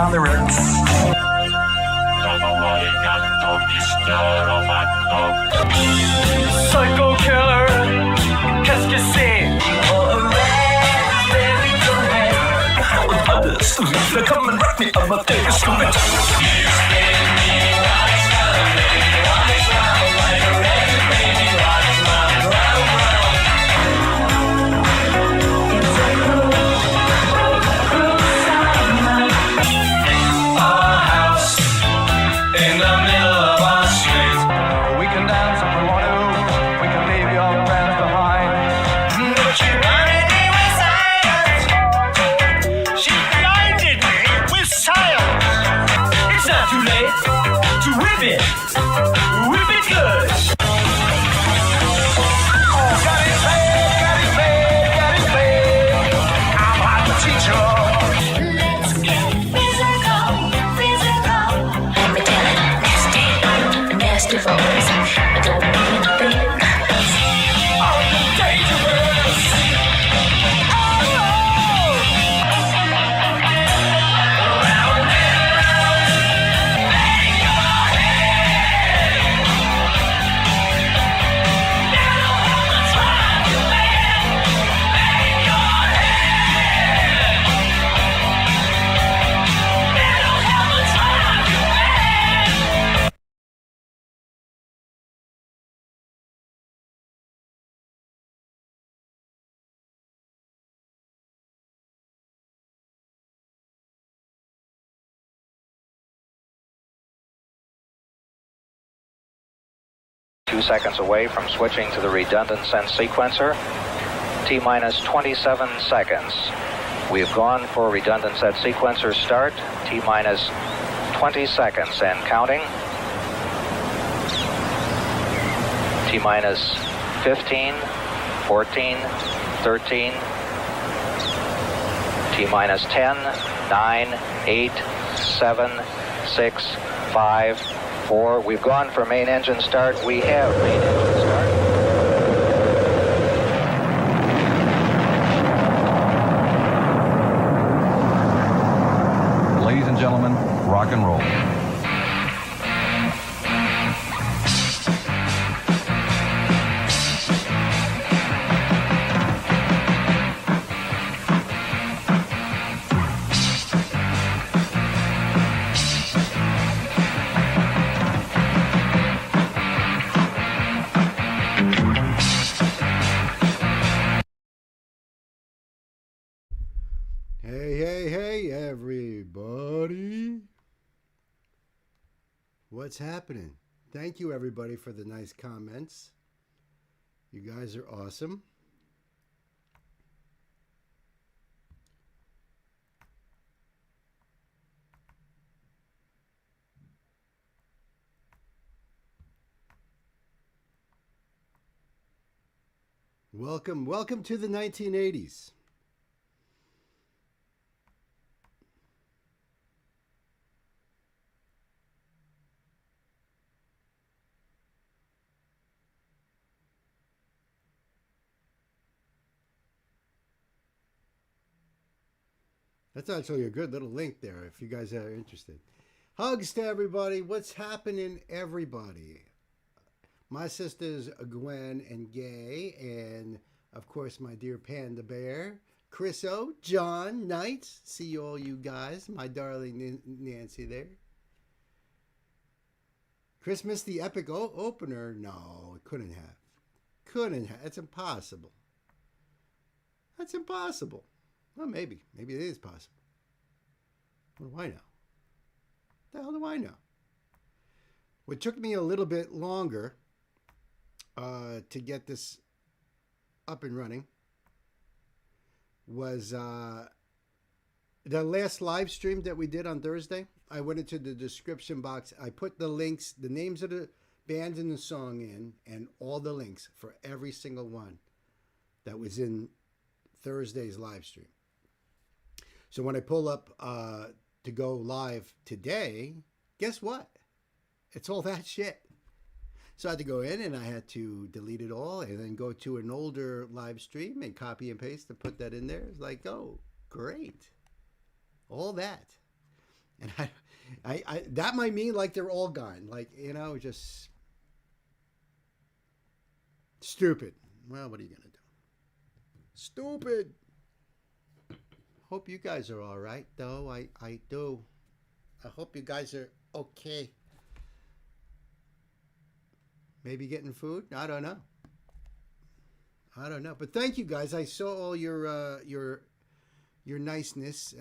on the roots. Psycho killer, qu'est-ce que c'est? Others, come and rock me, I'ma take a stupid. Seconds away from switching to the redundant sense sequencer. T-minus 27 seconds. We've gone for redundant set sequencer start. T-minus 20 seconds and counting. T-minus 15, 14, 13. T-minus 10, 9, 8, 7, 6, 5, 4. We've gone for main engine start. We have main engine start. Ladies and gentlemen, rock and roll. Hey, everybody. What's happening? Thank you, everybody, for the nice comments. You guys are awesome. Welcome to the 1980s. That's actually a good little link there if you guys are interested. Hugs to everybody. What's happening, everybody? My sisters Gwen and Gay, and of course my dear Panda Bear, Chris O, John, Knights. See all you guys. My darling Nancy there. Chris missed the epic opener. No, it couldn't have. It's impossible. That's impossible. Well, maybe it is possible. What do I know? The hell do I know? What took me a little bit longer to get this up and running was the last live stream that we did on Thursday. I went into the description box. I put the links, the names of the bands and the song in, and all the links for every single one that was in Thursday's live stream. So when I pull up to go live today, guess what? It's all that shit. So I had to go in and I had to delete it all and then go to an older live stream and copy and paste and put that in there. It's like, oh, great. All that. And that might mean like they're all gone. Like, you know, just stupid. Well, what are you going to do? Stupid. Hope you guys are all right, though. I do. I hope you guys are okay. Maybe getting food? I don't know. I don't know. But thank you guys. I saw all your niceness.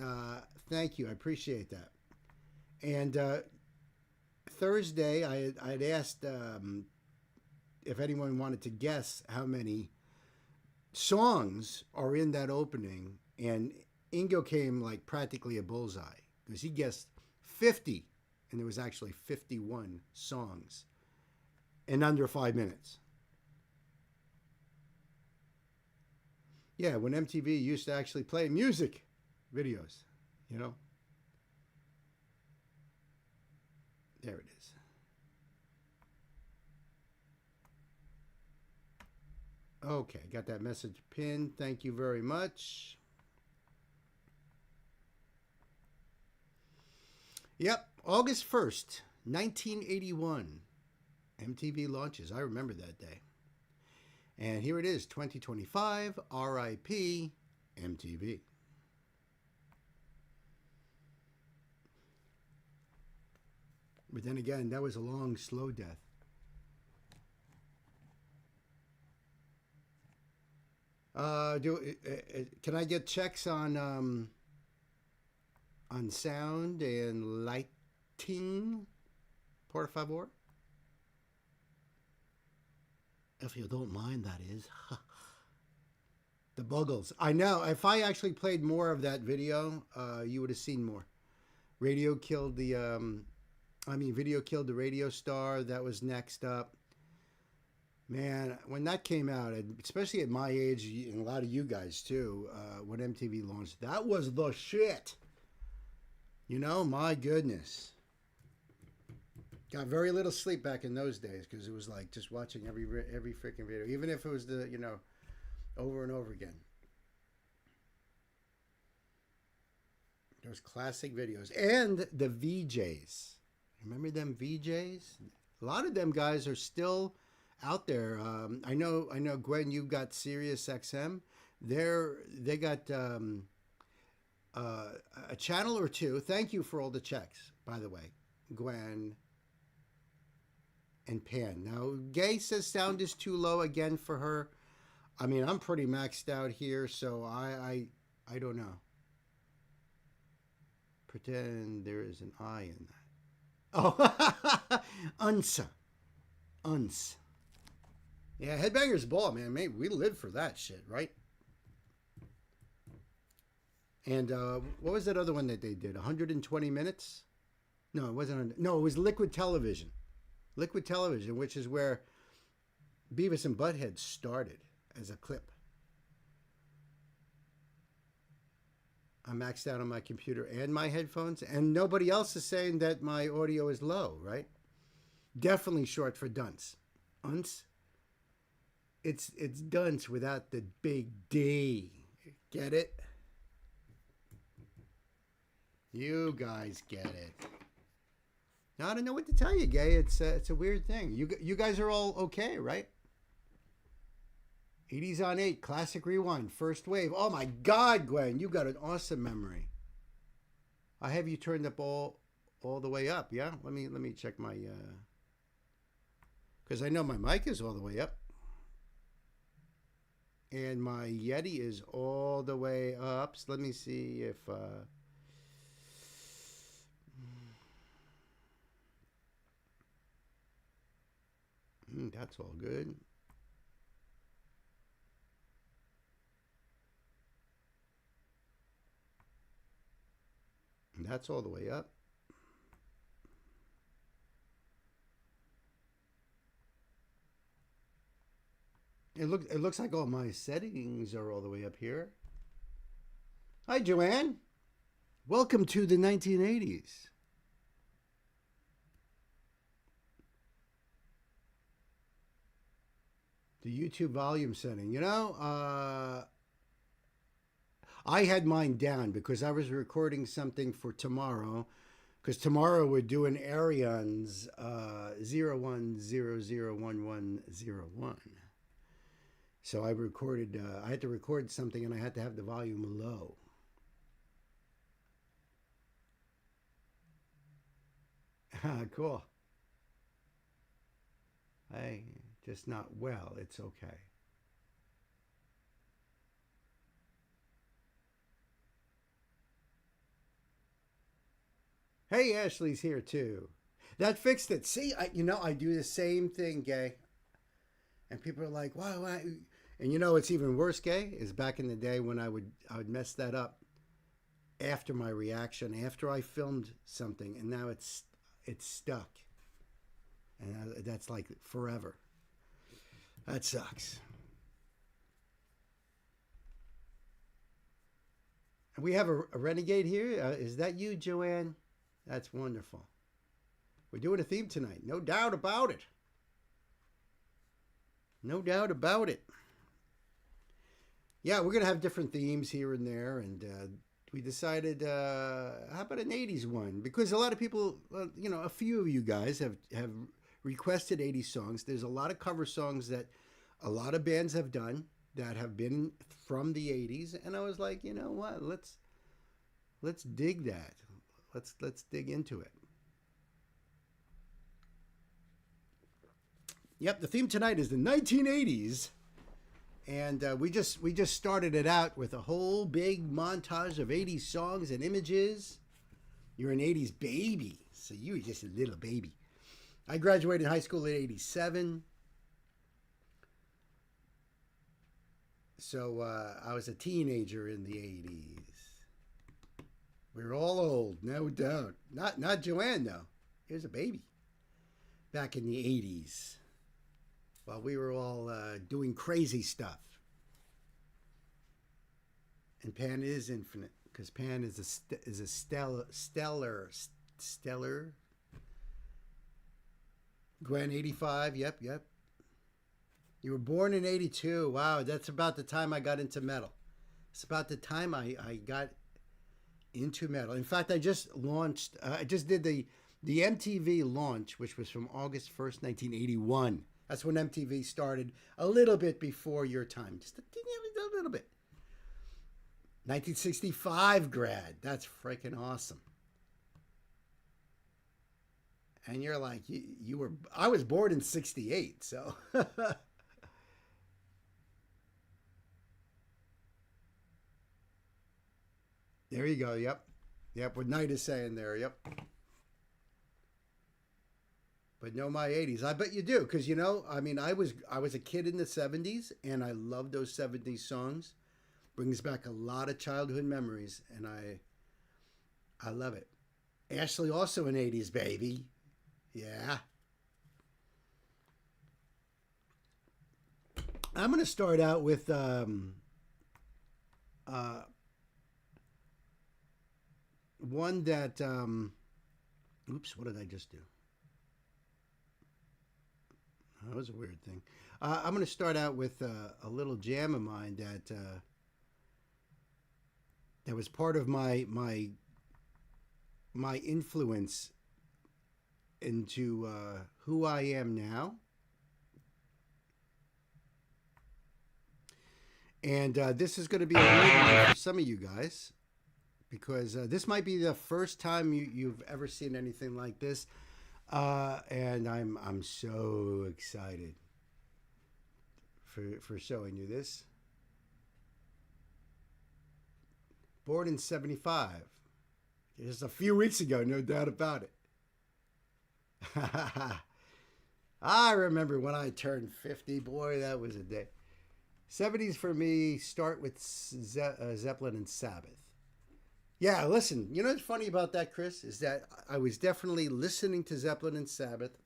Thank you. I appreciate that. And Thursday, I had asked if anyone wanted to guess how many songs are in that opening, and Ingo came like practically a bullseye because he guessed 50, and there was actually 51 songs in under 5 minutes. Yeah, when MTV used to actually play music videos, you know. There it is. Okay, got that message pinned. Thank you very much. Yep, August 1st, 1981. MTV launches. I remember that day. And here it is, 2025, RIP MTV. But then again, that was a long, slow death. Can I get checks on sound and lighting, por favor? If you don't mind, that is. The Buggles. I know. If I actually played more of that video, you would have seen more. Video killed the radio star. That was next up. Man, when that came out, especially at my age, and a lot of you guys too, when MTV launched, that was the shit. You know, my goodness. Got very little sleep back in those days because it was like just watching every freaking video, even if it was over and over again. Those classic videos and the VJs. Remember them VJs? A lot of them guys are still out there. I know, Gwen, you've got Sirius XM. They got a channel or two. Thank you for all the checks, by the way, Gwen and Pan. Now, Gay says sound is too low again for her. I mean, I'm pretty maxed out here, so I don't know. Pretend there is an I in that. Oh, Unsa. Yeah, Headbangers Ball, man. We live for that shit, right? And what was that other one that they did? 120 minutes? No, it wasn't. No, it was Liquid Television. Liquid Television, which is where Beavis and Butthead started as a clip. I'm maxed out on my computer and my headphones, and nobody else is saying that my audio is low, right? Definitely short for dunce. Unce? It's dunce without the big D. Get it? You guys get it. Now, I don't know what to tell you, Gay. It's a weird thing. You guys are all okay, right? 80s on 8, Classic Rewind, First Wave. Oh my God, Gwen, you got an awesome memory. I have you turned up all the way up, yeah? Let me check my because I know my mic is all the way up. And my Yeti is all the way up. So let me see if that's all good. That's all the way up. It looks like all my settings are all the way up here. Hi, Joanne. Welcome to the 1980s. The YouTube volume setting. You know, I had mine down because I was recording something for tomorrow Because tomorrow we're doing Ariane's 01001101. So I recorded, I had to record something and I had to have the volume low. Cool. Hey, just not well. It's okay. Hey, Ashley's here too. That fixed it. See, I do the same thing, Gay. And people are like, why? And it's even worse, Gay, is back in the day when I would mess that up after my reaction, after I filmed something, and now it's stuck. And that's like forever. That sucks. And we have a renegade here. Is that you, Joanne? That's wonderful. We're doing a theme tonight. No doubt about it. No doubt about it. Yeah, we're going to have different themes here and there. And we decided, how about an 80s one? Because a lot of people, a few of you guys have requested 80s songs. There's a lot of cover songs that a lot of bands have done that have been from the 80s. And I was like, you know what? Let's dig that. Let's dig into it. Yep, the theme tonight is the 1980s, and we just started it out with a whole big montage of 80s songs and images. You're an 80s baby, so you were just a little baby. I graduated high school in 87, so I was a teenager in the 80s. We're all old, no doubt. Not Joanne, though. He was a baby back in the 80s while we were all doing crazy stuff. And Pan is infinite because Pan is a stellar. Gwen, 85. Yep. You were born in 82. Wow, that's about the time I got into metal. It's about the time I got into metal. In fact, I just launched, I just did the MTV launch, which was from August 1st, 1981. That's when MTV started, a little bit before your time. Just a little bit. 1965 grad. That's freaking awesome. And you're like, you were, I was born in 68, so. There you go. Yep. What Knight is saying there. Yep. But no, my 80s. I bet you do, because I was a kid in the 70s, and I love those 70s songs. Brings back a lot of childhood memories, and I love it. Ashley also an 80s baby. Yeah. I'm going to start out with one that, oops, what did I just do? That was a weird thing. I'm going to start out with a little jam of mine that was part of my influence into who I am now. And this is going to be a weird one for some of you guys, because this might be the first time you've ever seen anything like this, and I'm so excited for showing you this. Born in 75, just a few weeks ago, no doubt about it. I remember when I turned 50. Boy, that was a day. 70s for me start with Zeppelin and Sabbath. Yeah, listen, you know what's funny about that, Chris, is that I was definitely listening to Zeppelin and Sabbath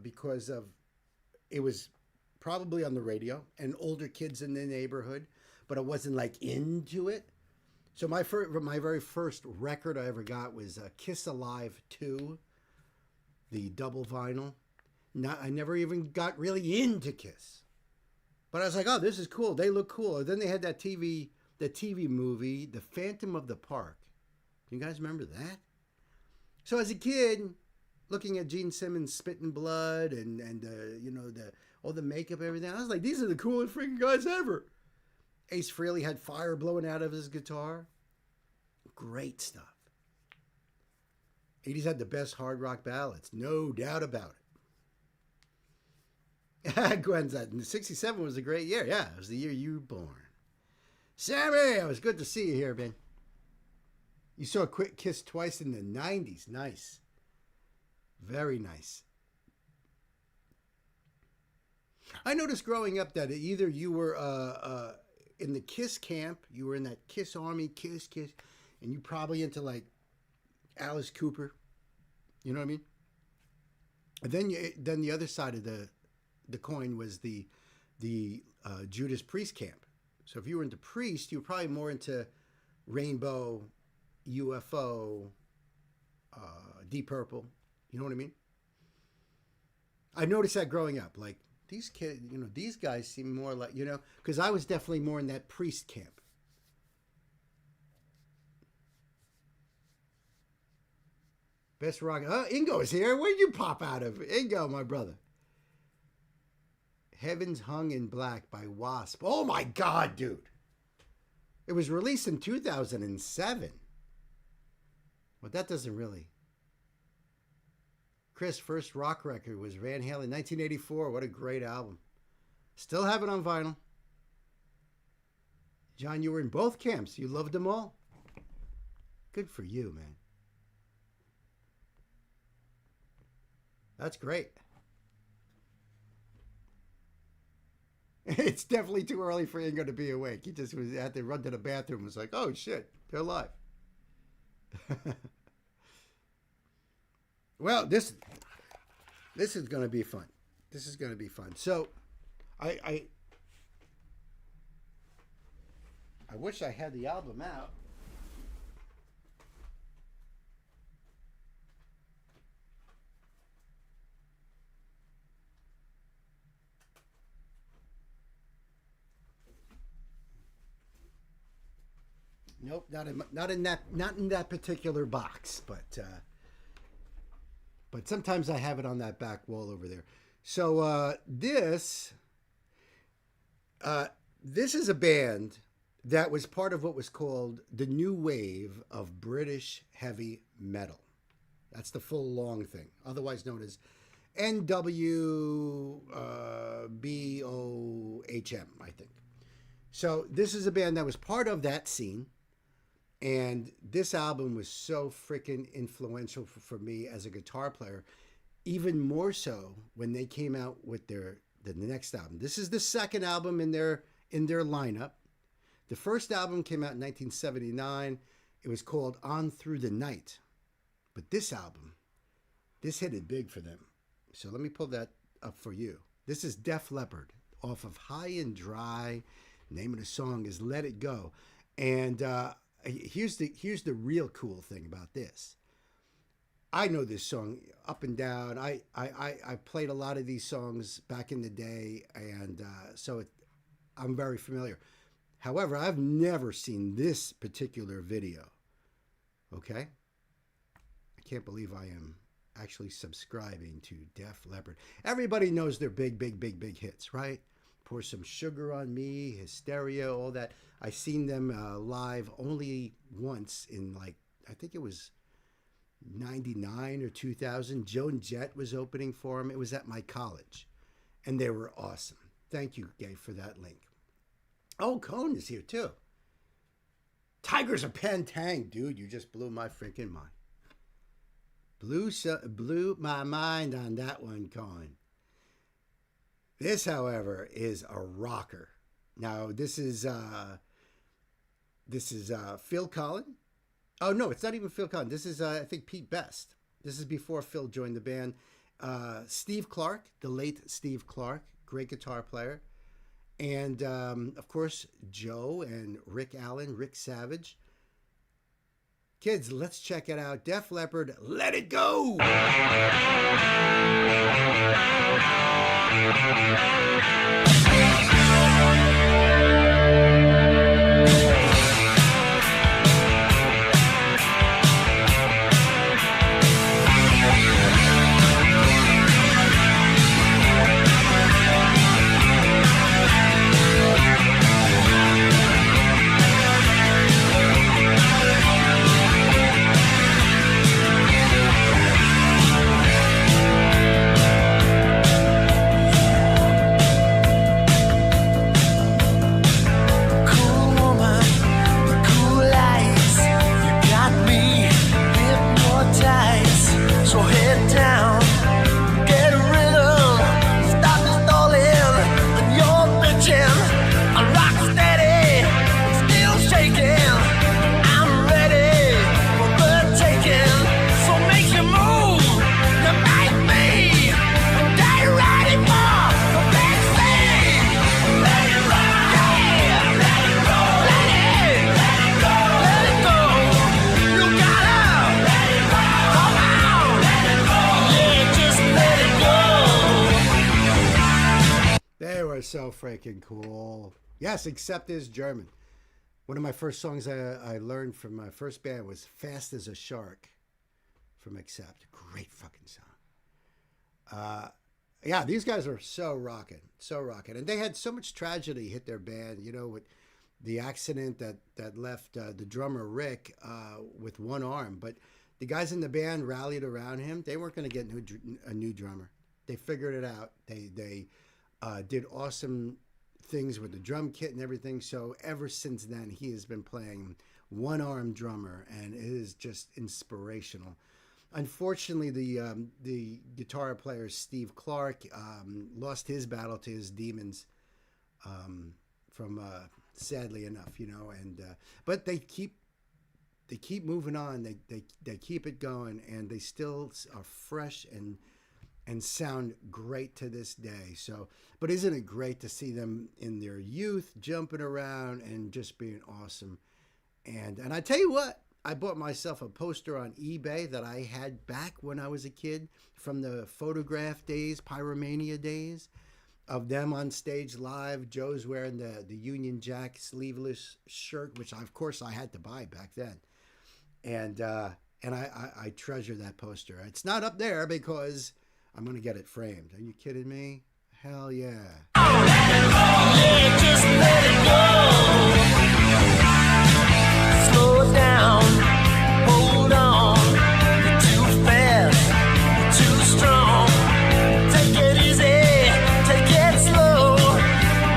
because of, it was probably on the radio and older kids in the neighborhood, but I wasn't like into it. So my very first record I ever got was Kiss Alive 2, the double vinyl. I never even got really into Kiss. But I was like, oh, this is cool. They look cool. And then they had that TV movie, The Phantom of the Park. You guys remember that? So as a kid, looking at Gene Simmons spitting blood and all the makeup, everything, I was like, these are the coolest freaking guys ever. Ace Frehley had fire blowing out of his guitar. Great stuff. 80s had the best hard rock ballads, no doubt about it. Gwen said, 67 was a great year. Yeah, it was the year you were born. Sammy, it was good to see you here, man. You saw Quick Kiss twice in the 90s. Nice. Very nice. I noticed growing up that either you were in the Kiss camp, you were in that Kiss army, Kiss, and you probably into like Alice Cooper. You know what I mean? And then the other side of the coin was the Judas Priest camp. So if you were into Priest, you were probably more into Rainbow, UFO, Deep Purple. You know what I mean? I noticed that growing up. Like, these kids, these guys seem more like, because I was definitely more in that Priest camp. Best rock. Ingo is here. Where'd you pop out of? Ingo, my brother. Heavens Hung in Black by Wasp. Oh my God, dude. It was released in 2007. But that doesn't really. Chris' first rock record was Van Halen, 1984. What a great album. Still have it on vinyl. John, you were in both camps. You loved them all. Good for you, man. That's great. It's definitely too early for Ingo to be awake. He just had to run to the bathroom and was like, oh shit, they're alive. Well, this is going to be fun. This is going to be fun. So, I wish I had the album out. Nope, not in that particular box, but sometimes I have it on that back wall over there. So this is a band that was part of what was called the new wave of British heavy metal. That's the full long thing, otherwise known as NWBOHM, I think. So this is a band that was part of that scene. And this album was so freaking influential for me as a guitar player, even more so when they came out with the next album. This is the second album in their lineup. The first album came out in 1979. It was called On Through the Night. But this album, this hit it big for them. So let me pull that up for you. This is Def Leppard off of High and Dry. Name of the song is Let It Go. And here's the real cool thing about this. I know this song up and down. I played a lot of these songs back in the day, and so I'm very familiar. However, I've never seen this particular video. Okay? I can't believe I am actually subscribing to Def Leppard. Everybody knows their big hits, right? Pour Some Sugar on Me, Hysteria, all that. I seen them live only once in I think it was 99 or 2000. Joan Jett was opening for them. It was at my college. And they were awesome. Thank you, Gabe, for that link. Oh, Cone is here too. Tigers of Pantang. Dude, you just blew my freaking mind. Blew my mind on that one, Cone. This, however, is a rocker. Now, this is Phil Collin. Oh, no, it's not even Phil Collin. This is, I think, Pete Best. This is before Phil joined the band. Steve Clark, the late Steve Clark, great guitar player. And, of course, Joe and Rick Allen, Rick Savage. Kids, let's check it out. Def Leppard, Let It Go! so freaking cool. Yes, Accept is German. One of my first songs I learned from my first band was Fast as a Shark from Accept. Great fucking song. Yeah, these guys are so rocking. And they had so much tragedy hit their band, you know, with the accident that left the drummer Rick with one arm. But the guys in the band rallied around him. They weren't going to get a new drummer. They figured it out. They did awesome things with the drum kit and everything. So ever since then, he has been playing one-arm drummer, and it is just inspirational. Unfortunately, the guitar player Steve Clark lost his battle to his demons from sadly enough, you know. And but they keep moving on. They keep it going, and they still are fresh and sound great to this day. So, but isn't it great to see them in their youth jumping around and just being awesome? And I tell you what, I bought myself a poster on eBay that I had back when I was a kid from the Photograph days, Pyromania days, of them on stage live. Joe's wearing the Union Jack sleeveless shirt, which of course I had to buy back then. And I treasure that poster. It's not up there because I'm going to get it framed. Are you kidding me? Hell yeah. Yeah, just let it go. Slow it down. Hold on. You're too fast. You're too strong. Take it easy. Take it slow.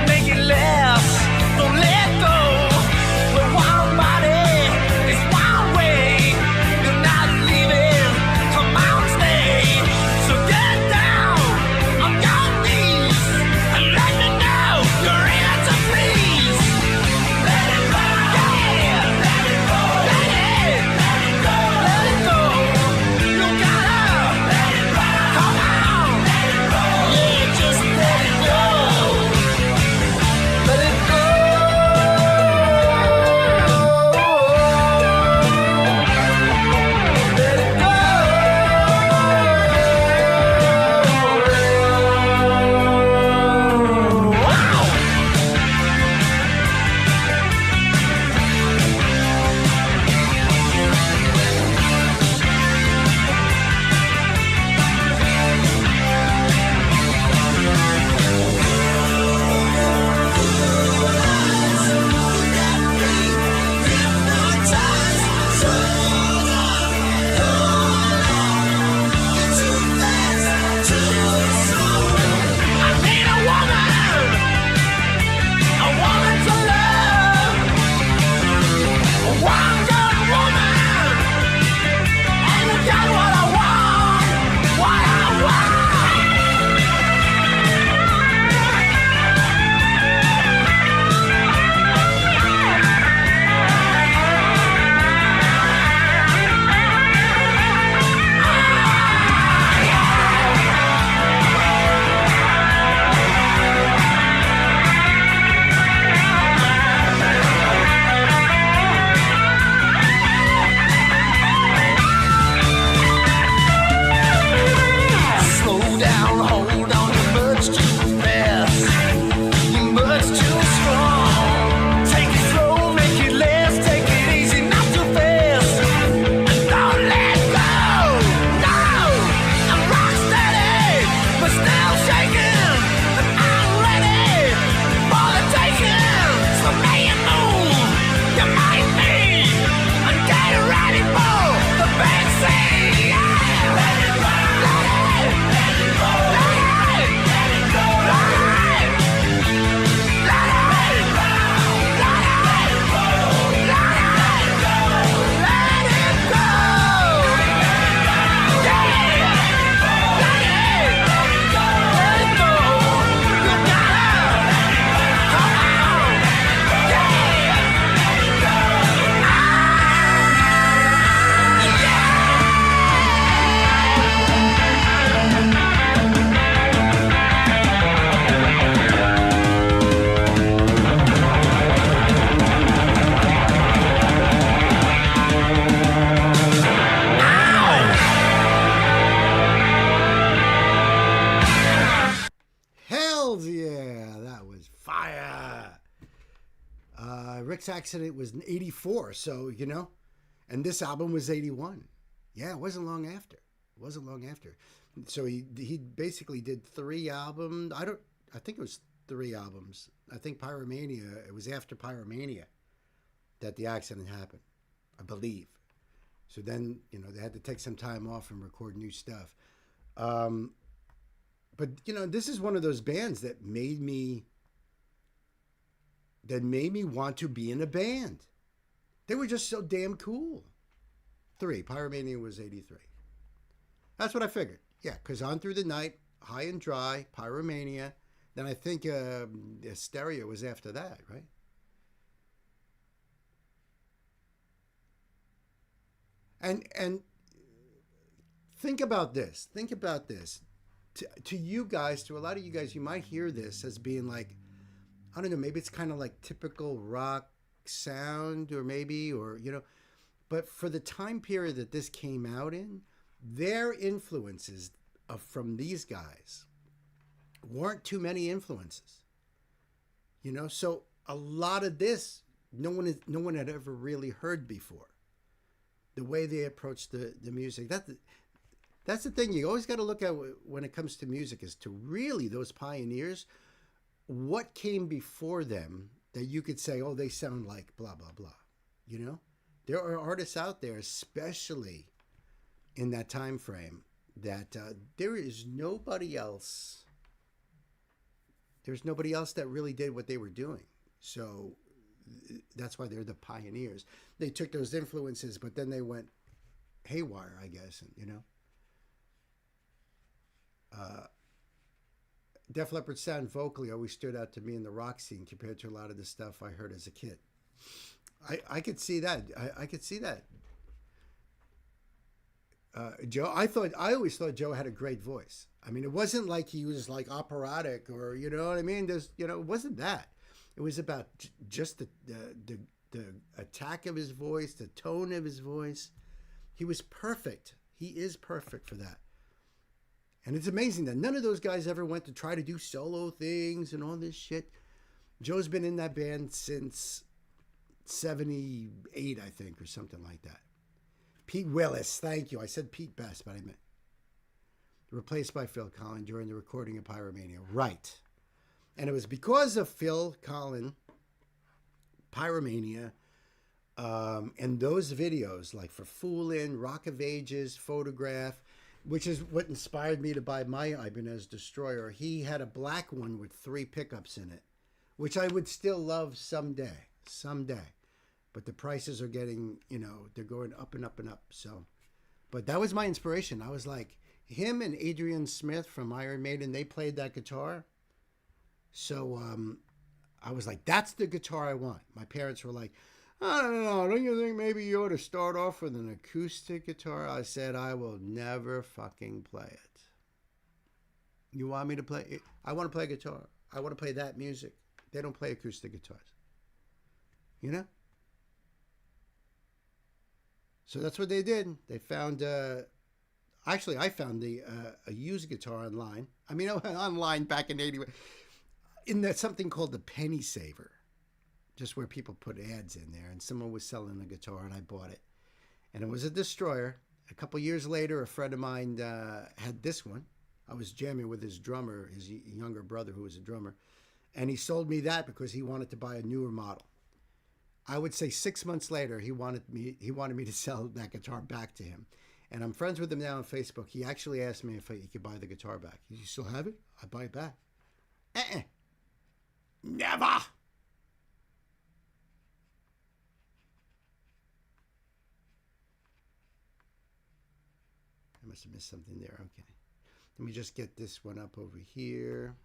Make it last. Don't let go. We're wild body. It's wild way. You're not leaving. Come on, stay. So get down on your knees and let me know your answer, please. Let it go. Yeah. Let it go. Let it Rick's accident was in 84, so, you know, and this album was 81. Yeah, it wasn't long after. It wasn't long after. So he basically did 3 albums. I think it was 3 albums. I think Pyromania, it was after Pyromania that the accident happened, I believe. So then, you know, they had to take some time off and record new stuff. But, you know, this is one of those bands that made me want to be in a band. They were just so damn cool. 3. Pyromania was 83. That's what I figured. Yeah, because On Through the Night, High and Dry, Pyromania. Then I think Hysteria was after that, right? And think about this. Think about this. To you guys, to a lot of you guys, you might hear this as being like, I don't know, maybe it's kind of like typical rock sound or you know, but for the time period that this came out in, their influences from these guys weren't too many influences, you know. So a lot of this, no one had ever really heard before. The way they approached the music, that's the thing. You always got to look at when it comes to music is to really those pioneers. What came before them that you could say, oh, they sound like blah blah blah, you know. There are artists out there, especially in that time frame, that there is nobody else. There's nobody else that really did what they were doing. So that's why they're the pioneers. They took those influences, but then they went haywire, I guess, and, you know. Def Leppard sound vocally always stood out to me in the rock scene compared to a lot of the stuff I heard as a kid. I could see that. I could see that. Joe, I always thought Joe had a great voice. I mean, it wasn't like he was like operatic or, you know what I mean? There's, you know, it wasn't that. It was about just the attack of his voice, the tone of his voice. He was perfect. He is perfect for that. And it's amazing that none of those guys ever went to try to do solo things and all this shit. Joe's been in that band since 78, I think, or something like that. Pete Willis, thank you. I said Pete Best, but I meant replaced by Phil Collin during the recording of Pyromania. Right. And it was because of Phil Collin, Pyromania, and those videos, like for Foolin', Rock of Ages, Photograph, which is what inspired me to buy my Ibanez Destroyer. He had a black one with 3 pickups in it, which I would still love someday. But the prices are getting, you know, they're going up and up and up. So, but that was my inspiration. I was like, him and Adrian Smith from Iron Maiden, they played that guitar. So I was like, that's the guitar I want. My parents were like, I don't know, don't you think maybe you ought to start off with an acoustic guitar? I said, I will never fucking play it. You want me to play it? I want to play guitar. I want to play that music. They don't play acoustic guitars. You know? So that's what they did. They found, actually, I found a used guitar online. I mean, online back in 81. In that something called the Penny Saver. Just where people put ads in there, and someone was selling a guitar, and I bought it. And it was a Destroyer. A couple years later, a friend of mine had this one. I was jamming with his drummer, his younger brother, who was a drummer, and he sold me that because he wanted to buy a newer model. I would say 6 months later, he wanted me to sell that guitar back to him. And I'm friends with him now on Facebook. He actually asked me if he could buy the guitar back. You still have it? I'd buy it back. Never! I must have missed something there. Okay. Let me just get this one up over here.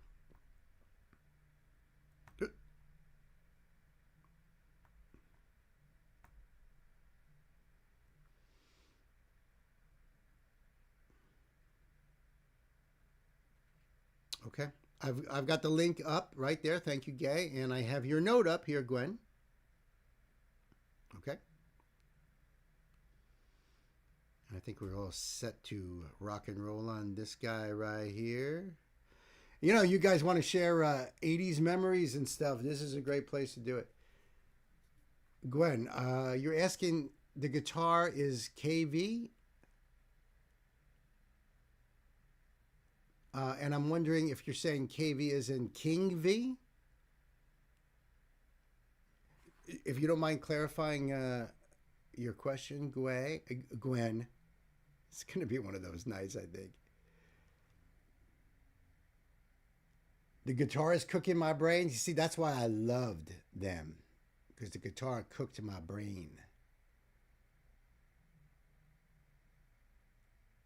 Okay. I've got the link up right there. Thank you, Gay. And I have your note up here, Gwen. Okay. I think we're all set to rock and roll on this guy right here. You know, you guys want to share 80s memories and stuff. This is a great place to do it. Gwen, you're asking the guitar is KV? And I'm wondering if you're saying KV is in King V? If you don't mind clarifying your question, Gwen. It's going to be one of those nights, I think. The guitar is cooking my brain. You see, that's why I loved them. Because the guitar cooked my brain.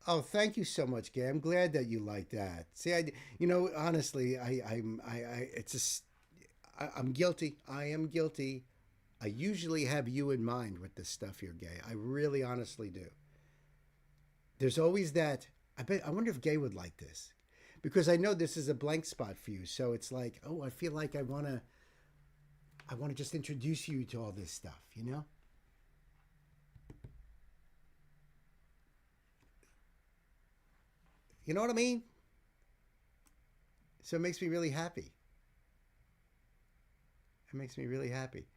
Oh, thank you so much, Gay. I'm glad that you like that. See, honestly, I'm guilty. I am guilty. I usually have you in mind with this stuff here, Gay. I really honestly do. There's always that. I wonder if Gay would like this. Because I know this is a blank spot for you. So it's like, oh, I feel like I want to just introduce you to all this stuff, you know? You know what I mean? So it makes me really happy. It makes me really happy.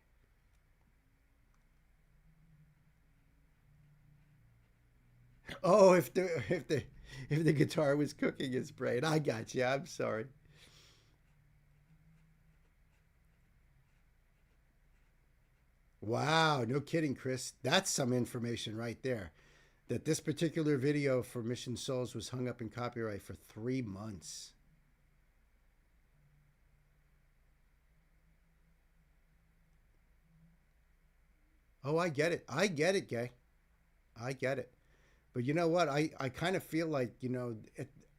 Oh, if the guitar was cooking his brain, I got you. I'm sorry. Wow, no kidding, Chris. That's some information right there. That this particular video for Mission Souls was hung up in copyright for 3 months. Oh, I get it. I get it, Gay. I get it. But you know what? I kind of feel like,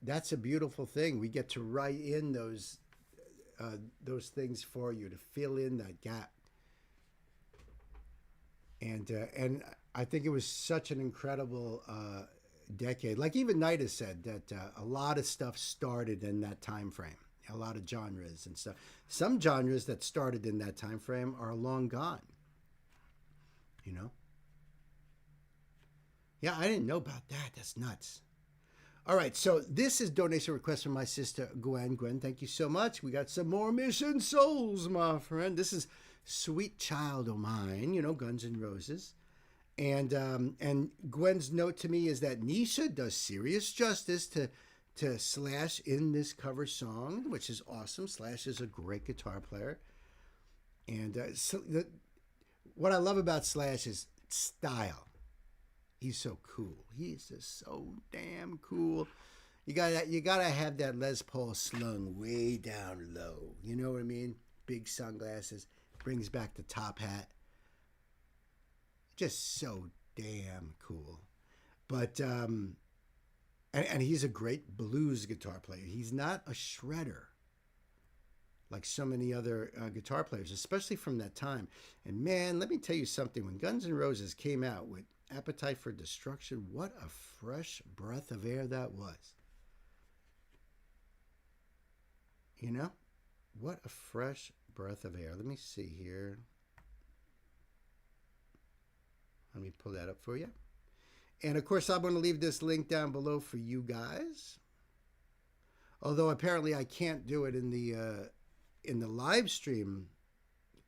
that's a beautiful thing. We get to write in those things for you to fill in that gap. And I think it was such an incredible decade. Like even Knight has said that a lot of stuff started in that time frame. A lot of genres and stuff. Some genres that started in that time frame are long gone. You know? Yeah, I didn't know about that. That's nuts. All right, so this is donation request from my sister Gwen. Gwen, thank you so much. We got some more Mission Souls, my friend. This is Sweet Child O' Mine, Guns N' Roses. And Gwen's note to me is that Nisha does serious justice to Slash in this cover song, which is awesome. Slash is a great guitar player. And what I love about Slash is style. He's so cool. He's just so damn cool. You gotta have that Les Paul slung way down low. You know what I mean? Big sunglasses. Brings back the top hat. Just so damn cool. But and he's a great blues guitar player. He's not a shredder like so many other guitar players, especially from that time. And man, let me tell you something. When Guns N' Roses came out with Appetite for Destruction, what a fresh breath of air that was. What a fresh breath of air. Let me see here. Let me pull that up for you. And of course, I'm going to leave this link down below for you guys. Although apparently I can't do it in the live stream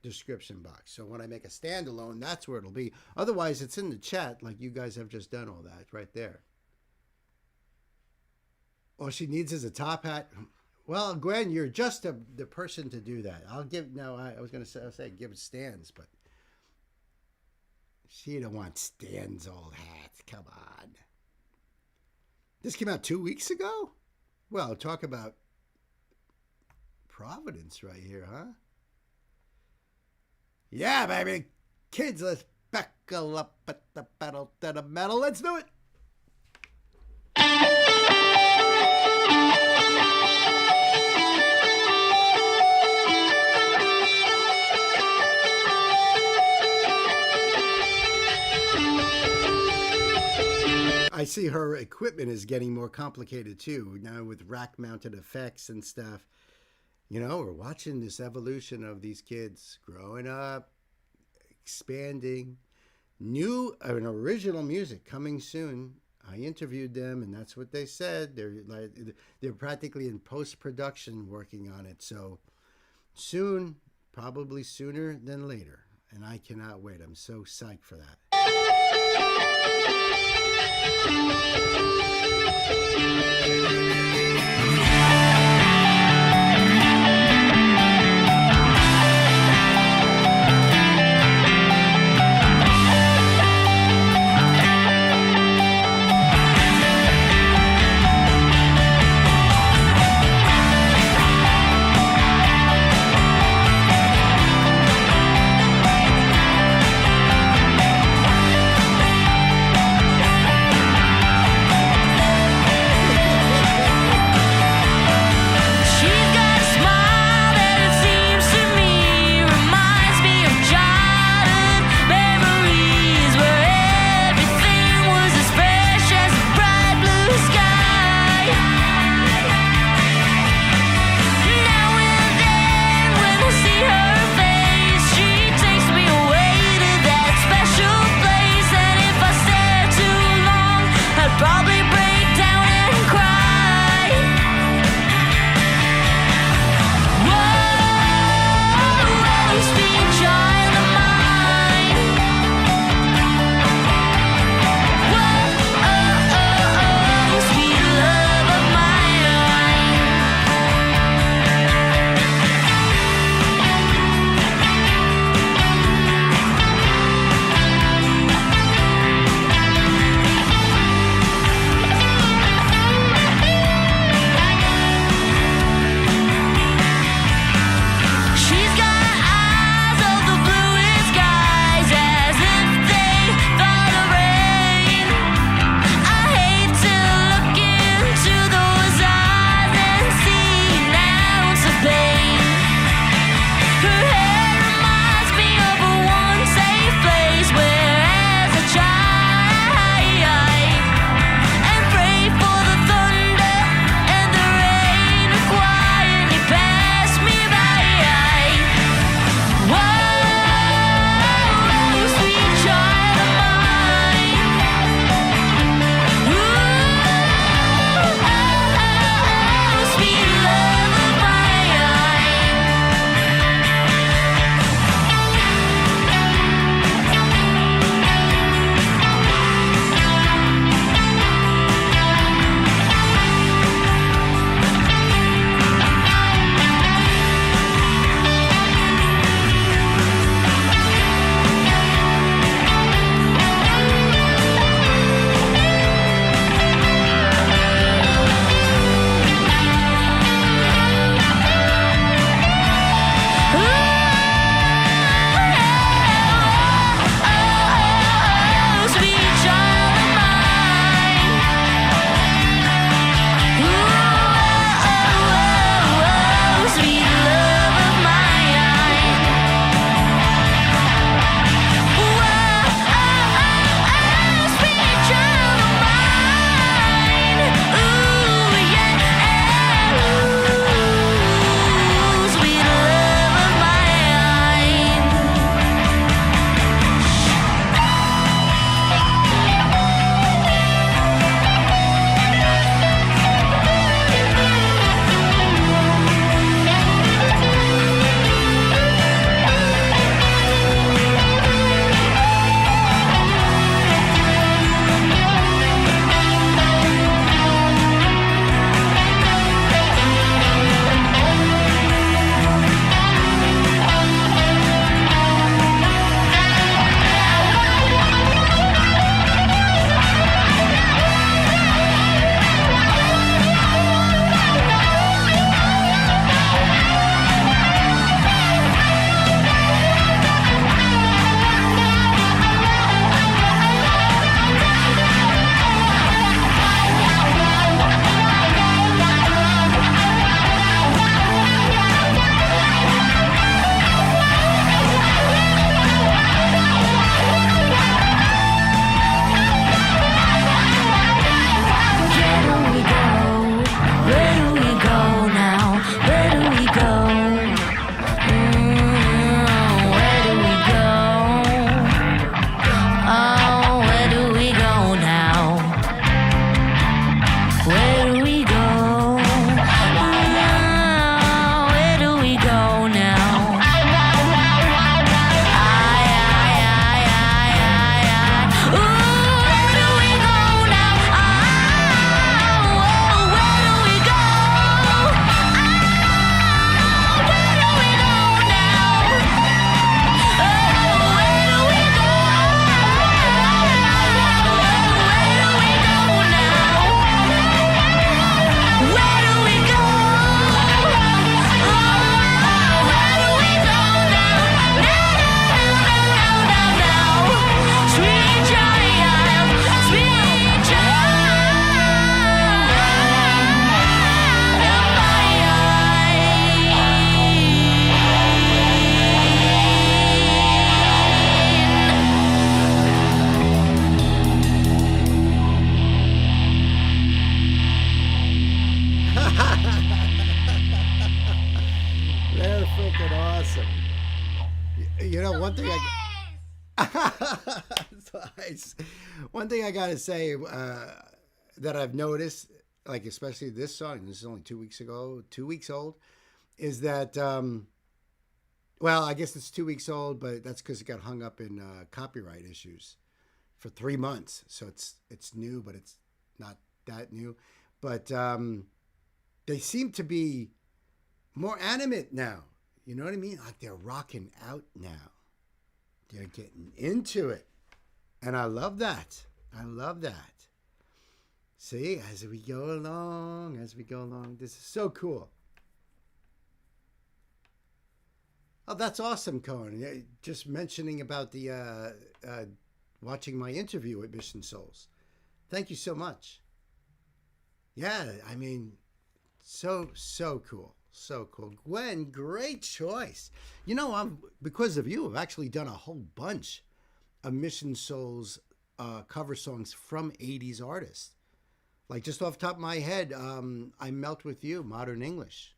description box. So when I make a standalone, that's where it'll be. Otherwise, it's in the chat like you guys have just done all that right there. All she needs is a top hat. Well, Gwen, you're just the person to do that. I was going to say give it stands, but she don't want stands, old hat. Come on. This came out 2 weeks ago? Well, talk about Providence right here, huh? Yeah, baby. Kids, let's buckle up at the pedal to the metal. Let's do it. I see her equipment is getting more complicated too, now with rack-mounted effects and stuff. We're watching this evolution of these kids growing up, expanding, new and original music coming soon. I interviewed them, and that's what they said. They're practically in post-production working on it. So soon, probably sooner than later. and I cannot wait. I'm so psyched for that. awesome. You know, one thing That's nice. One thing I gotta say that I've noticed, like especially this song, this is only 2 weeks ago, 2 weeks old, is that well, I guess it's 2 weeks old, but that's because it got hung up in copyright issues for 3 months. So it's new, but it's not that new. But they seem to be more animate now. You know what I mean? Like they're rocking out now. They're getting into it. And I love that. I love that. See, as we go along, this is so cool. Oh, that's awesome, Cohen. Just mentioning about the watching my interview with Mission Souls. Thank you so much. Yeah, I mean, so cool. So cool. Gwen, great choice. You know, because of you, I've actually done a whole bunch of Mission Souls cover songs from 80s artists. Like just off the top of my head, I Melt With You, Modern English.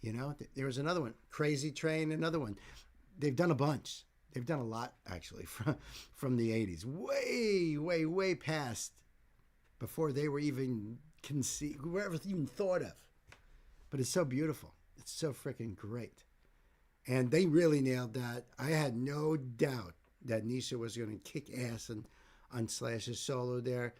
You know, there was another one, Crazy Train, another one. They've done a bunch. They've done a lot, actually, from the 80s. Way past before they were even conceived, whoever even thought of. But it's so beautiful. It's so freaking great. And they really nailed that. I had no doubt that Nisha was going to kick ass on Slash's solo there.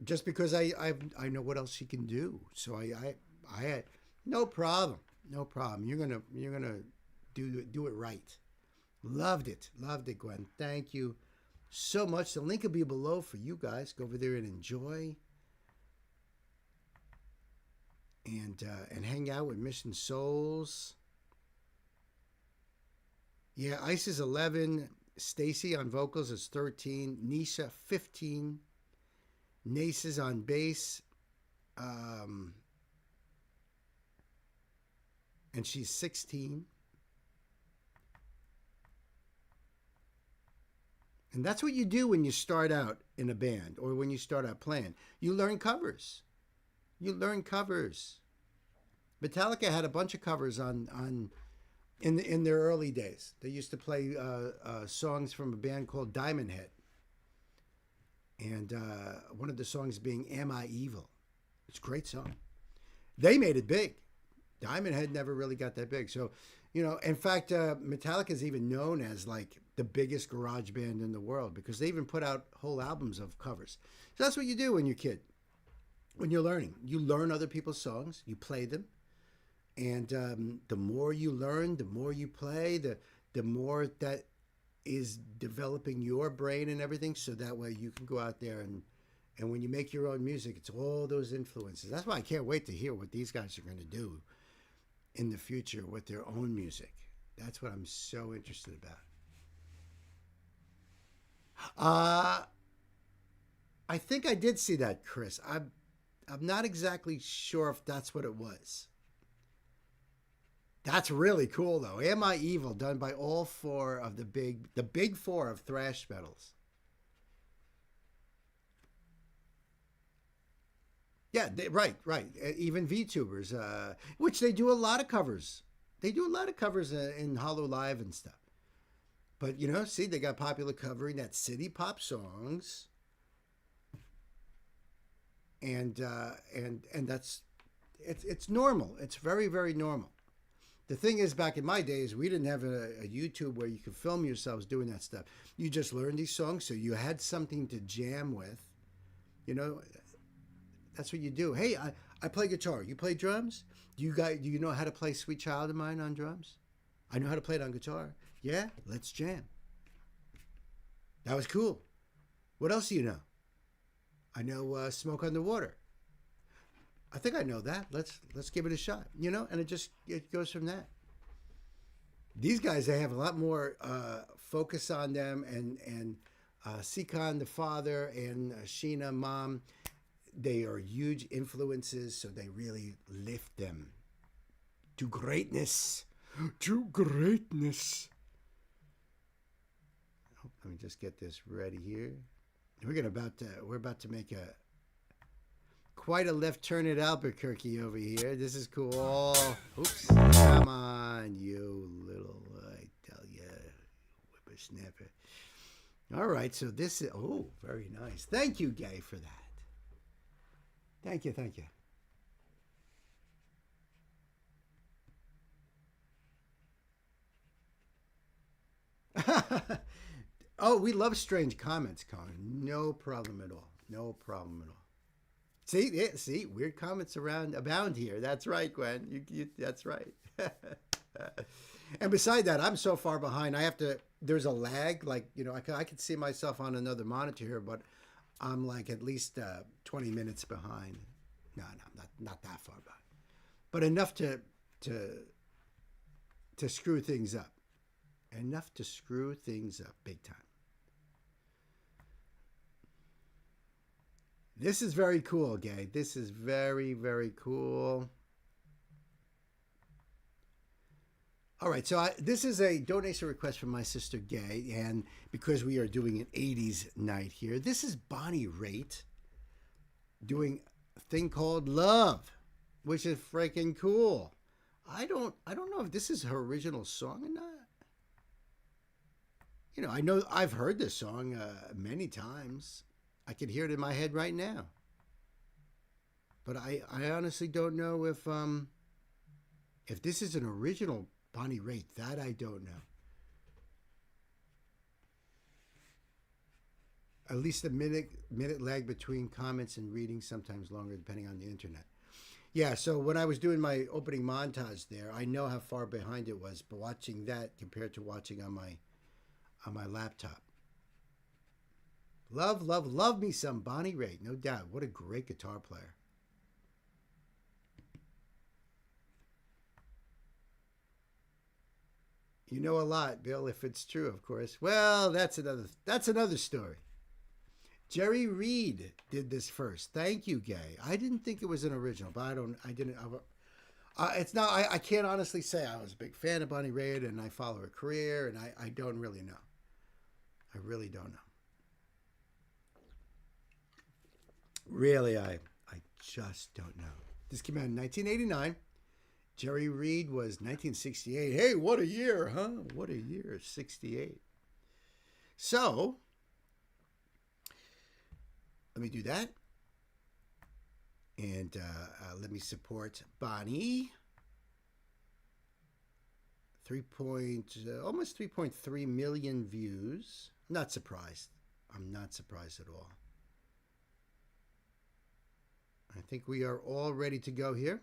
Just because I know what else she can do. So I had no problem. You're gonna do it right. Loved it, Gwen. Thank you so much. The link will be below for you guys. Go over there and enjoy. And hang out with Mission Souls. Yeah, Ice is 11. Stacy on vocals is 13. Nisha 15. Nace is on bass. And she's 16. And that's what you do when you start out in a band or when you start out playing. You learn covers. Metallica had a bunch of covers in their early days. They used to play songs from a band called Diamond Head, and one of the songs being "Am I Evil?" It's a great song. They made it big. Diamond Head never really got that big. So, you know, in fact, Metallica is even known as like the biggest garage band in the world because they even put out whole albums of covers. So that's what you do when you're a kid. When you're learning, you learn other people's songs, you play them, and the more you learn, the more you play, the more that is developing your brain and everything, so that way you can go out there and when you make your own music, it's all those influences. That's why I can't wait to hear what these guys are going to do in the future with their own music. That's what I'm so interested about. I think I did see that, Chris. I'm not exactly sure if that's what it was. That's really cool, though. Am I Evil, done by all four of the big four of thrash metals. Yeah, right. Even VTubers, which they do a lot of covers. They do a lot of covers in Hollow Live and stuff. But, you know, see, they got popular covering that city pop songs. And that's it's normal. It's very, very normal. The thing is, back in my days, we didn't have a YouTube where you could film yourselves doing that stuff. You just learned these songs, so you had something to jam with. You know, that's what you do. Hey, I play guitar. You play drums? Do you know how to play Sweet Child of Mine on drums? I know how to play it on guitar. Yeah, let's jam. That was cool. What else do you know? I know Smoke on the Water. I think I know that. Let's give it a shot. You know, and it goes from that. These guys, they have a lot more focus on them, and Sikon, the father, and Sheena, mom, they are huge influences, so they really lift them to greatness. To greatness. Oh, let me just get this ready here. We're about to make a quite a left turn at Albuquerque over here. This is cool. Oops. Come on, you little, I tell you, whippersnapper. All right, so this is, oh, very nice. Thank you, Gay, for that. Thank you, thank you. Oh, we love strange comments, Colin. No problem at all. No problem at all. See, weird comments abound here. That's right, Gwen. That's right. And beside that, I'm so far behind. There's a lag. Like, you know, I could see myself on another monitor here, but I'm like at least 20 minutes behind. No, not that far behind, but enough to screw things up. Enough to screw things up big time. This is very cool, Gay. This is very, very cool. All right, so this is a donation request from my sister, Gay, and because we are doing an 80s night here, this is Bonnie Raitt doing a thing called Love, which is freaking cool. I don't know if this is her original song or not. You know, I know I've heard this song many times. I can hear it in my head right now. But I honestly don't know if this is an original Bonnie Raitt. That I don't know. At least a minute lag between comments and reading, sometimes longer depending on the internet. Yeah, so when I was doing my opening montage there, I know how far behind it was, but watching that compared to watching on my laptop. Love me some Bonnie Raitt, no doubt. What a great guitar player. You know a lot, Bill, if it's true, of course. Well, that's another story. Jerry Reed did this first. Thank you, Gay. I didn't think it was an original, but I can't honestly say I was a big fan of Bonnie Raitt and I follow her career, and I don't really know. I really don't know. Really, I just don't know. This came out in 1989. Jerry Reed was 1968. Hey, what a year, huh? What a year, 68. So, let me do that. And let me support Bonnie. Almost 3.3 million views. Not surprised. I'm not surprised at all. I think we are all ready to go here.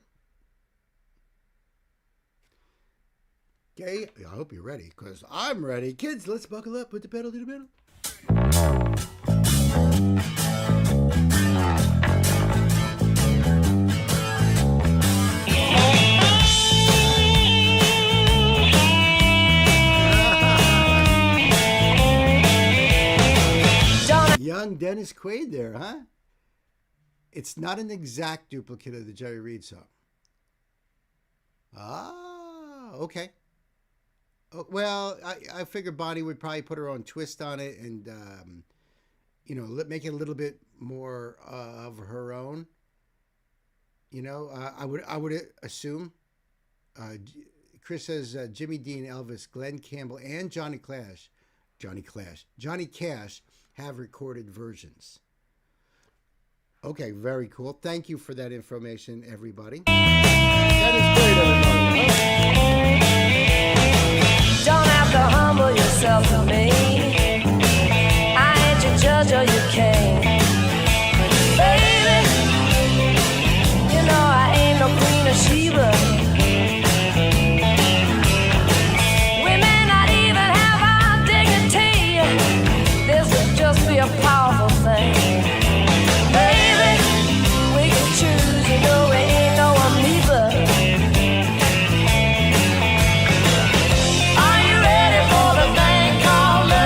Okay, I hope you're ready, because I'm ready. Kids, let's buckle up. Put the pedal to the metal. Young Dennis Quaid there, huh? It's not an exact duplicate of the Jerry Reed song. Ah, okay. Well, I figured Bonnie would probably put her own twist on it and, you know, make it a little bit more of her own. You know, I would assume. Chris says Jimmy Dean, Elvis, Glenn Campbell, and Johnny Cash have recorded versions. Okay, very cool. Thank you for that information, everybody. That is great, everybody. Don't have to humble yourself to me. I ain't your judge or your king. Baby, you know I ain't no Queen of Sheba. We may not even have our dignity. This would just be a powerful thing. Baby, we can choose, you know we ain't no amoeba. Are you ready for the thing called love?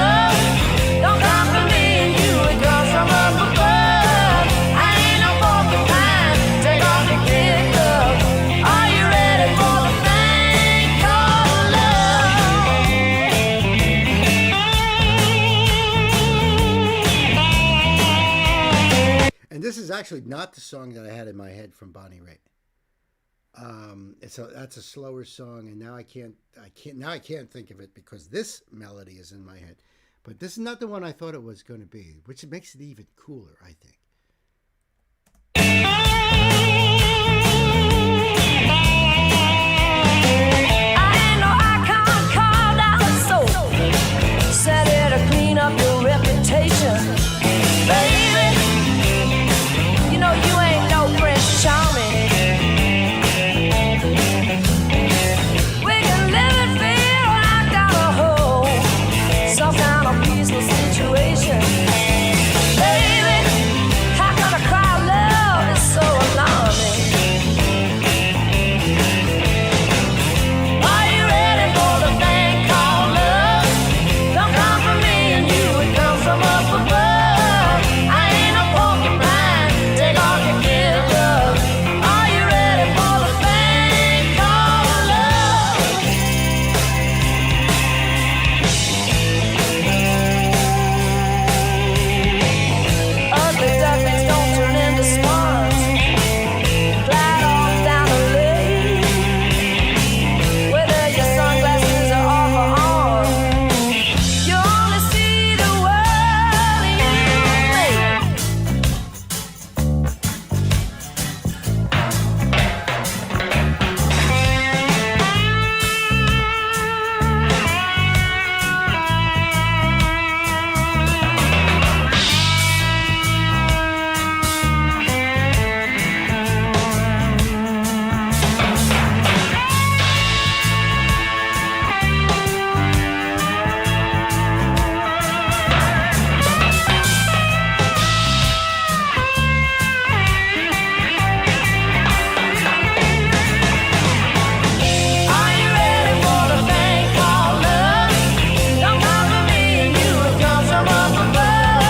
actually not the song that I had in my head from Bonnie Raitt. That's a slower song, and now I can't think of it because this melody is in my head. But this is not the one I thought it was going to be, which makes it even cooler, I think. Set it to clean up your reputation, baby. You know you ain't no Prince Charming. We can live and feel like down a hole, some kind of peaceful situation, baby. How can I cry love is so alarming? Are you ready for the thing called love? Don't come from me and you, it comes from up above. I ain't no porcupine, take off your kid gloves. Are you ready for the thing called love? Ugly ducklings don't turn into swans. Glide off down the lane, whether your sunglasses are off or on. You only see the world you make. Are you ready for the thing called love? Don't come from me and you, it comes from up above.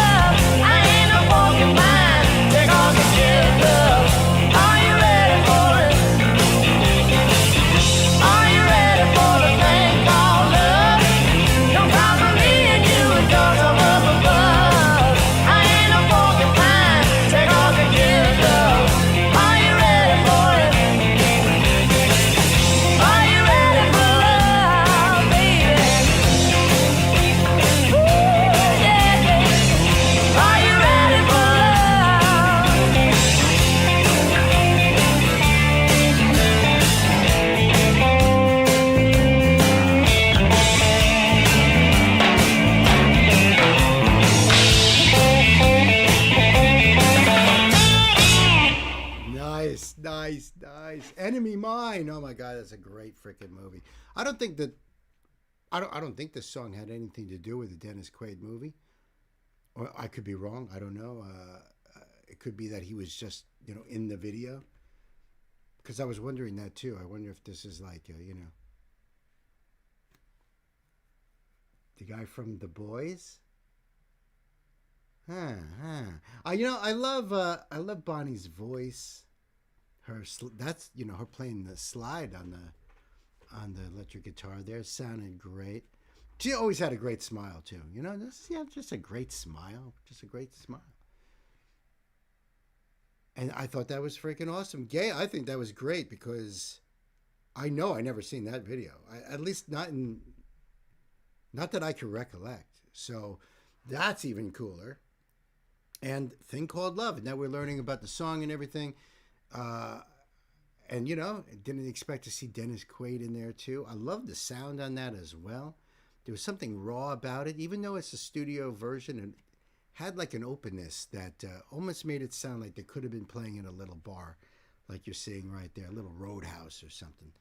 I ain't no porcupine, take off your kid gloves. Are you ready for it? Are you ready for the thing called love? Don't come from me and you, it comes from up above. I ain't no porcupine, take off your kid gloves. Are you ready for it? Are you ready for love, baby? Ooh, yeah, yeah. Are you ready for Nice. Enemy Mine. Oh my God, that's a great freaking movie. I don't think this song had anything to do with the Dennis Quaid movie. Or I could be wrong. I don't know. It could be that he was just, in the video. Because I was wondering that too. I wonder if this is like, the guy from The Boys. I love Bonnie's voice. Her her playing the slide on the electric guitar there sounded great. She always had a great smile too. Just a great smile. And I thought that was freaking awesome. Gay, I think that was great because I know I never seen that video. At least not that I can recollect. So that's even cooler. And Thing Called Love. And now we're learning about the song and everything. And didn't expect to see Dennis Quaid in there too. I love the sound on that as well. There was something raw about it, even though it's a studio version, and had like an openness that almost made it sound like they could have been playing in a little bar, like you're seeing right there, a little roadhouse or something.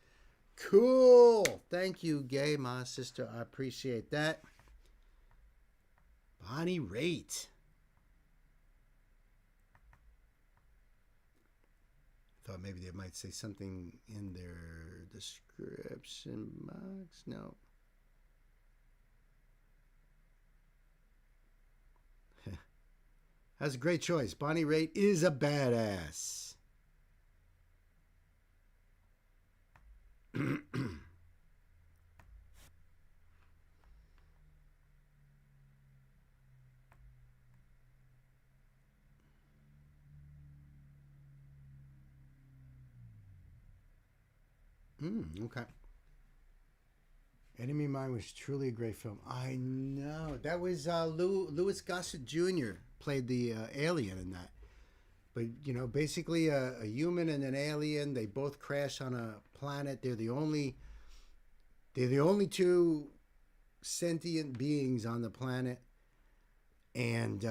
Cool. Thank you, Gay, my sister. I appreciate that. Bonnie Raitt. Thought maybe they might say something in their description box. No. That's a great choice. Bonnie Raitt is a badass. Okay. Enemy Mine was truly a great film. I know. That was Louis Gossett Jr. played the alien in that. But, basically a human and an alien, they both crash on a planet. They're the only two sentient beings on the planet. And,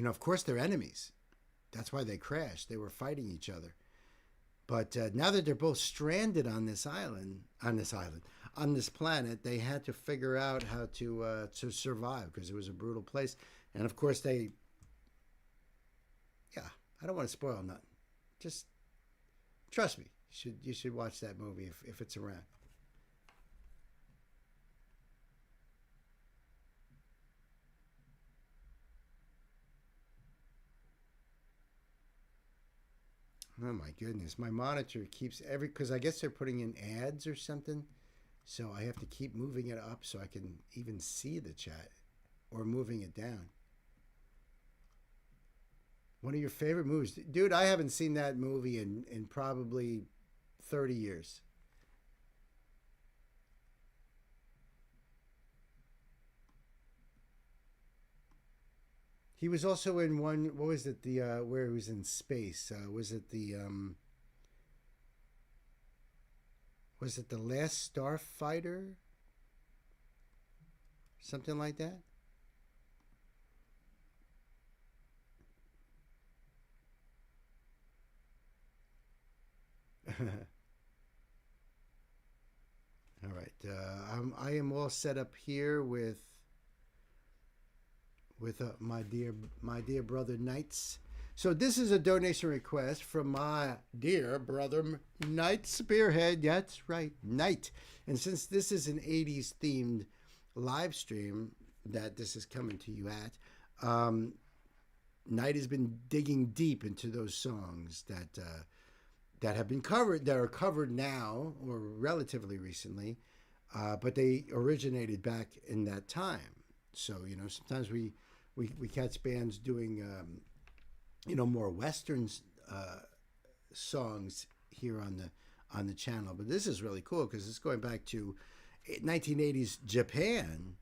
of course they're enemies. That's why they crashed. They were fighting each other. But now that they're both stranded on this planet, they had to figure out how to survive because it was a brutal place. And of course, I don't want to spoil nothing. Just trust me. You should watch that movie if it's around. Oh my goodness, my monitor keeps because I guess they're putting in ads or something. So I have to keep moving it up so I can even see the chat or moving it down. One of your favorite movies. Dude, I haven't seen that movie in probably 30 years. He was also in one. What was it? Where he was in space? Was it the Last Starfighter? Something like that. All right. I am all set up here with my dear brother Knights. So this is a donation request from my dear brother Knight Spearhead. That's right, Knight. And since this is an 80s themed live stream that this is coming to you at, Knight has been digging deep into those songs that have been covered, that are covered now or relatively recently, but they originated back in that time. So sometimes we catch bands doing, more Western songs here on the channel. But this is really cool because it's going back to 1980s Japan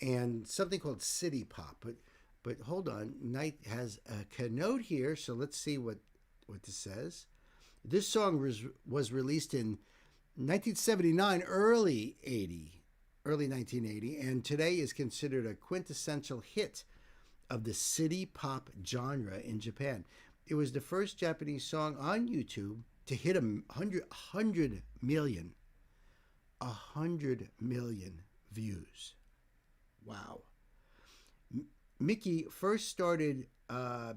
and something called city pop. But hold on, Knight has a note here, so let's see what this says. This song was released in 1979, early 1980, and today is considered a quintessential hit of the city pop genre in Japan. It was the first Japanese song on YouTube to hit 100 million views. Wow. Miki first started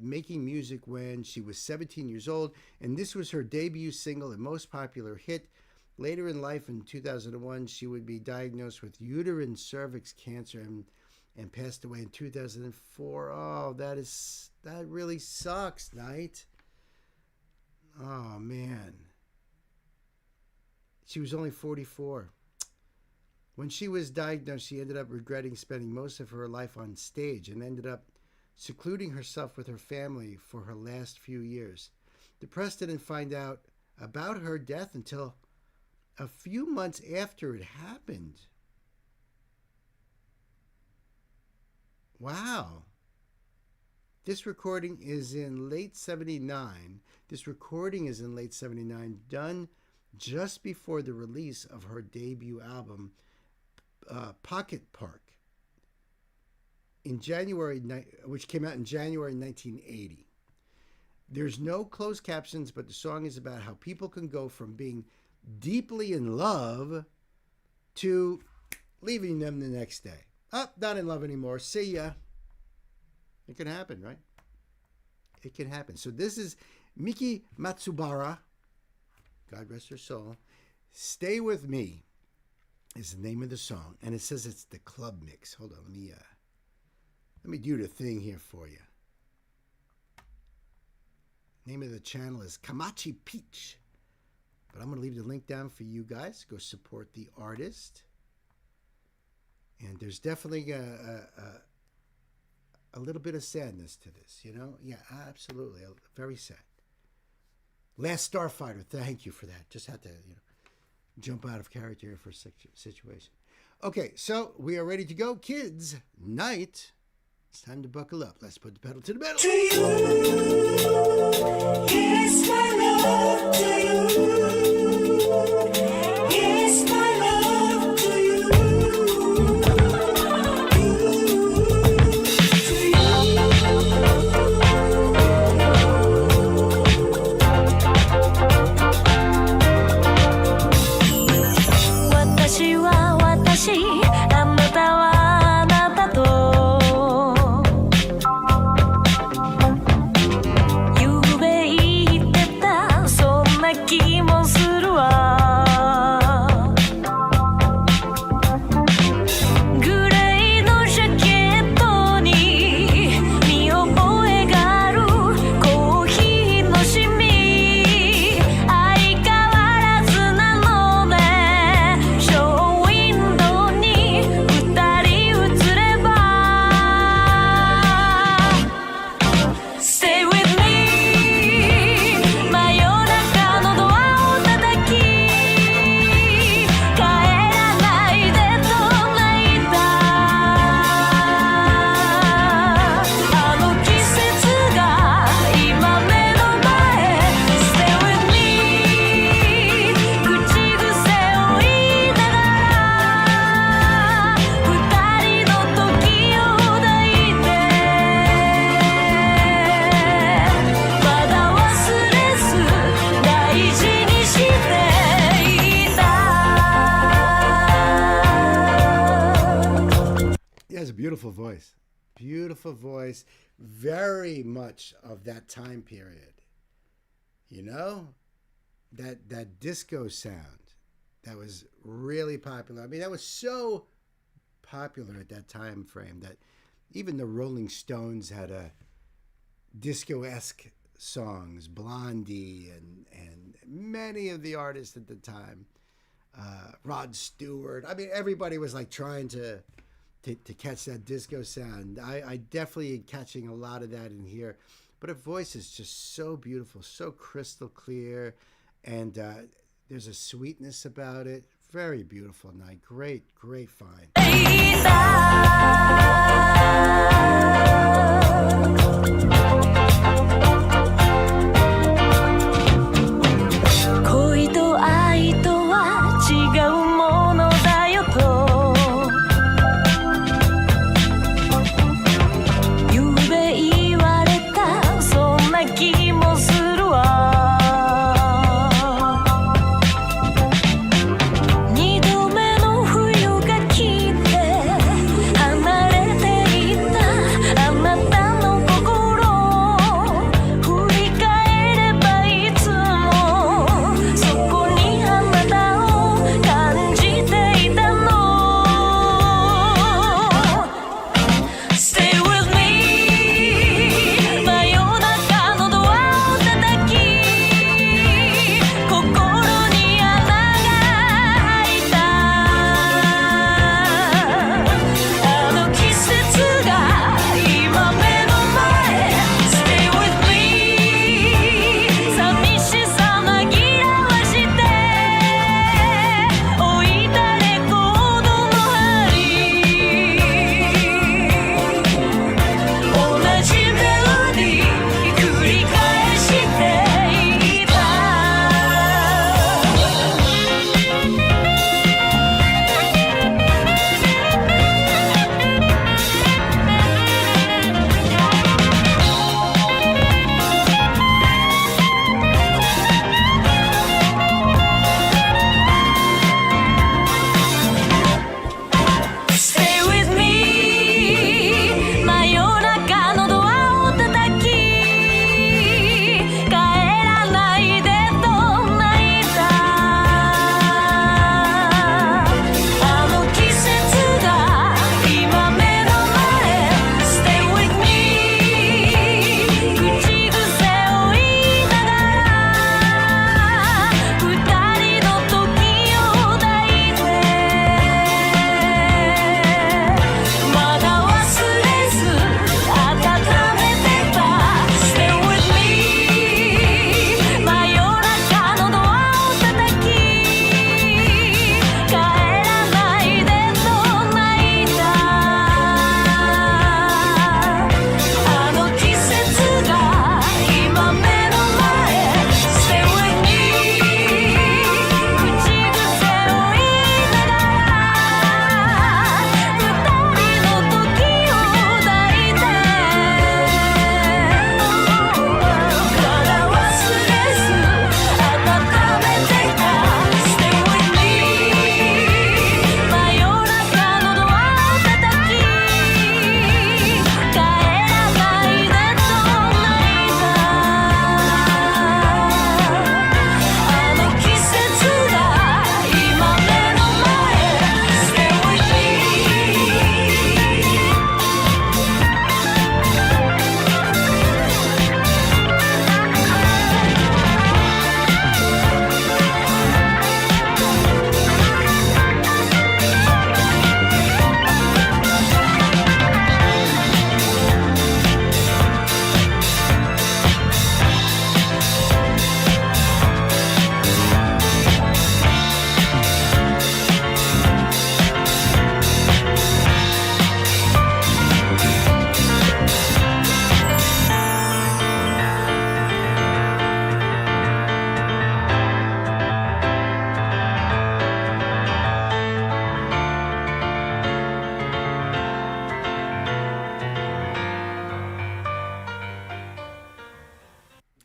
making music when she was 17 years old, and this was her debut single and most popular hit. Later in life, in 2001, she would be diagnosed with uterine cervix cancer and passed away in 2004. Oh, that really sucks, Knight. Oh, man. She was only 44. When she was diagnosed, she ended up regretting spending most of her life on stage and ended up secluding herself with her family for her last few years. The press didn't find out about her death until a few months after it happened. Wow. This recording is in late 79. Done just before the release of her debut album, Pocket Park, which came out in January 1980. There's no closed captions, but the song is about how people can go from being deeply in love to leaving them the next day. Oh, not in love anymore. See ya. It can happen, right? It can happen. So this is Miki Matsubara. God rest her soul. Stay With Me is the name of the song. And it says it's the club mix. Hold on. Let me do the thing here for you. Name of the channel is Kamachi Peach. But I'm going to leave the link down for you guys. Go support the artist. And there's definitely a little bit of sadness to this, Yeah, absolutely. Very sad. Last Starfighter, thank you for that. Just had to, jump out of character here for a situation. Okay, so we are ready to go. Kids, night. It's time to buckle up. Let's put the pedal to the metal. To you, yes, my love, to you. Yes, my love, to you. Beautiful voice. Beautiful voice. Very much of that time period. That disco sound that was really popular. I mean, that was so popular at that time frame that even the Rolling Stones had a disco-esque songs, Blondie and many of the artists at the time. Rod Stewart. I mean, everybody was like trying to catch that disco sound. I definitely am catching a lot of that in here. But her voice is just so beautiful, so crystal clear, and there's a sweetness about it. Very beautiful night. Great find.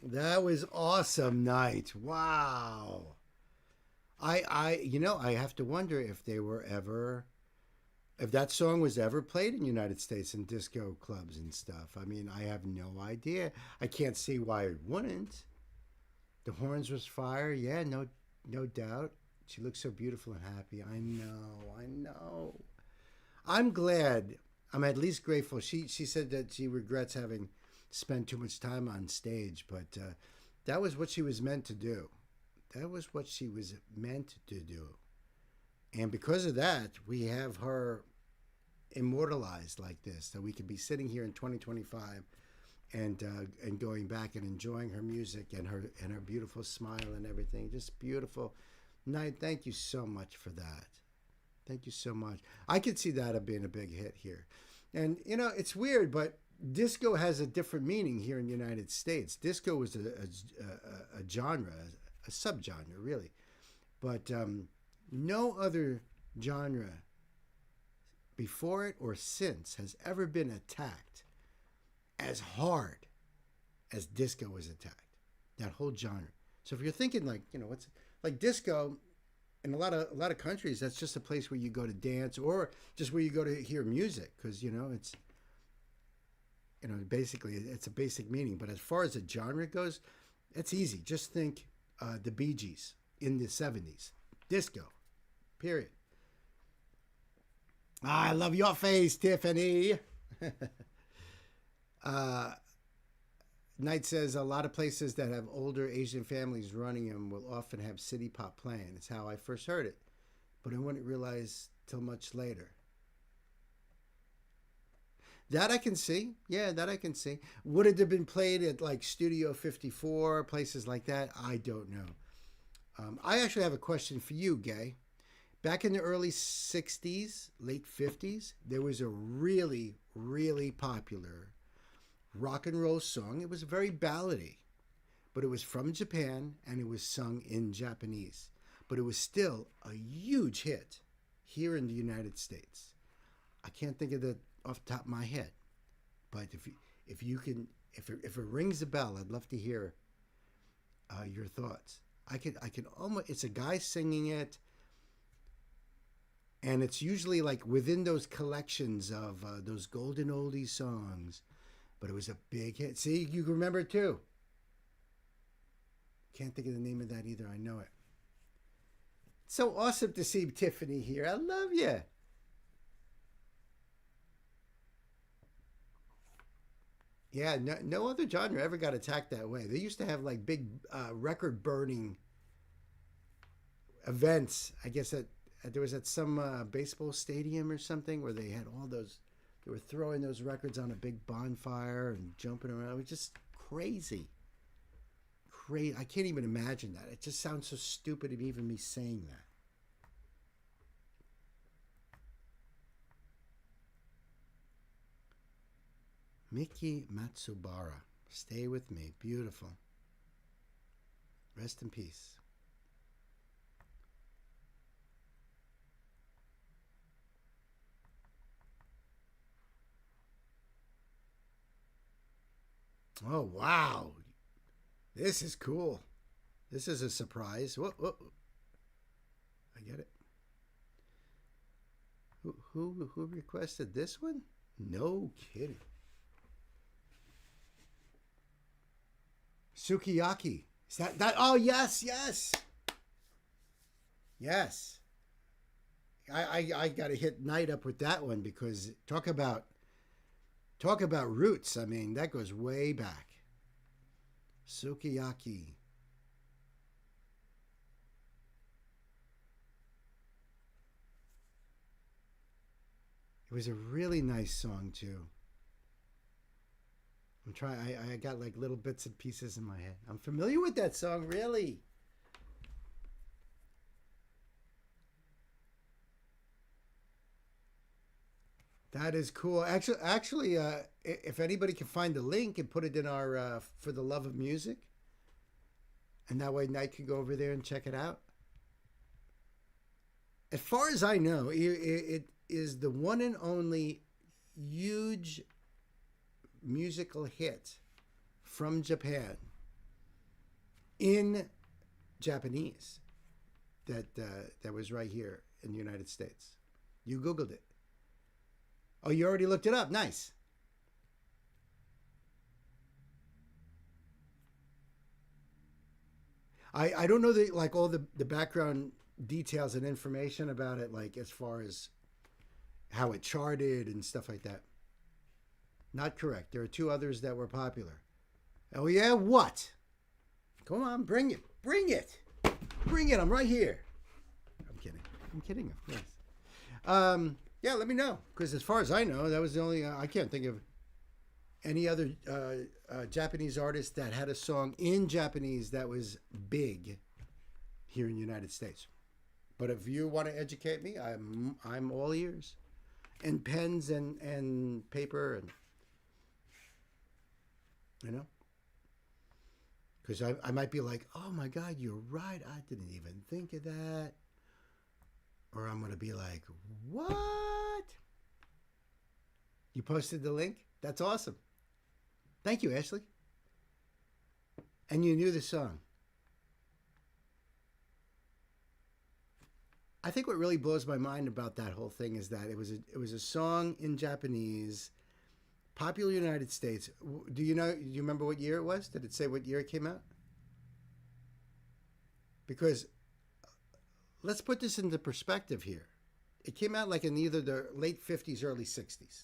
That was awesome night. Wow. I have to wonder if they were ever, if that song was ever played in the United States in disco clubs and stuff. I mean, I have no idea. I can't see why it wouldn't. The horns was fire. Yeah, no doubt. She looks so beautiful and happy. I know. I'm glad. I'm at least grateful. She said that she regrets having spent too much time on stage, but that was what she was meant to do. That was what she was meant to do. And because of that, we have her immortalized like this, that we could be sitting here in 2025 and going back and enjoying her music and her beautiful smile and everything. Just beautiful. Night, thank you so much for that. Thank you so much. I could see that being a big hit here. And, it's weird, but disco has a different meaning here in the United States. Disco was a genre, a subgenre, really. But no other genre before it or since has ever been attacked as hard as disco was attacked. That whole genre. So if you're thinking what's like disco, in a lot of countries, that's just a place where you go to dance or just where you go to hear music, because it's basically it's a basic meaning. But as far as the genre goes, it's easy. Just think the Bee Gees in the 70s, disco, period. I love your face, Tiffany. Knight says a lot of places that have older Asian families running them will often have city pop playing. It's how I first heard it, but I wouldn't realize till much later. That I can see. Yeah, that I can see. Would it have been played at like Studio 54, places like that? I don't know. I actually have a question for you, Gay. Back in the early 60s, late 50s, there was a really, really popular rock and roll song. It was very ballady, but it was from Japan and it was sung in Japanese. But it was still a huge hit here in the United States. I can't think of it off the top of my head, but if it rings a bell, I'd love to hear your thoughts. I could almost. It's a guy singing it. And it's usually like within those collections of those golden oldies songs. But it was a big hit. See, you remember it too. Can't think of the name of that either. I know it. So awesome to see Tiffany here. I love you. Yeah, no other genre ever got attacked that way. They used to have like big record burning events. I guess there was at some baseball stadium or something where they had all those. They were throwing those records on a big bonfire and jumping around. It was just crazy. Crazy. I can't even imagine that. It just sounds so stupid, even me saying that. Miki Matsubara. Stay with me. Beautiful. Rest in peace. Oh, wow. This is cool. This is a surprise. Whoa. I get it. Who requested this one? No kidding. Sukiyaki. Is that? Oh, yes. Yes. I got to hit Knight up with that one because talk about roots. I mean, that goes way back. Sukiyaki. It was a really nice song too. I'm trying. I got like little bits and pieces in my head. I'm familiar with that song, really. That is cool. Actually, if anybody can find the link and put it in our For the Love of Music, and that way Knight can go over there and check it out. As far as I know, it is the one and only huge musical hit from Japan in Japanese that was right here in the United States. You Googled it. Oh, you already looked it up. Nice. I don't know all the background details and information about it, like as far as how it charted and stuff like that. Not correct. There are two others that were popular. Oh yeah, what? Come on, bring it. Bring it. Bring it. I'm right here. I'm kidding. Of course. Yeah, let me know, because as far as I know, that was the only. I can't think of any other Japanese artist that had a song in Japanese that was big here in the United States. But if you want to educate me, I'm all ears, and pens and paper, and you know, because I might be like, oh my God, you're right, I didn't even think of that, or I'm gonna be like, what? You posted the link? That's awesome. Thank you, Ashley. And you knew the song. I think what really blows my mind about that whole thing is that it was a song in Japanese, popular in the United States. Do you remember what year it was? Did it say what year it came out? Because let's put this into perspective here. It came out like in either the late 50s, early 60s.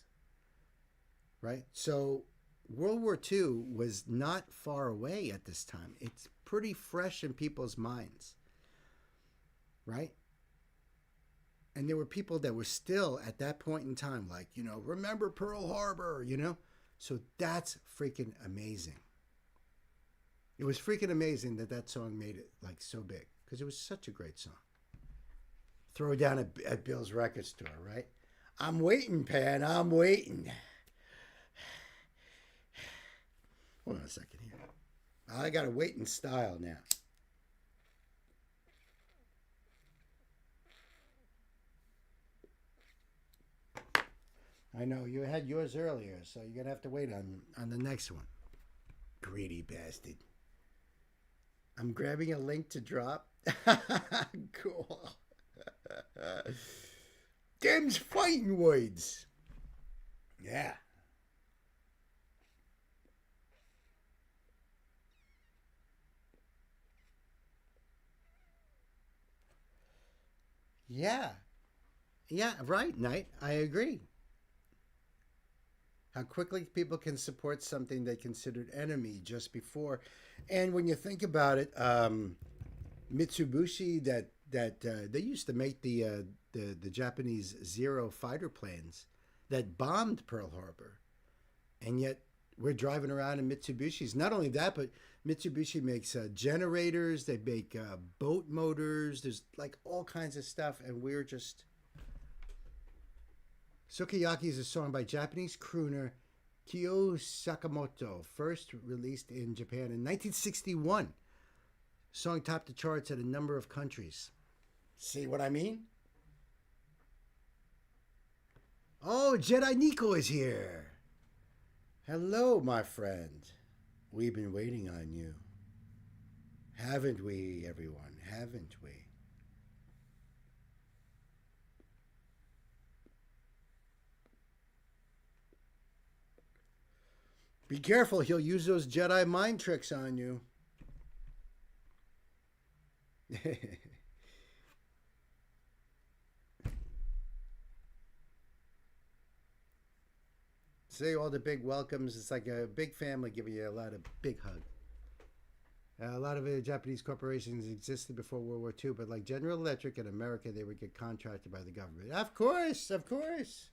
Right? So World War II was not far away at this time. It's pretty fresh in people's minds. Right? And there were people that were still at that point in time like, remember Pearl Harbor, So that's freaking amazing. It was freaking amazing that song made it like so big, because it was such a great song. Throw down at Bill's record store, right? I'm waiting, Pan. I'm waiting. Hold on a second here. I got to wait in style now. I know you had yours earlier, so you're gonna have to wait on the next one. Greedy bastard. I'm grabbing a link to drop. Cool. Them's fighting words. Yeah. Yeah. Yeah, right, Knight. I agree. How quickly people can support something they considered enemy just before. And when you think about it, Mitsubishi, that they used to make the Japanese Zero fighter planes that bombed Pearl Harbor. And yet we're driving around in Mitsubishis. Not only that, but Mitsubishi makes generators. They make boat motors. There's like all kinds of stuff. And we're just... Sukiyaki is a song by Japanese crooner Kyo Sakamoto, first released in Japan in 1961. Song topped the charts at a number of countries. See what I mean? Oh, Jedi Nico is here. Hello, my friend. We've been waiting on you. Haven't we, everyone? Haven't we? Be careful, he'll use those Jedi mind tricks on you. Say all the big welcomes. It's like a big family giving you a lot of big hug. A lot of Japanese corporations existed before World War II, but like General Electric in America, they would get contracted by the government. Of course, of course.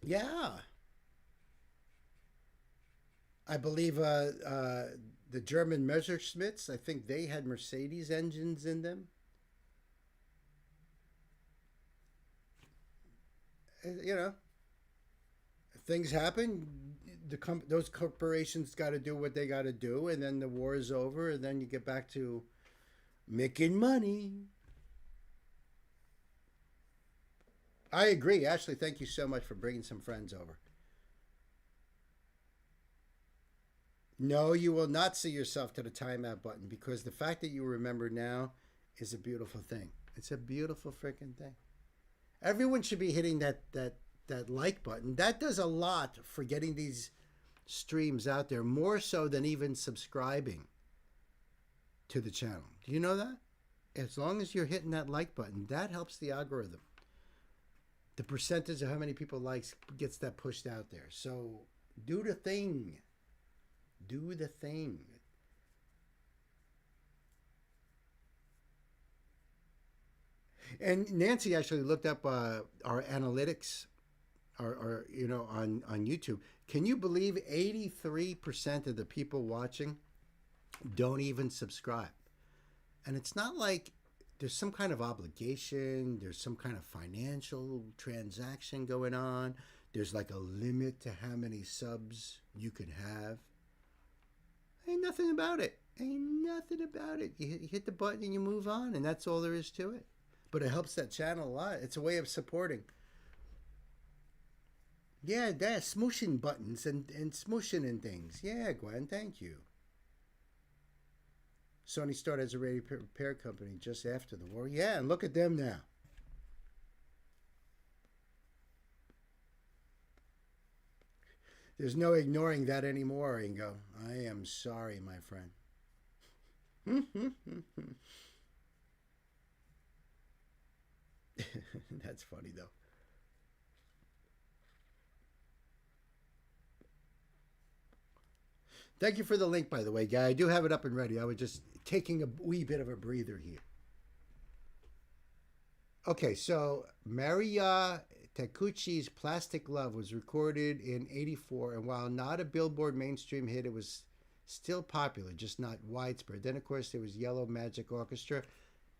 Yeah. I believe the German Messerschmitts, I think they had Mercedes engines in them. Things happen. Those corporations got to do what they got to do, and then the war is over, and then you get back to making money. I agree. Ashley, thank you so much for bringing some friends over. No, you will not see yourself to the timeout button because the fact that you remember now is a beautiful thing. It's a beautiful freaking thing. Everyone should be hitting that like button. That does a lot for getting these streams out there, more so than even subscribing to the channel. Do you know that? As long as you're hitting that like button, that helps the algorithm. The percentage of how many people likes gets that pushed out there. So do the thing. Do the thing. And Nancy actually looked up our analytics, or on YouTube. Can you believe 83% of the people watching don't even subscribe? And it's not like there's some kind of obligation, there's some kind of financial transaction going on. There's like a limit to how many subs you can have. Ain't nothing about it. Ain't nothing about it. You hit the button and you move on, and that's all there is to it. But it helps that channel a lot. It's a way of supporting. Yeah, that's smooshing buttons and smooshing and things. Yeah, Gwen, thank you. Sony started as a radio repair company just after the war. Yeah, and look at them now. There's no ignoring that anymore, Ingo. I am sorry, my friend. That's funny, though. Thank you for the link, by the way, Guy. I do have it up and ready. I was just taking a wee bit of a breather here. Okay, so Maria Takuchi's Plastic Love was recorded in '84, and while not a Billboard mainstream hit, it was still popular, just not widespread. Then, of course, there was Yellow Magic Orchestra.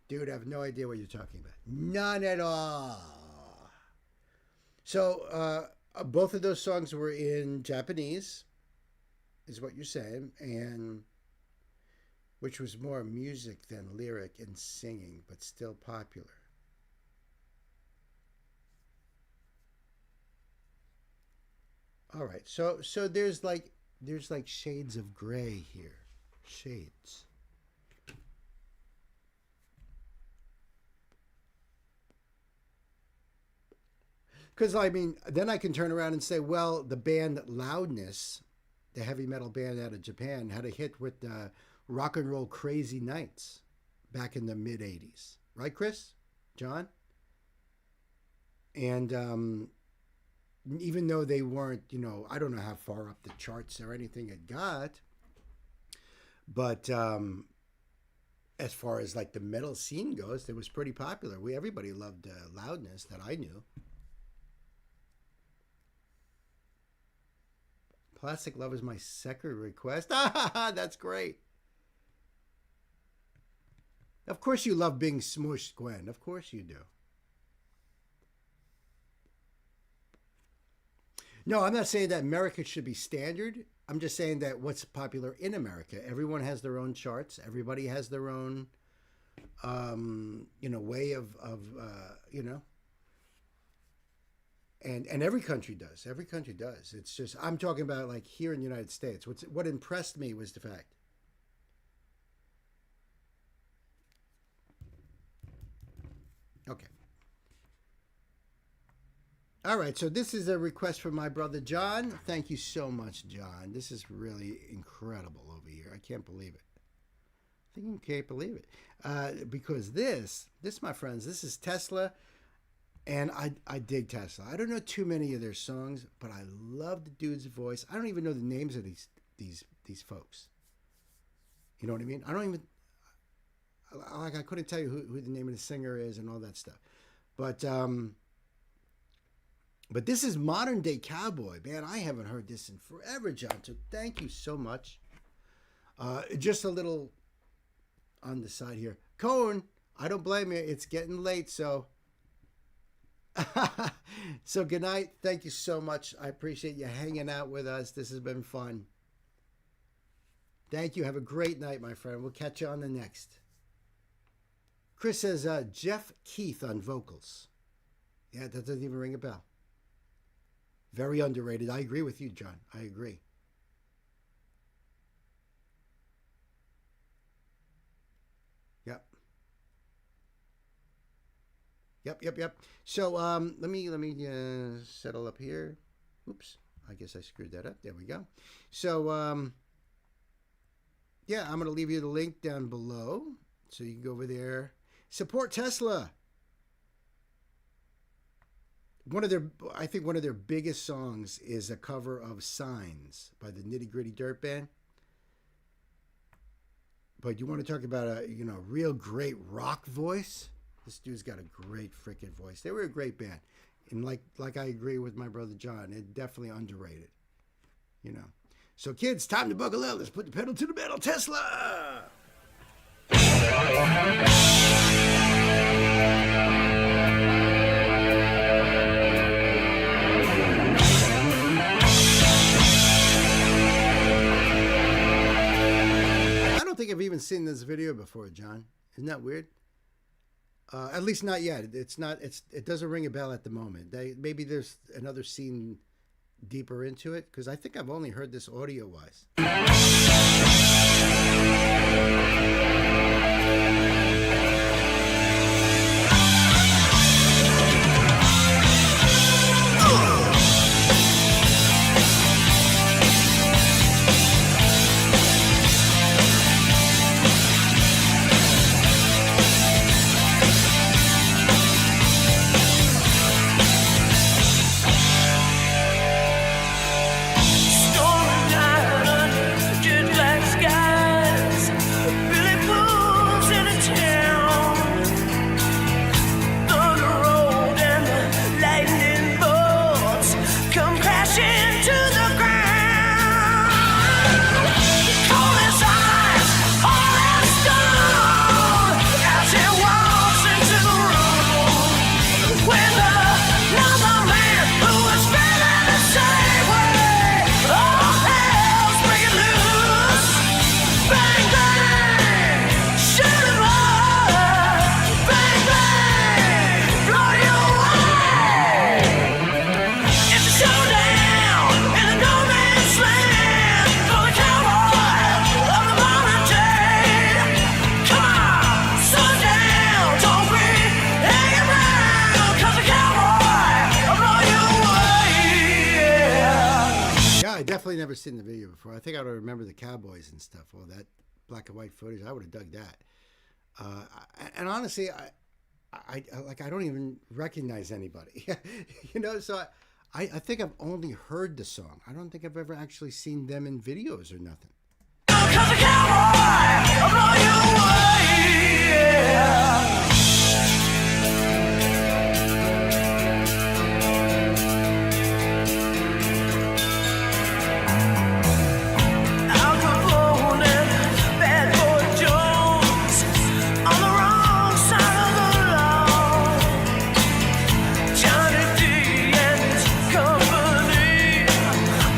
Dude, I have no idea what you're talking about. None at all. So, both of those songs were in Japanese, is what you're saying, and which was more music than lyric and singing, but still popular. All right, so there's like shades of gray here, shades. Because I mean, then I can turn around and say, well, the band Loudness, the heavy metal band out of Japan, had a hit with the Rock and Roll Crazy Nights back in the mid '80s, right, Chris, John? And even though they weren't, I don't know how far up the charts or anything it got, but as far as like the metal scene goes, it was pretty popular. Everybody loved Loudness that I knew. Plastic Love is my second request. That's great. Of course you love being smooshed, Gwen. Of course you do. No, I'm not saying that America should be standard. I'm just saying that what's popular in America. Everyone has their own charts. Everybody has their own, way of And every country does. Every country does. It's just, I'm talking about like here in the United States. What impressed me was the fact. Okay. All right. So this is a request from my brother, John. Thank you so much, John. This is really incredible over here. I can't believe it. I think you can't believe it. Because this, my friends, this is Tesla. And I dig Tesla. I don't know too many of their songs, but I love the dude's voice. I don't even know the names of these folks. You know what I mean? I don't even, I couldn't tell you who the name of the singer is and all that stuff. But this is Modern Day Cowboy. Man, I haven't heard this in forever, John. So thank you so much. Just a little on the side here. Cone, I don't blame you. It's getting late, so... So good night. Thank you so much. I appreciate you hanging out with us. This has been fun. Thank you. Have a great night, my friend. We'll catch you on the next. Chris says Jeff Keith on vocals. Yeah, that doesn't even ring a bell. Very underrated. I agree with you, John. I agree. Yep. So let me settle up here. Oops, I guess I screwed that up. There we go. So yeah, I'm gonna leave you the link down below so you can go over there. Support Tesla. I think one of their biggest songs is a cover of Signs by the Nitty Gritty Dirt Band. But you want to talk about a real great rock voice? This dude's got a great freaking voice. They were a great band. And like I agree with my brother John, they're definitely underrated. So kids, time to buckle up. Let's put the pedal to the metal. Tesla! I don't think I've even seen this video before, John. Isn't that weird? At least not yet. It doesn't ring a bell at the moment. Maybe there's another scene deeper into it, because I think I've only heard this audio wise. Never seen the video before. I think I would remember the cowboys and stuff. All that black and white footage, I would have dug that. And honestly, I don't even recognize anybody. So I think I've only heard the song. I don't think I've ever actually seen them in videos or nothing.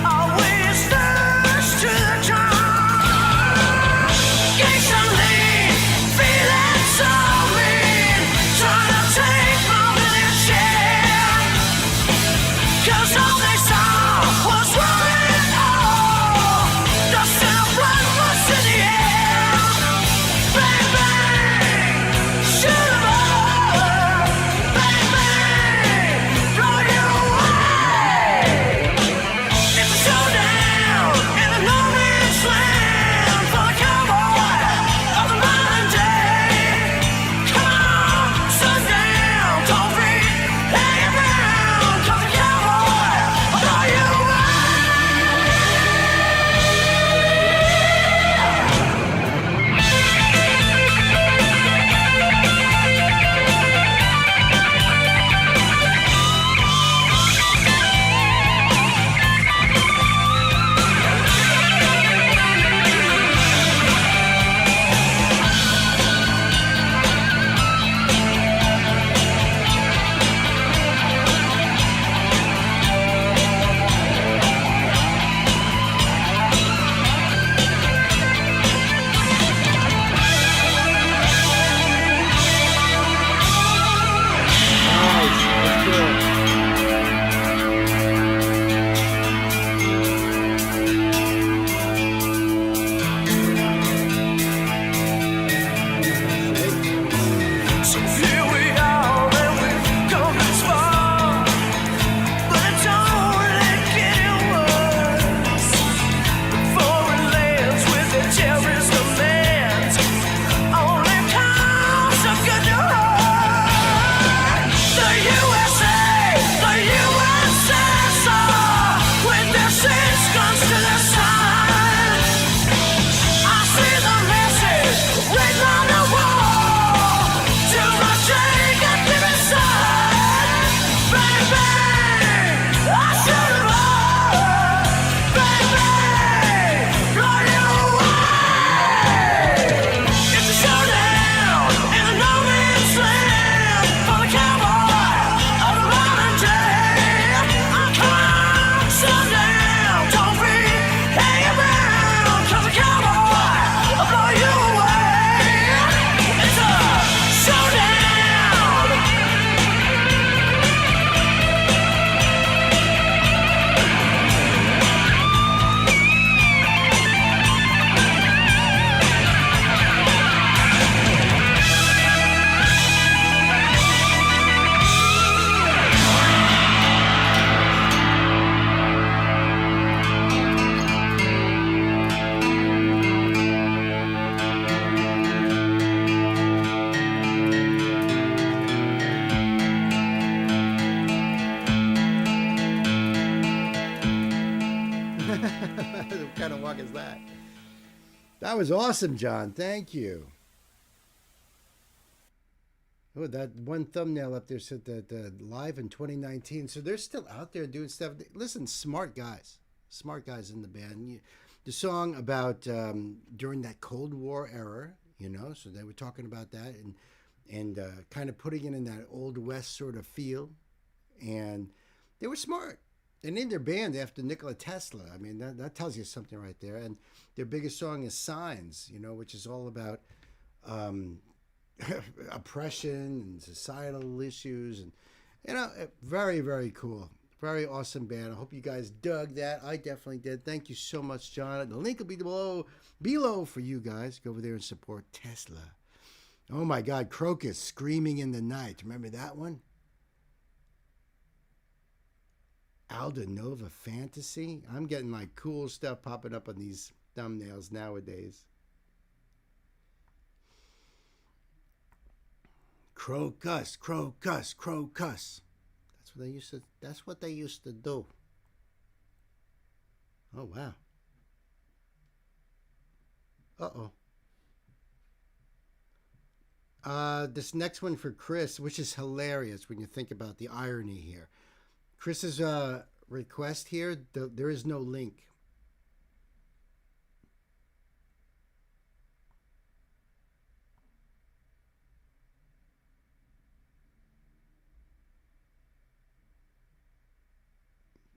Always first to the drum. That was awesome, John. Thank you. Oh, that one thumbnail up there said that live in 2019. So they're still out there doing stuff. Listen, smart guys in the band. The song about during that Cold War era, you know, so they were talking about that and kind of putting it in that Old West sort of feel. And they were smart. They named their band after Nikola Tesla. I mean, that tells you something right there. And their biggest song is Signs, you know, which is all about oppression and societal issues. And, you know, very, very cool. Very awesome band. I hope you guys dug that. I definitely did. Thank you so much, John. The link will be below for you guys. Go over there and support Tesla. Oh, my God. Crocus, Screaming in the Night. Remember that one? Aldanova Fantasy. I'm getting like cool stuff popping up on these thumbnails nowadays. Crocus, Crocus, Crocus. That's what they used to do. Oh wow. This next one for Chris, which is hilarious when you think about the irony here. Chris's request here, there is no link.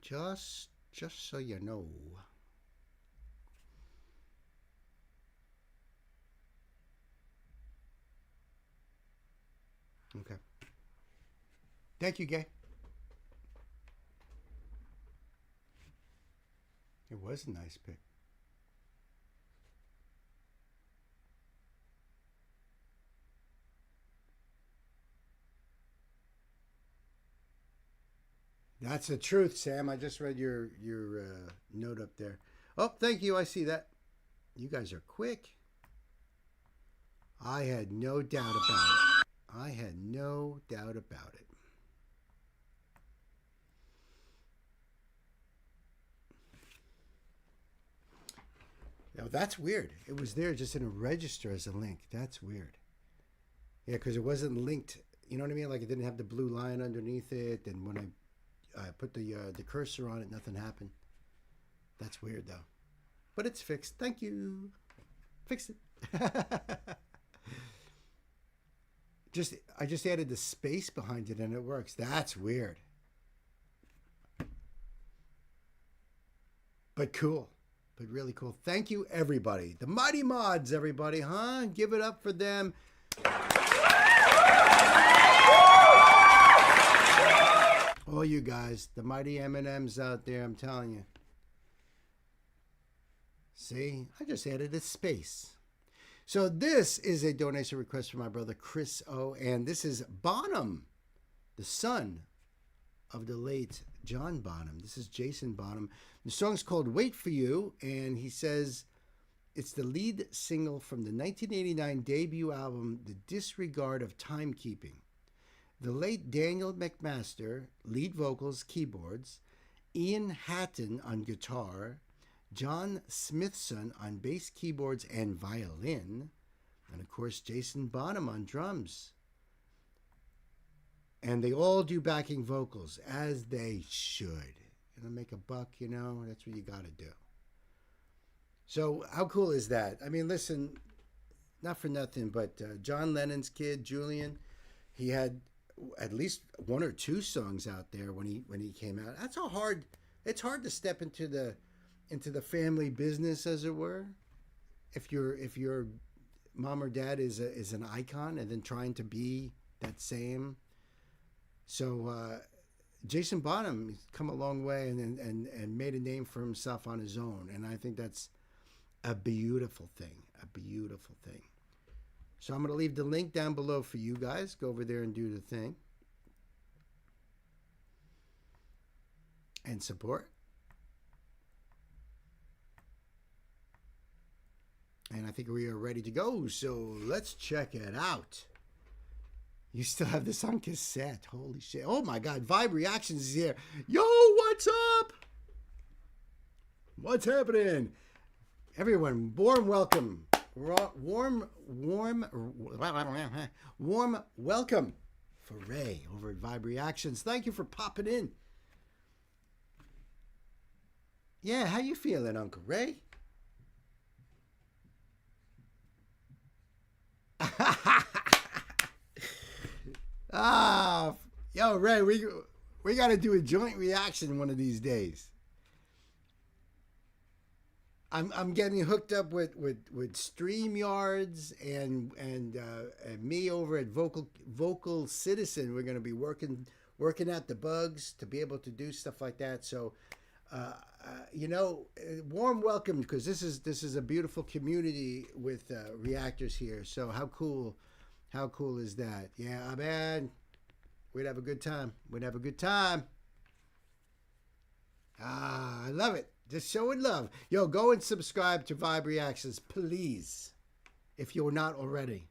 Just so you know. Okay. Thank you, Gay. It was a nice pick. That's the truth, Sam. I just read your note up there. Oh, thank you. I see that. You guys are quick. I had no doubt about it. I had no doubt about it. Now, that's weird. It was there just in a register as a link. That's weird. Yeah, because it wasn't linked. You know what I mean? Like it didn't have the blue line underneath it. And when I put the cursor on it, nothing happened. That's weird, though. But it's fixed. Thank you. Fixed it. I just added the space behind it, and it works. That's weird. But cool. But really cool. Thank you, everybody. The Mighty Mods, everybody, huh? Give it up for them. All you guys, the mighty M&Ms out there, I'm telling you. See, I just added a space. So this is a donation request from my brother Chris O. And this is Bonham, the son of the late John Bonham. This is Jason Bonham. The song's called Wait For You, and he says it's the lead single from the 1989 debut album, The Disregard of Timekeeping. The late Daniel McMaster, lead vocals, keyboards, Ian Hatton on guitar, John Smithson on bass, keyboards, and violin, and of course Jason Bonham on drums. And they all do backing vocals, as they should. You know, make a buck, you know, that's what you got to do. So how cool is that? I mean, listen, not for nothing, but John Lennon's kid, Julian, he had at least one or two songs out there when he came out. That's it's hard to step into the family business, as it were. If your mom or dad is an icon and then trying to be that same. So Jason Bonham has come a long way and made a name for himself on his own, and I think that's a beautiful thing. A beautiful thing. So I'm going to leave the link down below for you guys. Go over there and do the thing. And support. And I think we are ready to go. So let's check it out. You still have this on cassette. Holy shit. Oh my God. Vibe Reactions is here. Yo, what's up? What's happening? Everyone, warm welcome. Warm welcome for Ray over at Vibe Reactions. Thank you for popping in. Yeah, how you feeling, Uncle Ray? Yo, Ray, we got to do a joint reaction one of these days. I'm getting hooked up with StreamYards and me over at Vocal Citizen. We're going to be working out the bugs to be able to do stuff like that. So, warm welcome, because this is a beautiful community with reactors here. So how cool is that? Yeah, man, we'd have a good time. I love it. Just showing love. Yo, go and subscribe to Vibe Reactions, please, if you're not already.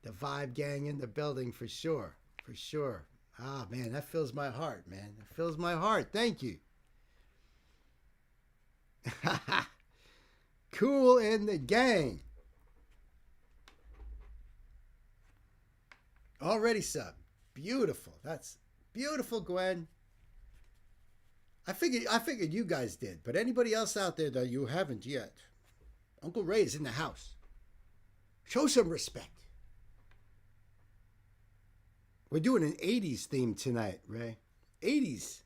The Vibe gang in the building for sure. Ah, man, that fills my heart, man. That fills my heart. Thank you. Cool in the gang. Already sub. Beautiful. That's beautiful, Gwen. I figured you guys did, but anybody else out there that you haven't yet, Uncle Ray is in the house. Show some respect. We're doing an 80s theme tonight, Ray. 80s.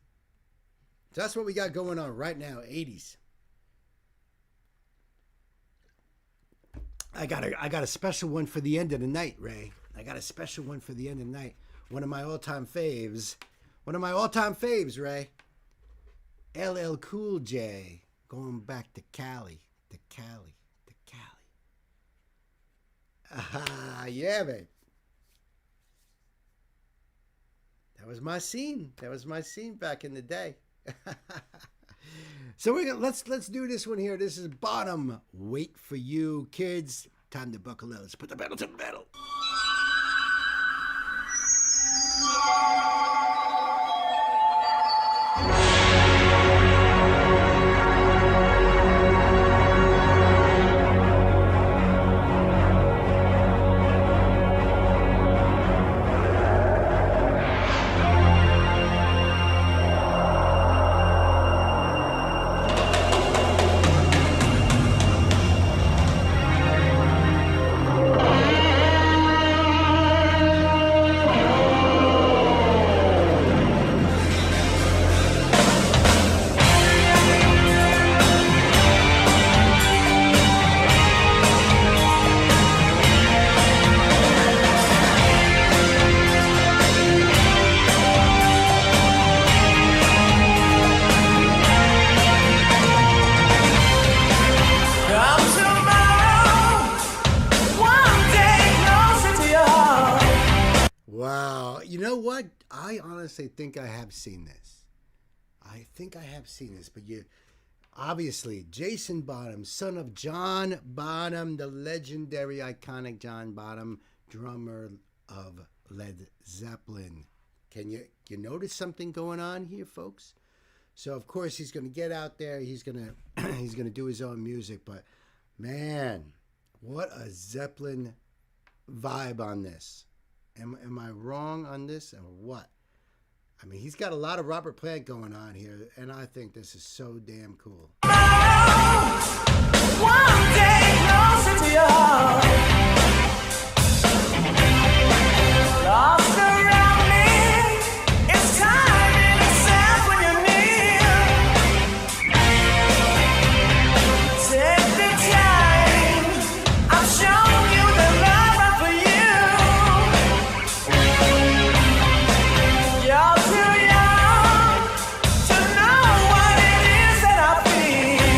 That's what we got going on right now, 80s. I got a special one for the end of the night, Ray. I got a special one for the end of the night. One of my all-time faves, Ray. LL Cool J, going back to Cali. Yeah, babe. That was my scene. Back in the day. So let's do this one here. This is Bottom. Wait for you, kids. Time to buckle up. Let's put the pedal to the metal. I honestly think I have seen this. But you obviously, Jason Bonham, son of John Bonham, the legendary, iconic John Bonham, drummer of Led Zeppelin. Can you notice something going on here, folks? So of course he's going to get out there. He's going to do his own music. But man, what a Zeppelin vibe on this. Am I wrong on this or what? I mean, he's got a lot of Robert Plant going on here, and I think this is so damn cool. One day closer to your heart. Lost around me. It's time in itself when you're near. Take the time. I've shown you the love I for you. You're too young to know what it is that I feel.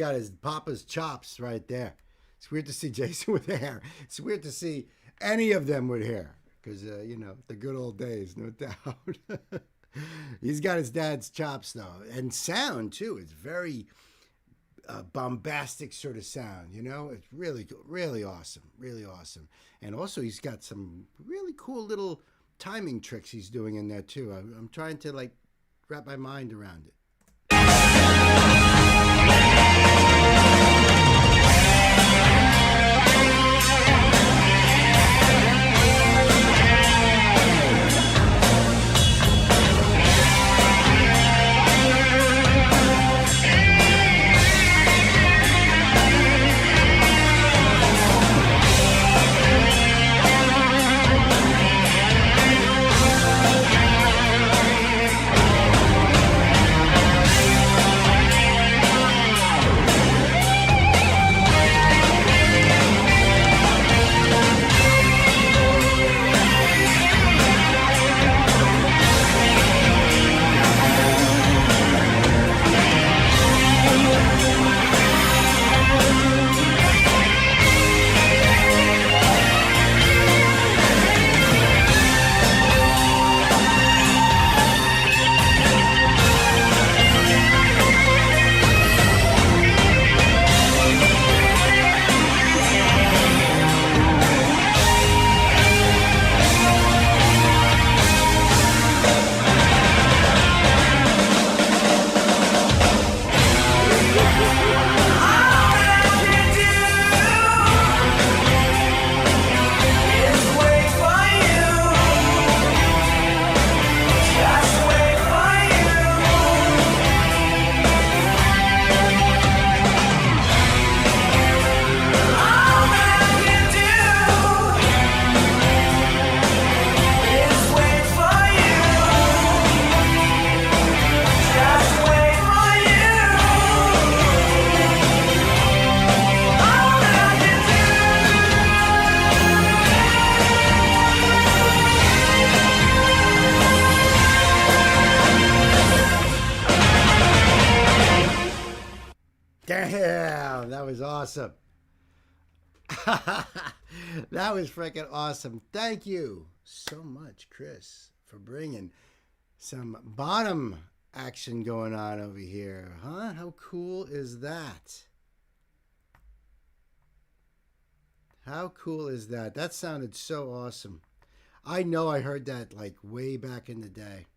got his papa's chops right there. It's weird to see Jason with hair. It's weird to see any of them with hair. Because, the good old days, no doubt. He's got his dad's chops, though. And sound, too. It's very bombastic sort of sound, It's really, really awesome. Really awesome. And also, he's got some really cool little timing tricks he's doing in there, too. I'm trying to, wrap my mind around it. Damn, that was awesome. That was freaking awesome. Thank you so much, Chris, for bringing some bottom action going on over here. Huh? How cool is that? How cool is that? That sounded so awesome. I know I heard that way back in the day.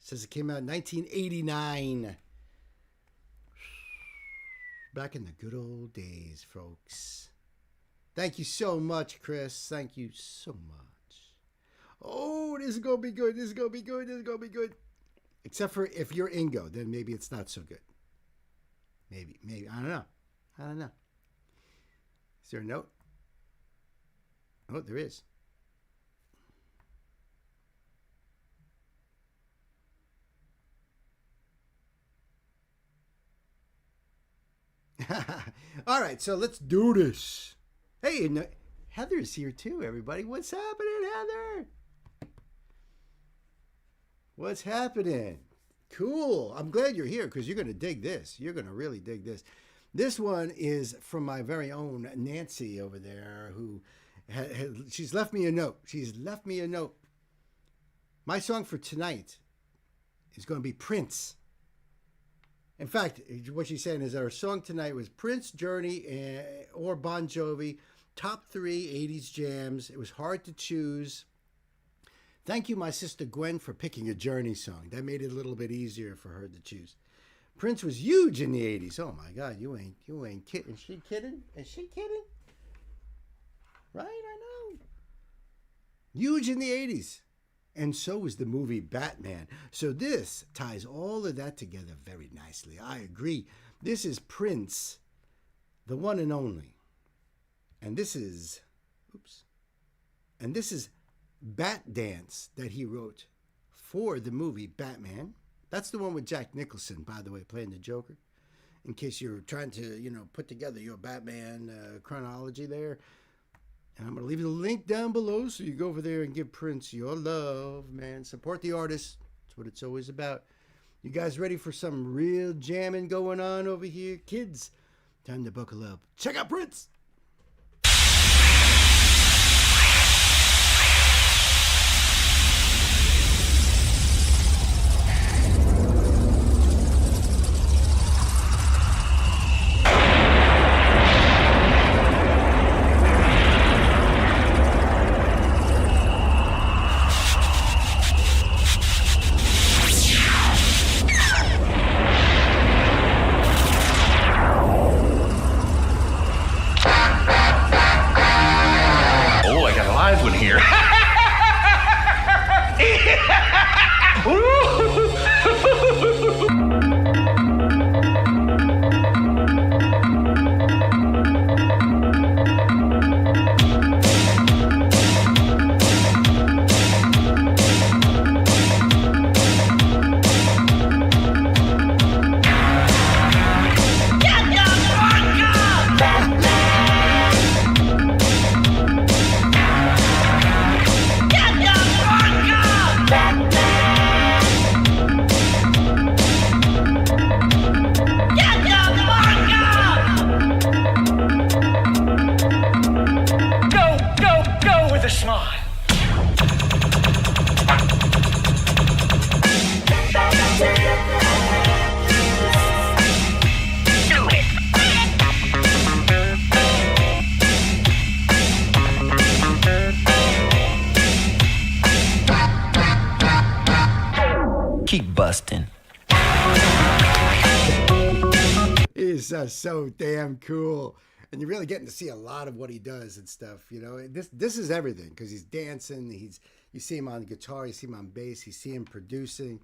It says it came out in 1989. Back in the good old days, folks. Thank you so much, Chris. Thank you so much. Oh, this is going to be good. This is going to be good. This is going to be good. Except for if you're Ingo, then maybe it's not so good. Maybe. I don't know. Is there a note? Oh, there is. All right, so let's do this. Hey, Heather's here too, everybody. What's happening, Heather? What's happening? Cool. I'm glad you're here because you're going to dig this. You're going to really dig this. This one is from my very own Nancy over there, who she's left me a note. My song for tonight is going to be Prince. In fact, what she's saying is our song tonight was Prince, Journey, or Bon Jovi, top 3 80s jams. It was hard to choose. Thank you, my sister Gwen, for picking a Journey song. That made it a little bit easier for her to choose. Prince was huge in the 80s. Oh my God, you ain't kidding. Is she kidding? Right, I know. Huge in the 80s. And so was the movie Batman. So this ties all of that together very nicely. I agree. This is Prince, the one and only. And this is, Bat Dance that he wrote for the movie Batman. That's the one with Jack Nicholson, by the way, playing the Joker. In case you're trying to, put together your Batman chronology there. And I'm going to leave you the link down below so you go over there and give Prince your love, man. Support the artist. That's what it's always about. You guys ready for some real jamming going on over here? Kids, Time to buckle up. Check out Prince. Keep busting. He's so damn cool. And you're really getting to see a lot of what he does and stuff, you know. This is everything, because he's dancing. You see him on guitar, you see him on bass, you see him producing.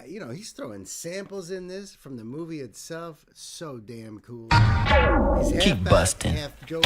You know, he's throwing samples in this from the movie itself. So damn cool. He's keep busting. Half joke.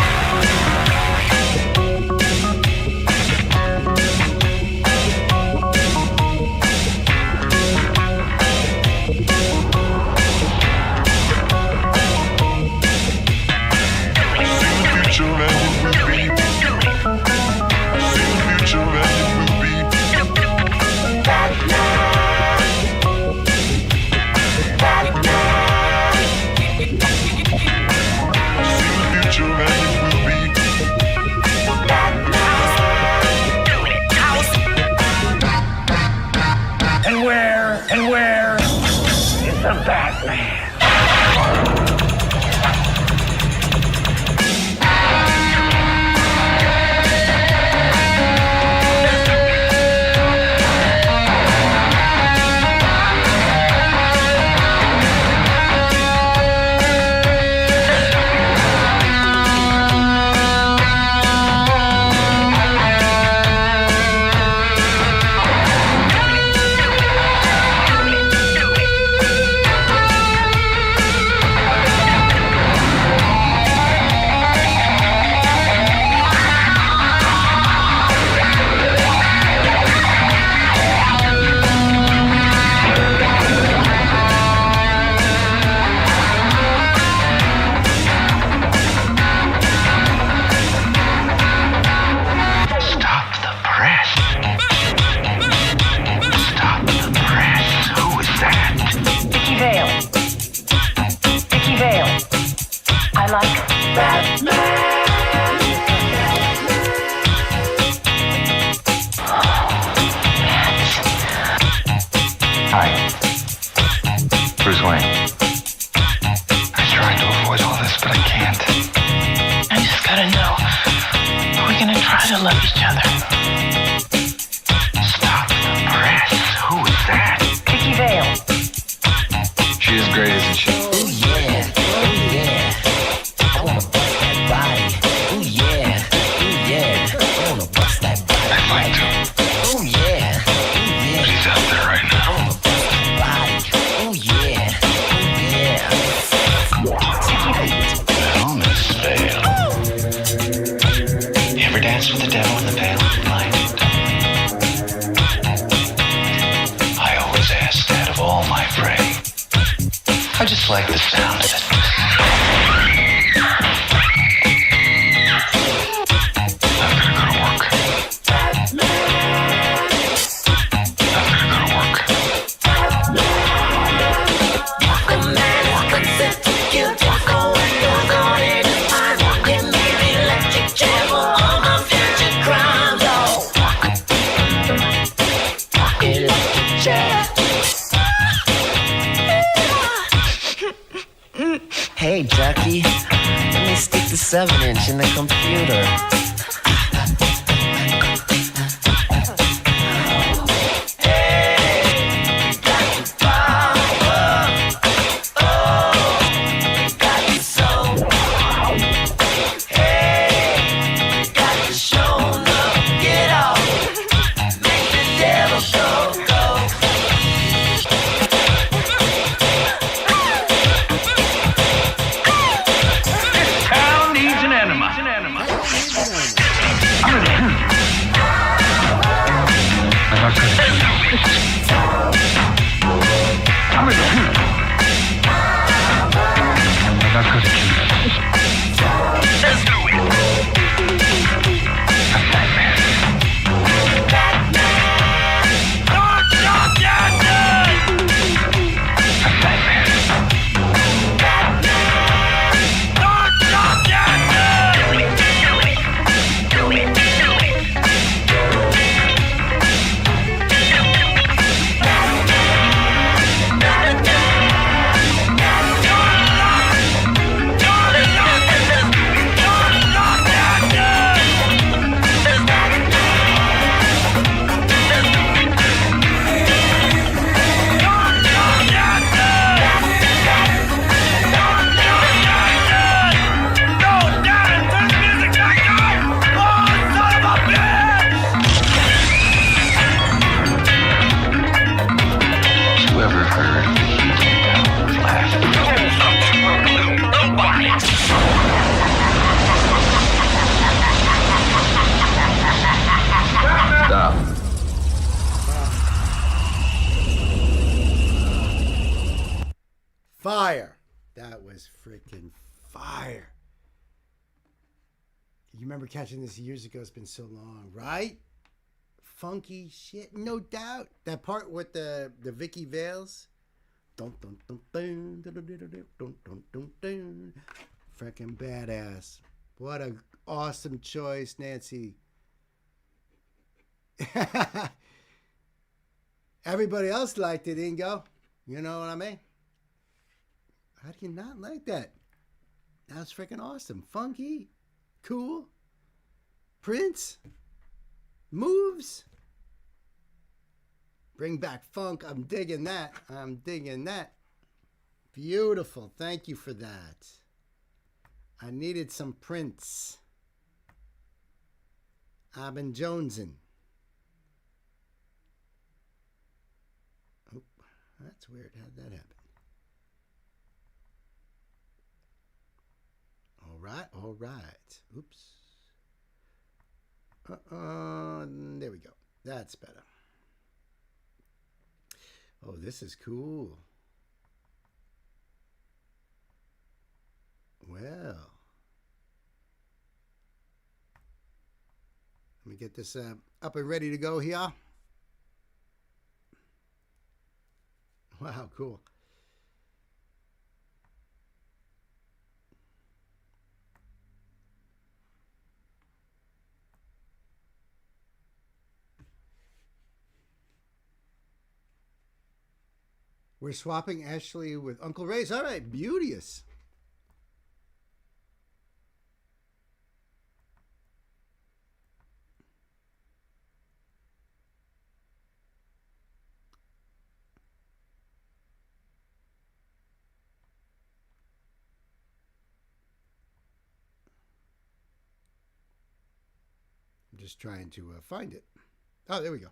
And where is the Batman? Work. Hey, Jackie, let me stick the 7-inch in the computer. Fire. That was freaking fire. You remember catching this years ago? It's been so long, right? Funky shit, no doubt. That part with the Vicky Vales. Dun, dun, dun, dun, dun, dun, dun, dun, dun, dun, dun. Freaking badass. What a awesome choice, Nancy. Everybody else liked it, Ingo. You know what I mean? How do you not like that? That was freaking awesome. Funky. Cool. Prince. Moves. Bring back funk. I'm digging that. I'm digging that. Beautiful. Thank you for that. I needed some Prince. I've been jonesing. Oh, that's weird. How'd that happen? All right, all right. Oops. There we go. That's better. Oh, this is cool. Well. Let me get this up and ready to go here. Wow, cool. We're swapping Ashley with Uncle Ray's. All right, beauteous. I'm just trying to find it. Oh, there we go.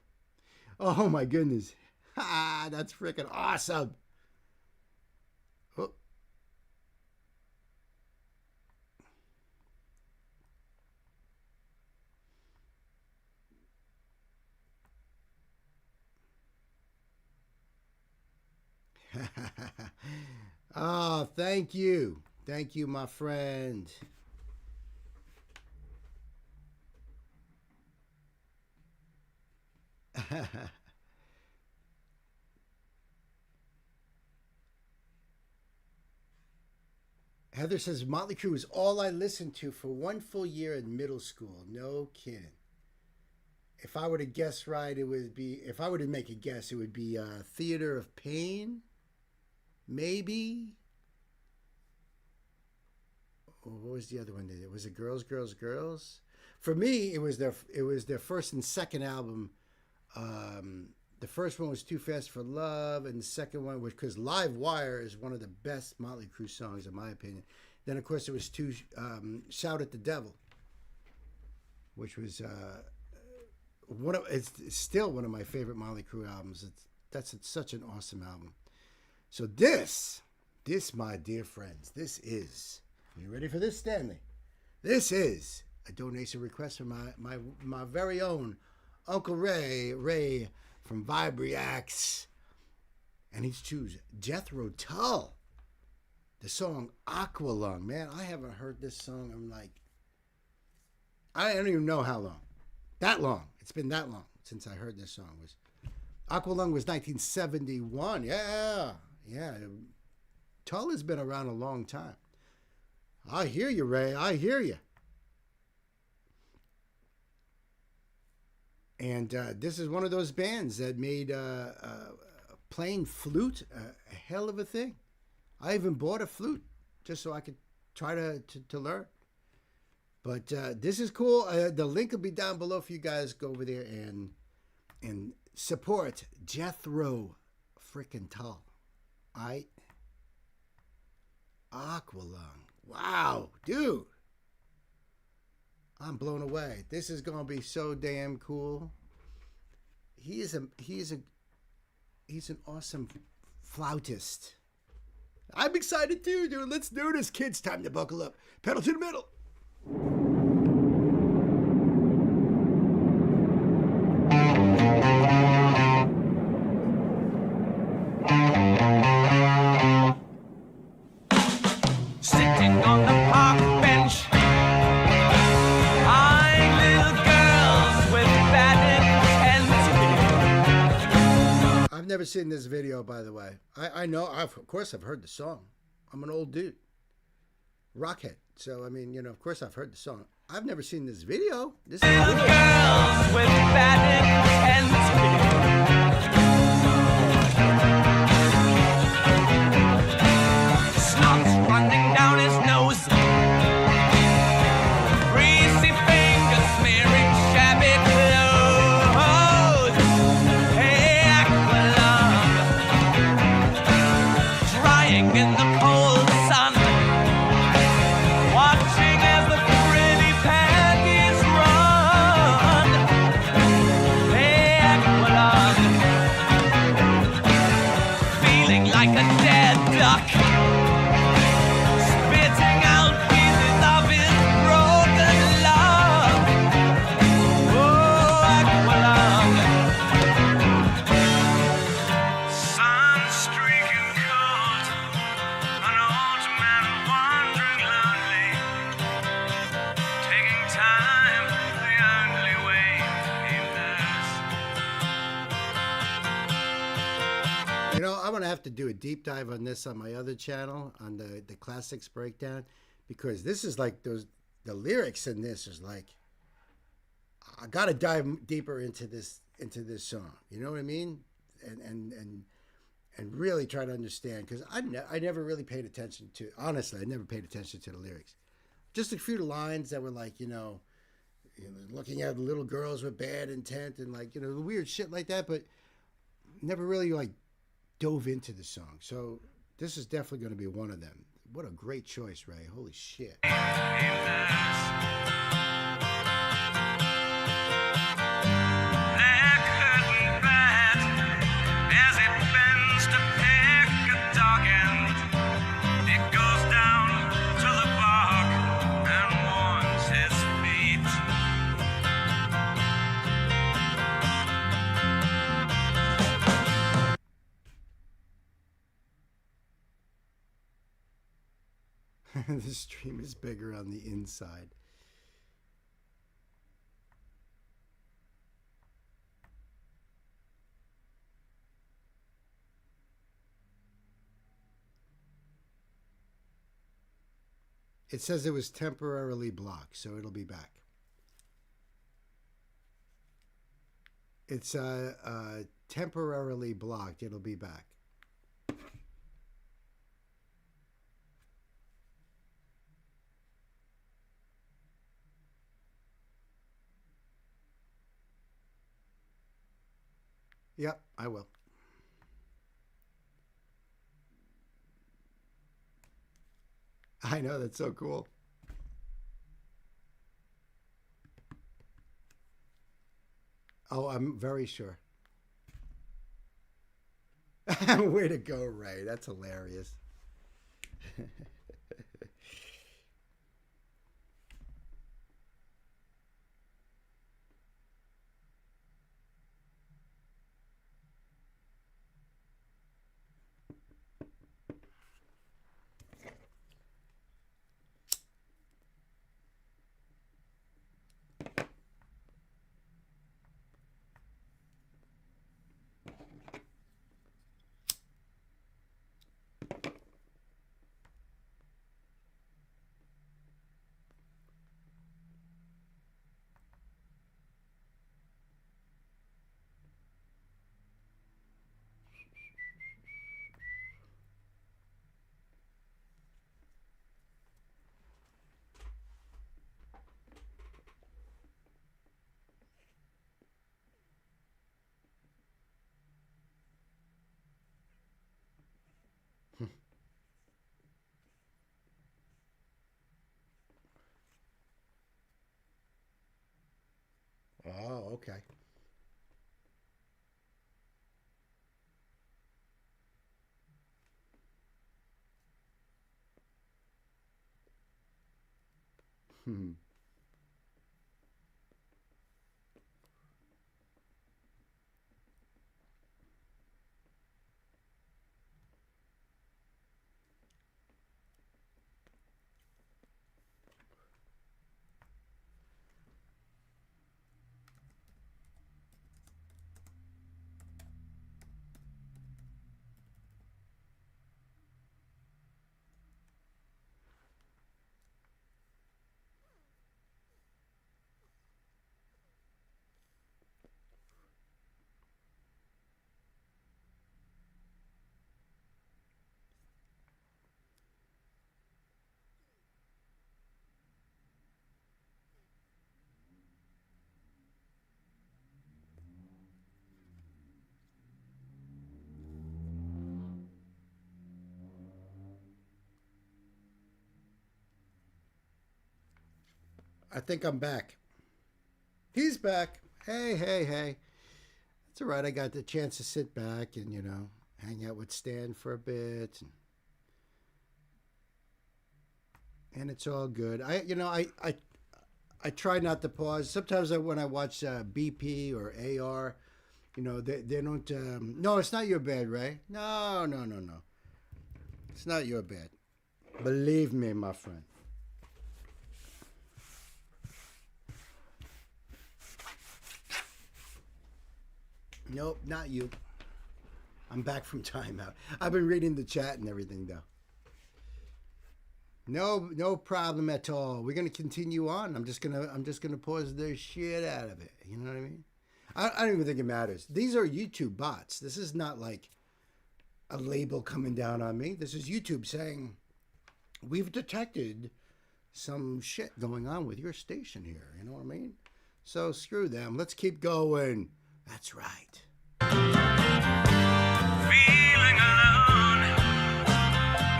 Oh, my goodness. Ha, that's freaking awesome. Oh. Oh, thank you. Thank you, my friend. Heather says, Motley Crue is all I listened to for one full year in middle school. No kidding. If I were to guess right, it would be, if I were to make a guess, it would be Theater of Pain. Maybe. what was the other one? It was it Girls, Girls, Girls. For me, it was their first and second album. The first one was Too Fast for Love, and the second one was because Live Wire is one of the best Motley Crue songs in my opinion. Then of course it was Shout at the Devil, which was it's still one of my favorite Motley Crue albums. That's such an awesome album. So this, my dear friends, this is. Are you ready for this, Stanley? This is a donation request from my very own Uncle Ray from Vibriax, and he's choosing Jethro Tull. The song Aqualung. Man, I haven't heard this song. I don't even know how long. That long. It's been that long since I heard this song. Aqualung was 1971. Yeah. Tull has been around a long time. I hear you, Ray. I hear you. And this is one of those bands that made playing flute a hell of a thing. I even bought a flute just so I could try to learn. But this is cool. The link will be down below for you guys. Go over there and support Jethro frickin' Tull. Aqualung. Wow, dude. I'm blown away. This is gonna be so damn cool. He's an awesome flautist. I'm excited too, dude. Let's do this, kids. Time to buckle up. Pedal to the metal. Sitting on the park bench, eyeing little girls with bad intent. I've never seen this video, by the way. I know, of course, I've heard the song. I'm an old dude, rockhead. So I mean, of course, I've heard the song. I've never seen this video. This is Little cool. girls with bad intent. Snot's running down his nose. Greasy fingers smearing shabby clothes. Hey, Aqualung, drying in the cold sun, watching as the pretty panties run. Hey, Aqualung, feeling like a dead duck, spitting out pieces of his broken love. Oh, Aqualung, sun streaking cold, an old man wandering lonely, taking time the only way he knows. I'm gonna have to do a deep dive on this on my other channel, on the classics breakdown, because this is like the lyrics in this is like, I gotta dive deeper into this song. You know what I mean? And really try to understand, because I never really paid attention to, honestly, I never paid attention to the lyrics. Just a few lines that were like, looking at little girls with bad intent and like, the weird shit like that, but never really like dove into the song. So this is definitely going to be one of them. What a great choice, Ray. Holy shit. The stream is bigger on the inside. It says it was temporarily blocked, so it'll be back. It's temporarily blocked. It'll be back. Yep, I will. I know, that's so cool. Oh, I'm very sure. Way to go, Ray. That's hilarious. Oh, okay. Hmm. I think I'm back. He's back. Hey, hey, hey. It's all right. I got the chance to sit back and, hang out with Stan for a bit. And it's all good. I try not to pause. Sometimes when I watch BP or AR, they don't. No, it's not your bad, Ray. No. It's not your bad. Believe me, my friend. Nope, not you. I'm back from timeout. I've been reading the chat and everything, though. No problem at all. We're gonna continue on. I'm just gonna pause the shit out of it. You know what I mean? I don't even think it matters. These are YouTube bots. This is not like a label coming down on me. This is YouTube saying we've detected some shit going on with your station here. You know what I mean? So screw them. Let's keep going. That's right. Feeling alone,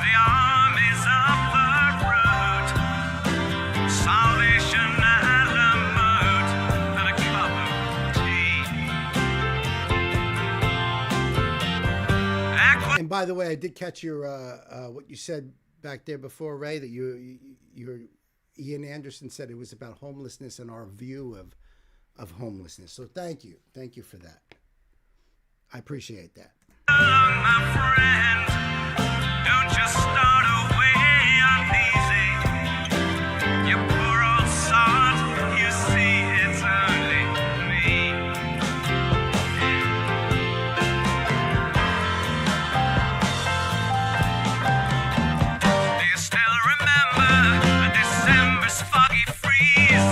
the armies of the road, salvation at the mood, and a cup of tea. And by the way, I did catch your what you said back there before, Ray, that your Ian Anderson said it was about homelessness and our view of homelessness. So thank you for that. I appreciate that. Along, my friend, don't just start away uneasy. You poor old sod, you see it's only me. Do you still remember a December's foggy freeze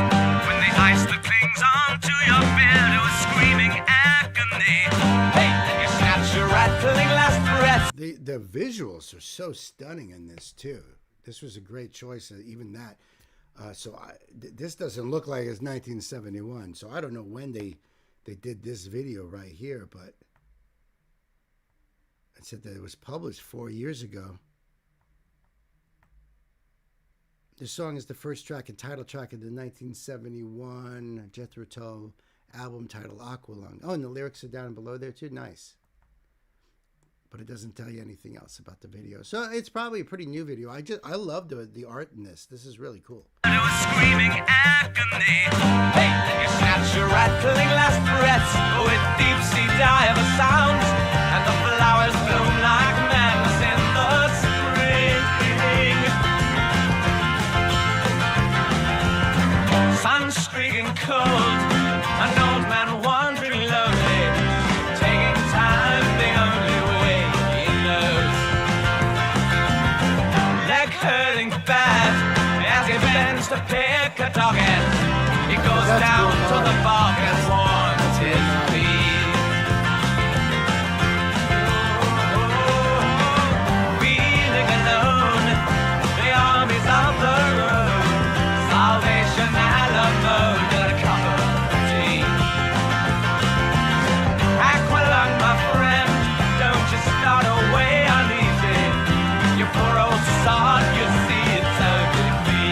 when the ice that clings onto your beard was screaming agony? The visuals are so stunning in this too. This was a great choice, even that. This doesn't look like it's 1971. So I don't know when they did this video right here, but It said that it was published 4 years ago. This song is the first track and title track of the 1971 Jethro Tull album titled Aqualung. Oh, and the lyrics are down below there too. Nice. But it doesn't tell you anything else about the video. So it's probably a pretty new video. I love the art in this. This is really cool. It was screaming agony. Hey, you snatch your rattling last breaths with deep sea diver sounds, and the flowers bloom like madness in the spring. Sun streaking cold, an old man wandering lonely, taking time the only way he knows. Leg hurting bad as he bends to pick a dog end. He goes down to the bog and warms his feet. Feeling alone, the armies of the road, Salvation Alamo, got a cup of tea. Aqualung, my friend, don't you start away uneasy. You poor old sod, you see it's only me.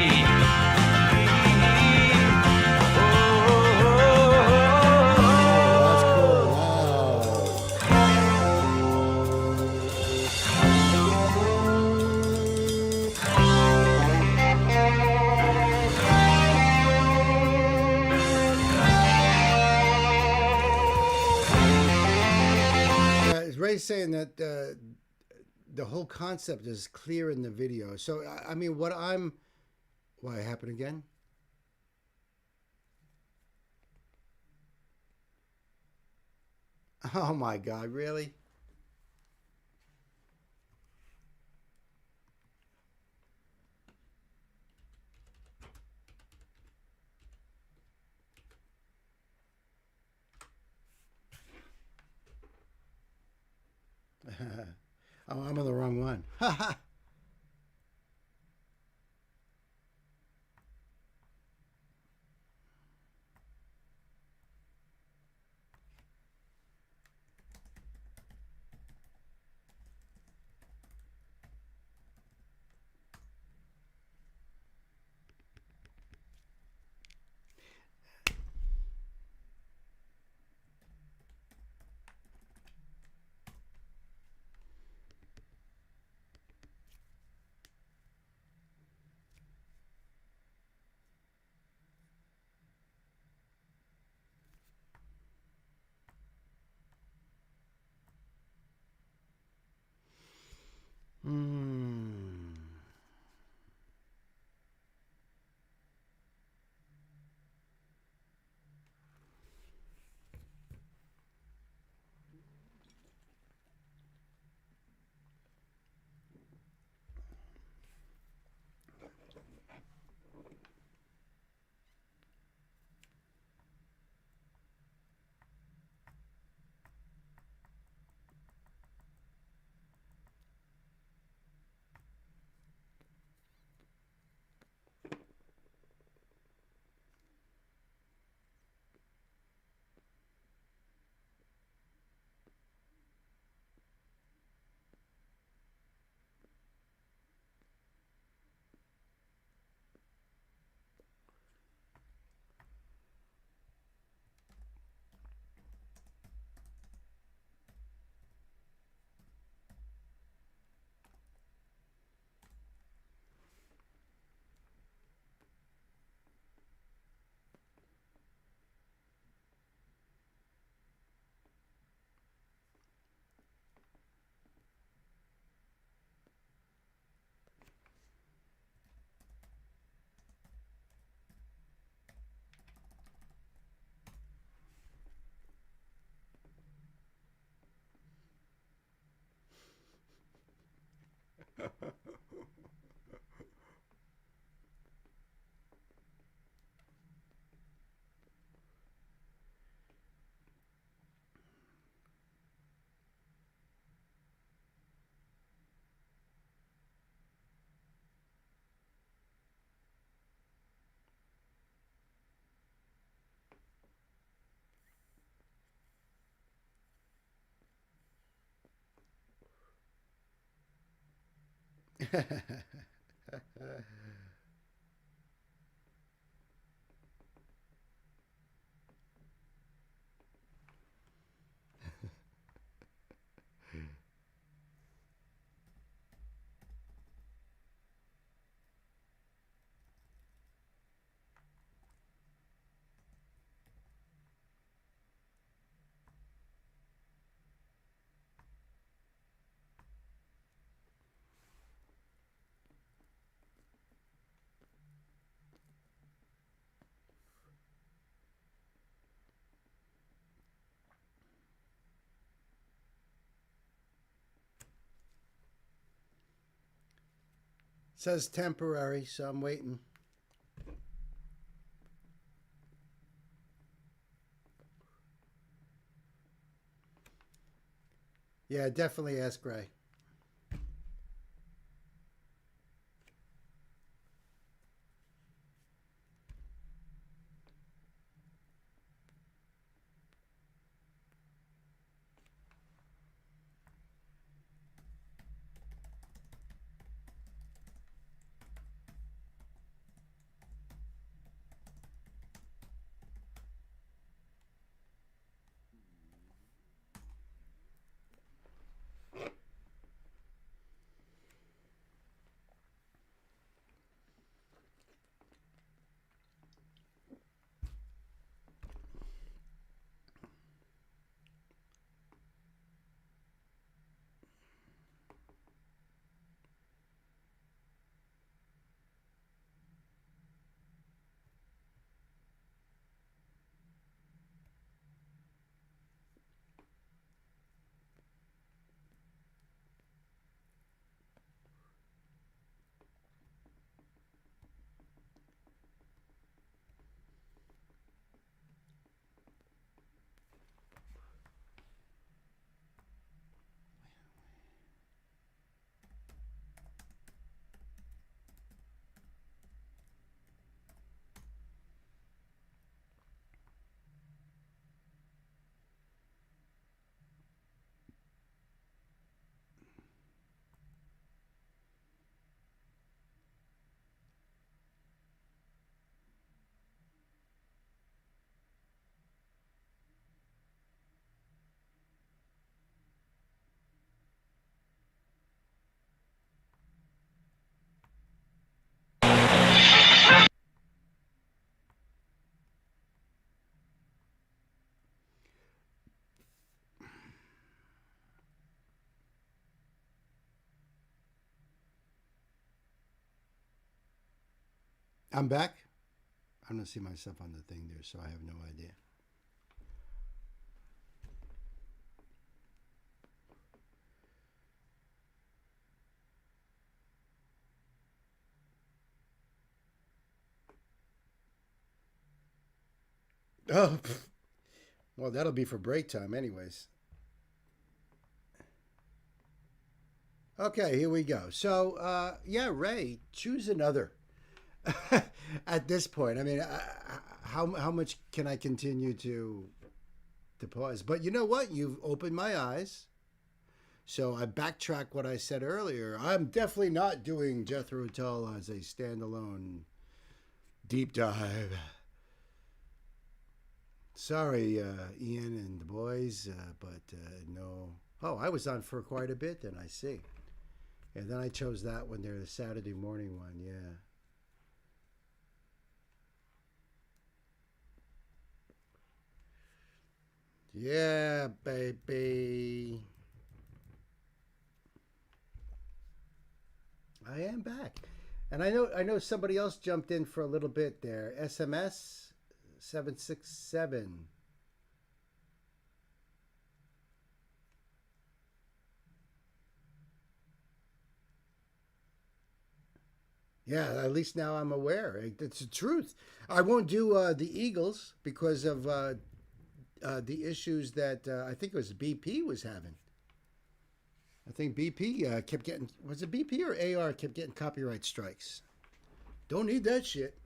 Ray's saying that the whole concept is clear in the video. So, I mean, why happened again? Oh my God, really? Oh, I'm on the wrong one. Says temporary, so I'm waiting. Yeah, definitely ask Gray. I'm back. I don't see myself on the thing there, so I have no idea. Oh, well, that'll be for break time, anyways. Okay, here we go. So, yeah, Ray, choose another. At this point, I mean, how much can I continue to pause? But you know what? You've opened my eyes. So I backtrack what I said earlier. I'm definitely not doing Jethro Tull as a standalone deep dive. Sorry, Ian and the boys, but no. Oh, I was on for quite a bit then, I see. And then I chose that one there, the Saturday morning one, yeah. Yeah, baby. I am back. And I know somebody else jumped in for a little bit there. SMS 767. Yeah, at least now I'm aware. It's the truth. I won't do the Eagles because of the issues that I think it was BP was having. I think BP kept getting, was it BP or AR kept getting copyright strikes? Don't need that shit.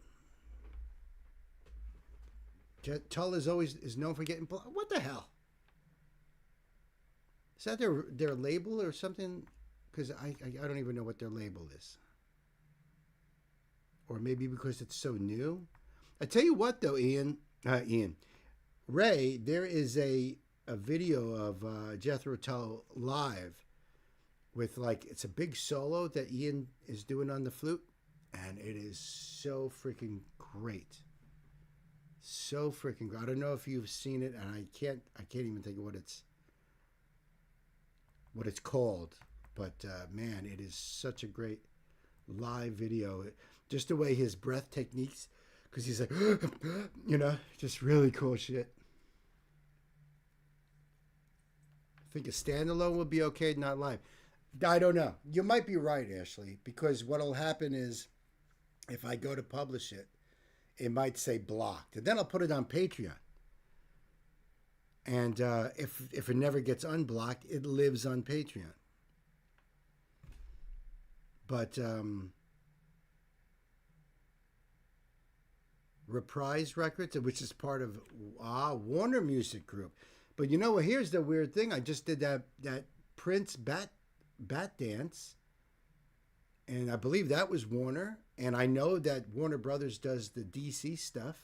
Tull is known for getting, what the hell? Is that their label or something? Because I don't even know what their label is. Or maybe because it's so new. I tell you what, though, Ray, there is a video of Jethro Tull live with, like, it's a big solo that Ian is doing on the flute, and it is so freaking great. So freaking great. I don't know if you've seen it, and I can't even think of what it's called, but man, it is such a great live video. Just the way his breath techniques, because he's like, you know, just really cool shit. I think a standalone would be okay, not live. I don't know. You might be right, Ashley, because what'll happen is if I go to publish it, it might say blocked. And then I'll put it on Patreon. And if it never gets unblocked, it lives on Patreon. But Reprise Records, which is part of Warner Music Group. But you know what? Here's the weird thing. I just did that Prince Bat Dance, and I believe that was Warner. And I know that Warner Brothers does the DC stuff.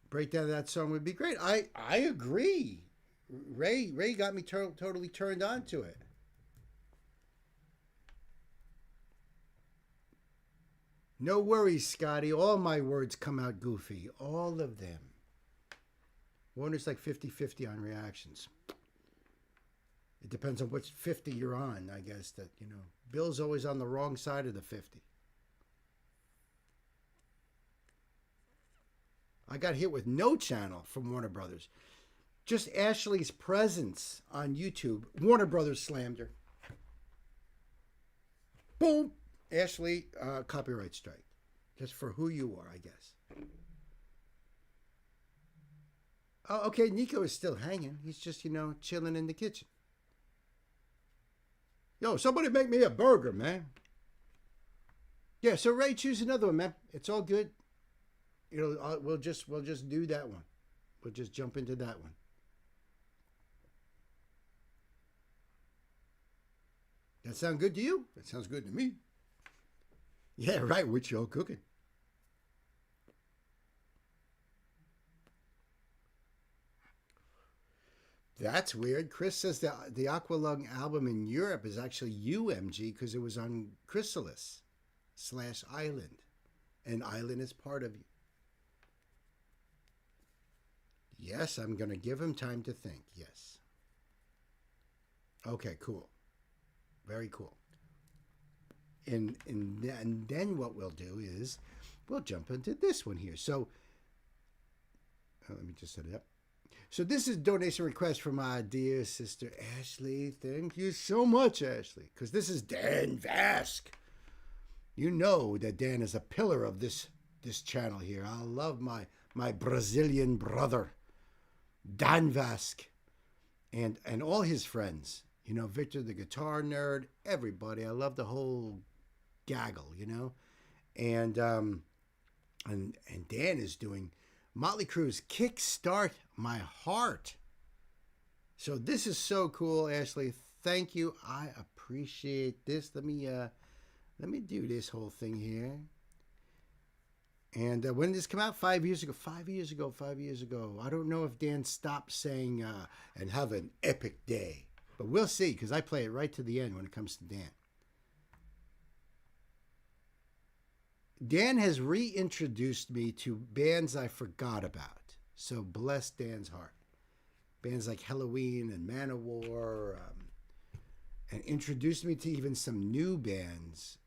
Breakdown of that song would be great. I agree. Ray got me totally turned on to it. No worries, Scotty. All my words come out goofy. All of them. Warner's like 50-50 on reactions. It depends on which 50 you're on, I guess. That, you know, Bill's always on the wrong side of the 50. I got hit with no channel from Warner Brothers. Just Ashley's presence on YouTube. Warner Brothers slammed her. Boom. Ashley, copyright strike. Just for who you are, I guess. Oh, okay, Nico is still hanging. He's just, you know, chilling in the kitchen. Yo, somebody make me a burger, man. Yeah, so Ray, choose another one, man. It's all good. You know, we'll just do that one. We'll just jump into that one. That sound good to you? That sounds good to me. Yeah, right. What y'all cooking? That's weird. Chris says that the Aqualung album in Europe is actually UMG because it was on Chrysalis/Island. And Island is part of you. Yes, I'm going to give him time to think. Yes. Okay, cool. Very cool. And then what we'll do is we'll jump into this one here. So let me just set it up. So this is a donation request from my dear sister Ashley. Thank you so much, Ashley, because this is Dan Vask. You know that Dan is a pillar of this channel here. I love my Brazilian brother, Dan Vask, and all his friends. You know, Victor the guitar nerd, everybody. I love the whole gaggle, you know. And Dan is doing Motley Crue's Kickstart My Heart. So this is so cool, Ashley. Thank you. I appreciate this. Let me do this whole thing here. And when did this come out? 5 years ago. 5 years ago. 5 years ago. I don't know if Dan stopped saying and have an epic day. But we'll see, because I play it right to the end when it comes to Dan. Dan has reintroduced me to bands I forgot about. So bless Dan's heart. Bands like Halloween and Manowar. And introduced me to even some new bands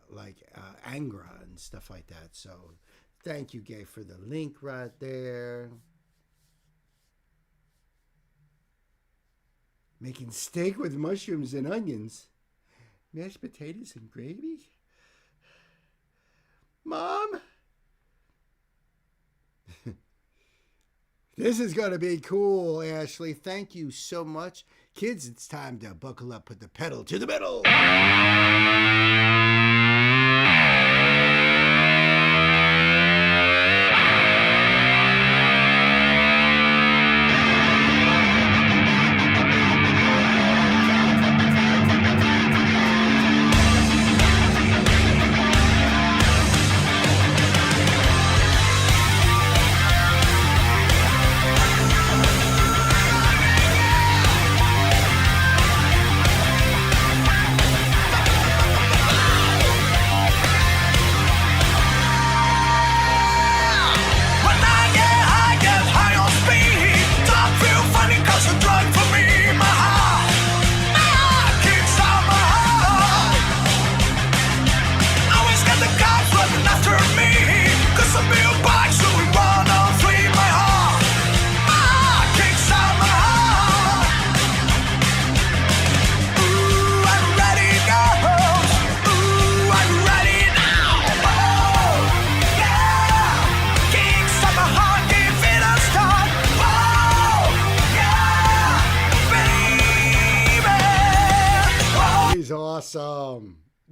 like Angra and stuff like that. So thank you, Gay, for the link right there. Making steak with mushrooms and onions. Mashed potatoes and gravy? Mom? This is going to be cool, Ashley. Thank you so much. Kids, it's time to buckle up, put the pedal to the metal.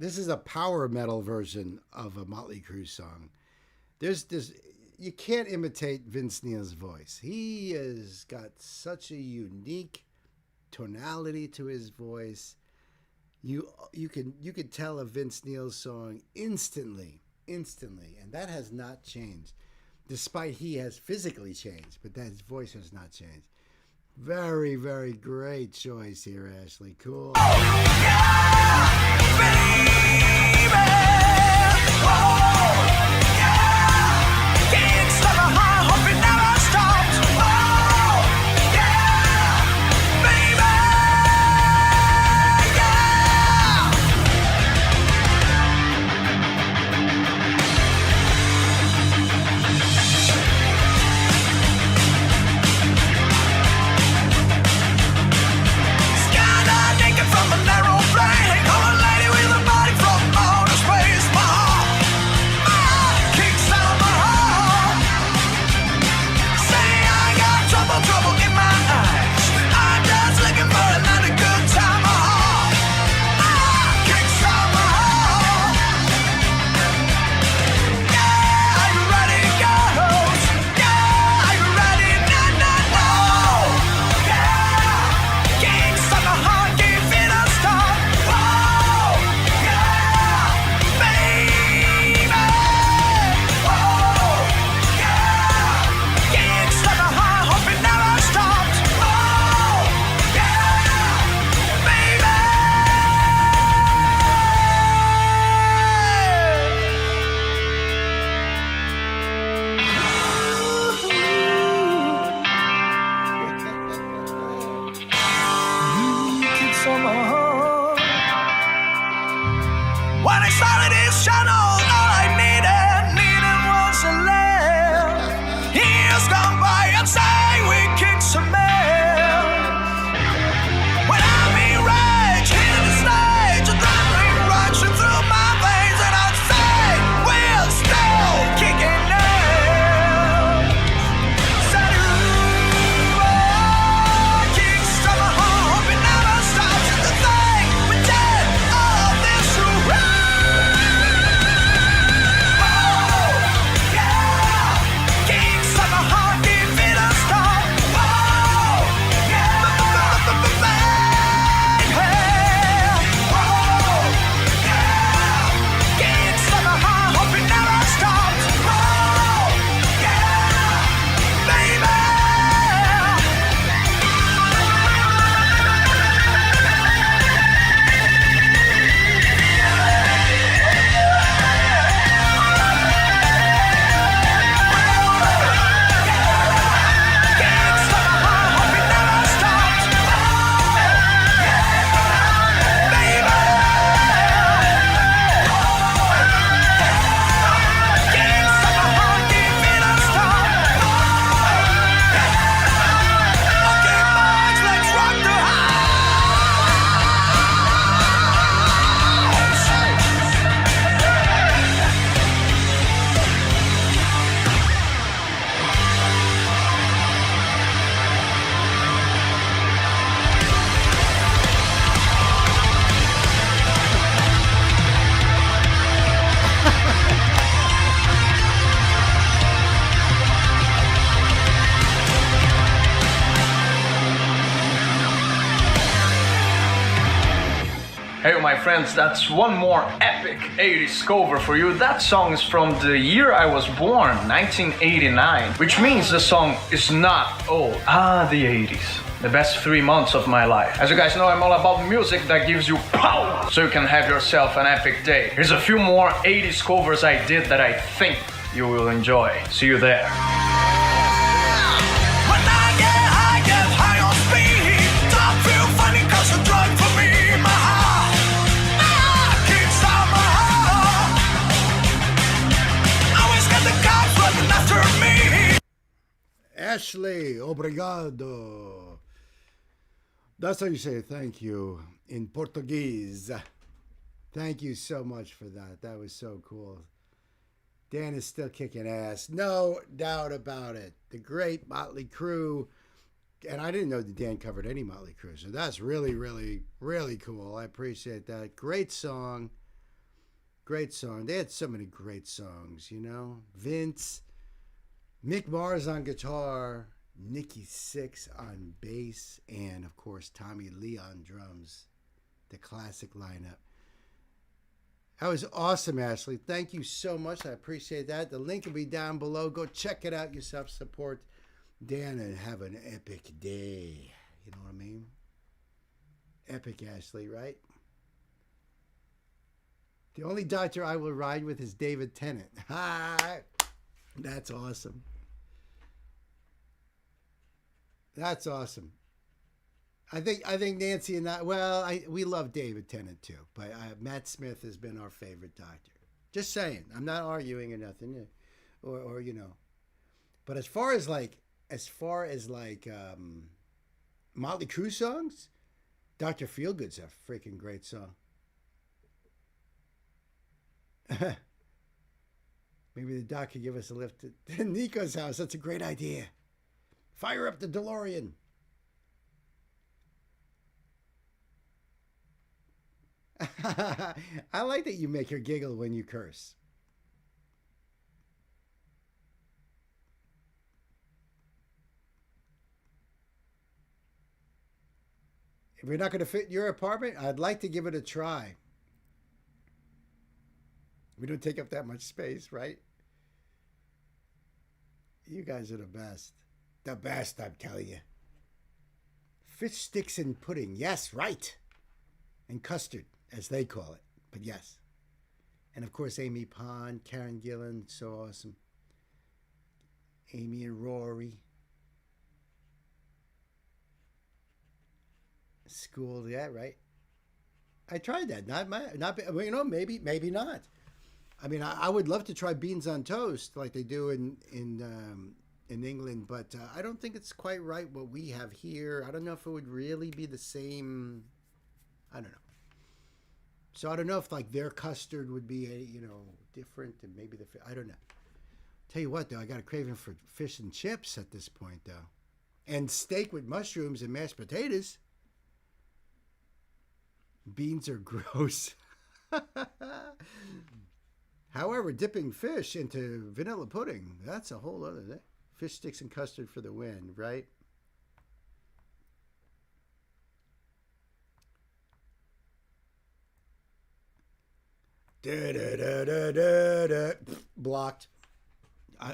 This is a power metal version of a Motley Crue song. There's you can't imitate Vince Neil's voice. He has got such a unique tonality to his voice. You could tell a Vince Neil song instantly, and that has not changed, despite he has physically changed, but that his voice has not changed. Very, very great choice here, Ashley. Cool. Hey my friends, that's one more epic 80s cover for you. That song is from the year I was born, 1989, which means the song is not old. The 80s. The best 3 months of my life. As you guys know, I'm all about music that gives you power, so you can have yourself an epic day. Here's a few more 80s covers I did that I think you will enjoy. See you there. Ashley, obrigado. That's how you say thank you in Portuguese. Thank you so much for that. That was so cool. Dan is still kicking ass. No doubt about it. The great Motley Crue. And I didn't know that Dan covered any Motley Crue. So that's really, really, really cool. I appreciate that. Great song. Great song. They had so many great songs, you know. Vince, Mick Mars on guitar, Nikki Sixx on bass, and of course Tommy Lee on drums. The classic lineup. That was awesome, Ashley. Thank you so much. I appreciate that. The link will be down below. Go check it out yourself. Support Dan and have an epic day. You know what I mean? Epic, Ashley, right? The only doctor I will ride with is David Tennant. That's awesome. That's awesome. I think Nancy and we love David Tennant too, but Matt Smith has been our favorite doctor. Just saying. I'm not arguing or nothing, or you know. But as far as Motley Crue songs, Dr. Feelgood's a freaking great song. Maybe the doc could give us a lift to Nico's house. That's a great idea. Fire up the DeLorean. I like that you make her giggle when you curse. If you're not going to fit in your apartment, I'd like to give it a try. We don't take up that much space, right? You guys are the best. The best, I'm telling you. Fish sticks and pudding. Yes, right. And custard, as they call it. But yes. And of course, Amy Pond, Karen Gillan, so awesome. Amy and Rory. School, yeah, right. I tried that. You know, maybe not. I mean, I would love to try beans on toast like they do in England, but I don't think it's quite right what we have here. I don't know if it would really be the same. I don't know. So I don't know if like their custard would be different, and maybe I don't know. Tell you what though, I got a craving for fish and chips at this point though, and steak with mushrooms and mashed potatoes. Beans are gross. However, dipping fish into vanilla pudding, that's a whole other thing. Fish sticks and custard for the win, right? Blocked.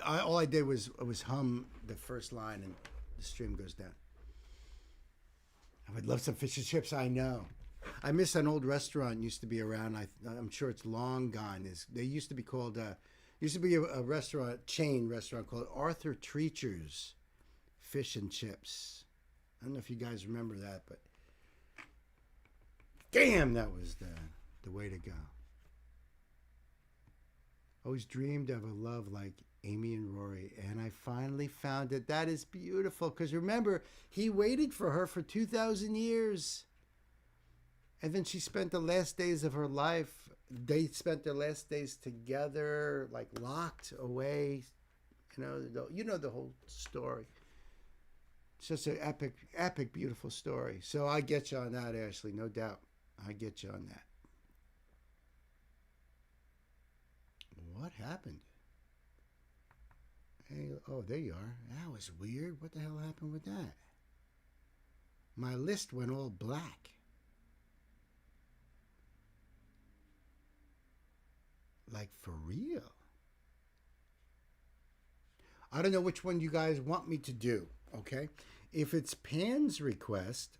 All I did was hum the first line and the stream goes down. I would love some fish and chips, I know. I miss an old restaurant used to be around. I'm sure it's long gone. They used to be called a chain restaurant called Arthur Treacher's Fish and Chips. I don't know if you guys remember that, but damn, that was the way to go. Always dreamed of a love like Amy and Rory, and I finally found it. That is beautiful, because remember, he waited for her for 2,000 years. And then she spent the last days of her life, they spent their last days together, like locked away. You know the whole story. It's just an epic, beautiful story. So I get you on that, Ashley, no doubt. I get you on that. What happened? Hey, oh, there you are. That was weird. What the hell happened with that? My list went all black. Like, for real. I don't know which one you guys want me to do, okay? If it's Pan's request,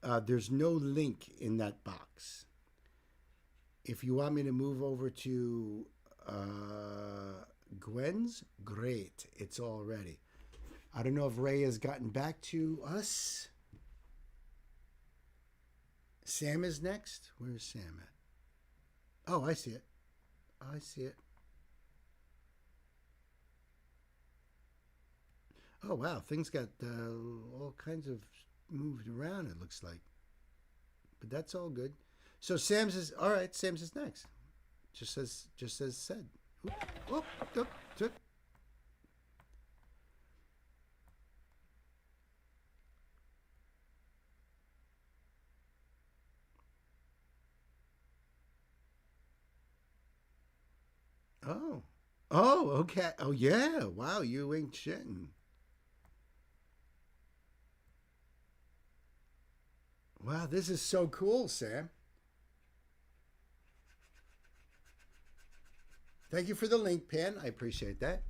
there's no link in that box. If you want me to move over to Gwen's, great. It's all ready. I don't know if Ray has gotten back to us. Sam is next. Where's Sam at? Oh, I see it. I see it. Oh, wow. Things got all kinds of moved around, it looks like. But that's all good. So Sam's is, all right, Sam's is next. Just as said. Oop, oop, oop. Oh. Oh, okay. Oh, yeah. Wow, you ain't shitting. Wow, this is so cool, Sam. Thank you for the link, Pan. I appreciate that.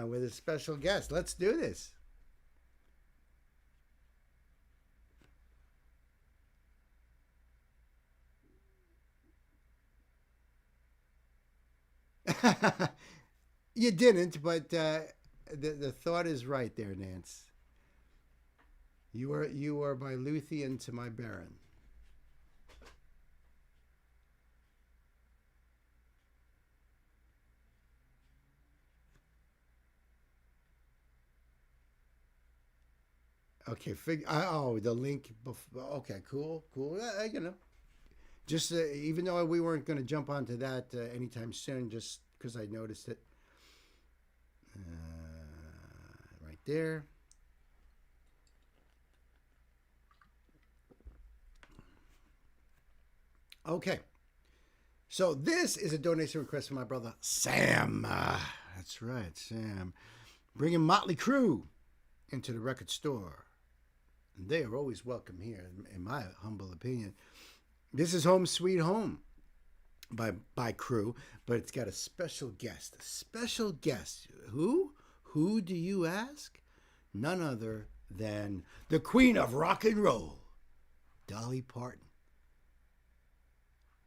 With a special guest. Let's do this. You didn't, but the thought is right there, Nance. You are my Luthien to my Baron. Okay, the link. Okay, cool. You know, just even though we weren't going to jump onto that anytime soon, just because I noticed it right there. Okay, so this is a donation request from my brother Sam. That's right, Sam, bringing Motley Crue into the record store. And they are always welcome here, in my humble opinion. This is Home Sweet Home by Crew, but it's got a special guest. A special guest. Who? Who do you ask? None other than the Queen of Rock and Roll, Dolly Parton.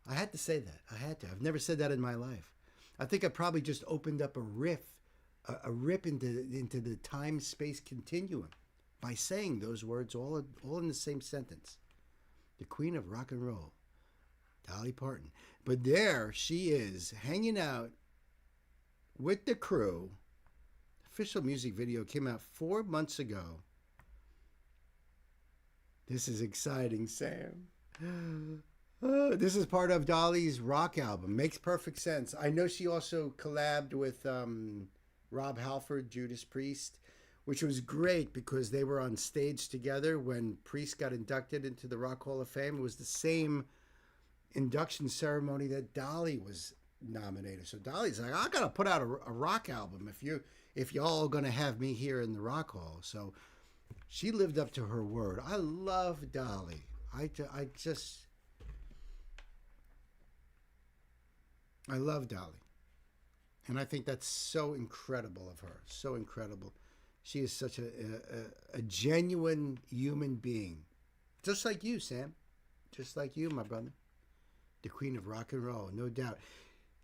I had to say that. I had to. I've never said that in my life. I think I probably just opened up a rip into the time-space continuum by saying those words all in the same sentence. The Queen of Rock and Roll, Dolly Parton. But there she is, hanging out with the Crew. Official music video came out 4 months ago. This is exciting, Sam. This is part of Dolly's rock album. Makes perfect sense. I know she also collabed with Rob Halford, Judas Priest, which was great because they were on stage together when Priest got inducted into the Rock Hall of Fame. It was the same induction ceremony that Dolly was nominated. So Dolly's like, I gotta put out a rock album if y'all gonna have me here in the Rock Hall. So she lived up to her word. I love Dolly. I love Dolly. And I think that's so incredible of her. So incredible. She is such a genuine human being. Just like you, Sam. Just like you, my brother. The Queen of Rock and Roll, no doubt.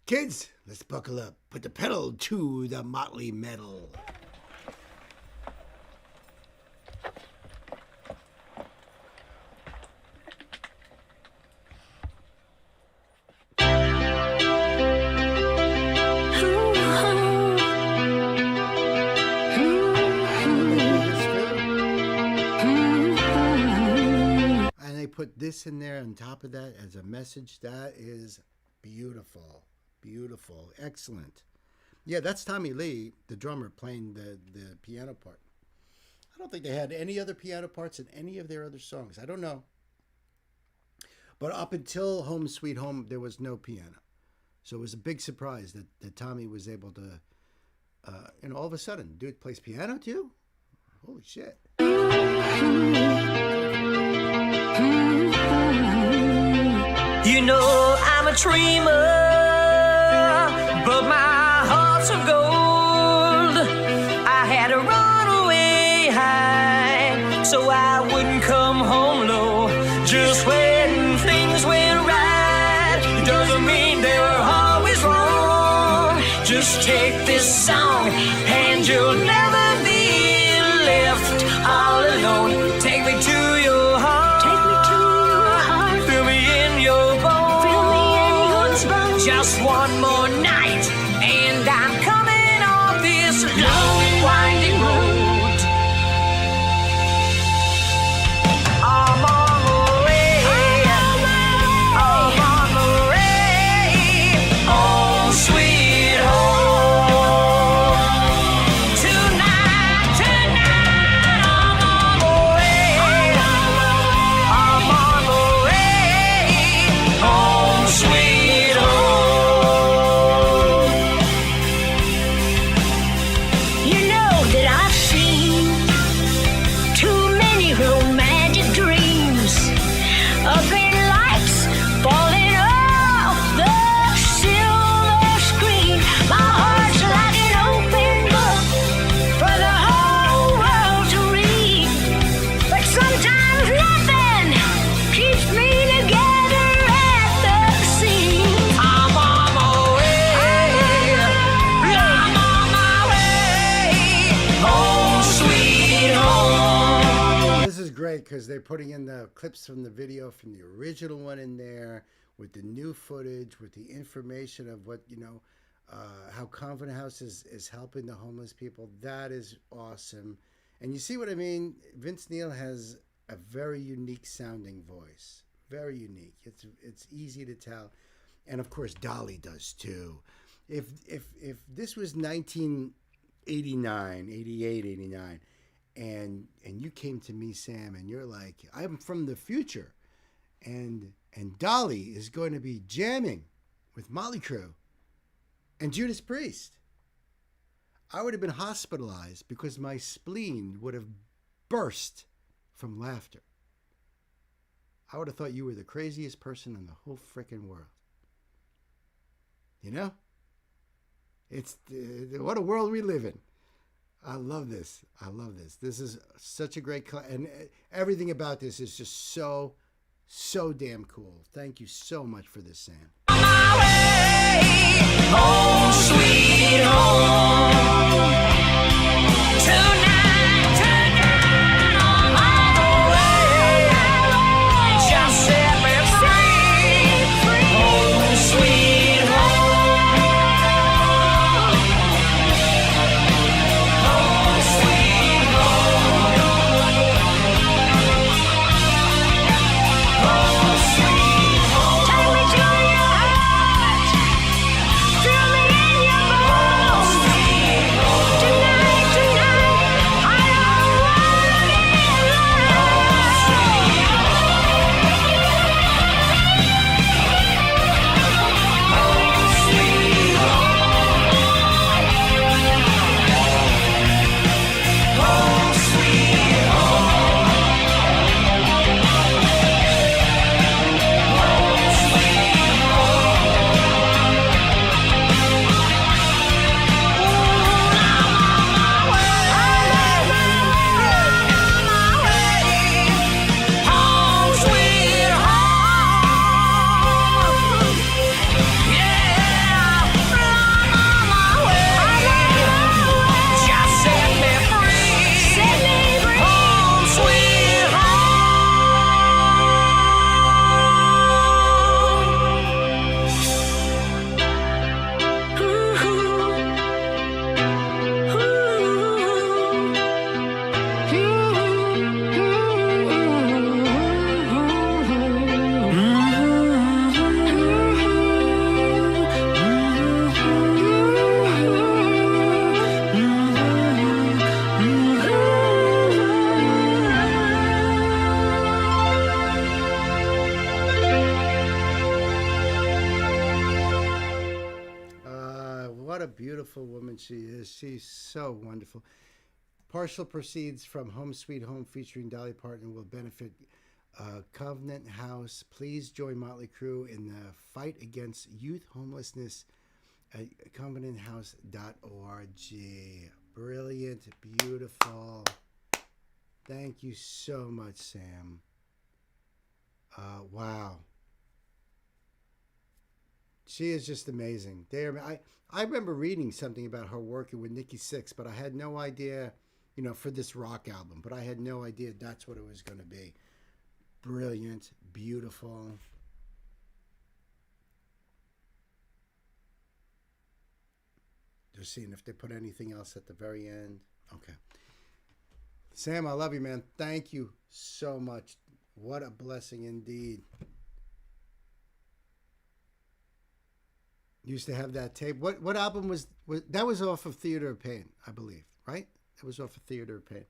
Kids, let's buckle up. Put the pedal to the motley metal. Put this in there on top of that as a message. That is beautiful. Beautiful. Excellent. Yeah, that's Tommy Lee, the drummer, playing the piano part. I don't think they had any other piano parts in any of their other songs. I don't know. But up until Home Sweet Home, there was no piano. So it was a big surprise that Tommy was able to, all of a sudden, dude plays piano too? Holy shit. You know I'm a dreamer, but my heart's of gold. I had to run away high, so I wouldn't come home low. Just when things went right, it doesn't mean they were always wrong. Just take this song, and you'll never be left all alone. Take me to your heart. Just one more night, and I'm coming off this long, winding road. I'm on the way, I'm on the way, home sweet home. great because they're putting in the clips from the video from the original one in there with the new footage, with the information of what, how Confident House is helping the homeless people. That is awesome. And you see what I mean? Vince Neil has a very unique sounding voice. Very unique. It's easy to tell. And of course, Dolly does too. If this was 1989, 88, 89, and you came to me, Sam, and you're like, I'm from the future, and Dolly is going to be jamming with Motley Crue and Judas Priest, I would have been hospitalized because my spleen would have burst from laughter. I would have thought you were the craziest person in the whole frickin' world. You know? It's what a world we live in. I love this. I love this. This is such a great and everything about this is just so damn cool. Thank you so much for this, Sam. Home sweet home. Tonight, on my way. Just set me free. Home sweet home. Home sweet home. Home sweet home. Take me to your heart. Feel me in your bones. Tonight, I don't wanna be What a beautiful woman she is. She's so wonderful. Partial proceeds from Home Sweet Home featuring Dolly Parton will benefit Covenant House. Please join Motley Crue in the fight against youth homelessness at covenanthouse.org. Brilliant, beautiful. Thank you so much, Sam. Wow. She is just amazing. I remember reading something about her working with Nikki Sixx, but I had no idea, for this rock album. But I had no idea that's what it was going to be. Brilliant, beautiful. Just seeing if they put anything else at the very end. Okay. Sam, I love you, man. Thank you so much. What a blessing indeed. Used to have that tape. What album was that? Was off of Theater of Pain, I believe, right? It was off of Theater of Pain.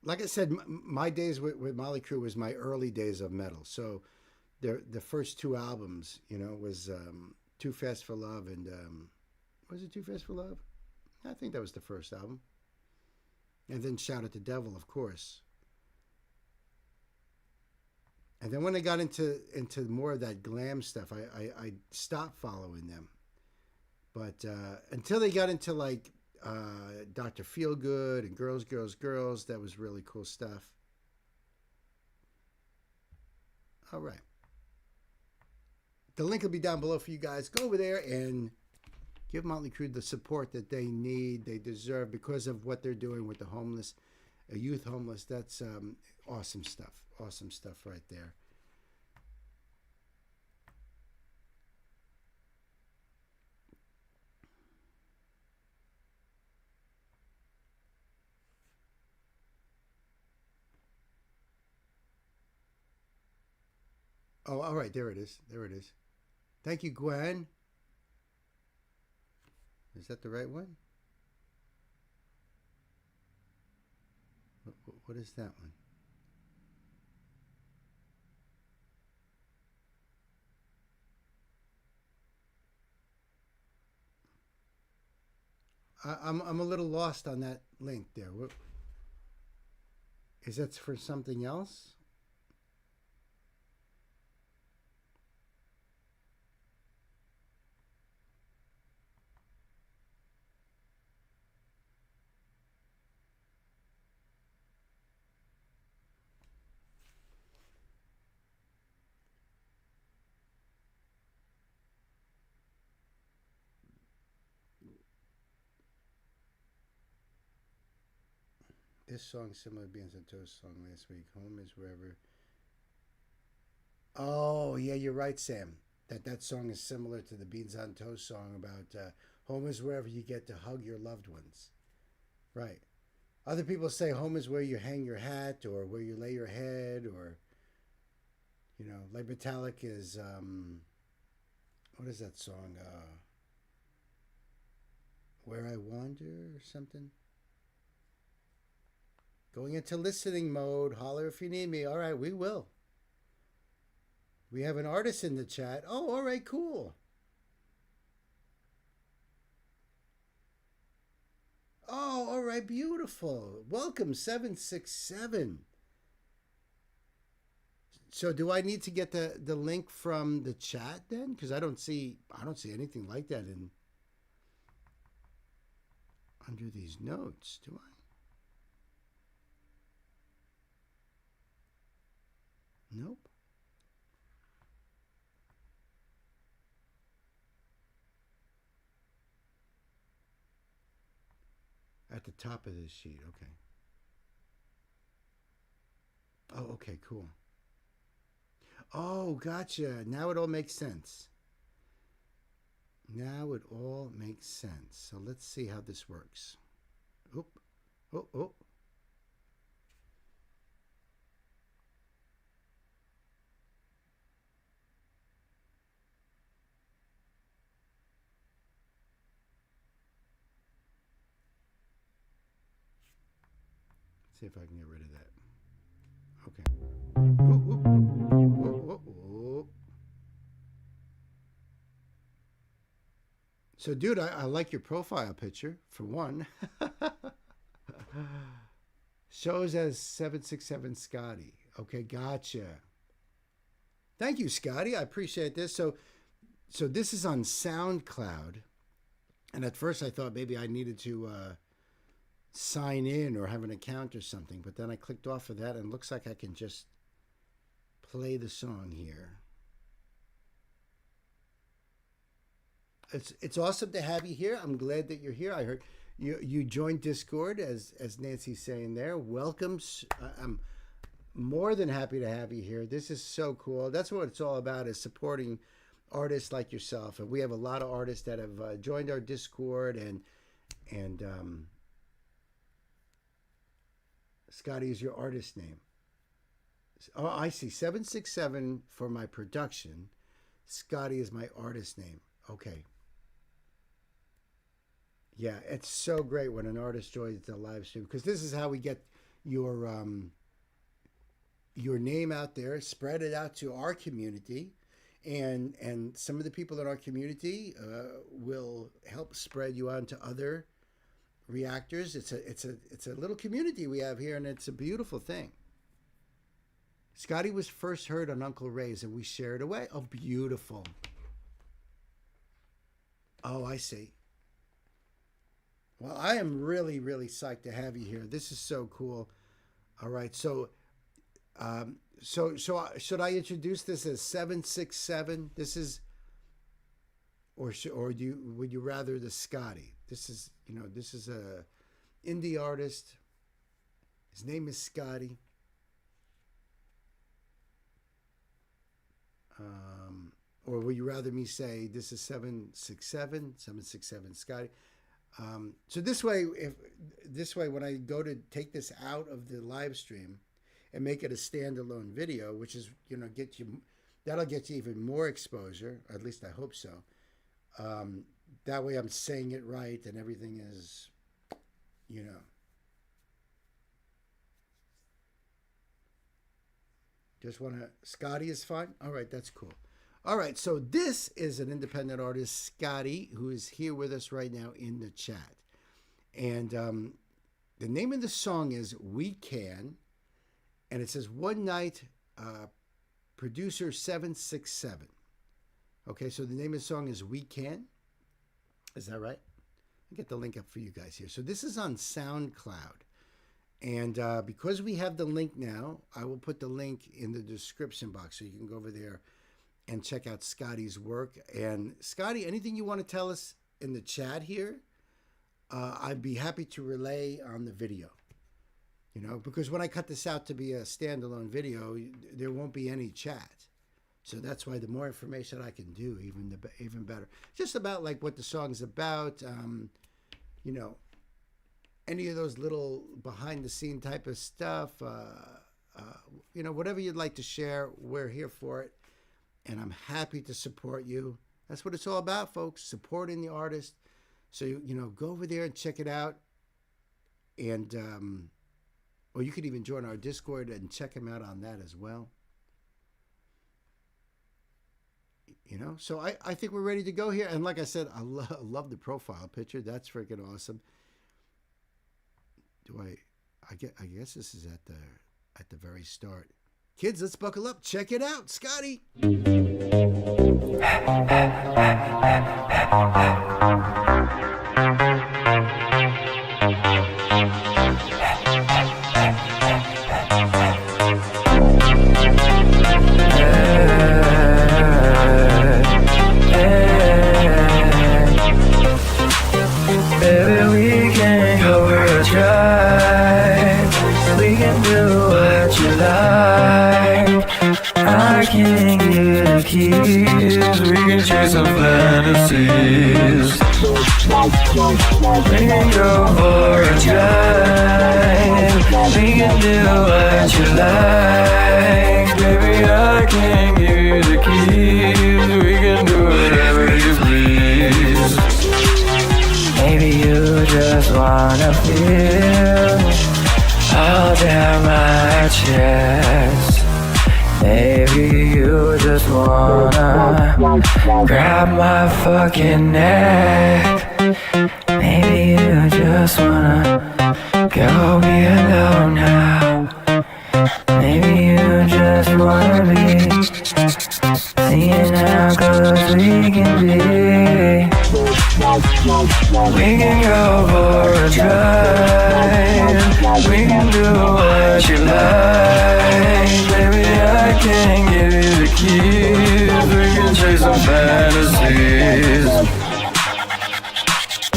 Like I said, my days with Motley Crue was my early days of metal. So the first two albums, was Too Fast for Love and was it Too Fast for Love? I think that was the first album. And then Shout at the Devil, of course. And then when they got into more of that glam stuff, I stopped following them. But until they got into like Dr. Feelgood and Girls, Girls, Girls, that was really cool stuff. All right. The link will be down below for you guys. Go over there and Give Motley Crue the support that they need, they deserve because of what they're doing with the homeless, youth homeless. That's awesome stuff. Awesome stuff right there. Oh, all right. There it is. There it is. Thank you, Gwen. Is that the right one? What is that one? I'm a little lost on that link there. Is that for something else? This song similar to Beans on Toast song last week. Home is wherever. Oh yeah, you're right, Sam. That song is similar to the Beans on Toast song about home is wherever you get to hug your loved ones. Right. Other people say home is where you hang your hat or where you lay your head, or like Metallic is what is that song? Where I Wander or something. Going into listening mode. Holler if you need me. All right, we will. We have an artist in the chat. Oh, all right, cool. Oh, all right, beautiful. Welcome, 767. So do I need to get the link from the chat then? Because I don't see anything like that in under these notes, do I? Nope. At the top of this sheet, okay. Oh, okay, cool. Oh, gotcha. Now it all makes sense. Now it all makes sense. So let's see how this works. Oop. Oh, oh. See if I can get rid of that. Okay. Ooh, ooh, ooh, ooh. So, dude, I like your profile picture, for one. Shows as 767 Scotty. Okay, gotcha. Thank you, Scotty. I appreciate this. So this is on SoundCloud. And at first I thought maybe I needed to sign in or have an account or something, but then I clicked off of that and it looks like I can just play the song here. It's awesome to have you here. I'm glad that you're here. I heard you joined Discord, as Nancy's saying there. Welcome. I'm more than happy to have you here. This is so cool. That's what it's all about, is supporting artists like yourself. And we have a lot of artists that have joined our Discord, and Scotty is your artist name. Oh, I see. 767 for my production. Scotty is my artist name. Okay. Yeah, it's so great when an artist joins the live stream, because this is how we get your name out there, spread it out to our community, and some of the people in our community will help spread you on to other reactors. It's a little community we have here, and it's a beautiful thing. Scotty was first heard on Uncle Ray's, and we shared away. Oh, beautiful. Oh, I see. Well, I am really, really psyched to have you here. This is so cool. All right, so should I introduce this as 767? This is or would you rather the Scotty? This is a indie artist. His name is Scotty. Or would you rather me say this is 767 Scotty? So this way, when I go to take this out of the live stream and make it a standalone video, which is that'll get you even more exposure. At least I hope so. That way I'm saying it right and everything is, Just want to, Scotty is fine? All right, that's cool. All right, so this is an independent artist, Scotty, who is here with us right now in the chat. And the name of the song is We Can, and it says One Night, producer 767. Okay, so the name of the song is We Can. Is that right? I'll get the link up for you guys here. So this is on SoundCloud. And because we have the link now, I will put the link in the description box so you can go over there and check out Scotty's work. And Scotty, anything you want to tell us in the chat here, I'd be happy to relay on the video. Because when I cut this out to be a standalone video, there won't be any chat. So that's why the more information I can do, even better. Just about like what the song's about, any of those little behind the scene type of stuff, whatever you'd like to share, we're here for it. And I'm happy to support you. That's what it's all about, folks, supporting the artist. So, go over there and check it out. And, or you could even join our Discord and check him out on that as well. So I think we're ready to go here. And like I said, I love the profile picture. That's freaking awesome. I guess this is at the very start. Kids, let's buckle up. Check it out, Scotty. Some fantasies. We can go for a drive. We can do what you like. Baby, I can give you the keys. We can do whatever you please. Maybe you just wanna feel all down my chest. Maybe you just wanna grab my fucking neck. Maybe you just wanna go be alone now. Maybe you just wanna be seeing how close we can be. We can go for a drive. We can do what you like. Baby, I can give you the keys. We can chase some fantasies.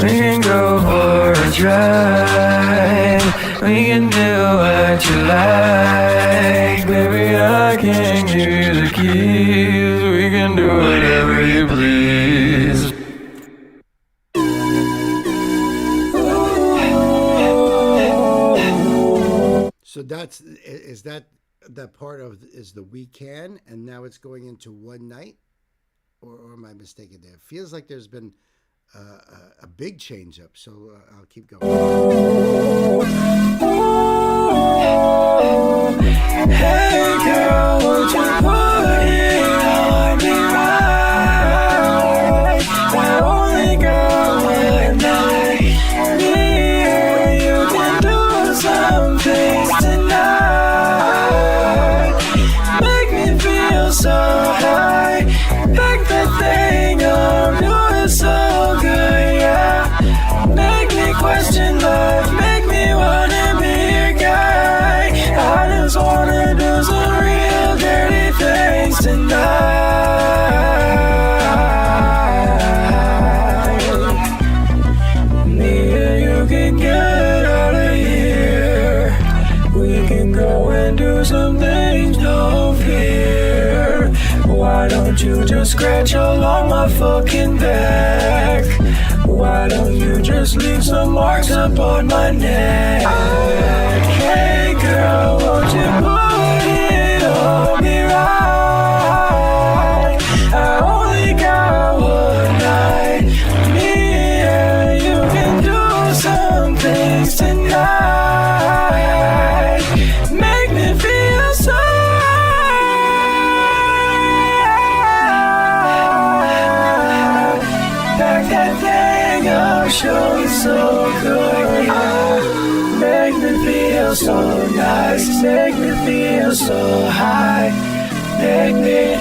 We can go for a drive. We can do what you like. Baby, I can give you the keys. We can do whatever you please. So is that part of is the We Can, and now it's going into One Night, or am I mistaken there? It feels like there's been a big change up, so I'll keep going. Hey girl, would you put it on me right? I only got one night. Me and you can do some things tonight. Make me feel so high. Like the thing I'm doing so good, yeah. Make me question life. Make don't you just scratch along my fucking back? Why don't you just leave some marks upon my neck? Hey girl, won't you put it on me right? I only got one night. Me and you can do some things tonight. Make me feel so right. Back that thing up, show is so good, yeah. Make me feel so nice. Make me feel so high. Make me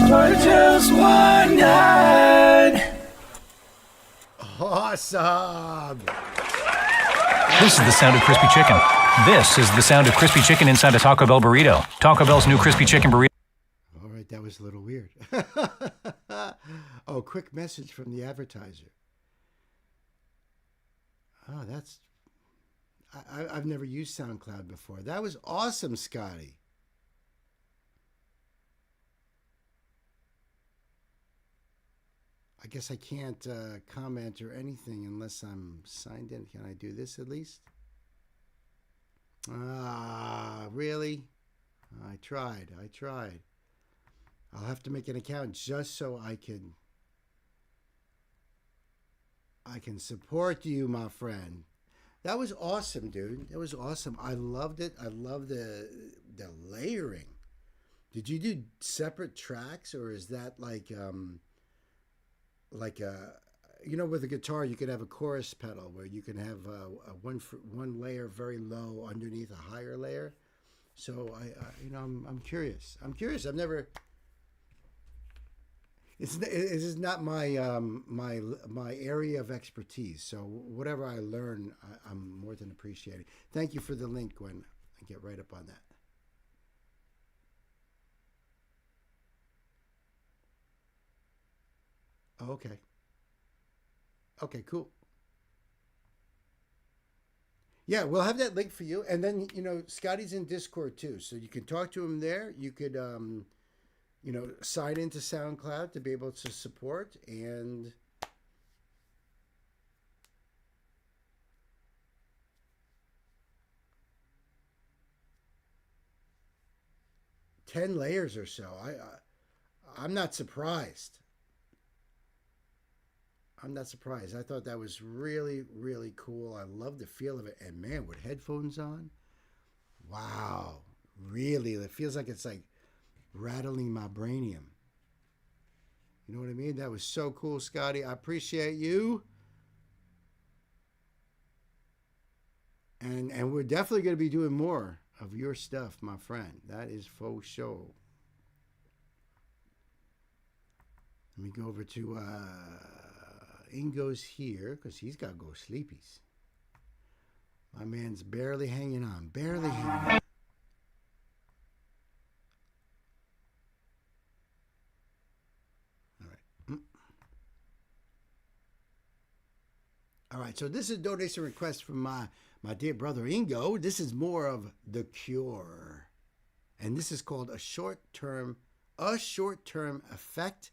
for just one night. Awesome. This is the sound of crispy chicken. This is the sound of crispy chicken inside a Taco Bell burrito. Taco Bell's new crispy chicken burrito. All right, that was a little weird. Oh, quick message from the advertiser. Oh, that's... I've never used SoundCloud before. That was awesome, Scotty. I guess I can't comment or anything unless I'm signed in. Can I do this at least? Really? I tried. I'll have to make an account just so I can support you, my friend. That was awesome, dude. That was awesome. I loved it. I love the layering. Did you do separate tracks, or is that like a, you know, with a guitar you could have a chorus pedal where you can have one layer very low underneath a higher layer. So I'm curious. I've never. This is not my my area of expertise. So whatever I learn, I'm more than appreciating. Thank you for the link, Gwen. I get right up on that. Okay. Okay, cool. Yeah, we'll have that link for you. And then, Scotty's in Discord too. So you can talk to him there. You could, sign into SoundCloud to be able to support. And ten layers or so. I'm not surprised. I'm not surprised. I thought that was really, really cool. I love the feel of it. And man, with headphones on, wow, really, it feels like it's like rattling my brainium. You know what I mean? That was so cool, Scotty. I appreciate you. And we're definitely going to be doing more of your stuff, my friend. That is faux show. Let me go over to Ingo's here because he's got to go sleepies. My man's barely hanging on. Barely hanging on. All right, so this is a donation request from my dear brother Ingo. This is more of The Cure. And this is called A Short-Term Effect.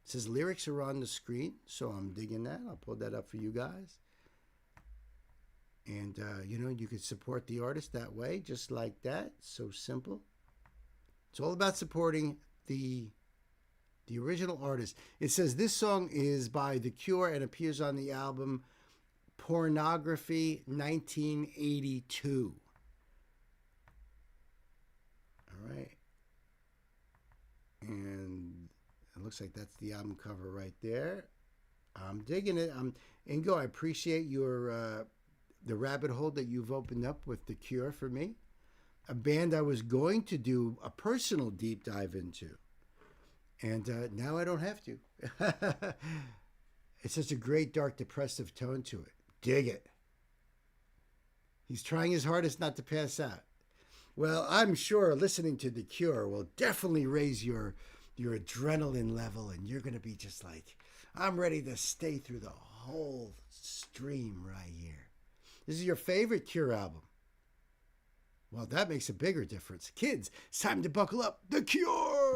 It says lyrics are on the screen, so I'm digging that. I'll pull that up for you guys. And, you can support the artist that way, just like that. So simple. It's all about supporting the original artist. It says this song is by The Cure and appears on the album Pornography 1982. All right. And it looks like that's the album cover right there. I'm digging it. Ingo, I appreciate your the rabbit hole that you've opened up with The Cure for me. A band I was going to do a personal deep dive into. And now I don't have to. It's such a great, dark, depressive tone to it. Dig it. He's trying his hardest not to pass out. Well, I'm sure listening to The Cure will definitely raise your adrenaline level, and you're going to be just like, I'm ready to stay through the whole stream right here. This is your favorite Cure album. Well, that makes a bigger difference. Kids, it's time to buckle up. The Cure!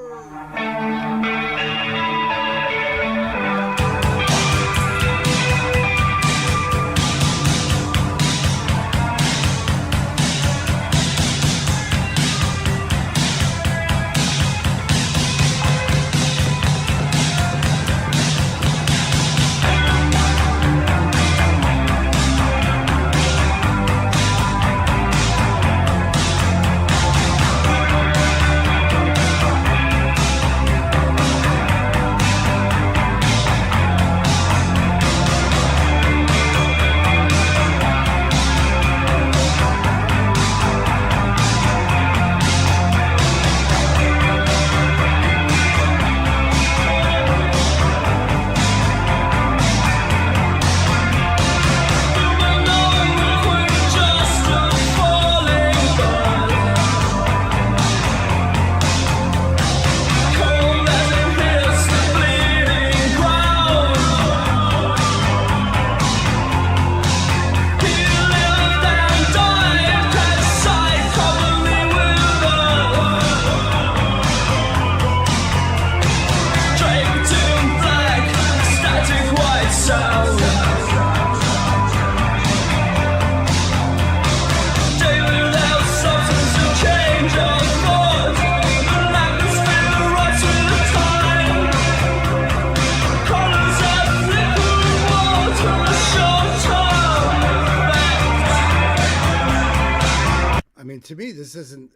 To me, this isn't.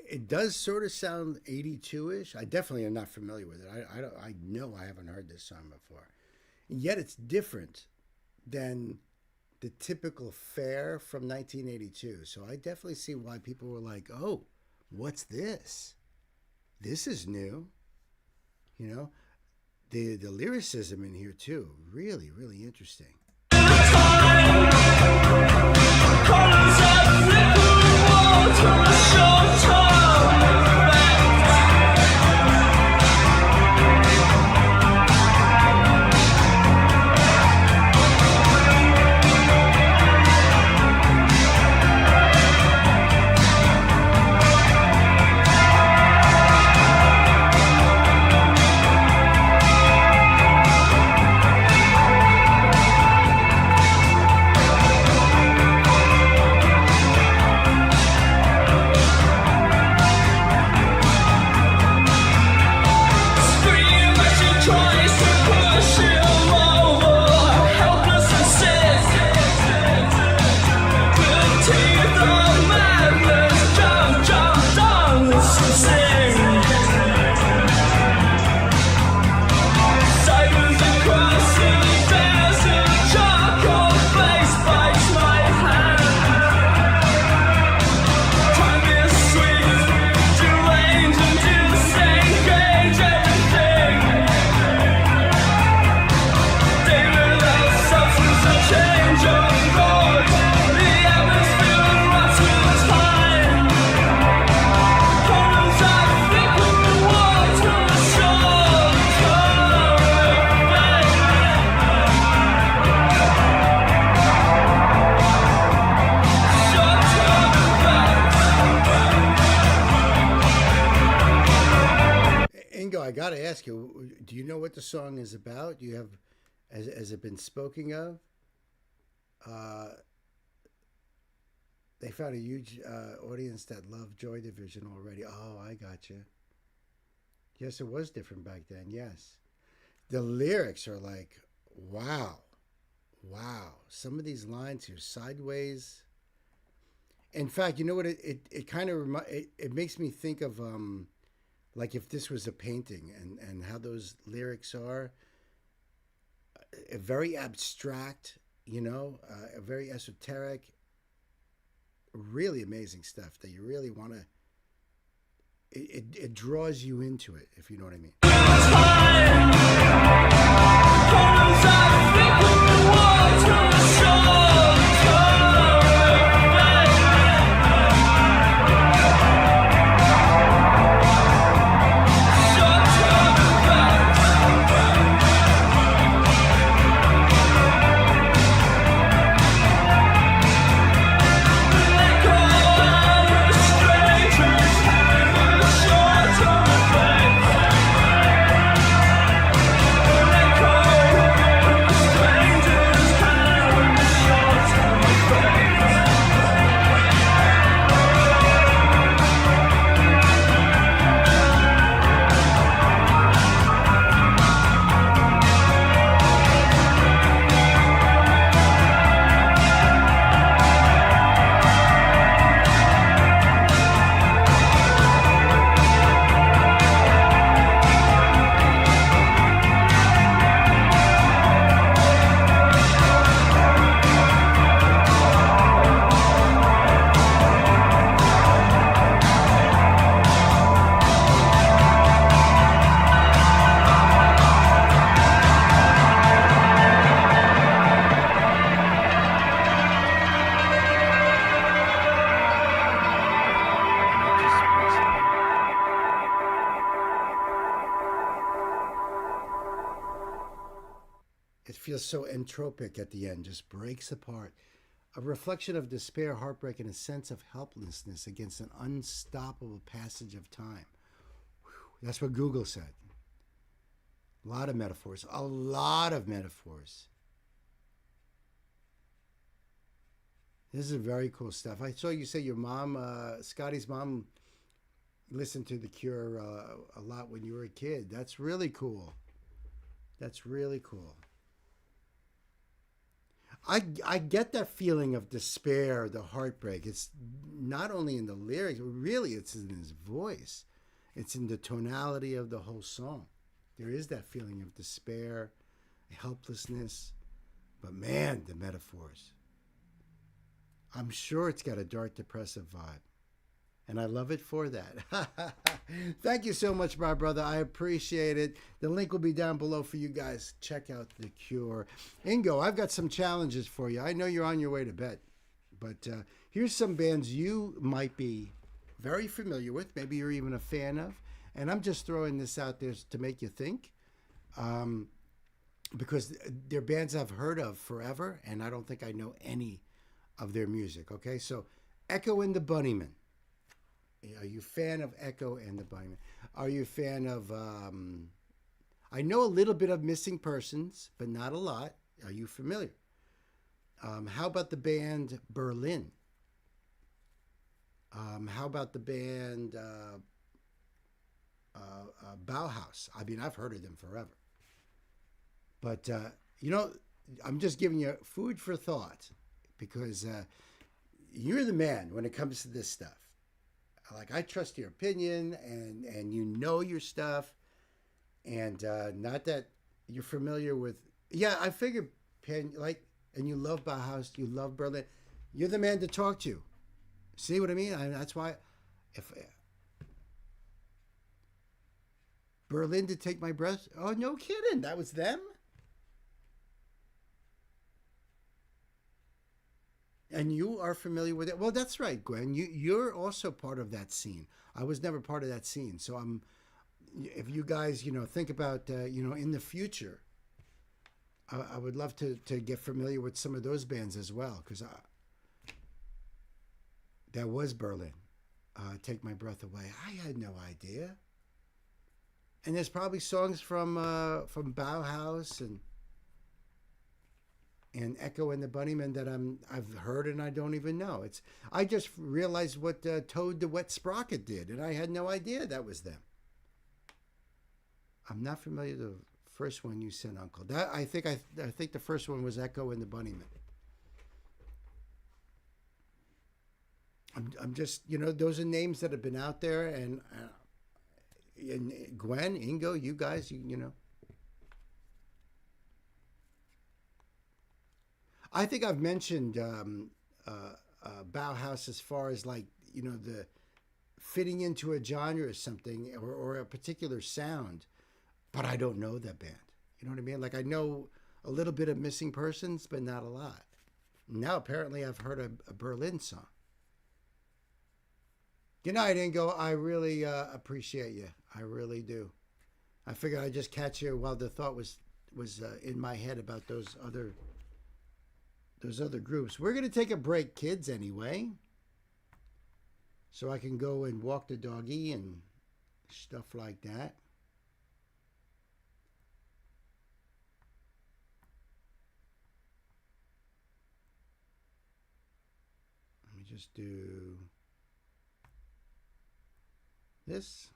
It does sort of sound 82-ish. I definitely am not familiar with it. I know I haven't heard this song before. And yet it's different than the typical fare from 1982. So I definitely see why people were like, "Oh, what's this? This is new." You know, the lyricism in here too, really, really interesting. I got to ask you, do you know what the song is about? Do you have, has it been spoken of? They found a huge audience that loved Joy Division already. Oh, I got you. Yes, it was different back then. Yes. The lyrics are like, wow. Wow. Some of these lines here, sideways. In fact, you know what? It kind of it makes me think of like if this was a painting and how those lyrics are. Very abstract, you know, very esoteric. Really amazing stuff that you really want to. It draws you into it, if you know what I mean. just so entropic at the end, just breaks apart. A reflection of despair, heartbreak, and a sense of helplessness against an unstoppable passage of time. Whew, that's what Google said. A lot of metaphors. A lot of metaphors. This is very cool stuff. I saw you say your mom, Scotty's mom, listened to The Cure a lot when you were a kid. That's really cool. That's really cool. I get that feeling of despair, the heartbreak. It's not only in the lyrics, really it's in his voice. It's in the tonality of the whole song. There is that feeling of despair, helplessness, but man, the metaphors. I'm sure it's got a dark, depressive vibe. And I love it for that. Thank you so much, my brother. I appreciate it. The link will be down below for you guys. Check out The Cure. Ingo, I've got some challenges for you. I know you're on your way to bed. But here's some bands you might be very familiar with. Maybe you're even a fan of. And I'm just throwing this out there to make you think. Because they're bands I've heard of forever. And I don't think I know any of their music. Okay, so Echo and the Bunnymen. Are you a fan of Echo and the Bunnymen? Are you a fan of, I know a little bit of Missing Persons, but not a lot. Are you familiar? How about the band Berlin? How about the band Bauhaus? I mean, I've heard of them forever. But, I'm just giving you food for thought because you're the man when it comes to this stuff. Like, I trust your opinion and you know your stuff. And not that you're familiar with... Yeah, I figured, and you love Bauhaus, you love Berlin. You're the man to talk to. See what I mean? That's why... Berlin to Take My Breath? Oh, no kidding. That was them? And you are familiar with it. Well, that's right, Gwen. You're also part of that scene. I was never part of that scene. So if you guys, think about, in the future, I would love to get familiar with some of those bands as well. Because that was Berlin. Take My Breath Away. I had no idea. And there's probably songs from Bauhaus and Echo and the Bunnymen that I've heard and I don't even know. I just realized what Toad the Wet Sprocket did, and I had no idea that was them. I'm not familiar with the first one you said, Uncle. I think the first one was Echo and the Bunnymen. I'm just those are names that have been out there, and Gwen, Ingo, you guys, I think I've mentioned Bauhaus as far as the fitting into a genre or something or a particular sound, but I don't know that band. You know what I mean? Like, I know a little bit of Missing Persons, but not a lot. Now apparently I've heard a Berlin song. Good night, Ingo. I really appreciate you. I really do. I figured I'd just catch you while the thought was in my head about those other groups. We're going to take a break, kids, anyway. So I can go and walk the doggy and stuff like that. Let me just do this.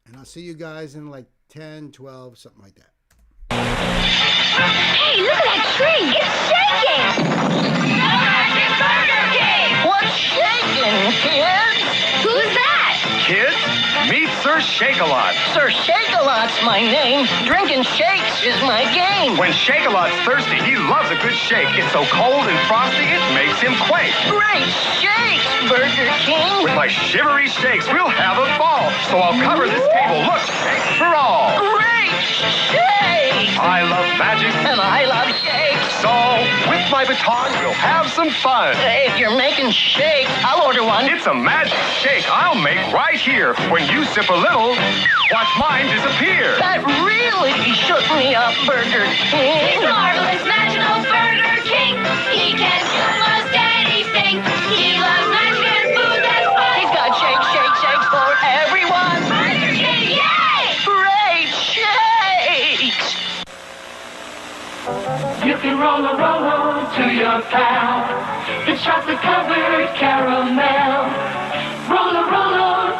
And I'll see you guys in like 10, 12, something like that. Hey, look at that tree! It's shaking! Burger King! What's shaking, kid? Who's that? Kids, meet Sir Shake-a-Lot. Sir Shake-a-Lot's my name. Drinking shakes is my game. When Shake-a-Lot's thirsty, he loves a good shake. It's so cold and frosty, it makes him quake. Great shakes, Burger King. With my shivery shakes, we'll have a ball. So I'll cover this table. Look, shakes for all. Great shakes! I love magic. And I love shakes. So, with my my baton, we'll have some fun. If you're making shake, I'll order one. It's a magic shake I'll make right here. When you sip a little, watch mine disappear. That really shook me up, Burger King. Marvelous magical Burger King. He can do most anything. He loves Mexican food that's fun. He's got shake, shake, shakes for everyone. Burger King, yay! Great shakes! You can roll to your pal. It's chocolate covered caramel. Roll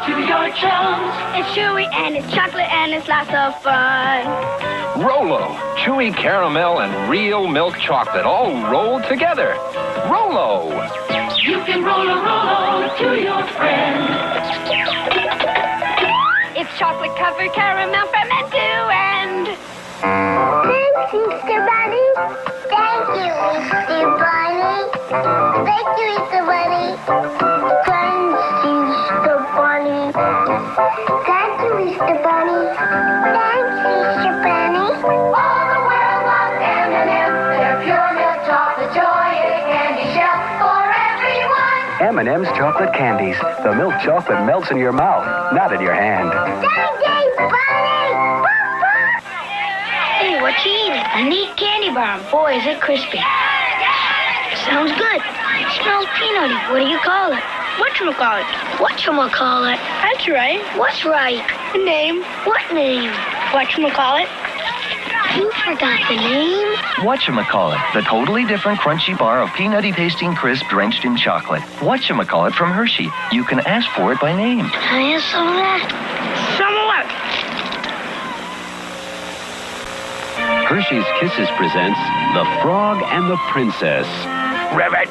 to your chums. It's chewy and it's chocolate and it's lots of fun. Rolo, chewy caramel and real milk chocolate all rolled together. Rolo. You can roll to your friend. It's chocolate covered caramel from end to end. Thanks, Easter Bunny. Thank you, Easter Bunny. Thank you, Easter Bunny. Thanks, Easter Bunny. Thank you, Easter Bunny. Thanks, Easter Bunny. All the world loves M&M's. They're pure milk chocolate joy in a candy shell for everyone. M&M's chocolate candies. The milk chocolate melts in your mouth, not in your hand. Thank you, Bunny. Hey, what you eating? A neat candy bar. Boy, is it crispy. Sounds good. It smells peanutty. What do you call it? Whatchamacallit. Whatchamacallit. That's right. What's right? The name. What name? Whatchamacallit. You forgot the name? Whatchamacallit, the totally different crunchy bar of peanutty tasting crisp drenched in chocolate. Whatchamacallit from Hershey. You can ask for it by name. Can I have some of that? Some of what? Hershey's Kisses presents The Frog and the Princess. Ribbit.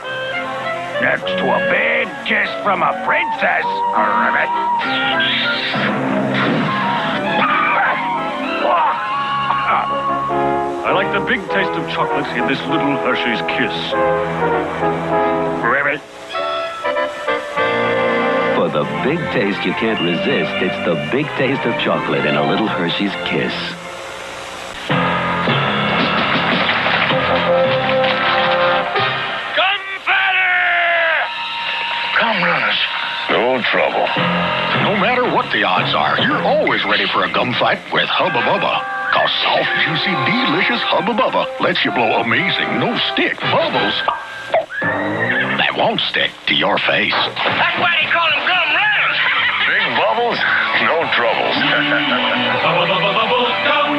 Next to a big kiss from a princess. Ribbit. I like the big taste of chocolate in this little Hershey's Kiss. Ribbit. For the big taste you can't resist, it's the big taste of chocolate in a little Hershey's Kiss. Come, runners. No trouble. No matter what the odds are, you're always ready for a gum fight with Hubba Bubba. Cause soft, juicy, delicious Hubba Bubba lets you blow amazing, no-stick bubbles that won't stick to your face. That's why they call them gum runners. Big bubbles, no troubles. Bubble gum.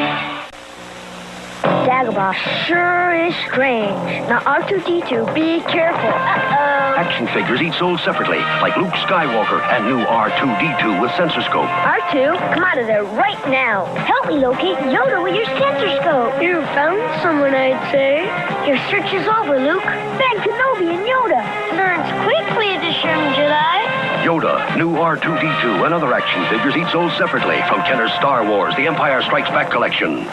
Dagobah sure is strange. Now R2-D2, be careful. Uh-oh. Action figures each sold separately, like Luke Skywalker and new R2-D2 with sensor scope. R2, come out of there right now. Help me locate Yoda with your sensor scope. You found someone, I'd say. Your search is over, Luke. Ben Kenobi and Yoda. Learns quickly, edition Jedi. Yoda, new R2-D2, and other action figures each sold separately from Kenner's Star Wars, The Empire Strikes Back collection.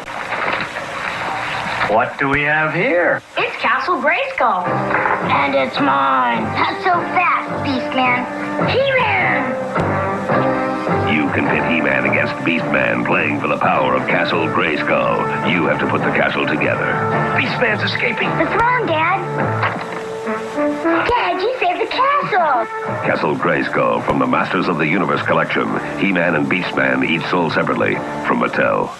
What do we have here? It's Castle Grayskull. And it's mine. Not so fast, Beastman. He-Man! You can pit He-Man against Beastman playing for the power of Castle Grayskull. You have to put the castle together. Beastman's escaping. What's wrong, Dad? Dad, you saved the castle! Castle Grayskull from the Masters of the Universe collection. He-Man and Beastman each sold separately from Mattel.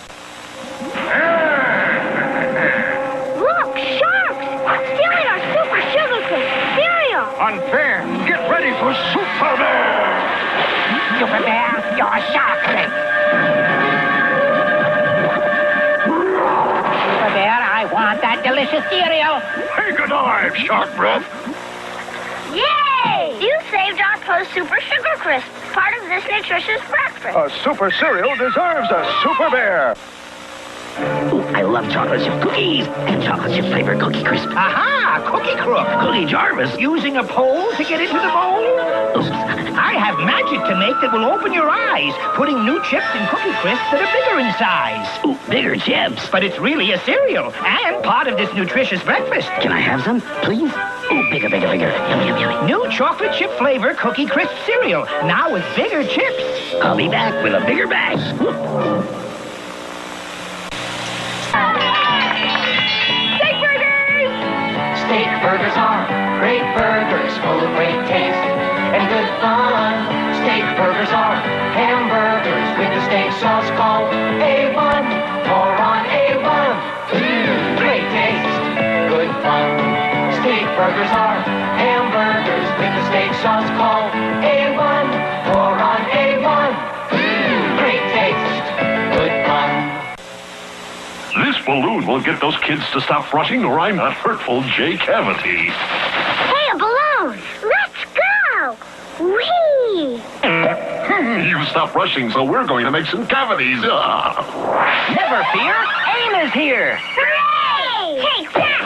Look, sharks! Stealing our Super Sugar Crisp cereal! Unfair. Get ready for Super Bear. Super Bear, you're a shark. Super Bear, I want that delicious cereal. Take a dive, Shark Breath. Yay! You saved our post Super Sugar Crisp, part of this nutritious breakfast. A super cereal deserves a Super Bear. Ooh, I love chocolate chip cookies and chocolate chip flavored Cookie Crisp. Aha! Cookie Crook. Cookie Jarvis. Using a pole to get into the bowl? Oops. I have magic to make that will open your eyes, putting new chips in Cookie Crisp that are bigger in size. Ooh, bigger chips. But it's really a cereal and part of this nutritious breakfast. Can I have some, please? Ooh, bigger, bigger, bigger. Yum, yum, yum. New chocolate chip flavor Cookie Crisp cereal. Now with bigger chips. I'll be back with a bigger bag. Steak burgers! Steak burgers are great burgers full of great taste and good fun. Steak burgers are hamburgers with the steak sauce called A1. More on A1. Great taste, good fun. Steak burgers are hamburgers with the steak sauce called A1. More on A1. Great taste, good fun. This balloon will get those kids to stop rushing, or I'm not hurtful J Cavity. Hey, a balloon! Let's go! Whee! You stop rushing, so we're going to make some cavities. Never fear, AIM is here. Hooray! Take that!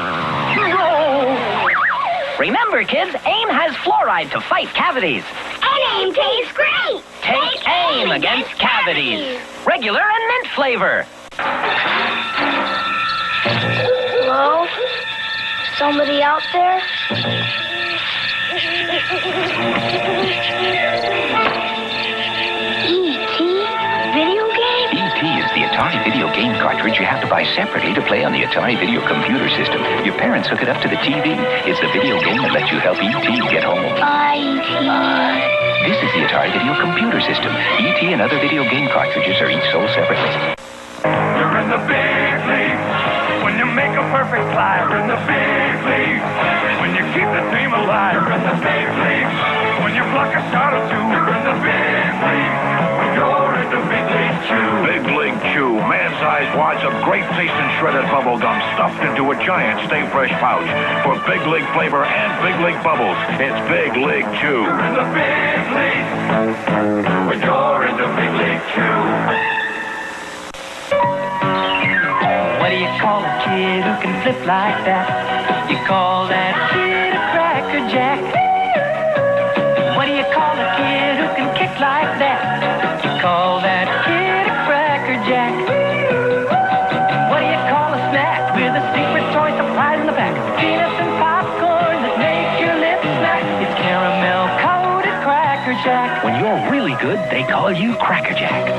Remember, kids, AIM has fluoride to fight cavities. And AIM tastes great! Take AIM against cavities. Regular and mint flavor. Hello? Somebody out there? E.T. Video game? E.T. is the Atari video game cartridge you have to buy separately to play on the Atari video computer system. Your parents hook it up to the TV. It's the video game that lets you help E.T. get home. E.T. This is the Atari video computer system. E.T. and other video game cartridges are each sold separately. You're in the big leagues when you make a perfect play. You're in the big leagues when you keep the team alive. You're in the big leagues when you block a shot or two. You're in the big leagues when you're in the big league chew. Big League Chew, man-sized wads of great-tasting shredded bubble gum stuffed into a giant Stay Fresh pouch. For Big League flavor and Big League bubbles, it's Big League Chew. You're in the big leagues when you're in the big league chew. What do you call a kid who can flip like that? You call that kid a Cracker Jack. What do you call a kid who can kick like that? You call that kid a Cracker Jack. What do you call a snack with a secret toy surprise in the back? Peanuts and popcorn that make your lips smack. It's caramel coated Cracker Jack. When you're really good, they call you Cracker Jack.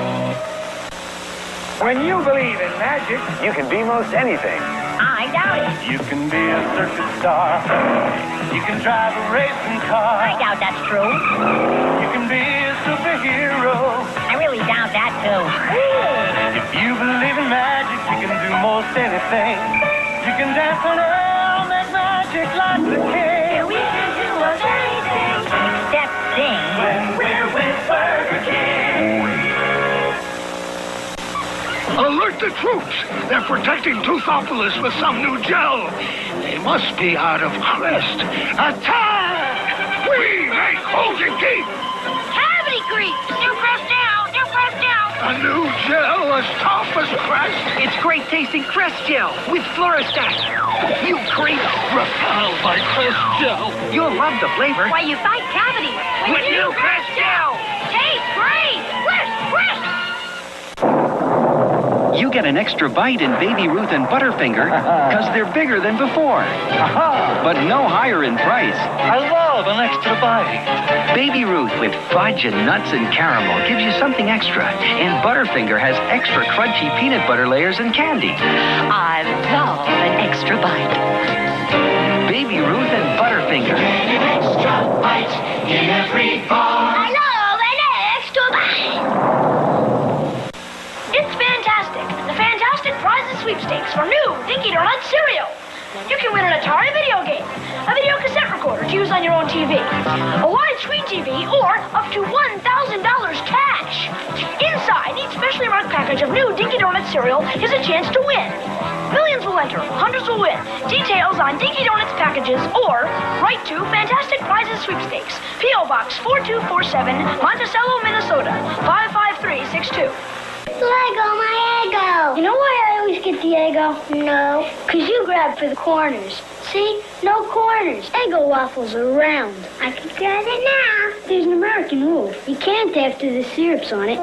When you believe in magic, you can be most anything. I doubt it. You can be a circus star. You can drive a racing car. I doubt that's true. You can be a superhero. I really doubt that too. If you believe in magic, you can do most anything. You can dance on air, make magic like the king. We can do most anything except sing. When we're with Burger King. Alert the troops! They're protecting Toothopolis with some new gel. They must be out of Crest. Attack! We make Hogan Keep! Cavity creep! New Crest down! New Crest down! A new gel as tough as Crest. It's great tasting Crest Gel with Fluorostat. You creep! Repelled by Crest gel. You'll love the flavor. Why you fight cavities With new Crest Gel! Tastes great! Crest! Crest! You get an extra bite in Baby Ruth and Butterfinger because they're bigger than before. But no higher in price. I love an extra bite. Baby Ruth with fudge and nuts and caramel gives you something extra. And Butterfinger has extra crunchy peanut butter layers and candy. I love an extra bite. Baby Ruth and Butterfinger. An extra bite in every bar. I love an extra bite. It's fantastic. The Fantastic Prizes Sweepstakes for new Dinky Donuts cereal. You can win an Atari video game, a video cassette recorder to use on your own TV, a widescreen TV, or up to $1,000 cash. Inside each specially marked package of new Dinky Donuts cereal is a chance to win. Millions will enter, hundreds will win. Details on Dinky Donuts packages or write to Fantastic Prizes Sweepstakes, P.O. Box 4247, Monticello, Minnesota, 55362. Lego, my Eggo. You know why I always get the Eggo? No. Because you grab for the corners. See? No corners. Eggo waffles are round. I can grab it now. There's an American rule. You can't after the syrup's on it.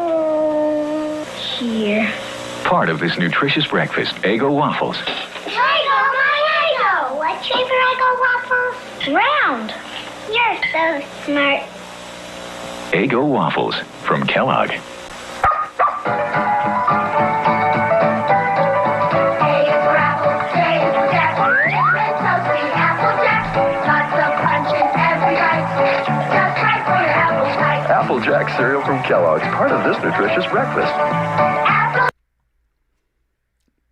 Here. Part of this nutritious breakfast, Eggo waffles. Eggo, my Eggo. What's your favorite Eggo waffle? Round. You're so smart. Eggo waffles from Kellogg. Eggo for apple, Eggo for apple, toasty apple jack. pack cereal from Kellogg's, part of this nutritious breakfast.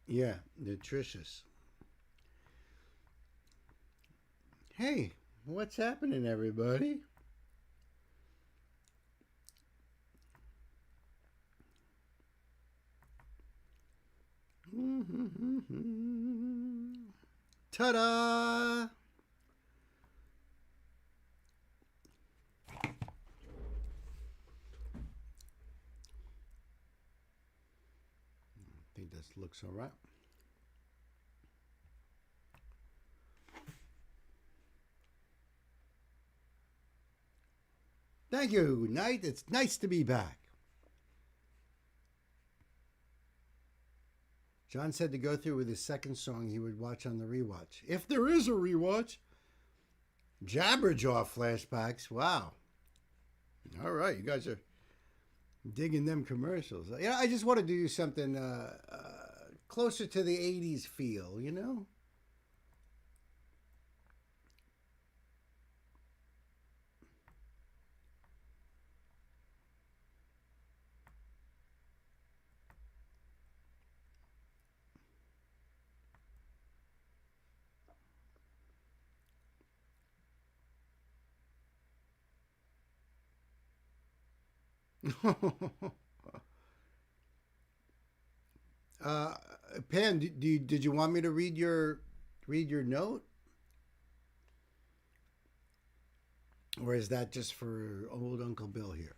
Yeah, nutritious. Hey, what's happening, everybody? Ta-da! I think this looks all right. Thank you, Knight. It's nice to be back. John said to go through with his second song he would watch on the rewatch. If there is a rewatch. Jabberjaw flashbacks. Wow. All right, you guys are digging them commercials. Yeah, I just want to do something closer to the 80s feel, you know? Pan, did you want me to read your note, or is that just for old Uncle Bill here?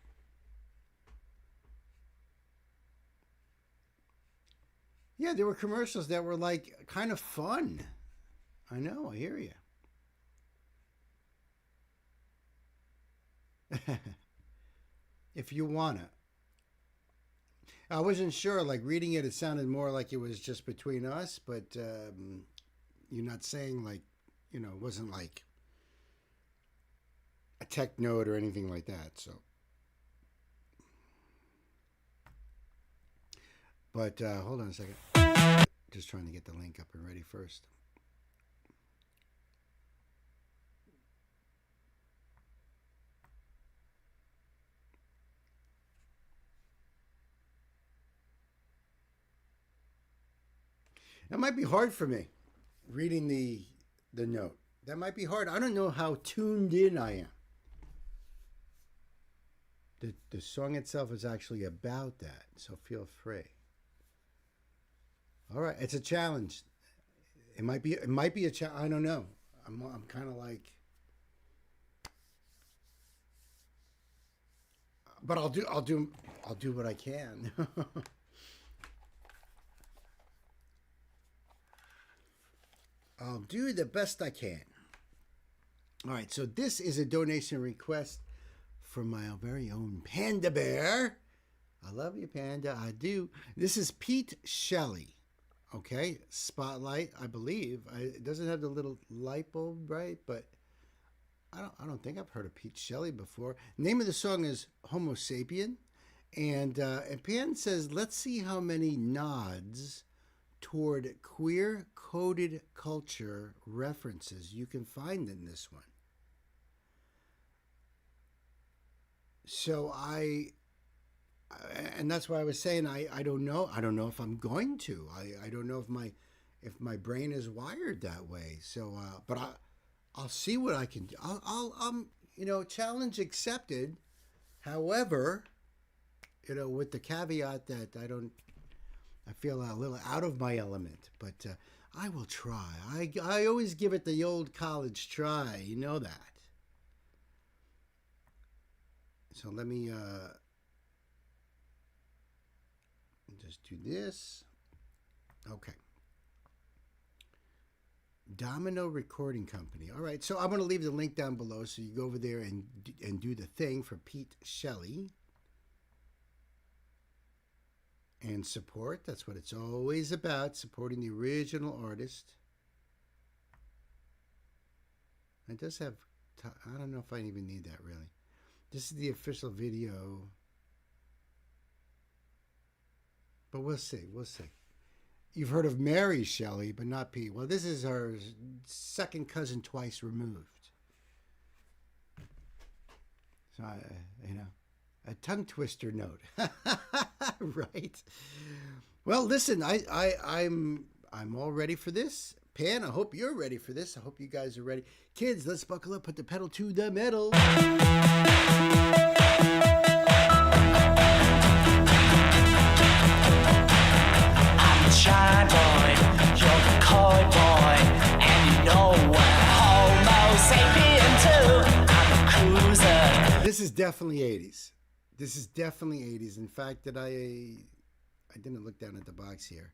Yeah, there were commercials that were like kind of fun. I know, I hear you. If you wanna. I wasn't sure, like reading it, it sounded more like it was just between us, but you're not saying like, you know, it wasn't like a tech note or anything like that, so. But hold on a second. Just trying to get the link up and ready first. That might be hard for me, reading the note. That might be hard. I don't know how tuned in I am. The song itself is actually about that, so feel free. All right, it's a challenge. It might be a challenge. I don't know. I'm kind of like, but I'll do what I can. I'll do the best I can. All right, so this is a donation request from my very own Panda Bear. I love you, Panda. I do. This is Pete Shelley. Okay, Spotlight, I believe. It doesn't have the little light bulb, right? But I don't think I've heard of Pete Shelley before. Name of the song is Homo Sapien. And Pan says, let's see how many nods toward queer-coded culture references you can find in this one. So and that's why I was saying I don't know. I don't know if I'm going to. I don't know if my brain is wired that way. So, but I'll see what I can do. I'll challenge accepted. However, with the caveat that I feel a little out of my element, but I will try. I always give it the old college try. You know that. So let me just do this. Okay. Domino Recording Company. All right. So I'm going to leave the link down below so you go over there and do the thing for Pete Shelley. And support. That's what it's always about, supporting the original artist. It does have, I don't know if I even need that really. This is the official video. But we'll see. We'll see. You've heard of Mary Shelley, but not Pete. Well, this is her second cousin twice removed. So, A tongue twister note. Right. Well, listen, I'm all ready for this. Pan, I hope you're ready for this. I hope you guys are ready. Kids, let's buckle up, put the pedal to the metal. Shy boy, you're the coy boy, and you know we're homo sapien too. I'm a cruiser. This is definitely 80s. This is definitely 80s. In fact, that I didn't look down at the box here.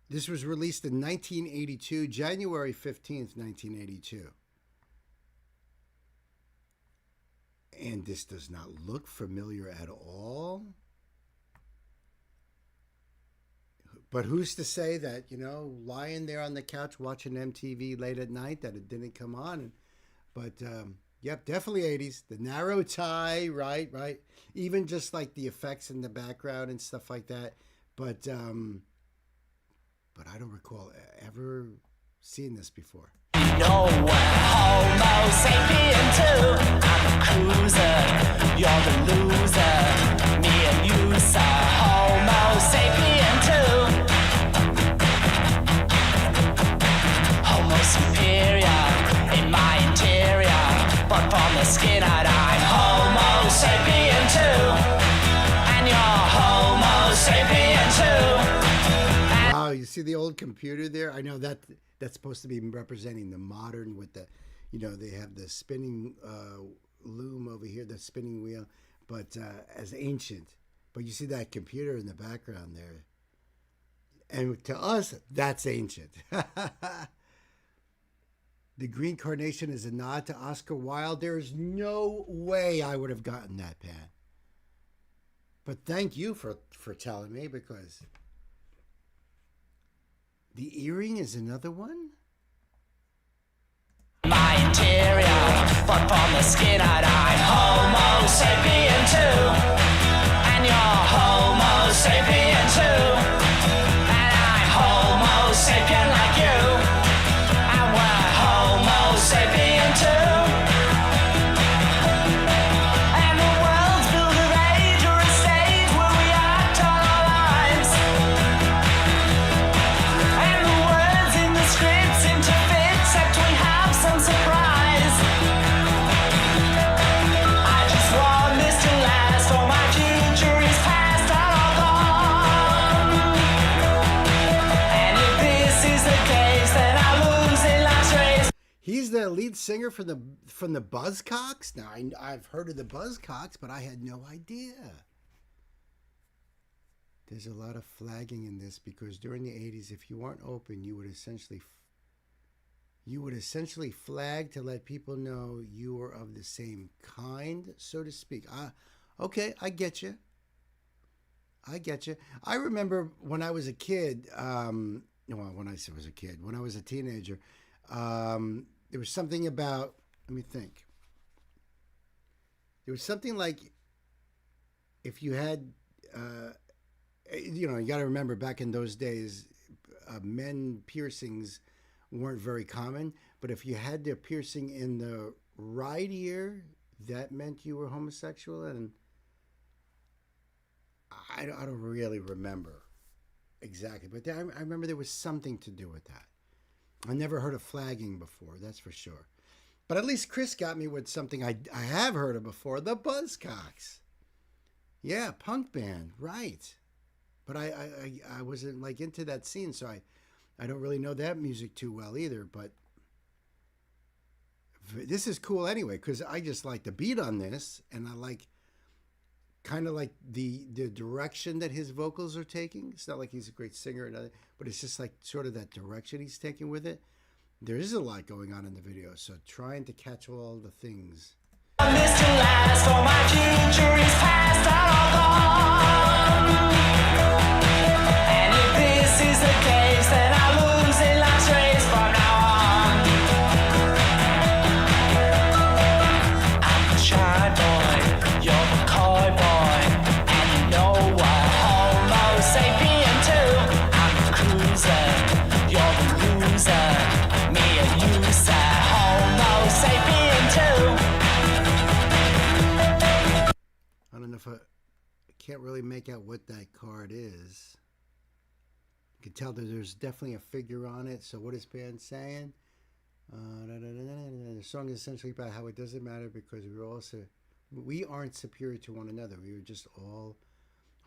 This was released in 1982, January 15th, 1982. And this does not look familiar at all. But who's to say that, lying there on the couch watching MTV late at night, that it didn't come on? But, yep, definitely 80s. The narrow tie, right. Even just like the effects in the background and stuff like that. But I don't recall ever seeing this before. You know we're homo sapien too. I'm a cruiser, you're the loser. Me and you, sir, homo sapien too. Homo superior in my interior, but from the skin out I'm homo sapien too. And you're homo sapien too. Wow, you see the old computer there? I know that's supposed to be representing the modern with the, they have the spinning loom over here, the spinning wheel, but as ancient. But you see that computer in the background there. And to us, that's ancient. The green carnation is a nod to Oscar Wilde. There is no way I would have gotten that, Pan. But thank you for telling me, because the earring is another one? My interior, but from the skin out I'm homo sapien too. And you're homo sapien too. And I'm homo sapien like you. And we're homo sapien too. And the world's built of age or a stage where we act all our lives. And the words in the script seem to fit, except we have some surprise. I just want this to last, for my future is past and all gone. And if this is the case, then I lose in life's race. He's the lead singer from the Buzzcocks. Now, I've heard of the Buzzcocks, but I had no idea. There's a lot of flagging in this, because during the 80s, if you weren't open, you would essentially flag to let people know you were of the same kind, so to speak. Okay, I get you. I remember when I was a kid, when I was a kid, when I was a teenager, there was something about, let me think. There was something like, if you had, you got to remember back in those days, men piercings weren't very common, but if you had the piercing in the right ear, that meant you were homosexual. And I don't really remember exactly, but I remember there was something to do with that. I never heard of flagging before, that's for sure. But at least Chris got me with something I have heard of before, the Buzzcocks. Yeah, punk band, right. But I wasn't like into that scene, so I don't really know that music too well either. But this is cool anyway, because I just like the beat on this, and I like kind of like the direction that his vocals are taking. It's not like he's a great singer, but it's just like sort of that direction he's taking with it. There is a lot going on in the video, so trying to catch all the things. This to last, for my future is past and all gone. And if this is the case, then I lose in life's race from now on. I'm the shy boy, you're the coy boy, and you know we're homo sapien too. I'm the cruiser, you're the loser. Me and you, sir, homo sapien too. can't really make out what that card is. You can tell that there's definitely a figure on it. So what is band saying? The song is essentially about how it doesn't matter because we aren't superior to one another. We were just all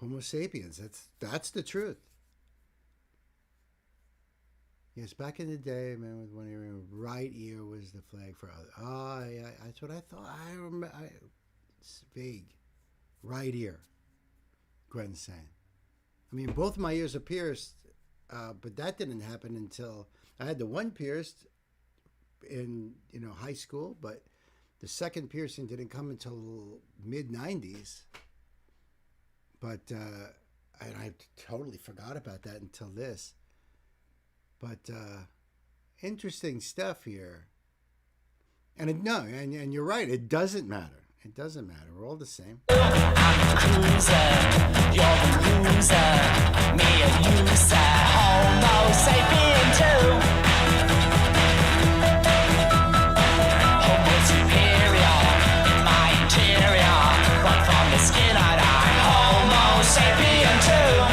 Homo sapiens. That's the truth. Yes, back in the day, man, with one ear, right ear was the flag for other. Oh, yeah, that's what I thought. I remember. It's vague. Right ear. Gwen's saying. I mean, both my ears are pierced, but that didn't happen until I had the one pierced in high school, but the second piercing didn't come until mid-90s. But and I totally forgot about that until this. But interesting stuff here. And and you're right, it doesn't matter. It doesn't matter. We're all the same. I'm the cruiser, you're the loser. Me and you, sir, Homo sapien too. Homo superior in my interior. Right from the skin I die. Homo sapien too.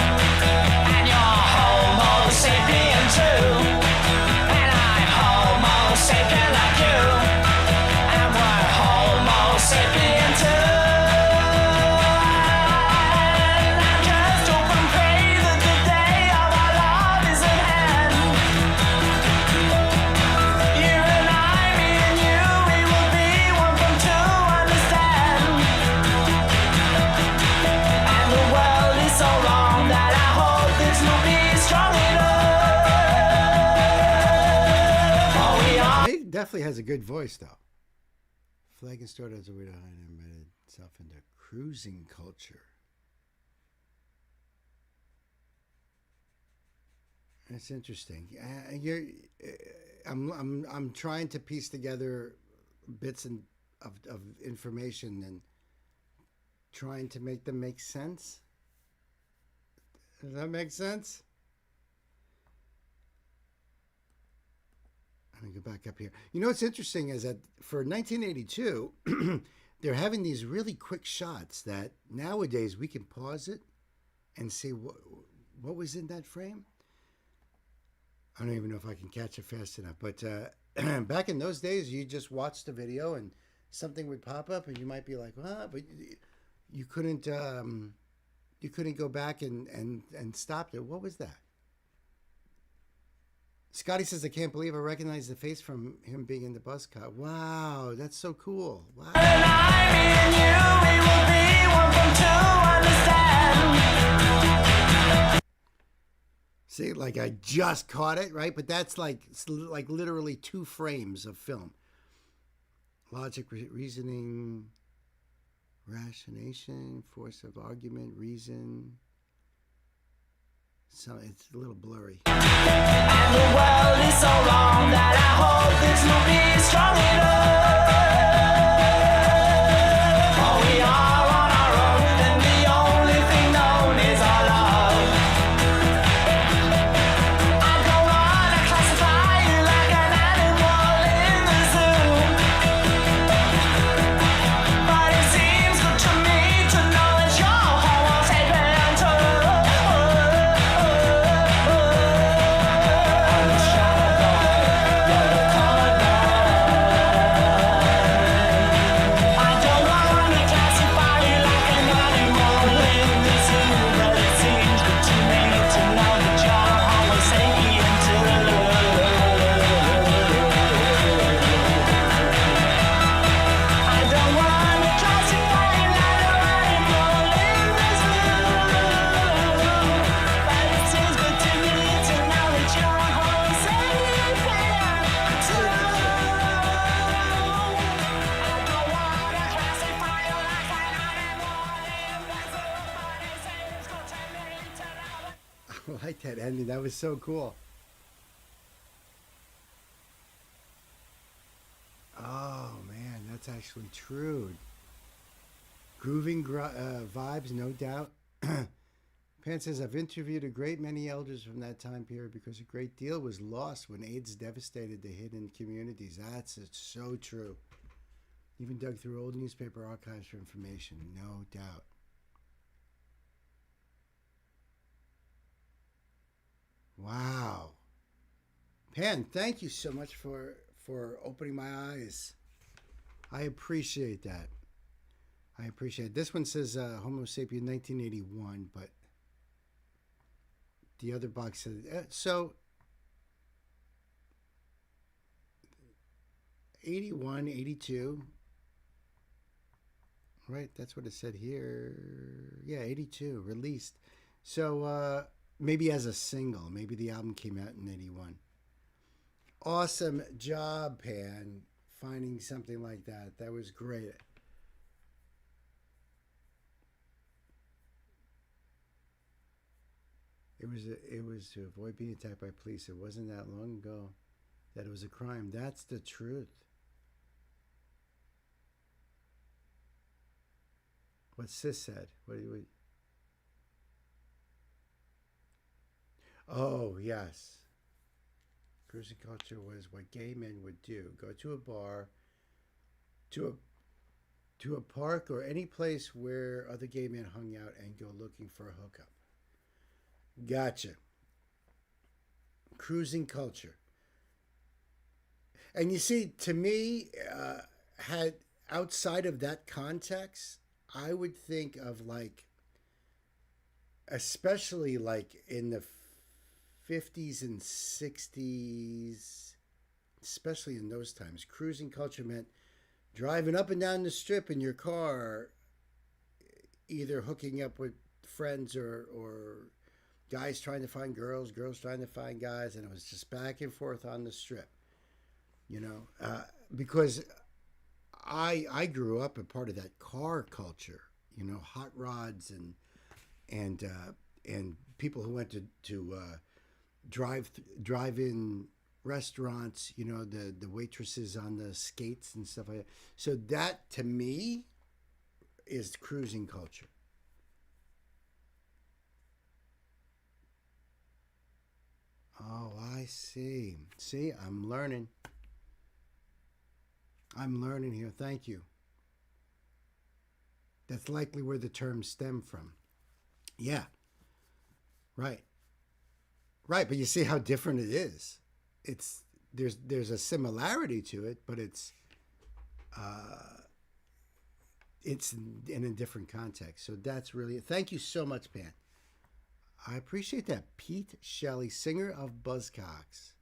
And you're Homo sapien too. And I'm Homo sapien like you. And we're Homo sapien too. I'm just hope and pray that the day of our love is at hand. You and I, me and you, we will be one from two, understand. And the world is so wrong that I hope this will be strong enough. For we are. He definitely has a good voice, though. Flag and stored as a way to hide and embed itself into cruising culture. That's interesting. I'm trying to piece together bits of information and trying to make them make sense. Does that make sense? Let me go back up here. You know what's interesting is that for 1982, they're having these really quick shots that nowadays we can pause it and see what was in that frame. I don't even know if I can catch it fast enough. But back in those days, you just watched the video and something would pop up and you might be like, "Well," but you couldn't go back and stop it. What was that? Scotty says, I can't believe I recognize the face from him being in the bus car. Wow, that's so cool. Wow. And I, me and you, we will be one from two, understand. See, like I just caught it, right? But that's like literally 2 frames of film. Logic, reasoning, rationation, force of argument, reason. So it's a little blurry. And the world is so wrong that I hope this will be strong enough. For we are on our own and the only thing known is our love. I don't wanna classify you like an animal in the zoo, but it seems good to me to know that you're Homo sapien too. I like that ending. That was so cool. Oh, man, that's actually true. Grooving vibes, no doubt. Pan says, I've interviewed a great many elders from that time period because a great deal was lost when AIDS devastated the hidden communities. That's so true. Even dug through old newspaper archives for information, no doubt. Pan, thank you so much for opening my eyes. I appreciate that. I appreciate it. This one says Homo sapien 1981, but the other box says so 81, 82. Right, that's what it said here. Yeah, 82 released. So maybe as a single. Maybe the album came out in 81. Awesome job, Pan, finding something like that. That was great. It was to avoid being attacked by police. It wasn't that long ago that it was a crime. That's the truth. What Sis said. What? Oh, yes. Cruising culture was what gay men would do. Go to a bar, to a park, or any place where other gay men hung out and go looking for a hookup. Gotcha. Cruising culture. And you see, to me, had outside of that context, I would think of like, especially like in the 50s and 60s, especially in those times, cruising culture meant driving up and down the strip in your car, either hooking up with friends or guys trying to find girls, girls trying to find guys, and it was just back and forth on the strip, you know, because I grew up a part of that car culture, you know, hot rods and people who went to drive-in restaurants, you know, the waitresses on the skates and stuff like that. So that to me is cruising culture. Oh, I see. See, I'm learning. I'm learning here. Thank you. That's likely where the term stemmed from. Yeah. Right. Right, but you see how different it is. There's a similarity to it, but it's in a different context. So that's really thank you so much, Pan. I appreciate that. Pete Shelley, singer of Buzzcocks.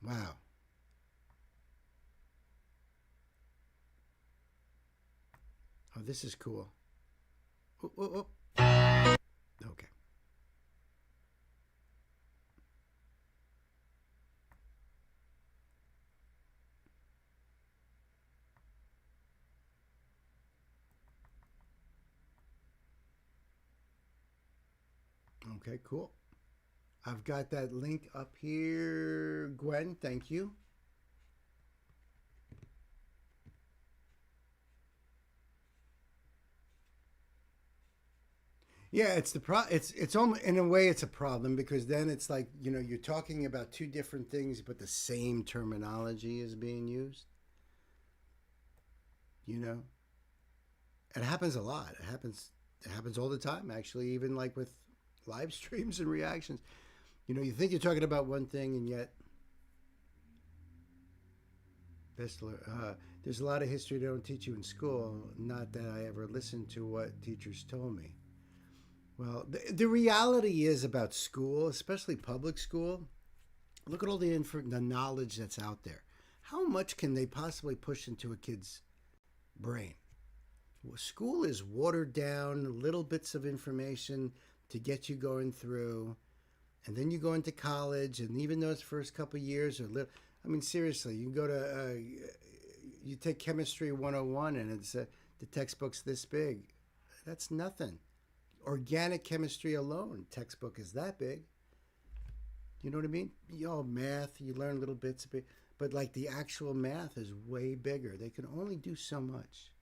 Wow. Oh, this is cool. Whoop, whoop, whoop. Okay. Okay, cool. I've got that link up here, Gwen. Thank you. Yeah, it's almost in a way it's a problem because then it's like, you know, you're talking about two different things, but the same terminology is being used. You know, it happens a lot. It happens all the time, actually, even like with live streams and reactions. You know, you think you're talking about one thing, and yet there's a lot of history they don't teach you in school. Not that I ever listened to what teachers told me. Well, the reality is about school, especially public school. Look at all the knowledge that's out there. How much can they possibly push into a kid's brain? Well, school is watered down, little bits of information to get you going through, and then you go into college, and even those first couple of years are little. I mean, seriously, you go to you take chemistry 101, and it's the textbook's this big. That's nothing. Organic chemistry alone, textbook is that big. You know what I mean? Math, you learn little bits of it, but like the actual math is way bigger. They can only do so much.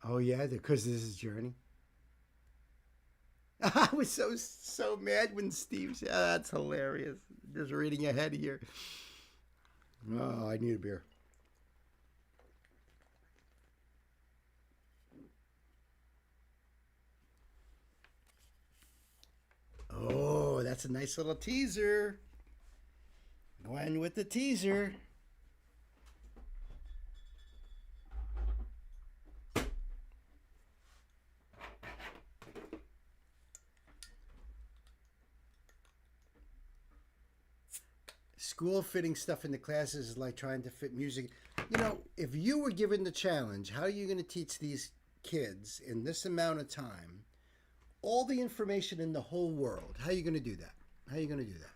Oh yeah, because this is Journey. I was so mad when Steve said, that's hilarious. Just reading ahead here. Oh, I need a beer. That's a nice little teaser. Gwen with the teaser. School fitting stuff into classes is like trying to fit music. You know, if you were given the challenge, how are you going to teach these kids in this amount of time all the information in the whole world? How are you going to do that? How are you going to do that?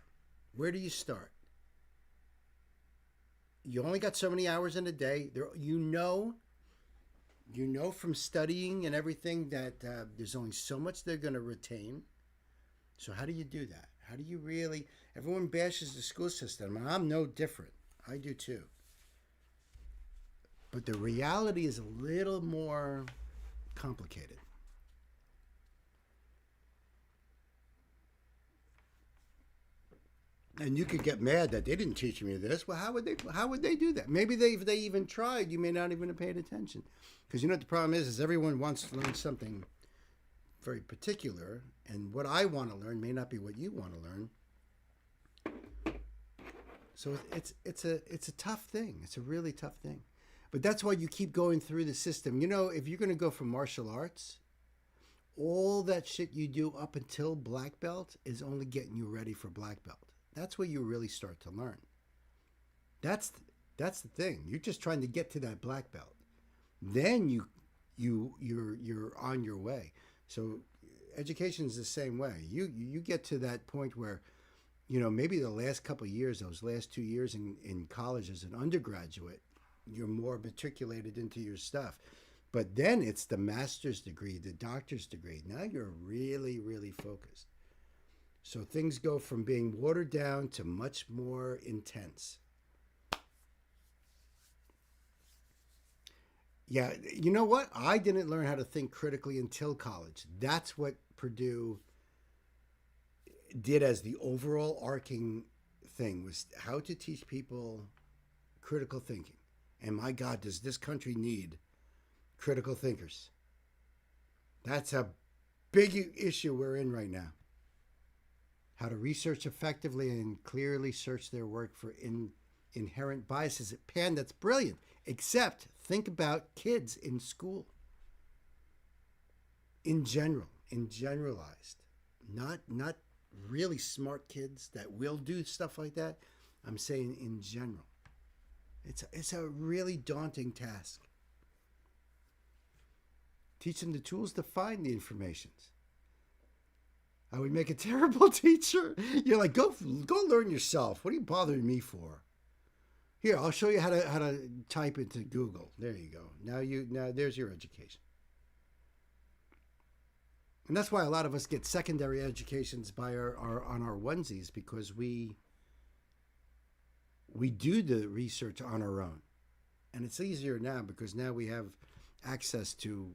Where do you start? You only got so many hours in a day. You know from studying and everything that there's only so much they're going to retain. So how do you do that? How do you really... Everyone bashes the school system, and I'm no different. I do too. But the reality is a little more complicated. And you could get mad that they didn't teach me this. Well, how would they do that? Maybe if they even tried, you may not even have paid attention. Because you know what the problem is everyone wants to learn something very particular, and what I want to learn may not be what you want to learn. So it's a tough thing. It's a really tough thing. But that's why you keep going through the system. You know, if you're going to go for martial arts, all that shit you do up until black belt is only getting you ready for black belt. That's where you really start to learn. That's the thing. You're just trying to get to that black belt. Then you're on your way. So education is the same way. You get to that point where, you know, maybe the last couple of years, those last 2 years in college as an undergraduate, you're more matriculated into your stuff. But then it's the master's degree, the doctor's degree. Now you're really, really focused. So things go from being watered down to much more intense. Yeah, you know what? I didn't learn how to think critically until college. That's what Purdue did as the overall arcing thing, was how to teach people critical thinking. And my God, does this country need critical thinkers? That's a big issue we're in right now. How to research effectively and clearly search their work for inherent biases. Pan, that's brilliant. Except think about kids in school. In general, in generalized. Not really smart kids that will do stuff like that. I'm saying in general. It's a really daunting task. Teach them the tools to find the informations. I would make a terrible teacher. You're like, go learn yourself. What are you bothering me for? Here, I'll show you how to type into Google. There you go. Now there's your education. And that's why a lot of us get secondary educations by on our onesies, because we do the research on our own. And it's easier now because now we have access to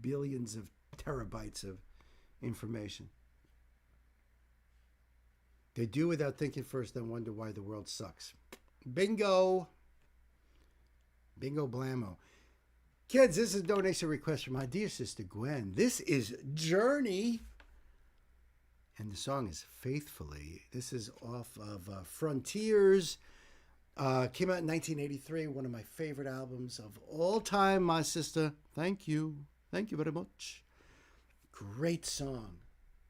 billions of terabytes of information. They do without thinking first, then wonder why the world sucks. Bingo. Bingo blammo. Kids, this is a donation request from my dear sister Gwen. This is Journey. And the song is Faithfully. This is off of Frontiers. Came out in 1983. One of my favorite albums of all time, my sister. Thank you. Thank you very much. Great song.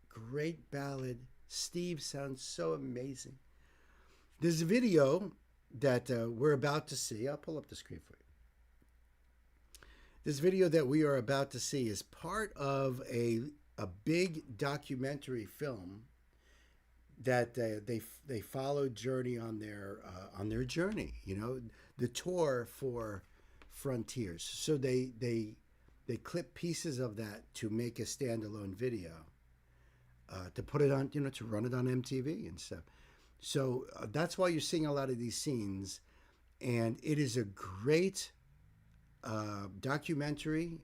Great ballad. Steve sounds so amazing. There's a video that we're about to see. I'll pull up the screen for you. This video that we are about to see is part of a big documentary film that they followed Journey on their journey. You know, the tour for Frontiers. So they clip pieces of that to make a standalone video, to put it on, you know, to run it on MTV and stuff. So that's why you're seeing a lot of these scenes, and it is a great documentary.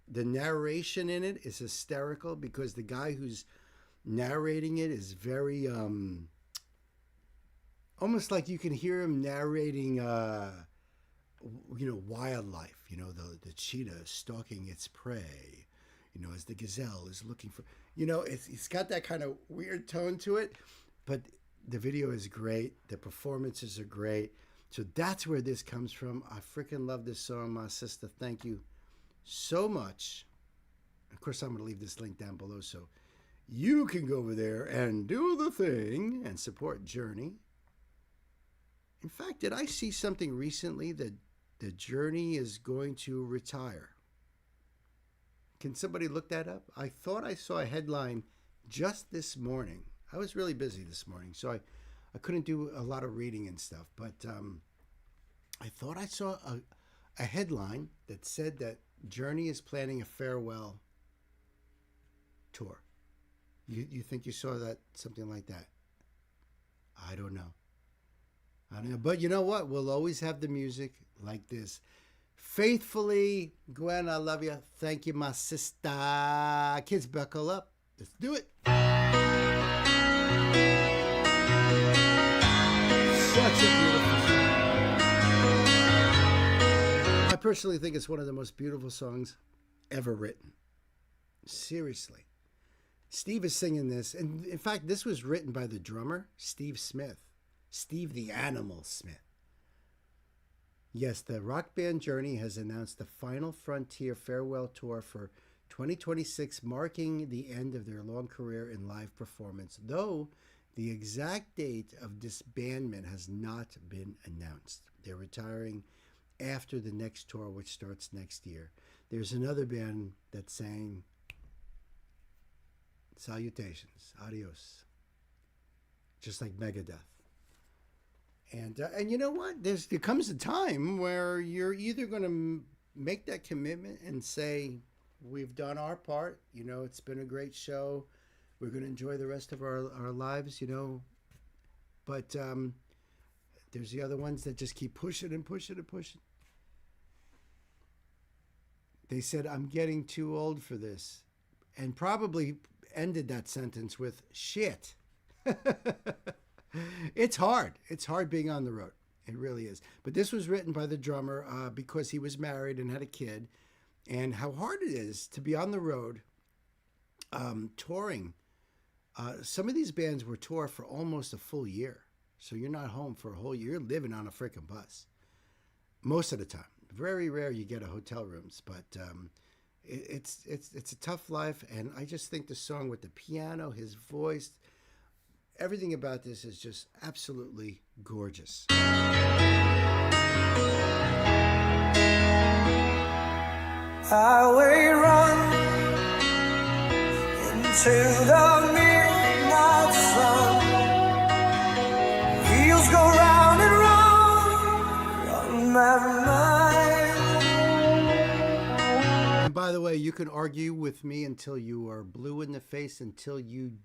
The narration in it is hysterical because the guy who's narrating it is very almost like you can hear him narrating wildlife, the cheetah stalking its prey, as the gazelle is looking for, it's got that kind of weird tone to it, but the video is great. The performances are great. So that's where this comes from. I freaking love this song, my sister. Thank you so much. Of course, I'm going to leave this link down below so you can go over there and do the thing and support Journey. In fact, did I see something recently that the Journey is going to retire? Can somebody look that up? I thought I saw a headline just this morning. I was really busy this morning, so I couldn't do a lot of reading and stuff. But I thought I saw a headline that said that Journey is planning a farewell tour. You think you saw that, something like that? I don't know. But you know what? We'll always have the music like this. Faithfully, Gwen, I love you. Thank you, my sister. Kids, buckle up. Let's do it. Such a beautiful song. I personally think it's one of the most beautiful songs ever written. Seriously. Steve is singing this, and in fact, this was written by the drummer, Steve Smith. Steve the Animal Smith. Yes, the rock band Journey has announced the Final Frontier farewell tour for 2026, marking the end of their long career in live performance, though the exact date of disbandment has not been announced. They're retiring after the next tour, which starts next year. There's another band that's saying salutations, adios, just like Megadeth. And you know what? There comes a time where you're either going to make that commitment and say, we've done our part, it's been a great show, we're going to enjoy the rest of our lives, but there's the other ones that just keep pushing and pushing and pushing. They said, I'm getting too old for this, and probably ended that sentence with shit. It's hard. It's hard being on the road. It really is. But this was written by the drummer because he was married and had a kid, and how hard it is to be on the road touring. Some of these bands were tour for almost a full year. So you're not home for a whole year. You're living on a freaking bus most of the time. Very rare you get a hotel rooms, but it's a tough life. And I just think the song with the piano, his voice, everything about this is just absolutely gorgeous. Highway run into the midnight sun. Wheels go round and round on my mind. And by the way, you can argue with me until you are blue in the face, until you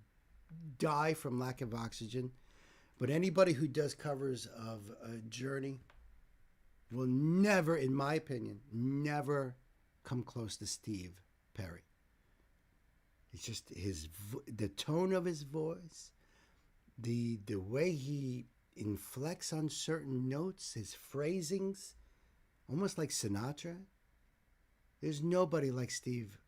die from lack of oxygen. But anybody who does covers of Journey will never, in my opinion, never come close to Steve Perry. It's just the tone of his voice, the way he inflects on certain notes, his phrasings, almost like Sinatra. There's nobody like Steve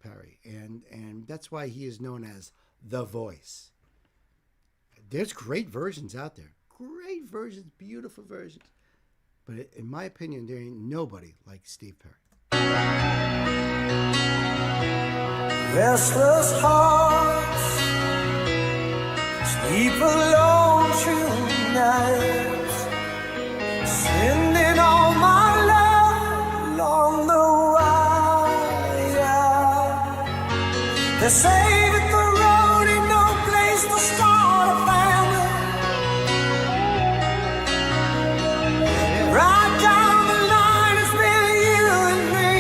Perry, and that's why he is known as the Voice. There's great versions out there, great versions, beautiful versions, but in my opinion, there ain't nobody like Steve Perry. Restless hearts sleep alone tonight, sending all my love along the wire. They say that the road ain't no place to start a family. Right down the line, it's been you and me.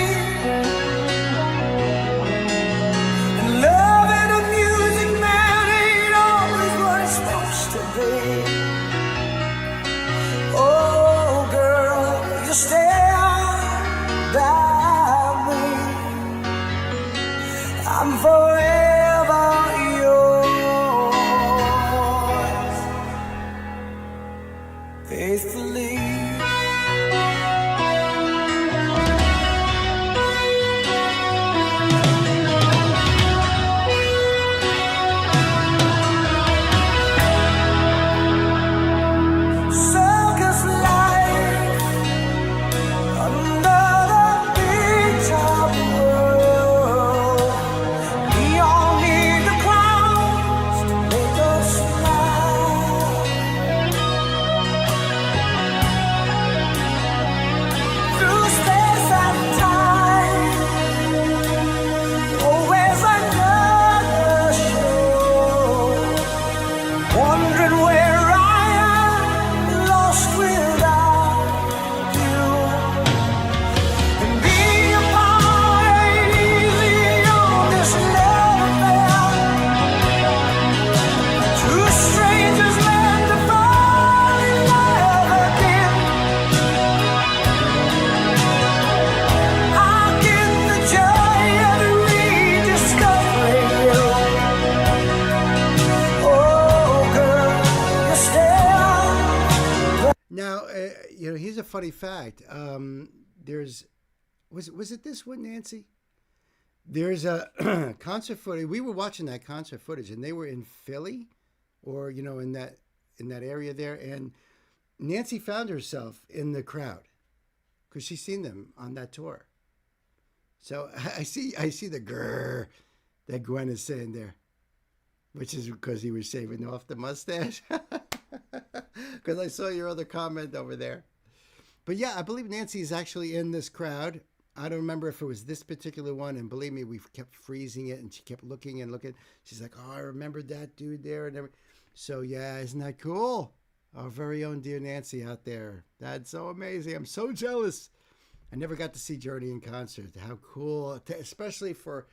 And love and a music man ain't always what it's supposed to be. Oh, girl, you stand by me. I'm forever yours, faithfully. funny fact. Was it this one, Nancy? There's a concert footage. We were watching that concert footage, and they were in Philly, or in that area there. And Nancy found herself in the crowd because she's seen them on that tour. So I see the grrr that Gwen is saying there, which is because he was shaving off the mustache. Because I saw your other comment over there. But yeah, I believe Nancy is actually in this crowd. I don't remember if it was this particular one. And believe me, we kept freezing it and she kept looking and looking. She's like, oh, I remember that dude there. And everything. So yeah, isn't that cool? Our very own dear Nancy out there. That's so amazing. I'm so jealous. I never got to see Journey in concert. How cool, especially for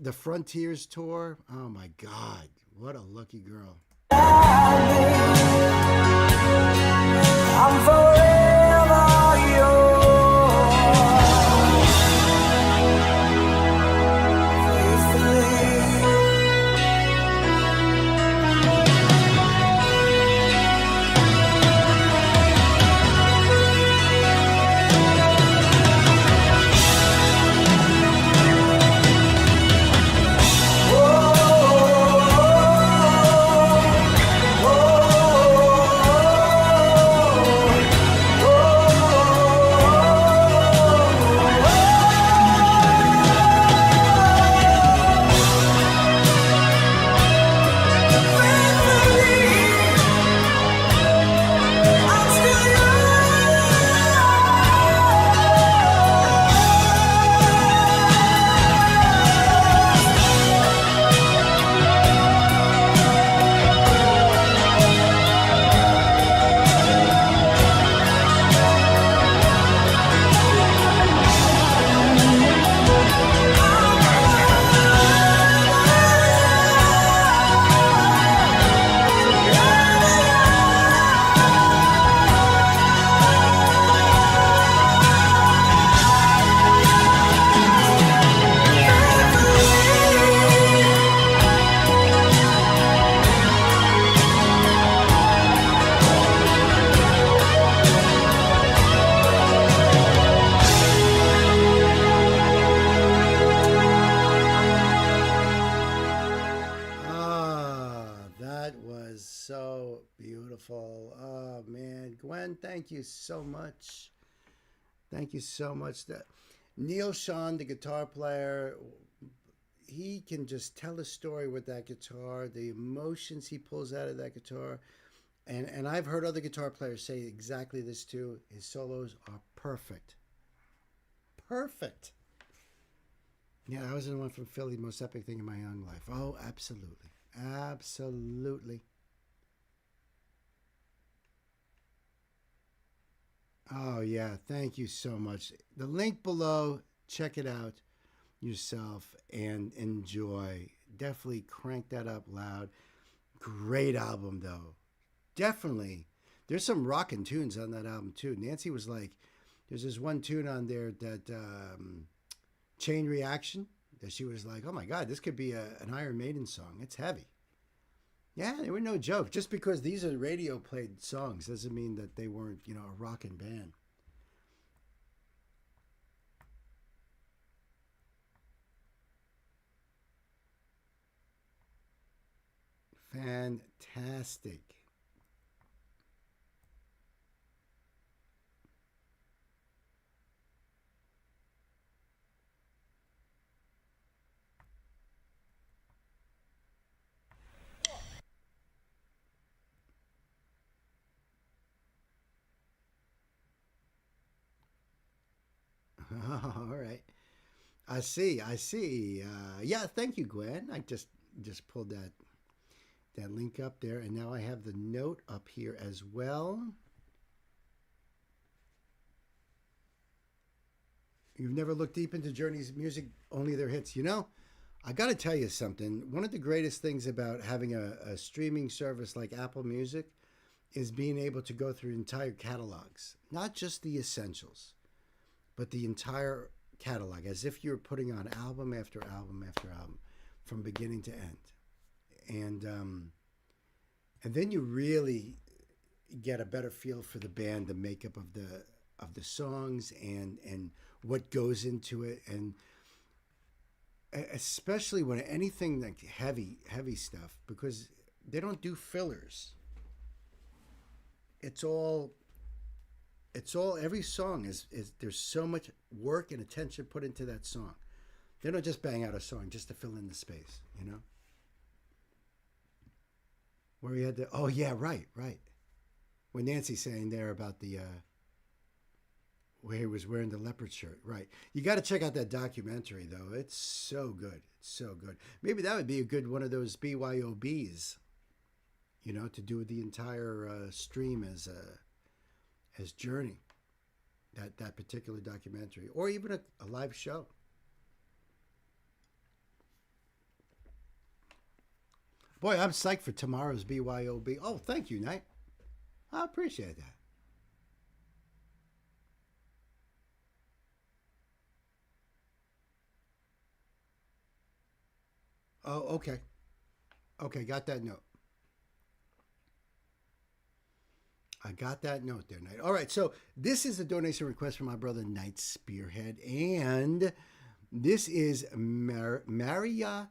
the Frontiers tour. Oh my God, what a lucky girl. I'm forever yours. Thank you so much. Thank you so much. Neil Sean, the guitar player, he can just tell a story with that guitar, the emotions he pulls out of that guitar. And I've heard other guitar players say exactly this too. His solos are perfect. Perfect. Yeah, I was the one from Philly, most epic thing in my young life. Oh, absolutely. Absolutely. Oh, yeah. Thank you so much. The link below, check it out yourself and enjoy. Definitely crank that up loud. Great album, though. Definitely. There's some rockin' tunes on that album, too. Nancy was like, there's this one tune on there that Chain Reaction, that she was like, oh, my God, this could be an Iron Maiden song. It's heavy. Yeah, they were no joke. Just because these are radio played songs doesn't mean that they weren't, a rockin' band. Fantastic. All right. I see. Yeah, thank you, Gwen. I just pulled that link up there, and now I have the note up here as well. You've never looked deep into Journey's music, only their hits. I got to tell you something. One of the greatest things about having a streaming service like Apple Music is being able to go through entire catalogs, not just the essentials, but the entire catalog, as if you're putting on album after album after album from beginning to end. And then you really, get a better feel for the band, the makeup of the songs, and what goes into it, and especially when anything like heavy stuff, because they don't do fillers. It's all every song is there's so much work and attention put into that song. They don't just bang out a song just to fill in the space, you know? Where he had the, oh yeah, right. When Nancy's saying there about the, where he was wearing the leopard shirt, right. You got to check out that documentary though. It's so good. It's so good. Maybe that would be a good one of those BYOBs, you know, to do the entire stream as Journey, that particular documentary, or even a live show. Boy, I'm psyched for tomorrow's BYOB. Oh, thank you, Knight. I appreciate that. Oh, okay. Okay, got that note. I got that note there, Knight. All right, so this is a donation request from my brother, Knight Spearhead, and this is Maria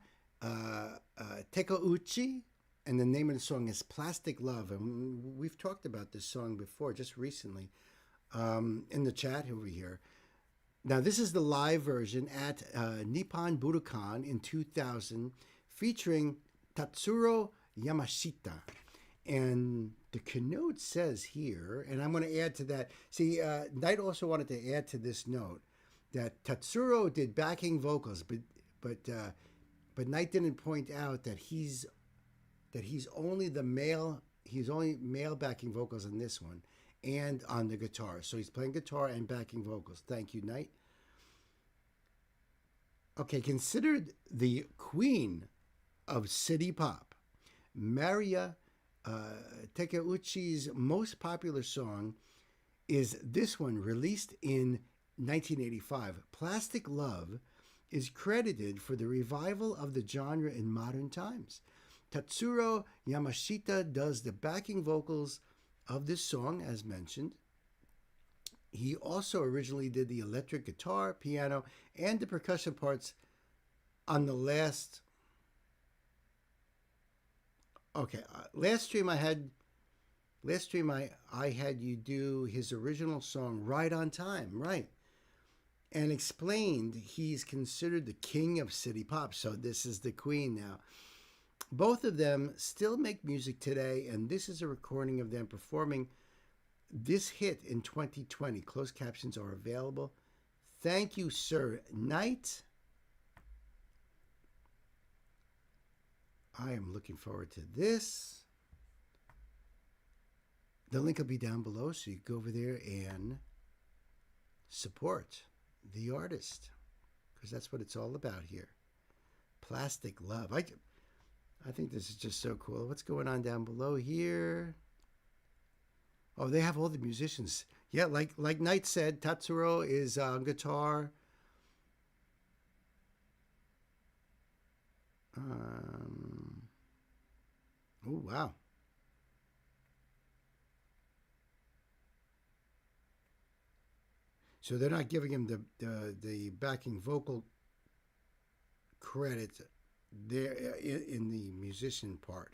Tekauchi, and the name of the song is Plastic Love. And we've talked about this song before, just recently, in the chat over here. Now, this is the live version at Nippon Budokan in 2000, featuring Tatsuro Yamashita. And the keynote says here, and I'm going to add to that. See, Knight also wanted to add to this note that Tatsuro did backing vocals, but Knight didn't point out that he's only male backing vocals in this one and on the guitar. So he's playing guitar and backing vocals. Thank you, Knight. Okay, considered the queen of city pop, Maria Tekauchi's most popular song is this one, released in 1985. Plastic Love is credited for the revival of the genre in modern times. Tatsuro Yamashita does the backing vocals of this song, as mentioned. He also originally did the electric guitar, piano, and the percussion parts on the last... Okay, last stream I had you do his original song, Right on Time, right? And explained he's considered the king of city pop, so this is the queen now. Both of them still make music today, and this is a recording of them performing this hit in 2020. Closed captions are available. Thank you, sir. Knight. I am looking forward to this. The link will be down below, so you can go over there and support the artist, because that's what it's all about here. Plastic Love. I think this is just so cool. What's going on down below here? Oh, they have all the musicians. Yeah, like Knight said, Tatsuro is on guitar. Oh, wow. So they're not giving him the backing vocal credit there in the musician part,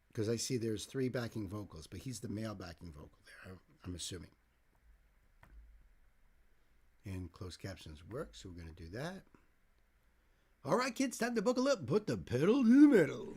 because I see there's 3 backing vocals, but he's the male backing vocal there, I'm assuming. And closed captions work, so we're going to do that. All right, kids, time to buckle up. Put the pedal to the metal.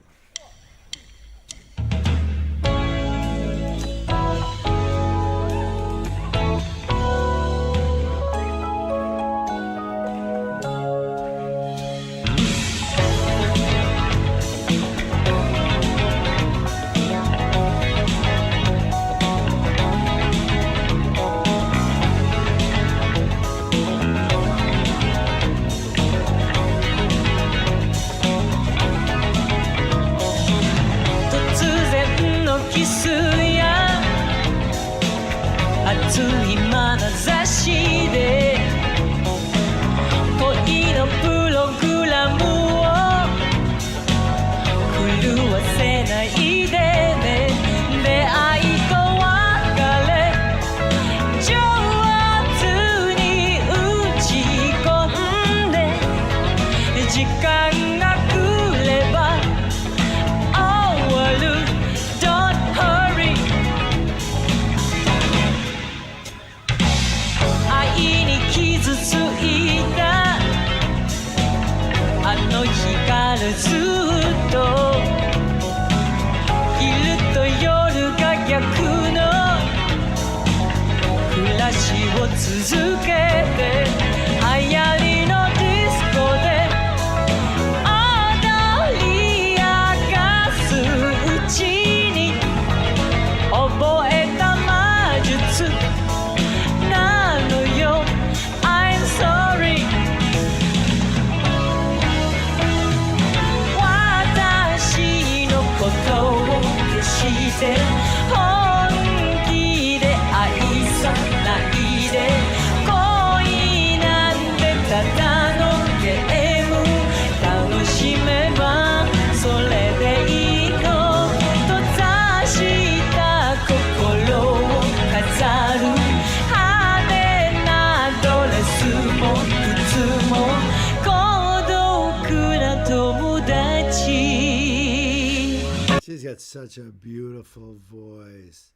got such a beautiful voice.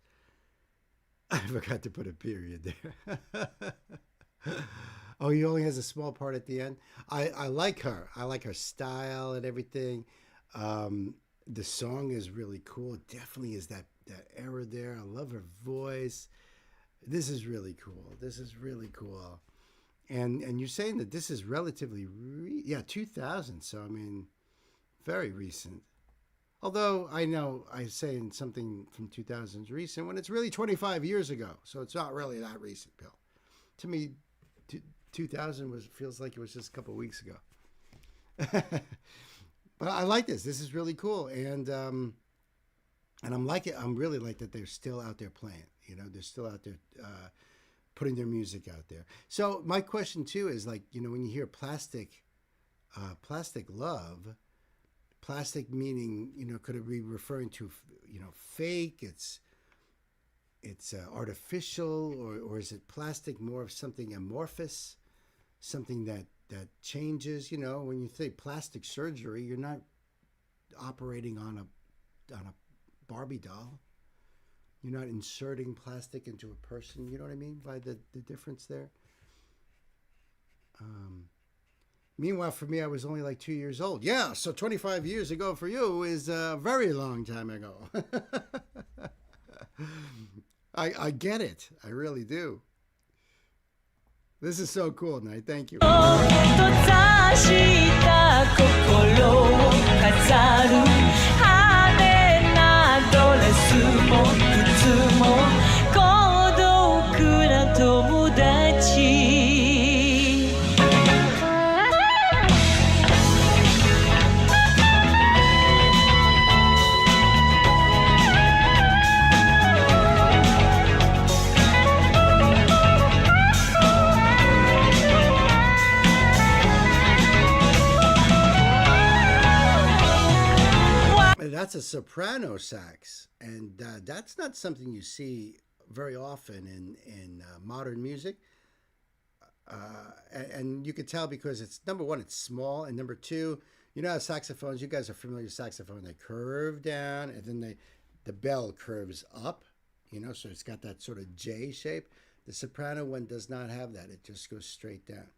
I forgot to put a period there. Oh, he only has a small part at the end. I like her. I like her style and everything. The song is really cool. It definitely is that era there. I love her voice. This is really cool. This is really cool. And you're saying that this is relatively 2000. So I mean, very recent. Although I know I'm saying something from 2000 is recent when it's really 25 years ago. So it's not really that recent, Bill. To me, 2000 feels like it was just a couple of weeks ago. But I like this. This is really cool, and I'm really like that they're still out there playing. You know, they're still out there putting their music out there. So my question too is, like, you know, when you hear plastic love, plastic meaning, you know, could it be referring to, you know, fake? It's artificial, or is it plastic more of something amorphous, something that changes? You know, when you say plastic surgery, you're not operating on a Barbie doll. You're not inserting plastic into a person. You know what I mean by the difference there? Meanwhile, for me, I was only like 2 years old. Yeah, so 25 years ago for you is a very long time ago. I get it. I really do. This is so cool, Night. Thank you. That's a soprano sax, and that's not something you see very often in modern music. And you could tell because it's, number one, it's small, and number two, you know how saxophones, you guys are familiar with saxophone, they curve down, and then the bell curves up, you know, so it's got that sort of J shape. The soprano one does not have that. It just goes straight down.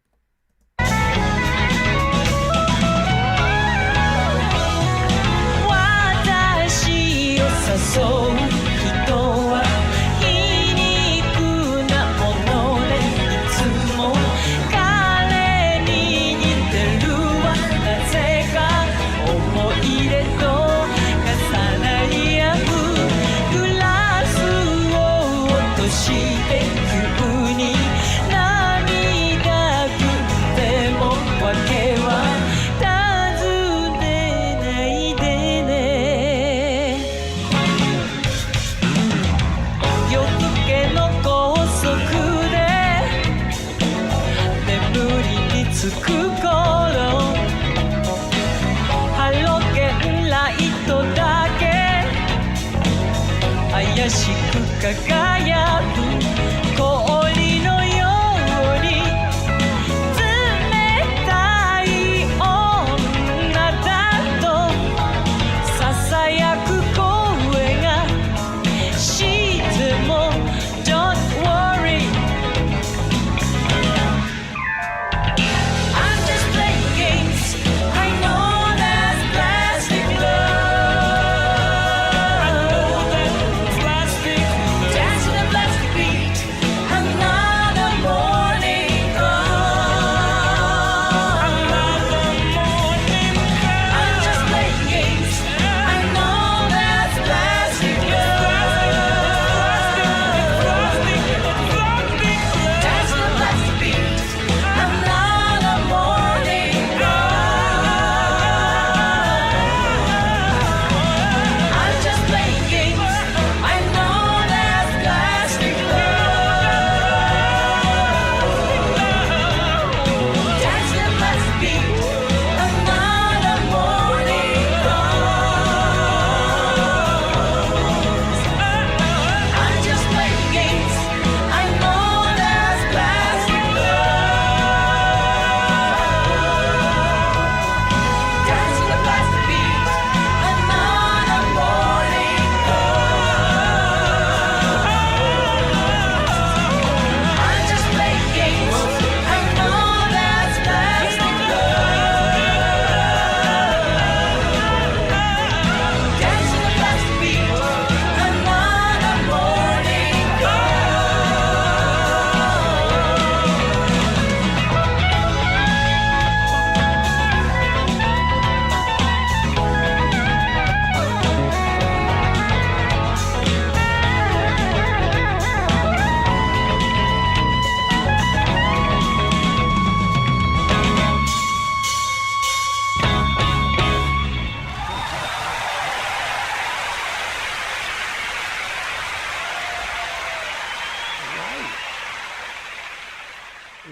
Plastic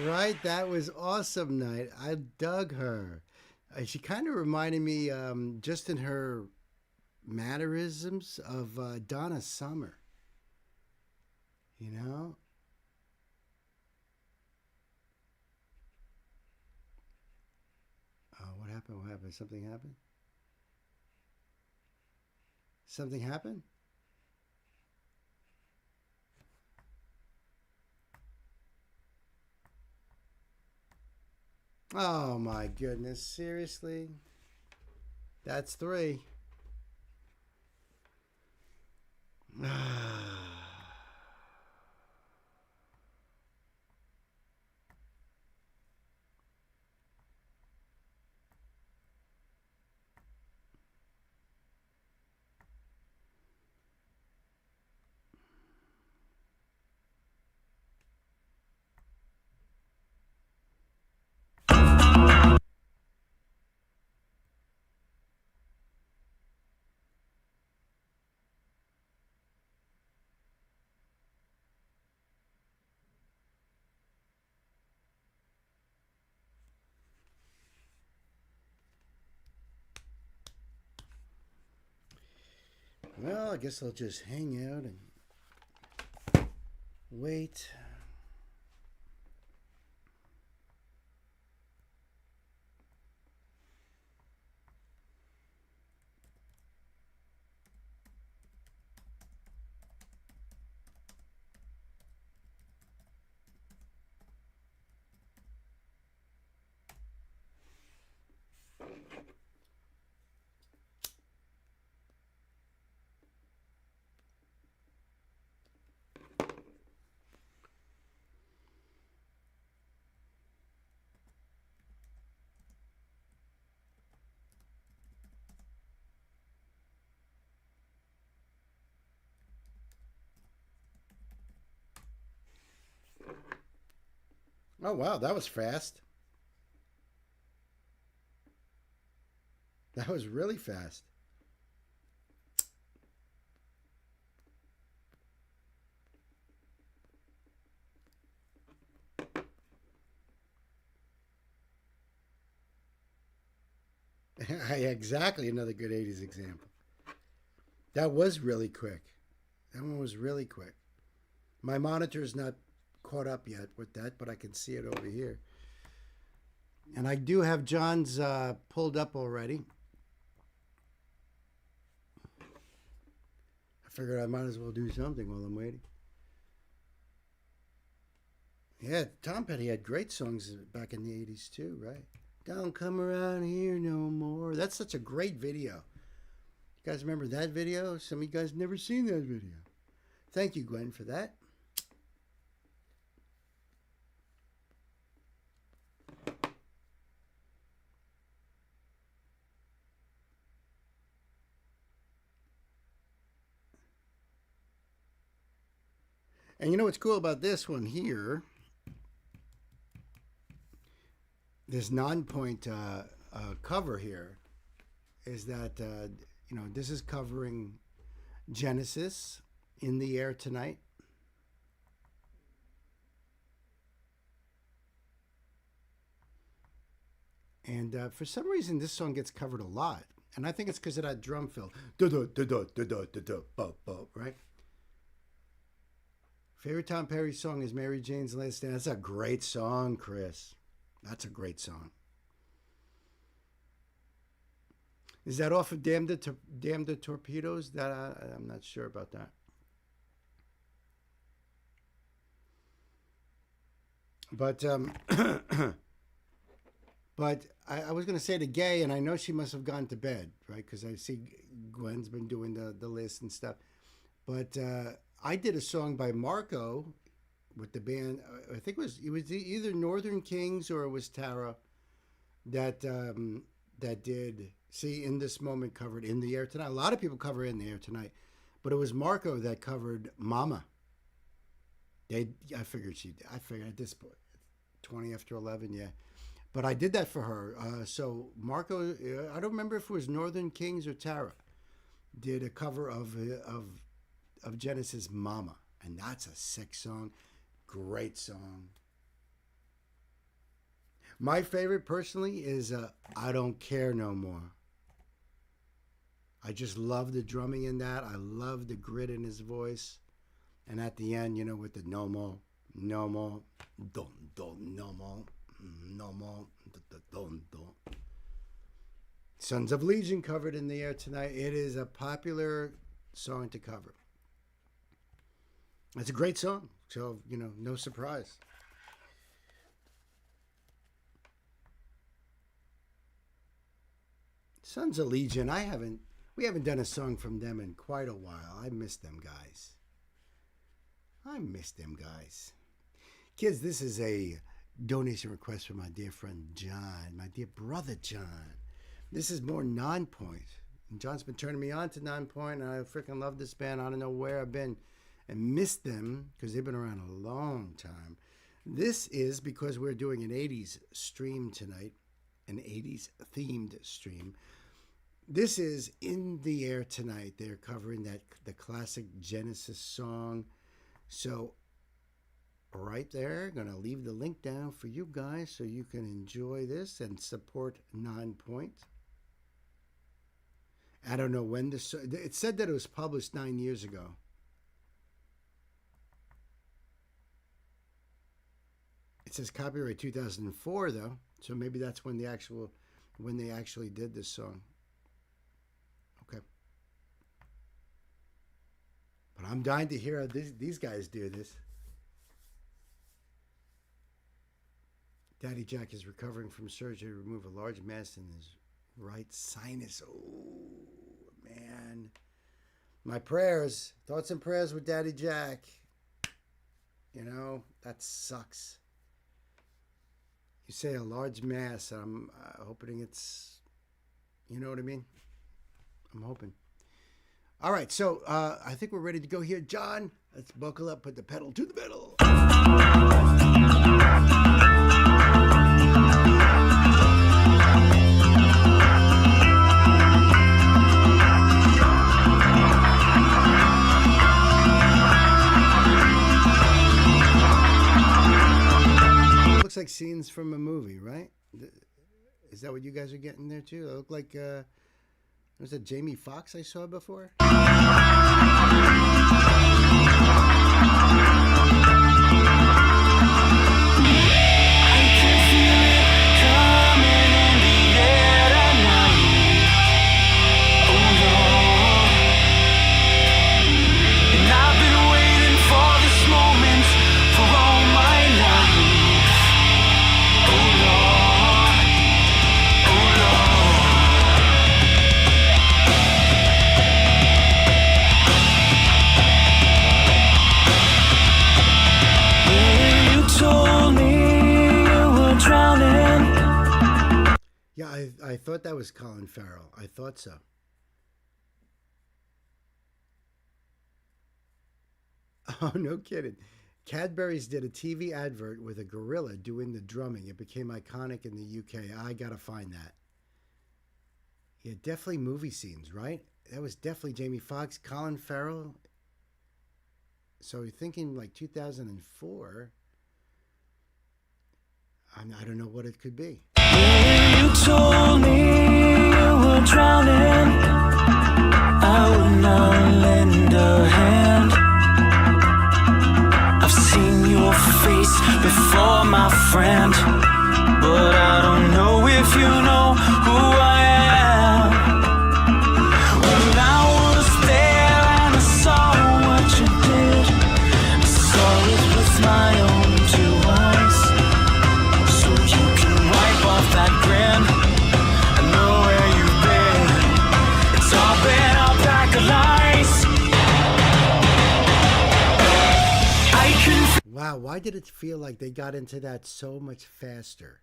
Right, that was awesome night. I dug her. She kind of reminded me, just in her mannerisms, of Donna Summer. You know? Oh, what happened? What happened? Something happened? Something happened? Oh my goodness, seriously? That's 3. Well, I guess I'll just hang out and wait. Oh, wow, that was fast. That was really fast. Exactly, another good 80s example. That was really quick. That one was really quick. My monitor's not caught up yet with that, but I can see it over here. And I do have John's pulled up already. I figured I might as well do something while I'm waiting. Yeah, Tom Petty had great songs back in the 80s too, right? Don't come around here no more. That's such a great video. You guys remember that video? Some of you guys never seen that video. Thank you, Gwen, for that. And you know what's cool about this one here? This non-point cover here is that, this is covering Genesis, In the Air Tonight. And for some reason, this song gets covered a lot. And I think it's because of that drum fill. Right? Favorite Tom Petty song is Mary Jane's Last Dance. That's a great song, Chris. That's a great song. Is that off of Damn the Torpedoes? That I'm not sure about that. But but I was going to say to Gay, and I know she must have gone to bed, right? Because I see Gwen's been doing the list and stuff. But I did a song by Marco with the band. I think it was either Northern Kings or it was Tara that did See In This Moment covered In the Air Tonight. A lot of people cover In the Air Tonight, but it was Marco that covered Mama. I figured at this point, 20 after 11, yeah. But I did that for her. So Marco, I don't remember if it was Northern Kings or Tara, did a cover of Genesis Mama, and that's a sick song, great song. My favorite personally is I Don't Care No More. I just love the drumming in that. I love the grit in his voice. And at the end, with the no more, don't, no more, don't. Sons of Legion covered in the air tonight. It is a popular song to cover. It's a great song. So, no surprise. Sons of Legion, we haven't done a song from them in quite a while. I miss them guys. Kids, this is a donation request from my dear friend John, my dear brother John. This is more Non-Point. And John's been turning me on to Non-Point, and I freaking love this band. I don't know where I've been and missed them because they've been around a long time. This is because we're doing an 80s stream tonight, an 80s themed stream. This is In the Air Tonight. They're covering the classic Genesis song. So right there, going to leave the link down for you guys so you can enjoy this and support Non-Point. I don't know when this... It said that it was published 9 years ago. It says copyright 2004, though. So maybe that's when they actually did this song. Okay. But I'm dying to hear how these guys do this. Daddy Jack is recovering from surgery to remove a large mass in his right sinus. Oh, man. My prayers, thoughts and prayers with Daddy Jack. That sucks. You say a large mass, I'm hoping it's, you know what I mean? I'm hoping. All right, so I think we're ready to go here. John, let's buckle up, put the pedal to the metal. Looks like scenes from a movie, right? Is that what you guys are getting there too? It looked like was that Jamie Foxx I saw before? I thought that was Colin Farrell. I thought so. Oh, no kidding. Cadbury's did a TV advert with a gorilla doing the drumming. It became iconic in the UK. I gotta find that. Yeah, definitely movie scenes, right? That was definitely Jamie Foxx, Colin Farrell. So you're thinking like 2004. I don't know what it could be. You told me you were drowning. I would not lend a hand. I've seen your face before, my friend, but I don't know if you know who I am. When I was there and I saw what you did, I saw it with my own two eyes. So you can wipe off that grin. I know where you've been. It's all been a pack of lies. Wow, why did it feel like they got into that so much faster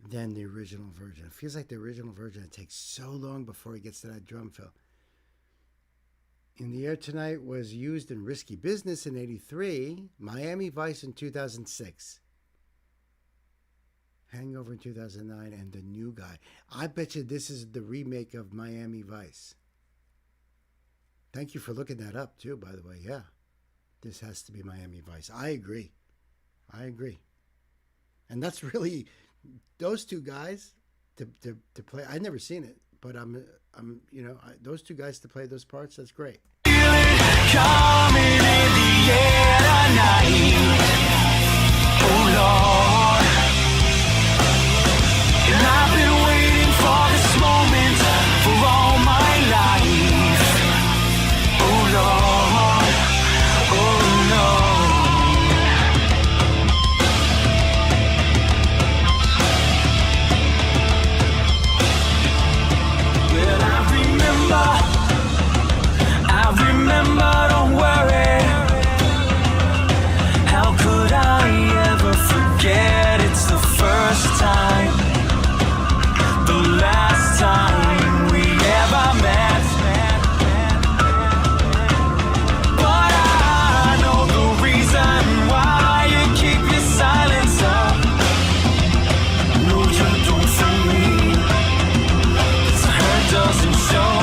than the original version? It feels like the original version, it takes so long before it gets to that drum fill. In the Air Tonight was used in Risky Business in 83, Miami Vice in 2006, Hangover in 2009, and The New Guy. I bet you this is the remake of Miami Vice. Thank you for looking that up too, by the way. Yeah. This has to be Miami Vice. I agree. And that's really those two guys to play. I've never seen it, but those two guys to play those parts. That's great. Coming in the air tonight. Oh Lord, and I've been waiting for this moment for all my life. Oh Lord, oh Lord. Well, I remember, don't worry. How could I ever forget? It's the first time, the last time we ever met. But I know the reason why you keep your silence up. No, you don't feel me. 'Cause hurt doesn't show,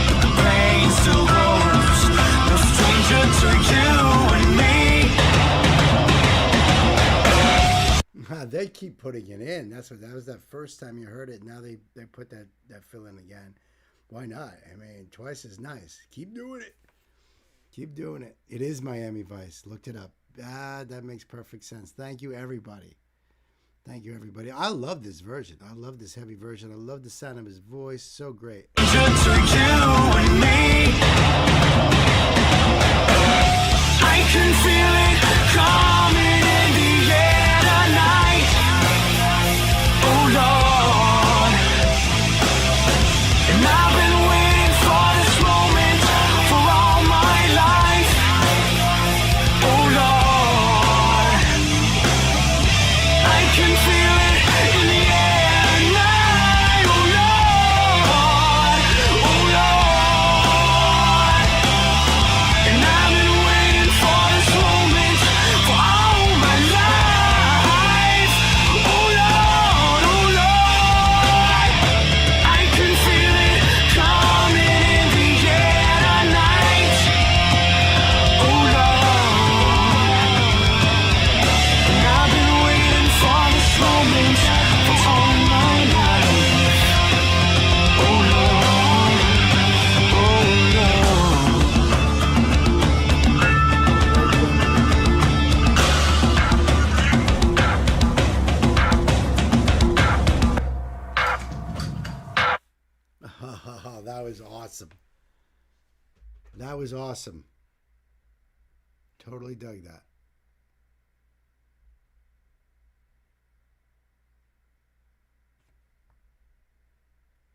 but the pain still grows. No stranger to you and me. They keep putting it in. That was that first time you heard it. Now they put that fill in again. Why not? I mean, twice as nice. Keep doing it. Keep doing it. It is Miami Vice. Looked it up. That makes perfect sense. Thank you, everybody. Thank you, everybody. I love this version. I love this heavy version. I love the sound of his voice. So great. To you and me. I can feel it coming in the air tonight. Oh Lord, and I've been waiting for this moment for all my life. Oh Lord, I can feel it in the air tonight. Oh Lord, and I've been waiting for this moment for all my life. Oh Lord, I can feel it coming in the air tonight. Oh Lord, and I've been waiting for this moment for all my life. Oh Lord, That was awesome. That was awesome. Totally dug that.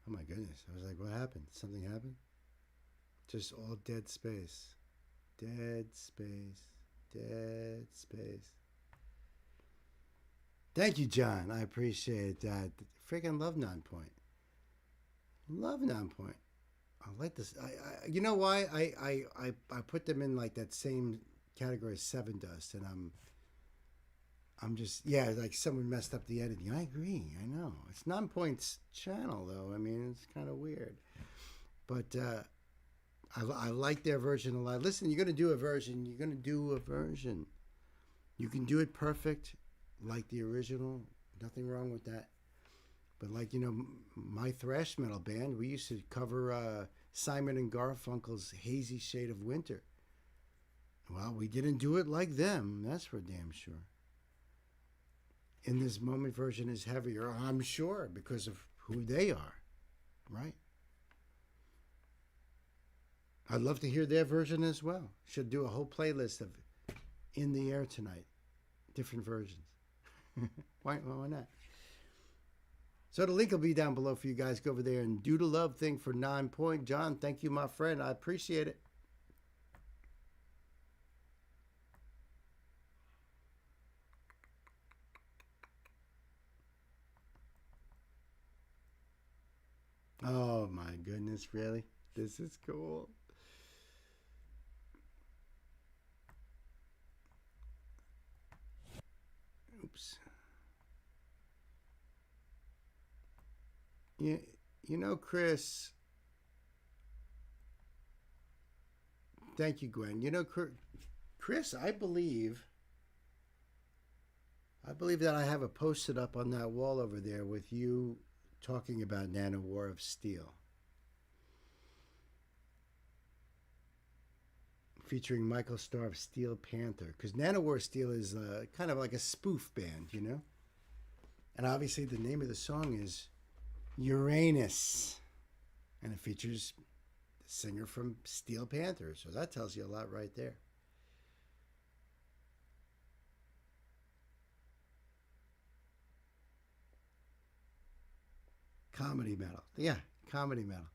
Oh my goodness. I was like, what happened? Something happened? Just all dead space. Dead space. Dead space. Thank you, John. I appreciate that. Freaking love Nonpoint. Love Nonpoint. I like this. You know why? I put them in like that same category as Seven Dust, and I'm just, yeah, like someone messed up the editing. I agree. I know. It's Nonpoint's channel, though. I mean, it's kind of weird. But I like their version a lot. Listen, you're going to do a version. You're going to do a version. You can do it perfect, like the original. Nothing wrong with that. But like, you know, my thrash metal band, we used to cover Simon and Garfunkel's Hazy Shade of Winter. Well, we didn't do it like them. That's for damn sure. In this moment version is heavier, I'm sure, because of who they are, right? I'd love to hear their version as well. Should do a whole playlist of In the Air Tonight, different versions. Why not? So the link will be down below for you guys. Go over there and do the love thing for Nonpoint. John, thank you, my friend. I appreciate it. Oh my goodness, really? This is cool. Oops. You know, Chris. Thank you, Gwen. You know, Chris, I believe I believe that I have it posted up on that wall over there with you talking about Nano War of Steel. Featuring Michael Starr of Steel Panther. Because Nano War of Steel is kind of like a spoof band, you know? And obviously the name of the song is Uranus. And it features the singer from Steel Panther. So that tells you a lot right there. Comedy metal. Yeah, comedy metal.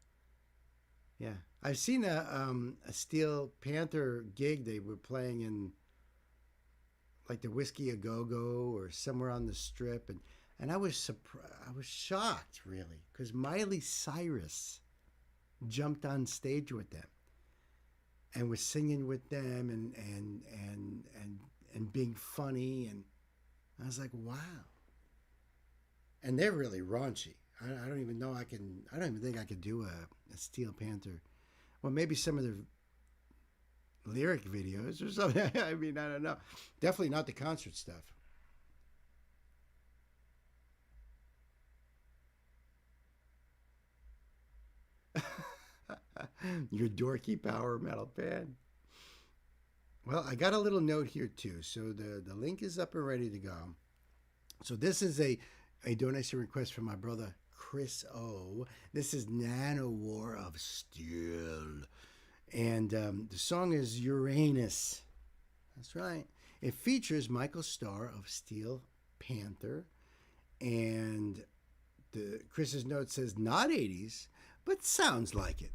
Yeah. I've seen a Steel Panther gig. They were playing in like the Whiskey A Go-Go or somewhere on the Strip. And I was surprised. I was shocked, really, because Miley Cyrus jumped on stage with them and was singing with them and being funny. And I was like, wow. And they're really raunchy. I don't even know I don't even think I could do a Steel Panther. Well, maybe some of the lyric videos or something. I mean, I don't know. Definitely not the concert stuff. Your dorky power metal band. Well, I got a little note here too. So the link is up and ready to go. So this is a donation request from my brother Chris O. This is Nano War of Steel. And the song is Uranus. That's right. It features Michael Starr of Steel Panther. And Chris's note says, not 80s, but sounds like it.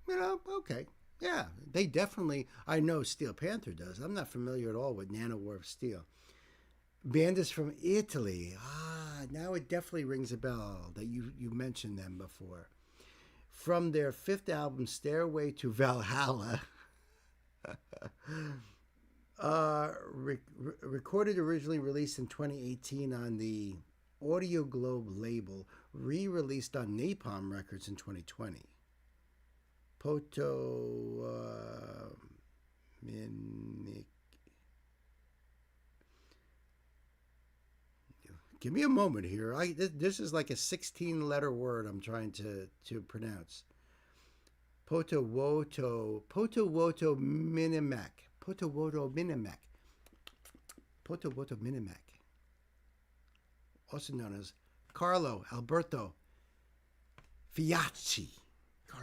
You know, okay. Yeah, they definitely, I know Steel Panther does. I'm not familiar at all with Nano War of Steel. Band is from Italy. Now it definitely rings a bell that you mentioned them before. From their fifth album, Stairway to Valhalla, recorded originally released in 2018 on the Audio Globe label, re-released on Napalm Records in 2020. Give me a moment here. This is like a 16-letter word I'm trying to pronounce. Potowoto Minimac. Potowoto Minimac. Also known as Carlo Alberto Fiacci. I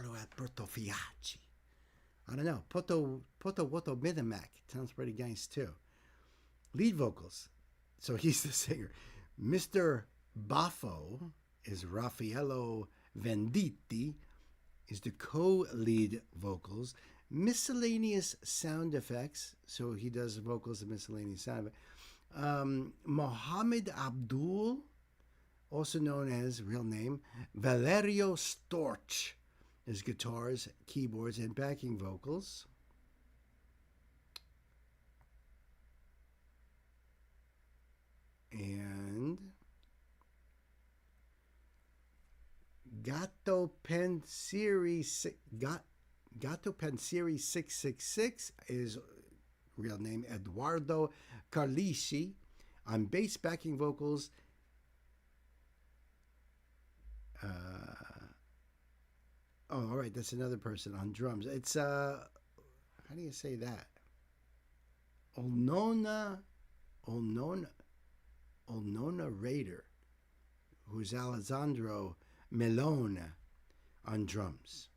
don't know. Potowoto Minimac. Sounds pretty nice too. Lead vocals. So he's the singer. Mr. Baffo is Raffaello Venditti, is the co-lead vocals. Miscellaneous sound effects, so he does vocals and miscellaneous sound effects. Mohammed Abdul, also known as, real name, Valerio Storch, is guitars, keyboards, and backing vocals. And Gatto Pensieri 666 is real name Eduardo Carlisi on bass, backing vocals. All right, that's another person on drums. It's how do you say that? Olnona Raider, who's Alessandro Melone on drums.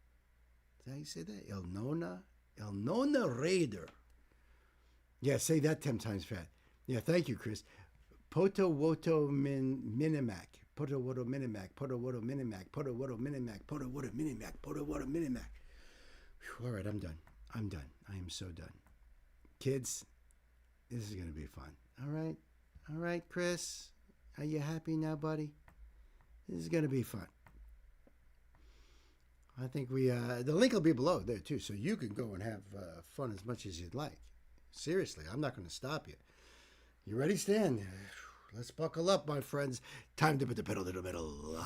Is that how you say that? Elnona Raider. Yeah, say that 10 times fast. Yeah, thank you, Chris. Potowoto Minimac. Potowoto Minimac. Potowoto Minimac. Potowoto Minimac. Potowoto Minimac. Potowoto Minimac. All right, I'm done. I am so done. Kids, this is going to be fun. All right, Chris. Are you happy now, buddy? This is going to be fun. I think the link will be below there too, so you can go and have fun as much as you'd like. Seriously, I'm not going to stop you. You ready, Stan? Let's buckle up, my friends. Time to put the pedal to the metal.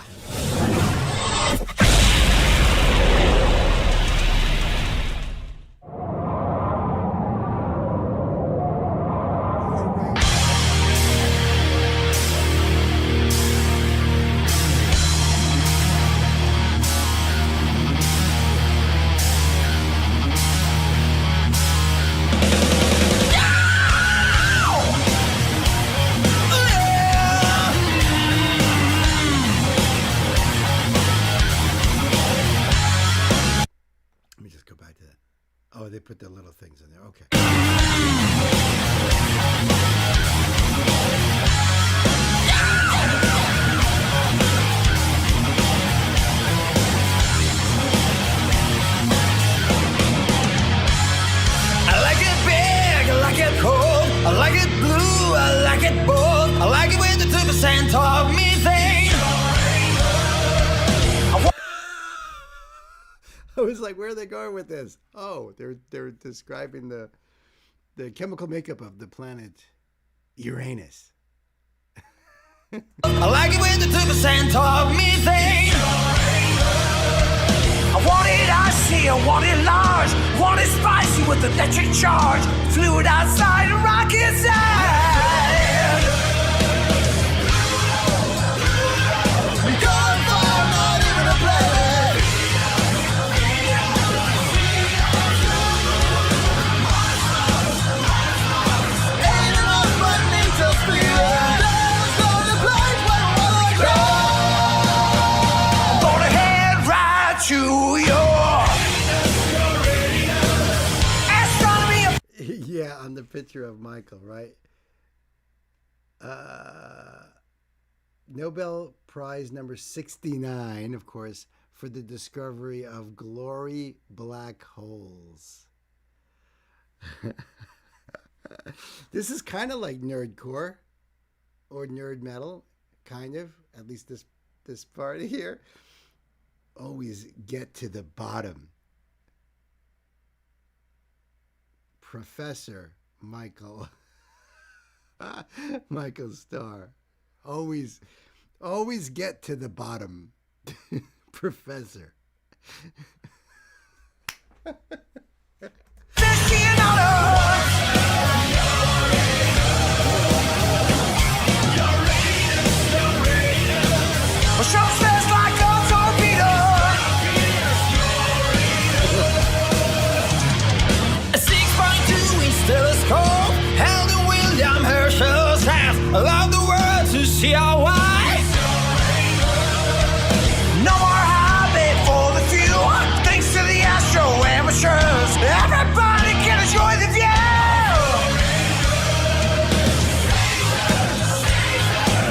2% of methane. I was like, where are they going with this? Oh, they're describing the chemical makeup of the planet Uranus. I like it with the 2% of methane. I want it icy, I want it large, want it spicy with electric charge. Fluid outside and rock inside. Gunfire, not even a play. Ain't enough but need to feel it. There's only place where I wanna go. I'm gonna head right to your astronomy. Yeah, on the picture of Michael, right? Nobel Prize number 69, of course, for the discovery of glory black holes. This is kind of like nerdcore or nerd metal, kind of, at least this part here. Always get to the bottom. Professor Michael Starr. Always get to the bottom. Professor. Telescope held in William Herschel's hands. Allowed the world to see our why. No more habit for the few. Thanks to the astro amateurs, everybody can enjoy the view.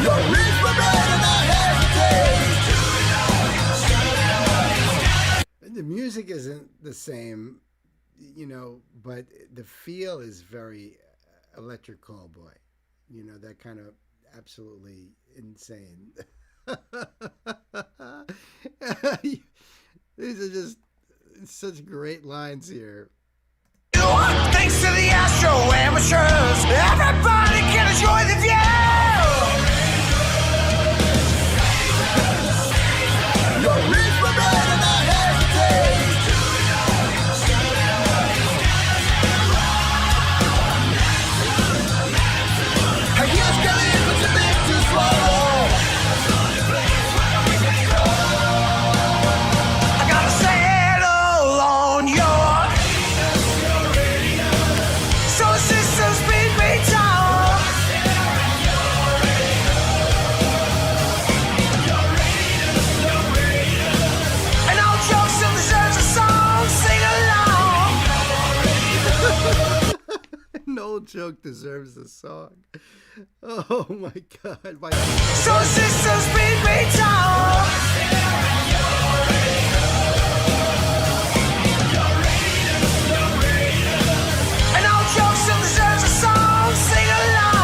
Your reach for better not hesitate. The music isn't the same, you know, but the feel is very Electric Callboy. You know, that kind of absolutely insane. These are just such great lines here. Thanks to the astro amateurs, everybody can enjoy the view. Your reach for better not hesitate. No joke deserves a song. Oh my God. So sisters, beat me down. And all jokes still deserves a song. Sing along.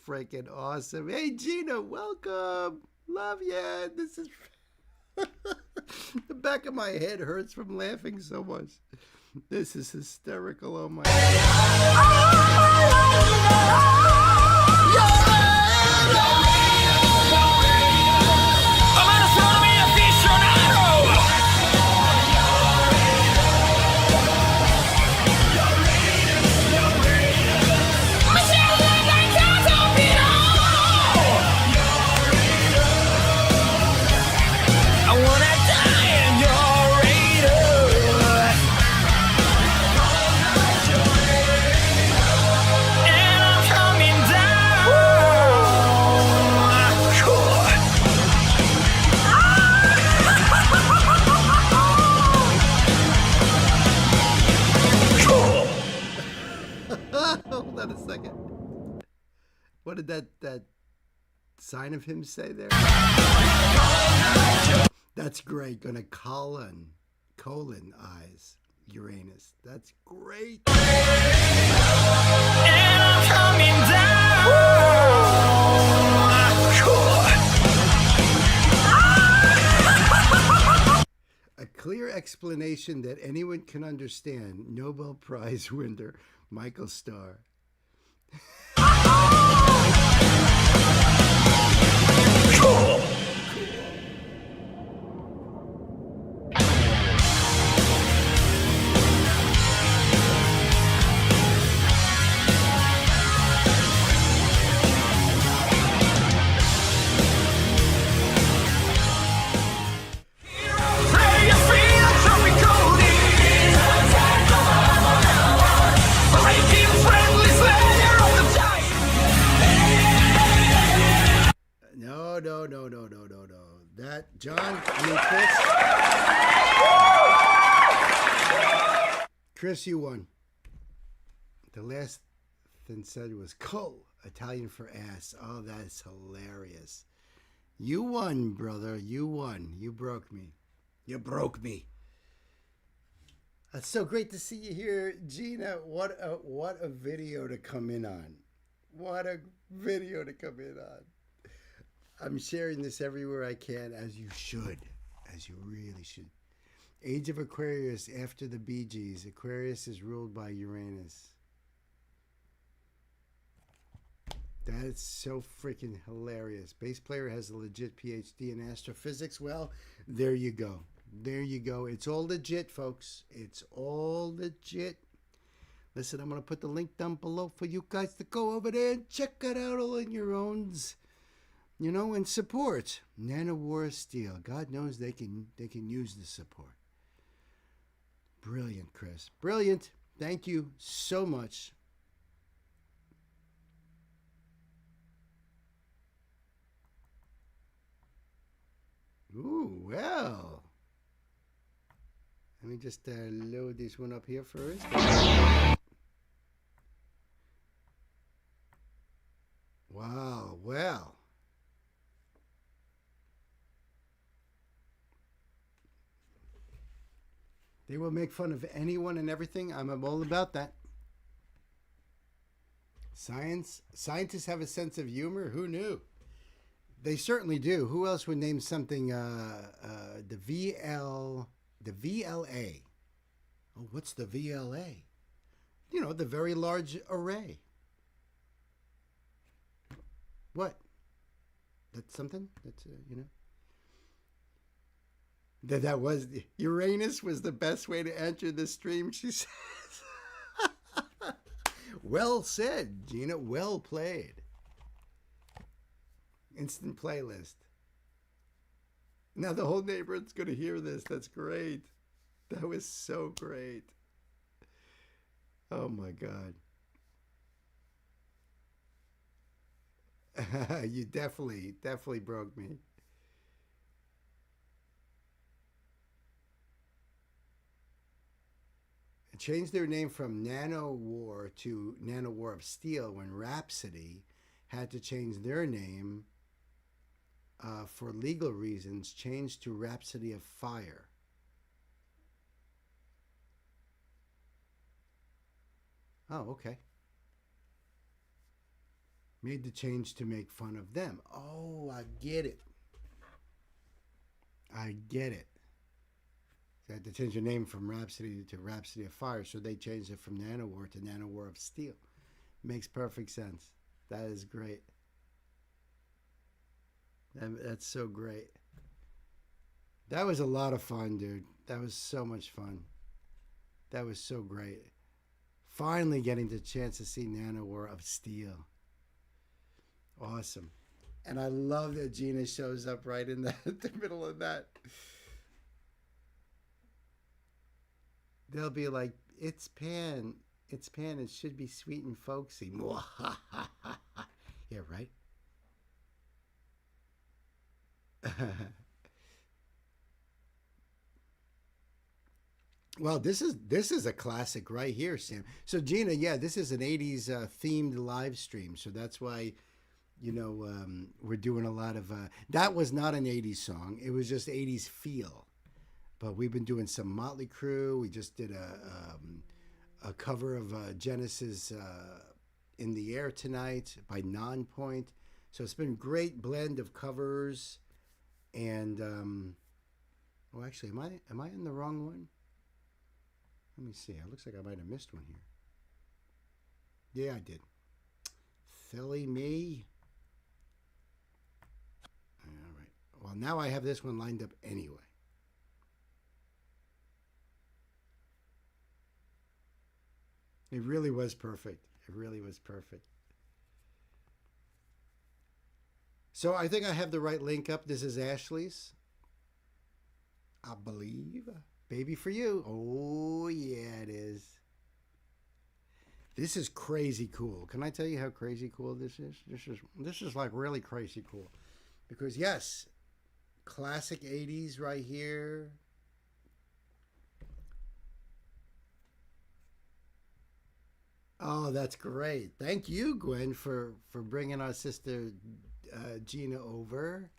freaking awesome. Hey, Gina, welcome. Love ya. This is The back of my head hurts from laughing so much. This is hysterical. Oh my Hold on a second. What did that sign of him say there? That's great. Gonna colon eyes Uranus. That's great. And I'm coming down. A clear explanation that anyone can understand. Nobel Prize winner Michael Starr. Cool. No. That, John, Chris, you won. The last thing said was "Col," Italian for ass. Oh, that's hilarious. You won, brother. You won. You broke me. You broke me. That's so great to see you here, Gina. What a video to come in on. What a video to come in on. I'm sharing this everywhere I can, as you should. As you really should. Age of Aquarius after the Bee Gees. Aquarius is ruled by Uranus. That is so freaking hilarious. Bass player has a legit PhD in astrophysics. Well, there you go. There you go. It's all legit, folks. It's all legit. Listen, I'm going to put the link down below for you guys to go over there and check it out all on your own. You know, and support Nanowar Steel. God knows they can use the support. Brilliant, Chris. Brilliant. Thank you so much. Ooh, well. Let me just load this one up here first. Wow, well. They will make fun of anyone and everything. I'm all about that. Scientists have a sense of humor. Who knew? They certainly do. Who else would name something the VLA? Oh, what's the VLA? You know, the Very Large Array. What? That's something? That's, you know. That was, Uranus was the best way to enter the stream, she says. Well said, Gina. Well played. Instant playlist. Now the whole neighborhood's going to hear this. That's great. That was so great. Oh my God. You definitely broke me. Changed their name from Nanowar to Nanowar of Steel when Rhapsody had to change their name for legal reasons, changed to Rhapsody of Fire. Oh, okay. Made the change to make fun of them. Oh, I get it. I get it. They had to change the name from Rhapsody to Rhapsody of Fire, so they changed it from Nanowar to Nanowar of Steel. Makes perfect sense. That is great. That's so great. That was a lot of fun, dude. That was so much fun. That was so great. Finally getting the chance to see Nanowar of Steel. Awesome. And I love that Gina shows up right in the middle of that. They'll be like, it's Pan. It's Pan. It should be sweet and folksy. Yeah, right? Well, this is a classic right here, Sam. So Gina, yeah, this is an 80s themed live stream. So that's why, we're doing a lot of that was not an 80s song. It was just 80s feel. But we've been doing some Motley Crue. We just did a cover of Genesis In the Air Tonight by Nonpoint. So it's been a great blend of covers. And well, actually, am I in the wrong one? Let me see. It looks like I might have missed one here. Yeah, I did. Silly me. All right. Well, now I have this one lined up anyway. It really was perfect. It really was perfect. So I think I have the right link up. This is Ashley's, I believe. Baby for You. Oh, yeah, it is. This is crazy cool. Can I tell you how crazy cool this is? This is like really crazy cool. Because, yes, classic 80s right here. Oh, that's great. Thank you, Gwen, for bringing our sister Gina over.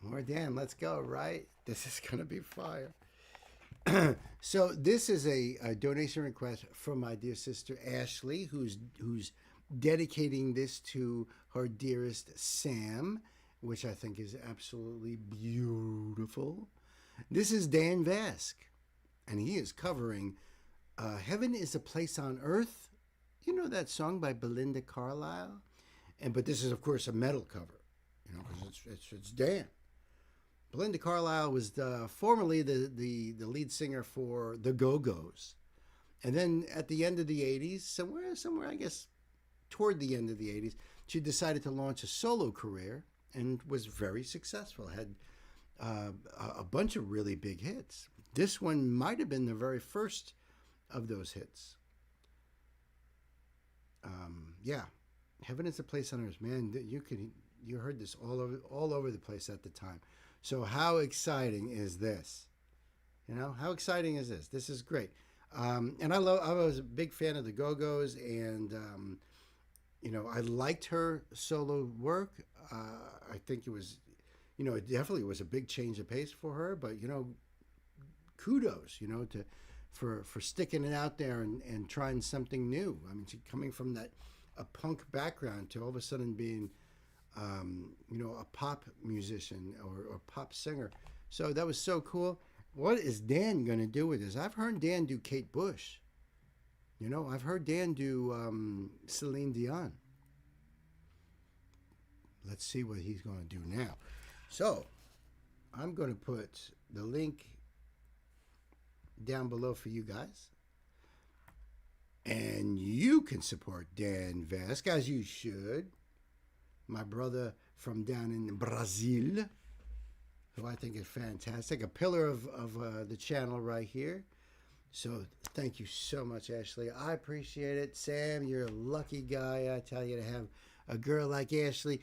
More Dan, let's go, right? This is going to be fire. So this is a donation request from my dear sister Ashley, who's dedicating this to her dearest Sam, which I think is absolutely beautiful. This is Dan Vask, and he is covering Heaven is a Place on Earth. You know that song by Belinda Carlisle? But this is, of course, a metal cover, because it's Dan. Belinda Carlisle was formerly the lead singer for the Go-Go's. And then at the end of the 80s, somewhere, I guess, toward the end of the 80s, she decided to launch a solo career and was very successful. Had a bunch of really big hits. This one might have been the very first of those hits. Yeah. Heaven is a Place on Earth. Man, you heard this all over the place at the time. So how exciting is this? How exciting is this? This is great. And I was a big fan of the Go-Go's, and I liked her solo work. I think it was, it definitely was a big change of pace for her. But kudos, for sticking it out there and trying something new. I mean, she coming from a punk background to all of a sudden being a pop musician or pop singer. So that was so cool. What is Dan going to do with this? I've heard Dan do Kate Bush. I've heard Dan do Celine Dion. Let's see what he's going to do now. So I'm going to put the link down below for you guys. And you can support Dan Vask, as you should. My brother from down in Brazil, who I think is fantastic. A pillar of the channel right here. So thank you so much, Ashley. I appreciate it. Sam, you're a lucky guy, I tell you, to have a girl like Ashley.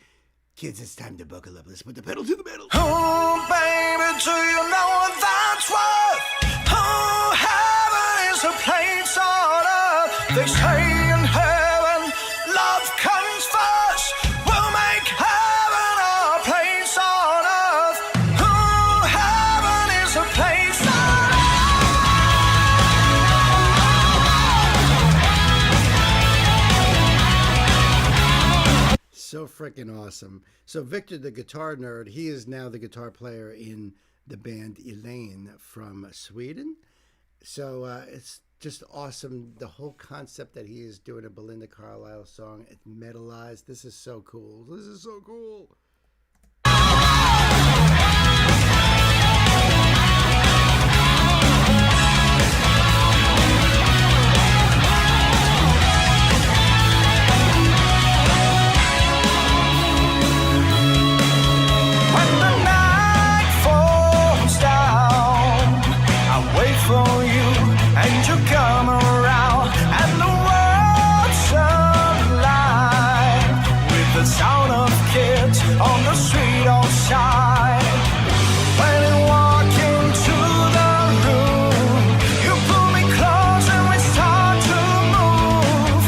Kids, it's time to buckle up. Let's put the pedal to the metal. Oh, baby, do you know what that's worth? Oh, heaven is a place on earth. They say in heaven, love comes first. We'll make heaven our place on earth. Oh, heaven is a place on earth. So freaking awesome. So Victor, the guitar nerd, he is now the guitar player in the band Elaine from Sweden. So it's just awesome. The whole concept that he is doing a Belinda Carlisle song, it's metalized. This is so cool. This is so cool. And you come around, and the world's alive with the sound of kids on the street outside. When you walk into the room, you pull me close and we start to move.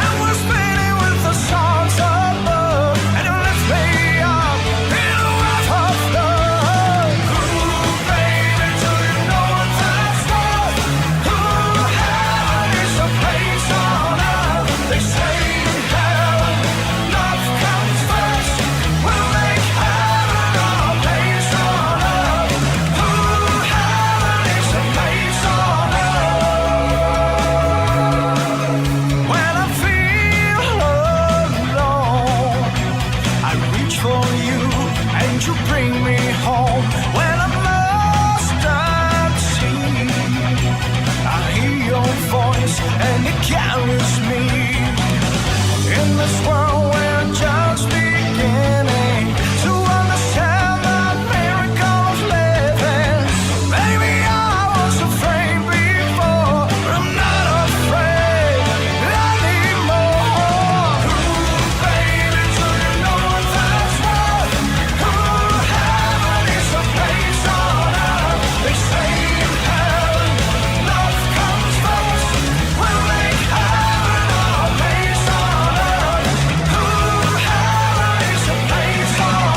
And we're spinning with the songs above, and you lift me up in a wave of love. Ooh, baby, do you know what that's like? They say in heaven, love comes first. We'll make heaven our place on earth. Ooh, heaven is a place on earth. When I feel alone, I reach for you and you bring me home. When I'm lost at sea, I hear your voice and it carries me. In this world we're just beginning to understand the miracle of living. Maybe I was afraid before, but I'm not afraid anymore. Ooh, baby, do you know what that's like? Ooh, heaven is a place on earth. They say in heaven, love comes first. We'll make heaven our place on earth. Ooh, heaven is a place on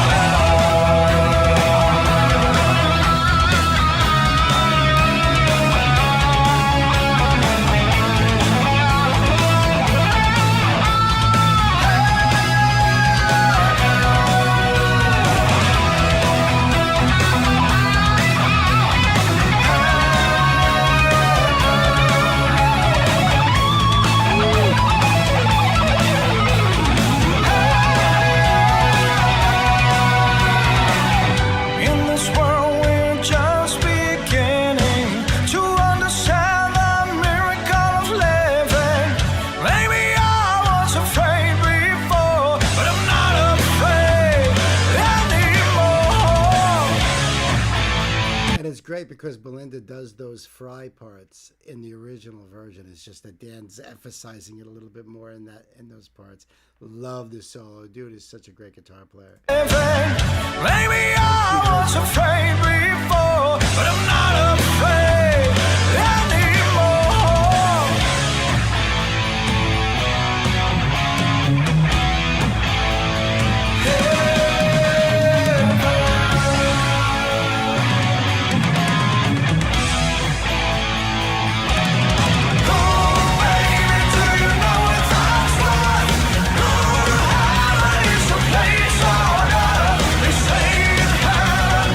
In this world we're just beginning to understand the miracle of living. Maybe I was afraid before, but I'm not afraid anymore. And it's great because Belinda does those fry parts in the original version. It's just that Dan's emphasizing it a little bit more in those parts. Love this solo. Dude is such a great guitar player. Maybe I was afraid before, but I'm not afraid anymore. Oh, baby, do you know what that's like? Ooh, heaven is a place on earth. They say in heaven,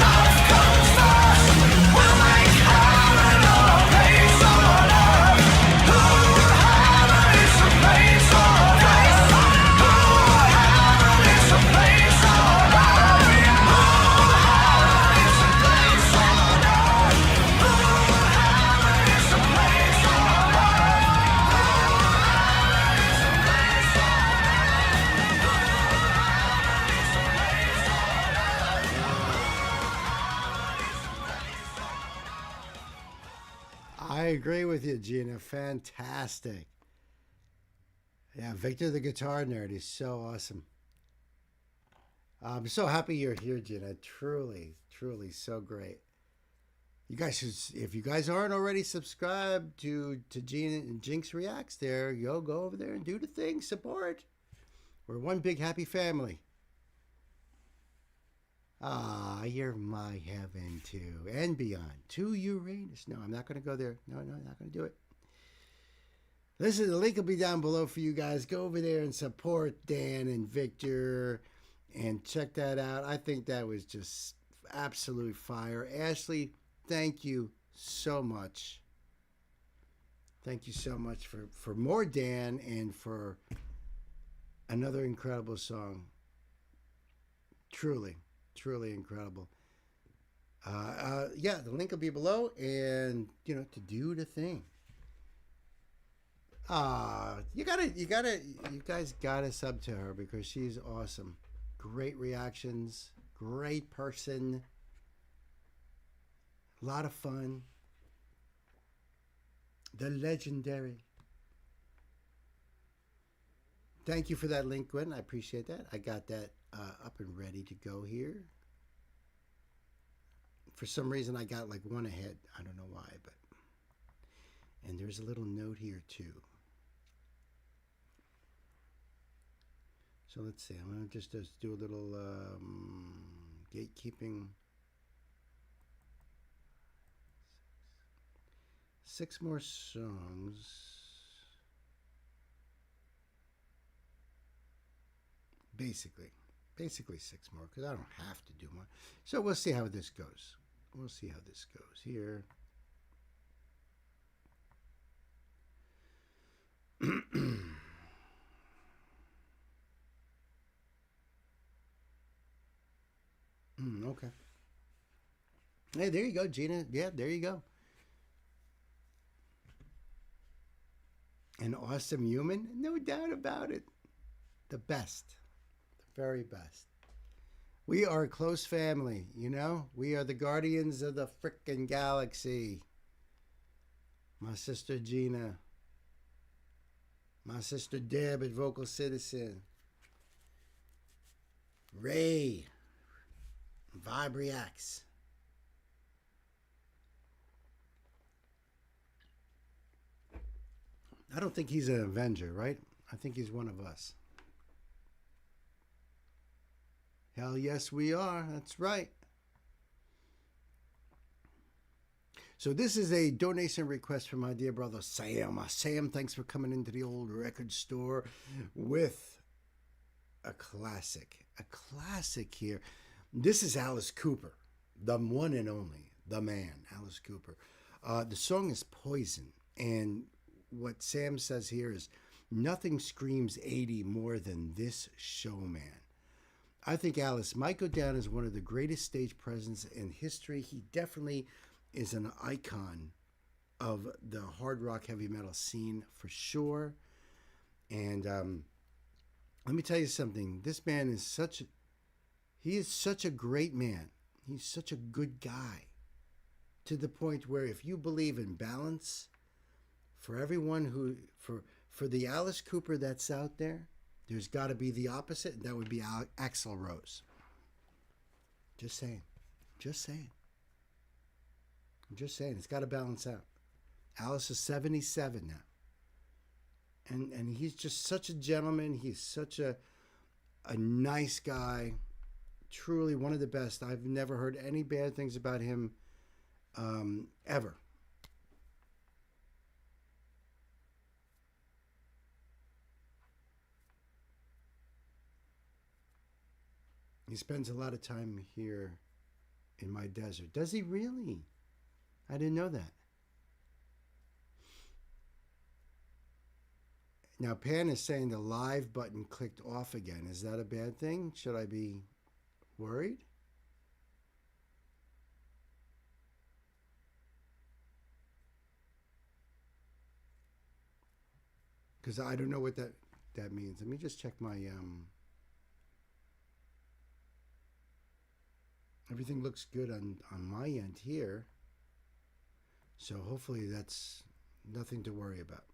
love comes first. We'll make heaven our place on earth. Ooh, heaven is a place on earth. Ooh, heaven is a place on earth. Ooh, heaven is a place on earth. Ooh, heaven is a place on I agree with you, Gina. Fantastic. Yeah, Victor the guitar nerd is so awesome. I'm so happy you're here, Gina. Truly, truly so great. You guys, if you guys aren't already subscribed to Gina and Jinx Reacts there, go over there and do the thing. Support. We're one big happy family. Ah, you're my heaven too, and beyond. To Uranus. No, I'm not going to go there. No, I'm not going to do it. Listen, the link will be down below for you guys. Go over there and support Dan and Victor and check that out. I think that was just absolute fire. Ashley, thank you so much. Thank you so much for more Dan and for another incredible song. Truly, truly incredible. Yeah, the link will be below, and to do the thing. You guys gotta sub to her because she's awesome. Great reactions, great person, a lot of fun. The legendary. Thank you for that link, Gwen. I appreciate that. I got that up and ready to go here. For some reason, I got like one ahead. I don't know why, but. And there's a little note here too. So let's see. I'm gonna just do a little gatekeeping. 6 more songs. Basically 6 more because I don't have to do more. So we'll see how this goes. We'll see how this goes here. Okay. Hey, there you go, Gina. Yeah, there you go. An awesome human? No doubt about it. The best. The very best. We are a close family, We are the guardians of the frickin' galaxy. My sister Gina. My sister Deb at Vocal Citizen. Ray. Vibe Reacts. I don't think he's an Avenger, right? I think he's one of us. Hell yes, we are. That's right. So this is a donation request from my dear brother Sam. Sam, thanks for coming into the old record store with a classic. A classic here. This is Alice Cooper, the one and only, the man, Alice Cooper. The song is Poison, and what Sam says here is, nothing screams 80 more than this showman. I think Alice might go down as one of the greatest stage presence in history. He definitely is an icon of the hard rock heavy metal scene for sure. And let me tell you something. This man is such a great man. He's such a good guy, to the point where if you believe in balance, for everyone for the Alice Cooper that's out there, there's got to be the opposite, and that would be Axl Rose. Just saying. It's got to balance out. Alice is 77 now. And he's just such a gentleman. He's such a nice guy. Truly one of the best. I've never heard any bad things about him ever. He spends a lot of time here in my desert. Does he really? I didn't know that. Now, Pan is saying the live button clicked off again. Is that a bad thing? Should I be worried? Because I don't know what that means. Let me just check my... Everything looks good on my end here. So hopefully that's nothing to worry about.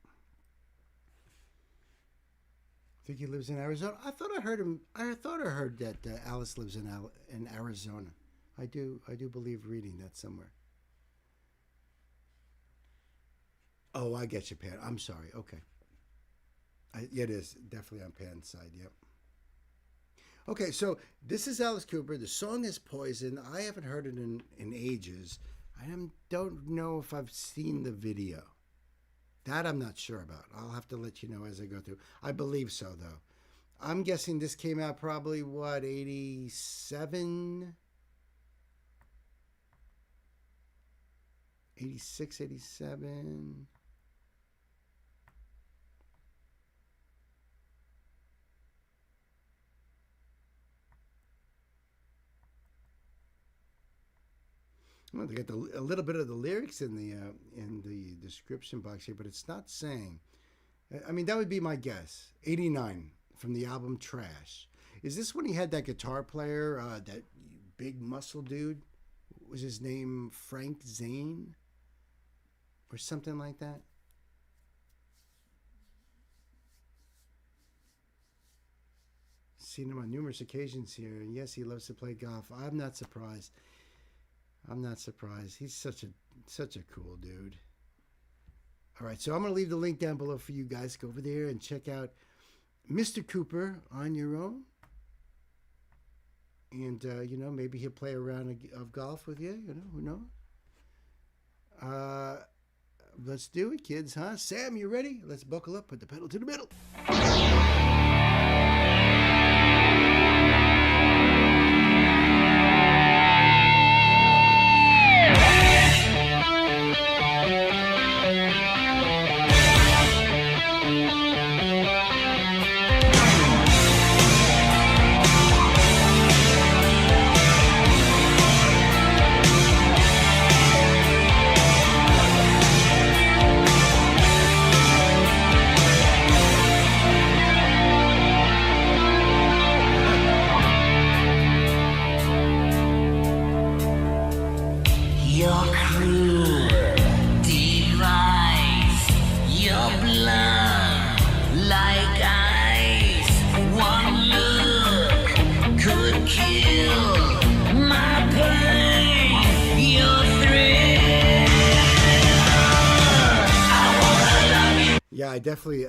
I think he lives in Arizona. I thought I heard that Alice lives in Arizona. I do believe reading that somewhere. Oh, I get you, Pan. I'm sorry. Okay. It is definitely on Pan's side. Yep. Okay, so this is Alice Cooper. The song is Poison. I haven't heard it in ages. I don't know if I've seen the video. That I'm not sure about. I'll have to let you know as I go through. I believe so, though. I'm guessing this came out probably, what, 87? 86, 87. Well, they got a little bit of the lyrics in the description box here, but it's not saying. I mean, that would be my guess. 89 from the album Trash. Is this when he had that guitar player, that big muscle dude? Was his name Frank Zane? Or something like that? Seen him on numerous occasions here, and yes, he loves to play golf. I'm not surprised. I'm not surprised. He's such a cool dude. All right, so I'm going to leave the link down below for you guys. Go over there and check out Mr. Cooper on your own. And, maybe he'll play a round of golf with you. Who knows? Let's do it, kids, huh? Sam, you ready? Let's buckle up, put the pedal to the metal.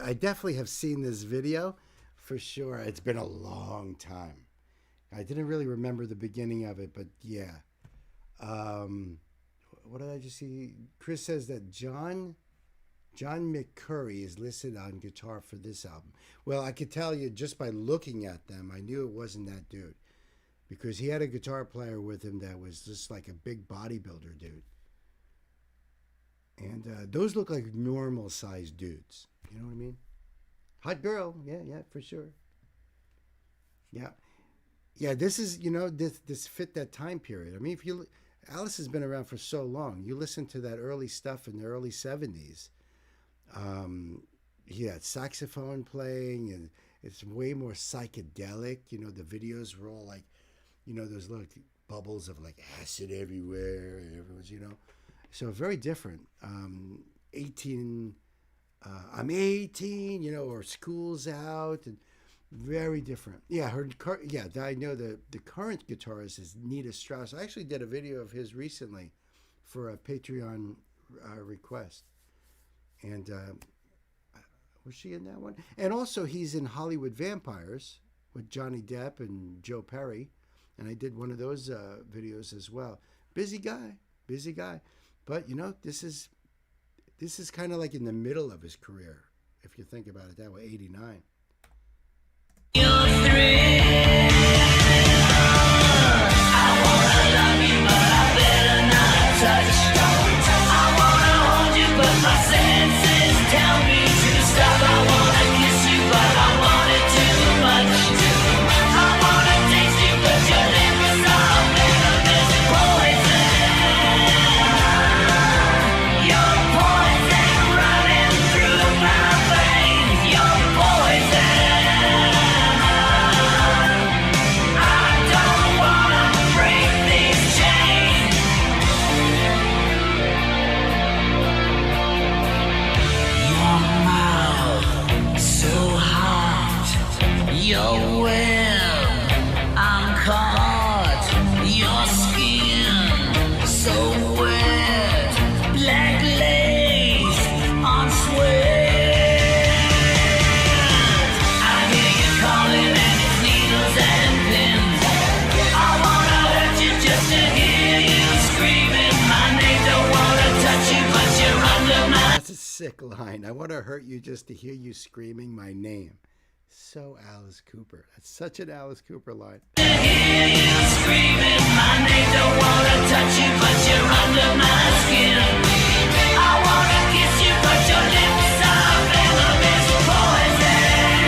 I definitely have seen this video for sure. It's been a long time. I didn't really remember the beginning of it, but yeah. What did I just see? Chris says that John McCurry is listed on guitar for this album. Well, I could tell you just by looking at them, I knew it wasn't that dude, because he had a guitar player with him that was just like a big bodybuilder dude. And those look like normal sized dudes. You know what I mean? Hot girl. Yeah, for sure. Yeah. This is, this fit that time period. I mean, Alice has been around for so long. You listen to that early stuff in the early 70s. He had saxophone playing, and it's way more psychedelic. The videos were all like, those little bubbles of like acid everywhere. And everyone's, So very different. I'm 18, or school's out, and very different. Yeah, I know the current guitarist is Nita Strauss. I actually did a video of his recently for a Patreon request. And was she in that one? And also he's in Hollywood Vampires with Johnny Depp and Joe Perry. And I did one of those videos as well. Busy guy. But, this is kind of like in the middle of his career, if you think about it that way, 89. sick line. I want to hurt you just to hear you screaming my name. So Alice Cooper. That's such an Alice Cooper line. Screaming my name, don't wanna touch you, but you're under my skin. I wanna kiss you, but your lips are venomous poison.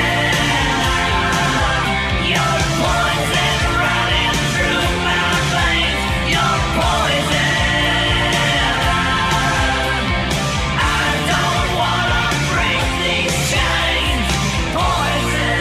You're poison running through my veins. You're poison. I don't wanna break these chains. Poison.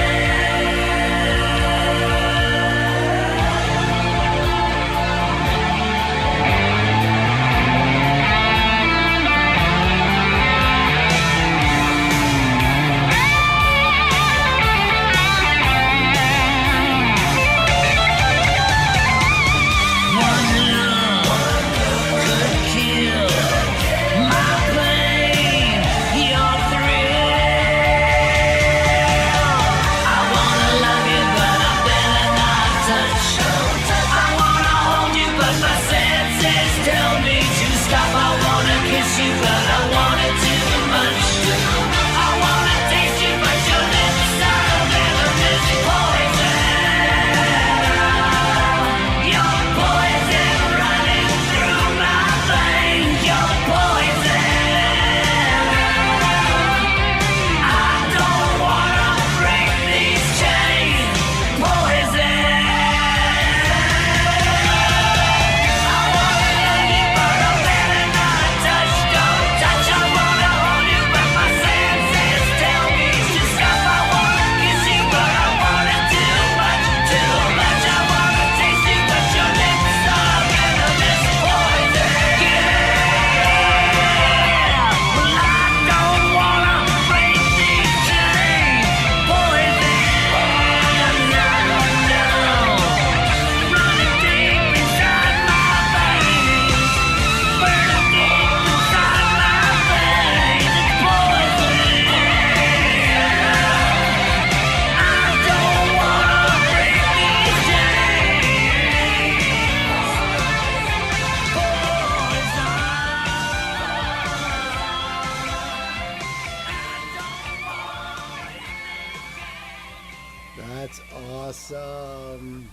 That's awesome.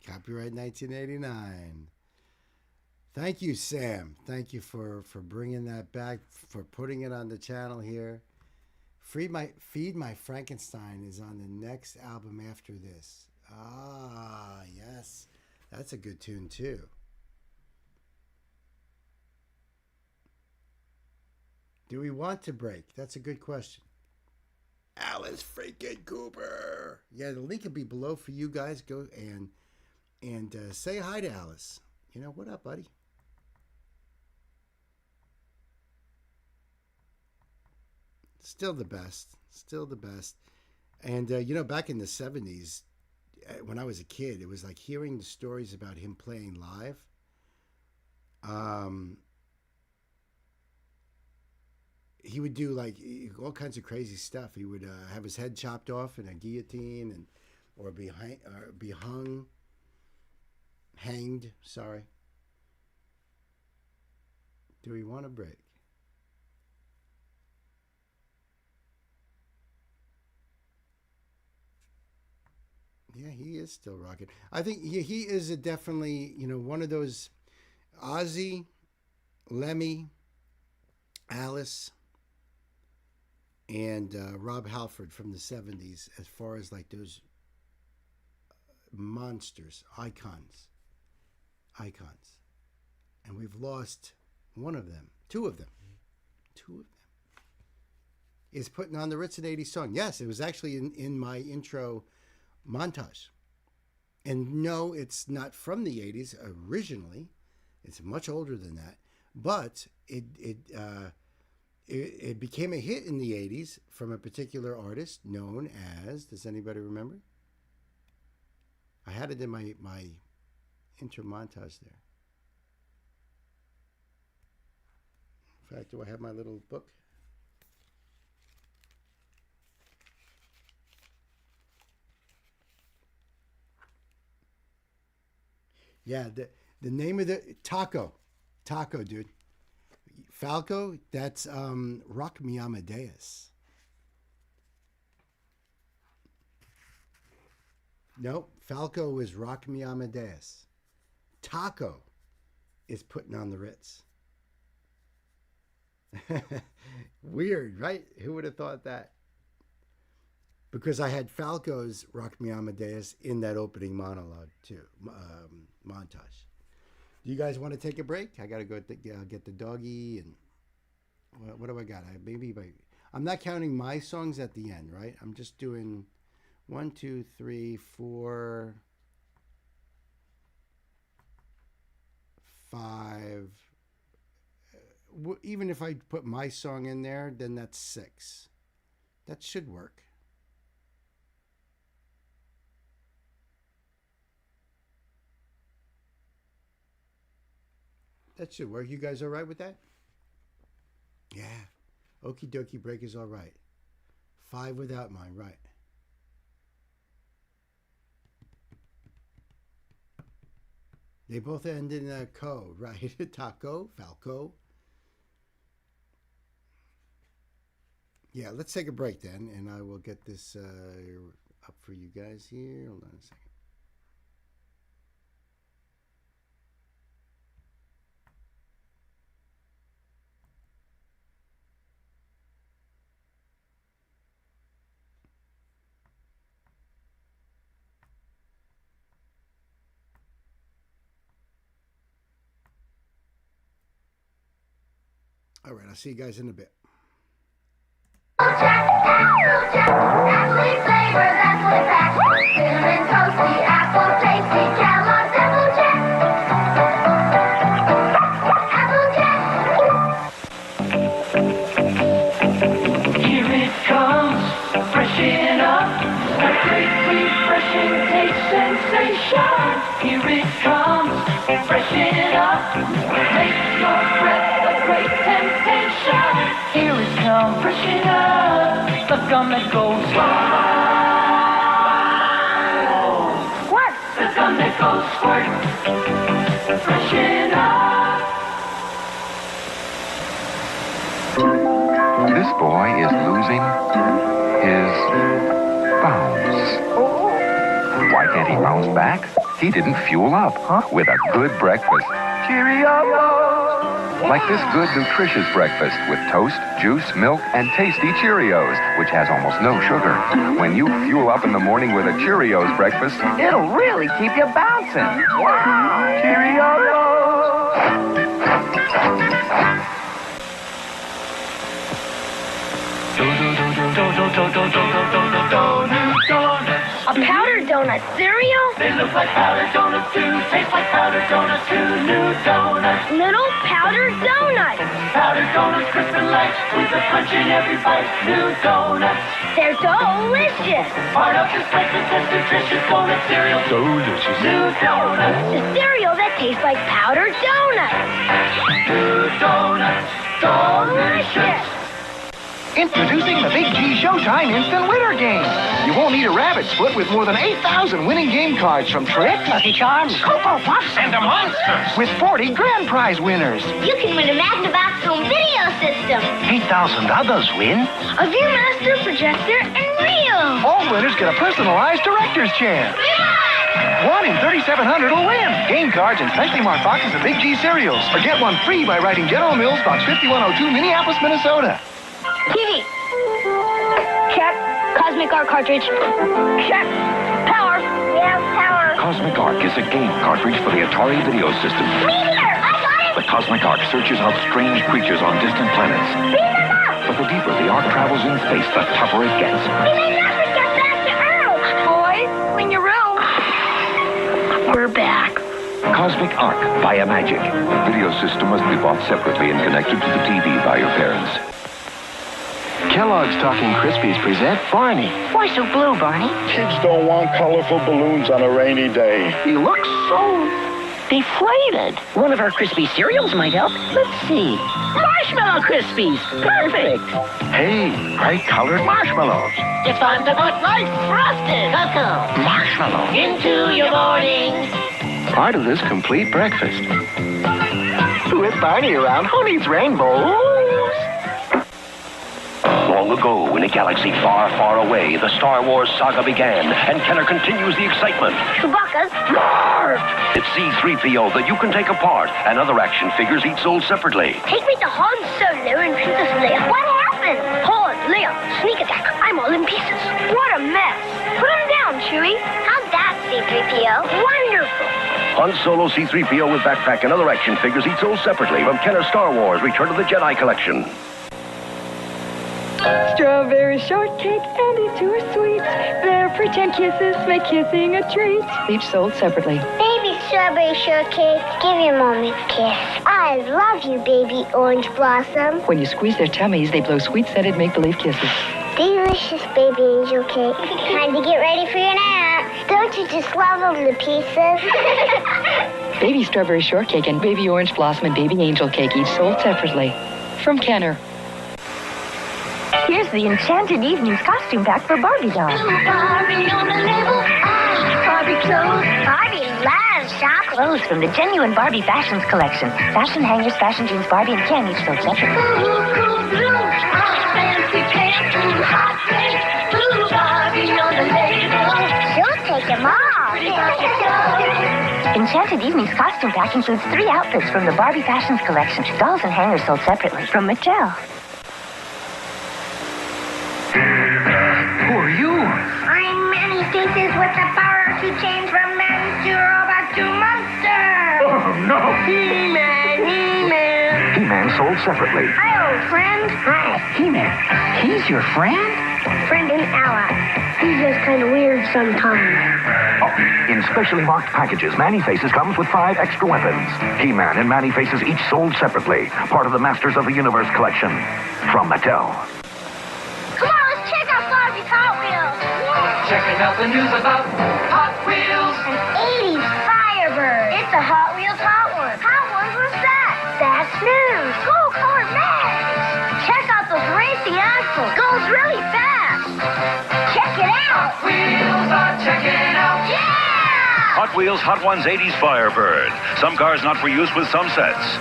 Copyright 1989. Thank you, Sam. Thank you for bringing that back, for putting it on the channel here. Feed My Frankenstein is on the next album after this. Ah, yes. That's a good tune, too. Do we want to break? That's a good question. Alice freaking Cooper. Yeah, the link will be below for you guys. Go and say hi to Alice. You know, what up, buddy? Still the best. Still the best. And, you know, back in the 70s, when I was a kid, it was like hearing the stories about him playing live. He would do like all kinds of crazy stuff. He would have his head chopped off in a guillotine, or be hanged. Sorry. Do we want to break? Yeah, he is still rocking. I think he is definitely, you know, one of those Ozzy, Lemmy, Alice, and Rob Halford from the 70s, as far as like those monsters, icons. And we've lost one of them, two of them. Is putting on the Ritz and 80s song. Yes, it was actually in my intro montage. And no, it's not from the 80s originally. It's much older than that. But it became a hit in the 80s from a particular artist known as, does anybody remember? I had it in my intro montage there. In fact, do I have my little book? Yeah, the name of the Taco, dude. Falco, that's Rock Me Amadeus. Nope, Falco is Rock Me Amadeus. Taco is Putting on the Ritz. Weird, right? Who would have thought that? Because I had Falco's Rock Me Amadeus in that opening monologue too, montage. Do you guys want to take a break? I got to go get the doggy and what do I got? I'm not counting my songs at the end, right? I'm just doing 1, 2, 3, 4, 5. Even if I put my song in there, then that's 6. That should work. That should work. You guys all right with that? Yeah. Okie dokie, break is all right. 5 without mine, right. They both end in a co, right? Taco, Falco. Yeah, let's take a break then, and I will get this up for you guys here. Hold on a second. All right, I'll see you guys in a bit. Absolutely flavor, that's what's at. Cinnamon toasty, apple tasty, Kellogg's Applejack. Applejack. Here it comes, freshen up. A great refreshing taste sensation. Here it comes, freshen up. Make your breath a great temptation. Here it comes, freshen up. The gum that goes squirt. The gum that goes squirt. Freshen up. This boy is losing his bounce. Why can't he bounce back? He didn't fuel up with a good breakfast. Cheerio! Like this good, nutritious breakfast with toast, juice, milk, and tasty Cheerios, which has almost no sugar. When you fuel up in the morning with a Cheerios breakfast, it'll really keep you bouncing. Wow! Cheerios! A powdered donut cereal? They look like powdered donuts too, taste like powdered donuts too. New donuts. Little powdered donuts. Powdered donuts, crisp and light, with a crunch in every bite. New donuts. They're delicious. Part of this breakfast that's nutritious donut cereal. Delicious. New donuts. The cereal that tastes like powdered donuts. New donuts. Delicious. Introducing the Big G Showtime Instant Winner Game. You won't need a rabbit's foot with more than 8,000 winning game cards from Trick, Lucky Charms, Cocoa Puffs, and the Monsters. With 40 grand prize winners. You can win a Magnavox home video system. 8,000 others win. A Viewmaster projector and reel. All winners get a personalized director's chair. Yeah! 1 in 3,700 will win. Game cards and specially marked boxes of Big G cereals. Or get one free by writing General Mills, Box 5102, Minneapolis, Minnesota. TV. Check. Cosmic Arc cartridge. Check. Power. Yeah, power. Cosmic Arc is a game cartridge for the Atari video system. Meteor! I got it! The Cosmic Arc searches out strange creatures on distant planets. Beam them up! But the deeper the arc travels in space, the tougher it gets. We may never get back to Earth! Boys, clean your room. We're back. Cosmic Arc by Magic. The video system must be bought separately and connected to the TV by your parents. Kellogg's Talking Krispies present Barney. Why so blue, Barney? Kids don't want colorful balloons on a rainy day. He looks so deflated. One of our crispy cereals might help. Let's see. Marshmallow Krispies. Perfect. Hey, bright-colored marshmallows. It's time to put nice frosted cocoa Marshmallow. into your morning. Part of this complete breakfast. With Barney around, who needs rainbows? Long ago, in a galaxy far, far away, the Star Wars saga began, and Kenner continues the excitement. Chewbacca's. It's C-3PO that you can take apart, and other action figures each sold separately. Take me to Han Solo and Princess Leia. What happened? Han, Leia, sneak attack. I'm all in pieces. What a mess. Put him down, Chewie. How's that, C-3PO? Wonderful. Han Solo, C-3PO with backpack and other action figures each sold separately from Kenner Star Wars Return of the Jedi collection. Strawberry shortcake and each two are sweet. Their pretend kisses make kissing a treat. Each sold separately. Baby strawberry shortcake, give your mommy a kiss. I love you, baby orange blossom. When you squeeze their tummies, they blow sweet-scented make-believe kisses. Delicious baby angel cake. Time to get ready for your nap. Don't you just love them to pieces? Baby strawberry shortcake and baby orange blossom and baby angel cake each sold separately. From Kenner. Here's the Enchanted Evenings costume pack for Barbie dolls. Barbie on the label. Barbie clothes. Barbie loves chocolate. Clothes from the genuine Barbie Fashions collection. Fashion hangers, fashion jeans, Barbie, and Ken each sold separately. Cool blue. Fancy pants. Hot pink. Blue Barbie on the label. She'll take them all. Enchanted Evenings costume pack includes 3 outfits from the Barbie Fashions collection. Dolls and hangers sold separately from Mattel. Who are you? I'm Many Faces with the power to change from man to robot to monster. Oh, no. He-Man, He-Man. He-Man sold separately. Hi, old friend. Hi. He-Man, he's your friend? Friend and ally. He's just kind of weird sometimes. Oh, in specially marked packages, Manny Faces comes with 5 extra weapons. He-Man and Manny Faces each sold separately. Part of the Masters of the Universe collection. From Mattel. Come on, let's check out Barbie's Hot Wheels. Checking out the news about Hot Wheels. An 80s Firebird. It's a Hot Wheels Hot One. Hot Ones, what's that? That's new. Gold colored mags. Check out those racing axles. Goes really fast. Check it out. Hot Wheels are checking out. Yeah! Hot Wheels Hot Ones 80s Firebird. Some cars not for use with some sets.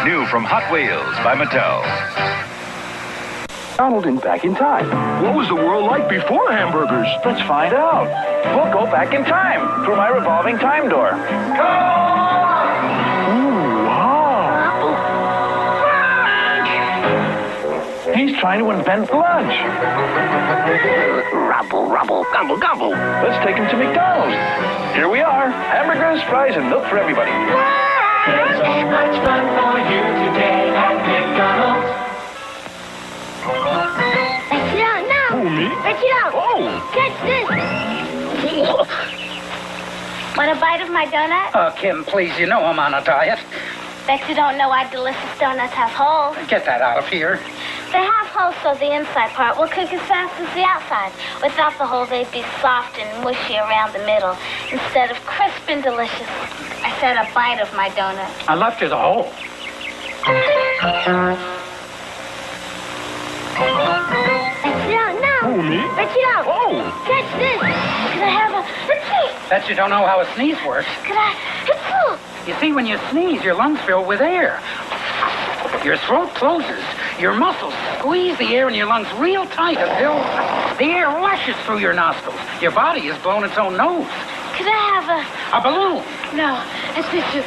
New from Hot Wheels by Mattel. Donald didn't back in time. What was the world like before hamburgers? Let's find out. We'll go back in time through my revolving time door. Ooh, wow. He's trying to invent lunch. Rubble, rubble, gobble, gobble. Let's take him to McDonald's. Here we are. Hamburgers, fries, and milk for everybody. There's so much fun for you today at McDonald's. Let's it out now. Who, me? Let's it out. Oh. Catch this. Want a bite of my donut? Kim, please, you know I'm on a diet. Bet you don't know why delicious donuts have holes. Get that out of here. They have holes so the inside part will cook as fast as the outside. Without the holes, they'd be soft and mushy around the middle. Instead of crisp and delicious, I said a bite of my donut. I left you the hole. Let's it out now. Who, me? Let's it out. Oh. Catch this. Could I have a... Bet you don't know how a sneeze works. Could I... You see, when you sneeze, your lungs fill with air. Your throat closes. Your muscles squeeze the air in your lungs real tight until the air rushes through your nostrils. Your body has blown its own nose. Could I have a balloon? No, it's tissue.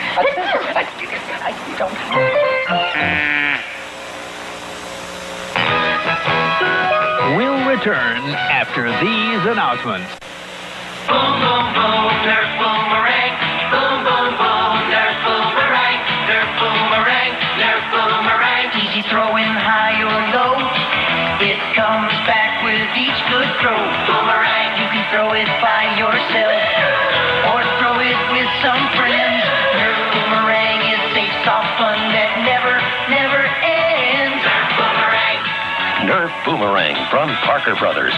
We'll return after these announcements. Boom, boom, boom, Nerf boomerang. Boom, boom, boom, Nerf boomerang. Nerf boomerang, Nerf boomerang. Easy throwing high or low. It comes back with each good throw. Boomerang, you can throw it by yourself or throw it with some friends. Nerf boomerang is safe, soft fun that never, never ends. Nerf boomerang. Nerf Boomerang from Parker Brothers.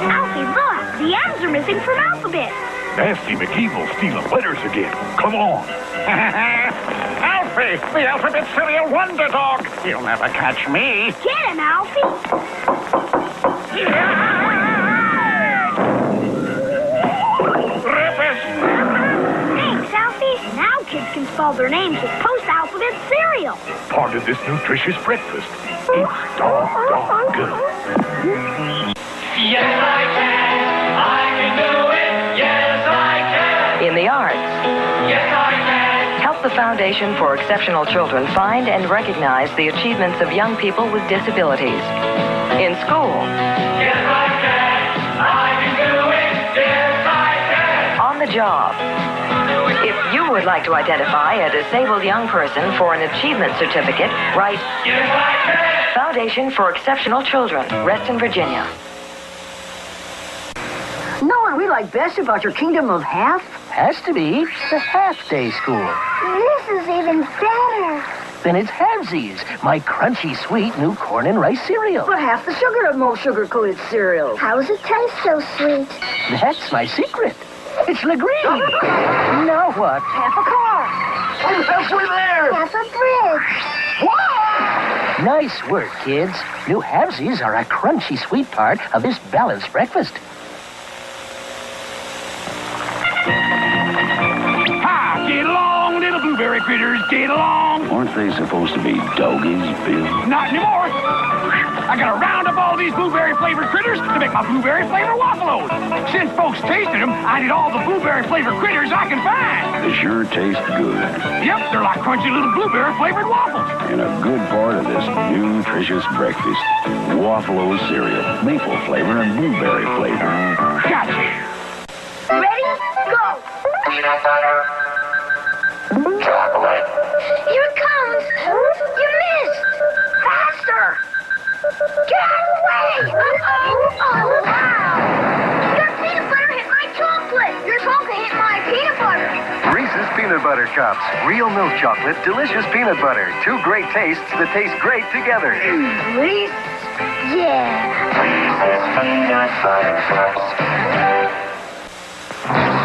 Alfie, look! The M's are missing from alphabet. Nasty McEvil's stealing letters again. Come on. Alfie, the alphabet serial wonder dog. You'll never catch me. Get him, Alfie! Rufus. Thanks, Alfie. spell their names with post-alphabet cereal. Part of this nutritious breakfast. It's doggone good. Yes, I can. I can do it. Yes, I can. In the arts. Yes, I can. Help the Foundation for Exceptional Children find and recognize the achievements of young people with disabilities. In school. Yes, I can. I can do it. Yes, I can. On the job. If you would like to identify a disabled young person for an achievement certificate, write Yes, I can. Foundation for Exceptional Children, Reston, Virginia. Know what we like best about your kingdom of half? Has to be the half-day school. This is even better. Then it's Halvesies, my crunchy, sweet new corn and rice cereal. But half the sugar of most sugar-coated cereal. How does it taste so sweet? That's my secret. It's Legree. Now what? Half a car. I'm halfway there. Half a bridge. What? Nice work, kids. New Halvesies are a crunchy, sweet part of this balanced breakfast. Ha! Get along, little blueberry critters. Get along. Aren't they supposed to be doggies, Bill? Not anymore. I gotta round up all these blueberry-flavored critters to make my blueberry-flavored waffle-os. Since folks tasted them, I did all the blueberry-flavored critters I can find. They sure taste good. Yep, they're like crunchy little blueberry-flavored waffles. And a good part of this nutritious breakfast. Waffle-O cereal, maple flavor and blueberry flavor. Gotcha. Ready? Go. Peanut butter. Chocolate. Here it comes. You missed. Faster. Get out of the way. Uh-oh. Oh, wow. Your peanut butter hit my chocolate. Your chocolate hit my peanut butter. Reese's Peanut Butter Cups. Real milk chocolate, delicious peanut butter. Two great tastes that taste great together. Reese? Yeah. Reese's Peanut Butter Cups.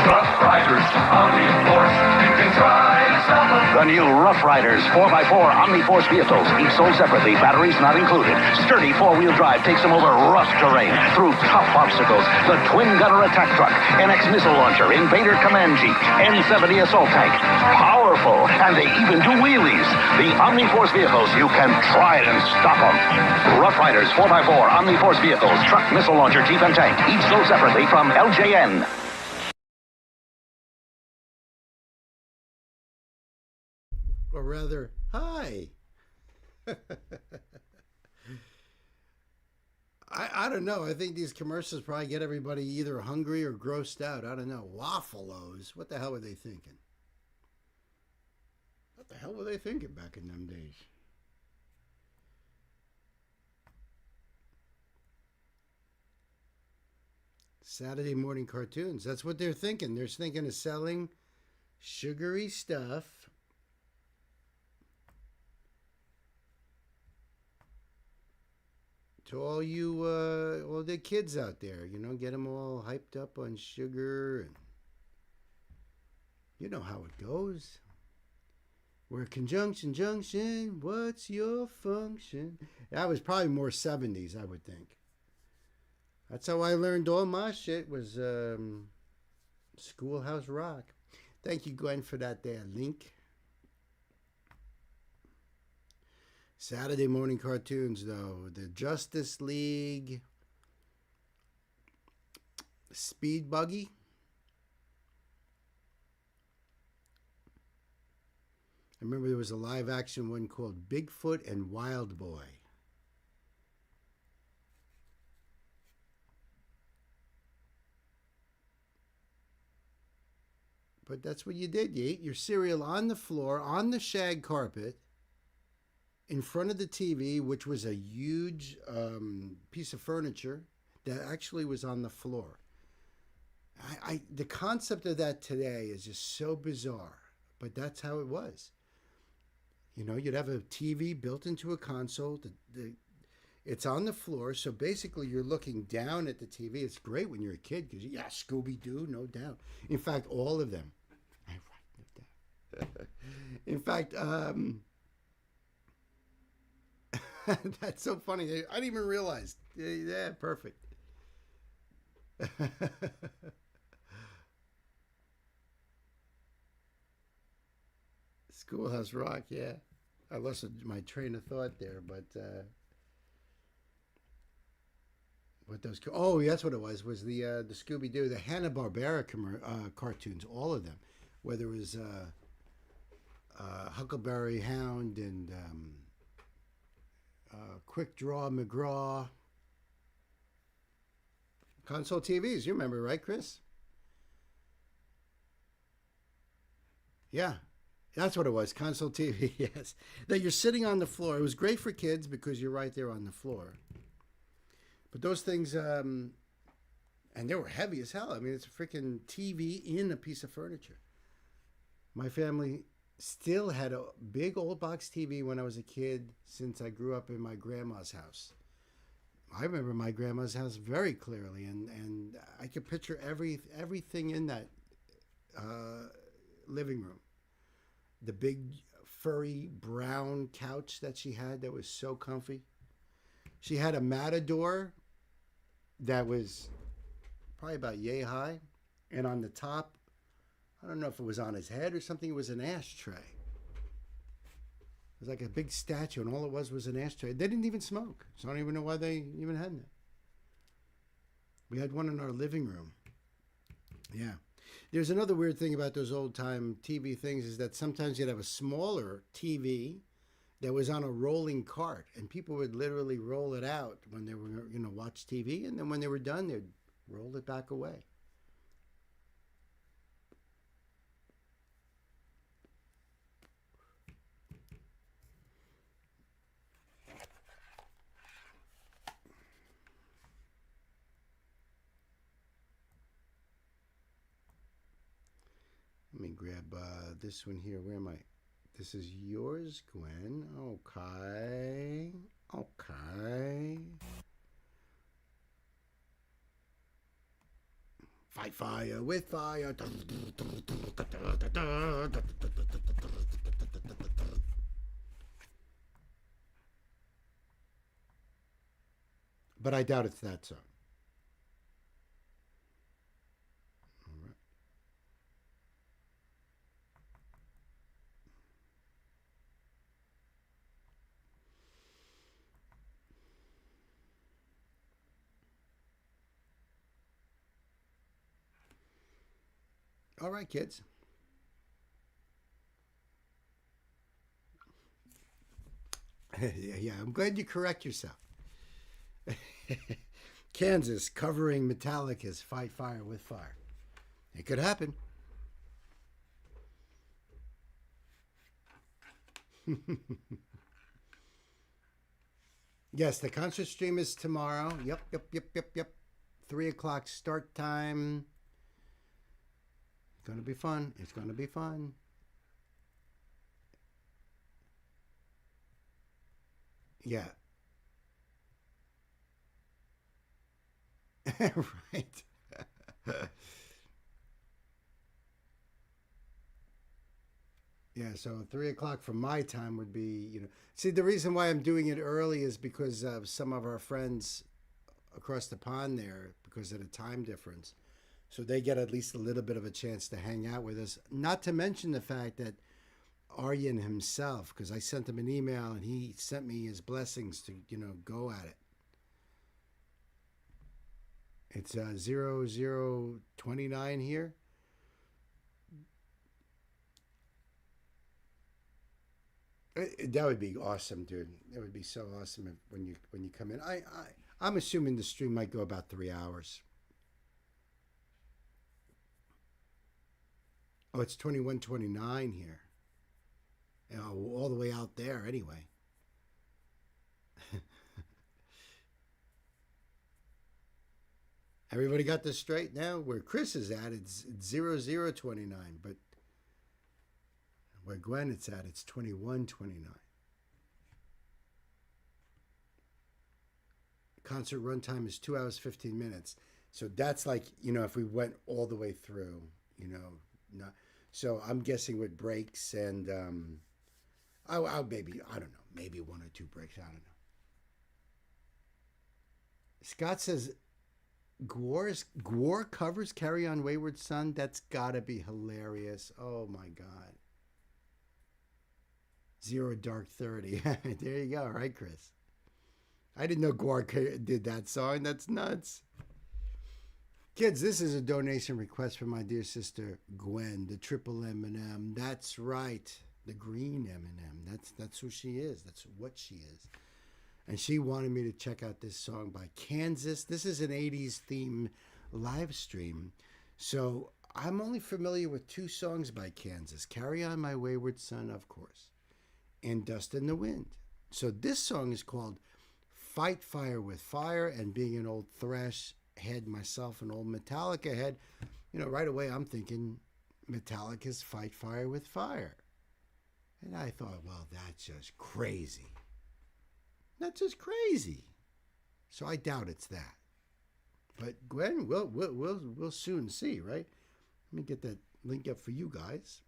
Rough Riders, Omni-Force, you can try some of The new Rough Riders 4x4 Omni-Force vehicles, each sold separately, batteries not included. Sturdy four-wheel drive takes them over rough terrain, through tough obstacles. The twin-gunner attack truck, NX missile launcher, Invader command jeep, N70 assault tank. Powerful, and they even do wheelies. The Omni-Force vehicles, you can try it and stop them. Rough Riders 4x4 Omni-Force vehicles, truck, missile launcher, jeep, and tank, each sold separately from LJN. Or rather, hi. I don't know. I think these commercials probably get everybody either hungry or grossed out. I don't know. Waffle-Os. What the hell were they thinking? What the hell were they thinking back in them days? Saturday morning cartoons. That's what they're thinking. They're thinking of selling sugary stuff to all you, all the kids out there, you know, get them all hyped up on sugar, and you know how it goes. We're conjunction junction, what's your function? That was probably more 70s, I would think. That's how I learned all my shit, was Schoolhouse Rock. Thank you, Gwen, for that there link. Saturday morning cartoons, though. The Justice League, Speed Buggy. I remember there was a live action one called Bigfoot and Wild Boy. But that's what you did. You ate your cereal on the floor, on the shag carpet, in front of the TV, which was a huge piece of furniture that actually was on the floor. The concept of that today is just so bizarre, but that's how it was. You know, you'd have a TV built into a console. It's on the floor, so basically you're looking down at the TV. It's great when you're a kid because, yeah, Scooby-Doo, no doubt. In fact, all of them. I write it down. In fact, that's so funny. I didn't even realize. Yeah, perfect. Schoolhouse Rock, yeah. I lost my train of thought there, but what those? Oh, that's what it was. Was the Scooby Doo, the Hanna-Barbera cartoons, all of them, whether it was Huckleberry Hound and Quick Draw McGraw. Console TVs, you remember, right, Chris? Yeah, that's what it was. Console TV, yes. That you're sitting on the floor. It was great for kids because you're right there on the floor. But those things, and they were heavy as hell. I mean, it's a freaking TV in a piece of furniture. My family still had a big old box TV when I was a kid since I grew up in my grandma's house. I remember my grandma's house very clearly, and I could picture everything in that living room. The big furry brown couch that she had that was so comfy. She had a matador that was probably about yay high, and on the top, I don't know if it was on his head or something, it was an ashtray. It was like a big statue, and all it was an ashtray. They didn't even smoke, so I don't even know why they even had that. We had one in our living room. Yeah. There's another weird thing about those old-time TV things is that sometimes you'd have a smaller TV that was on a rolling cart, and people would literally roll it out when they were, watch TV, and then when they were done, they'd roll it back away. Let me grab this one here. Where am I? This is yours, Gwen. Okay. Okay. Fight fire with fire. But I doubt it's that song. All right, kids. Yeah, I'm glad you correct yourself. Kansas covering Metallica's Fight Fire with Fire. It could happen. Yes, the concert stream is tomorrow. Yep. 3 o'clock start time. It's going to be fun. It's going to be fun. Yeah. Right. Yeah, so 3 o'clock from my time would be, See, the reason why I'm doing it early is because of some of our friends across the pond there, because of the time difference. So they get at least a little bit of a chance to hang out with us. Not to mention the fact that Aryan himself, because I sent him an email and he sent me his blessings to, go at it. It's 0029 here. That would be awesome, dude. It would be so awesome when you come in. I'm assuming the stream might go about 3 hours. Oh, it's 21:29 here. All the way out there, anyway. Everybody got this straight now? Where Chris is at, it's 0029, but where Gwen it's at, it's 21:29. Concert runtime is 2 hours 15 minutes. So that's like, if we went all the way through, not. So I'm guessing with breaks and I'll maybe, I don't know, maybe 1 or 2 breaks. I don't know. Scott says Gwar covers Carry On Wayward Son. That's gotta be hilarious. Oh my God. Zero Dark 30. There you go, right, Chris? I didn't know Guar did that song. That's nuts. Kids, this is a donation request from my dear sister Gwen, the triple M&M. That's right, the green M&M. That's who she is. That's what she is. And she wanted me to check out this song by Kansas. This is an 80s theme live stream. So I'm only familiar with 2 songs by Kansas. Carry On My Wayward Son, of course, and Dust in the Wind. So this song is called Fight Fire with Fire, and being an old thrash head myself, an old Metallica head, right away I'm thinking Metallica's Fight Fire with Fire. And I thought, well, that's just crazy. That's just crazy. So I doubt it's that. But Gwen, we'll soon see, right? Let me get that link up for you guys.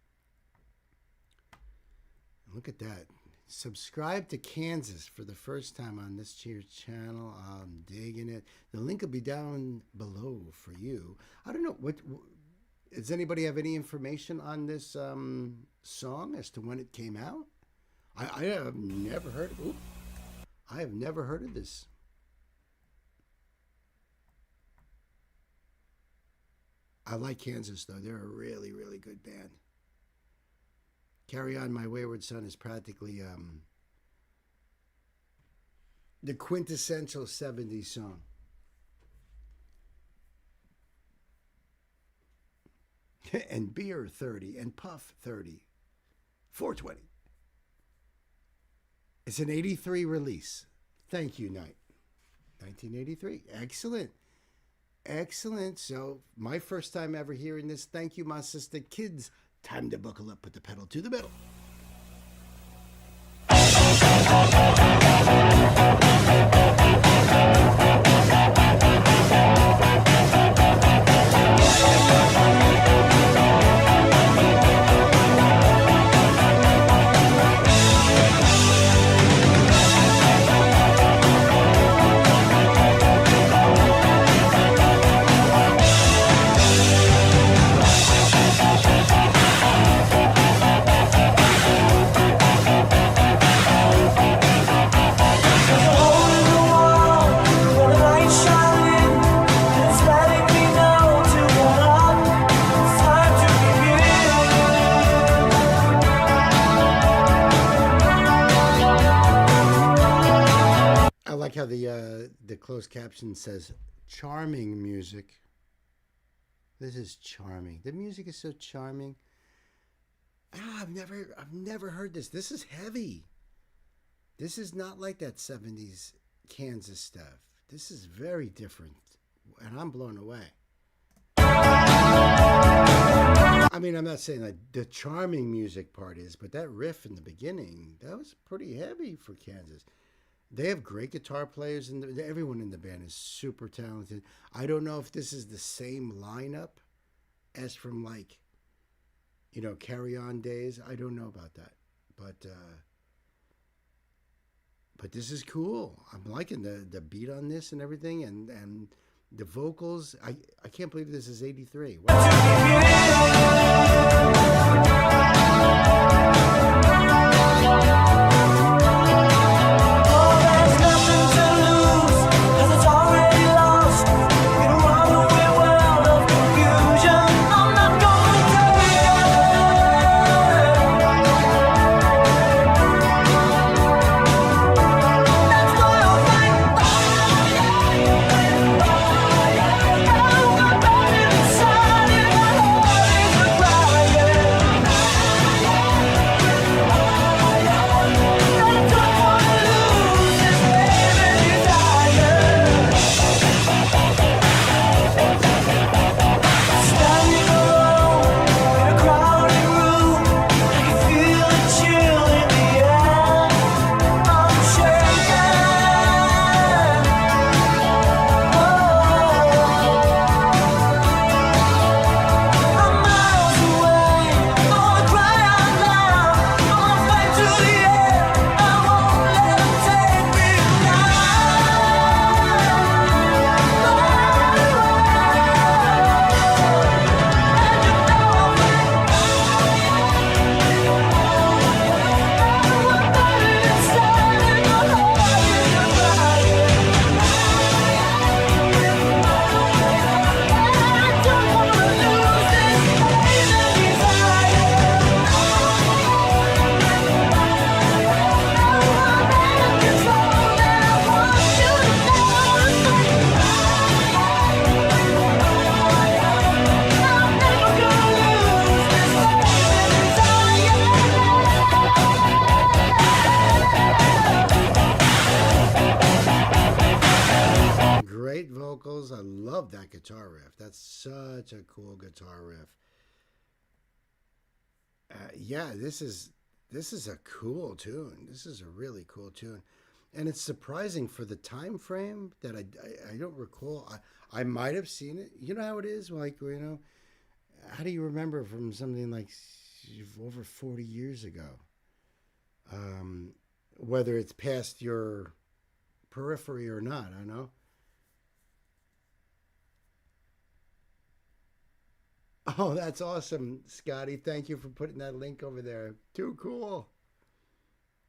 Look at that. Subscribe to Kansas for the first time on this channel. I'm digging it. The link will be down below for you. I don't know, does anybody have any information on this song as to when it came out? I have never heard of it. I have never heard of this. I like Kansas, though. They're a really, really good band. Carry On My Wayward Son is practically the quintessential 70s song. And Beer 30 and Puff 30. 420. It's an 83 release. Thank you, Knight. 1983. Excellent. Excellent. So, my first time ever hearing this. Thank you, my sister. Kids, time to buckle up, put the pedal to the metal. I like how the closed caption says charming music. This is charming. The music is so charming. I've never heard this. This is heavy. This is not like that 70s Kansas stuff. This is very different, and I'm blown away. I mean, I'm not saying that the charming music part is, but that riff in the beginning, that was pretty heavy for Kansas. They have great guitar players, and everyone in the band is super talented. I don't know if this is the same lineup as from, like, Carry On days. I don't know about that. But this is cool. I'm liking the beat on this and everything, and the vocals. I can't believe this is 83. love that guitar riff. That's such a cool guitar riff. Yeah, this is a cool tune. This is a really cool tune. And it's surprising for the time frame that I don't recall. I might have seen it. You know how it is? Like, you know, how do you remember from something like over 40 years ago? Whether it's past your periphery or not, I know. Oh, that's awesome, Scotty. Thank you for putting that link over there. Too cool.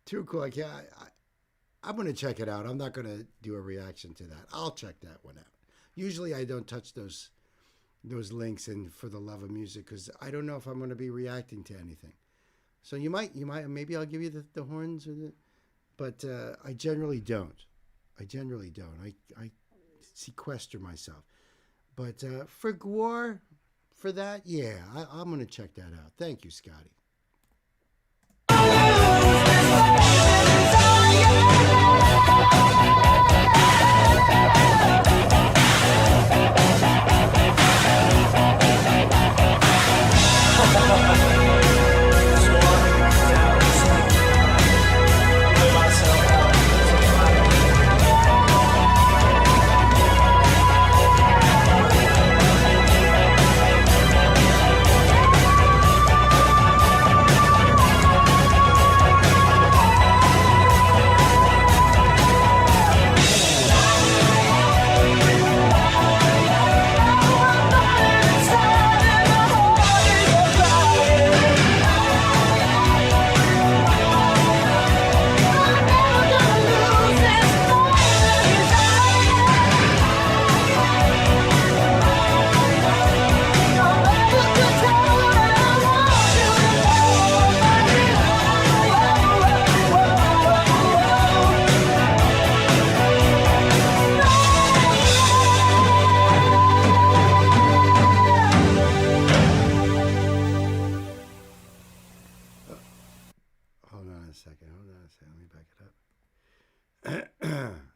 Too cool. I'm going to check it out. I'm not going to do a reaction to that. I'll check that one out. Usually I don't touch those links and for the love of music because I don't know if I'm going to be reacting to anything. So you might, maybe I'll give you the horns, but I generally don't. I sequester myself. But for Gwar, for that, yeah, I'm going to check that out. Thank you, Scotty.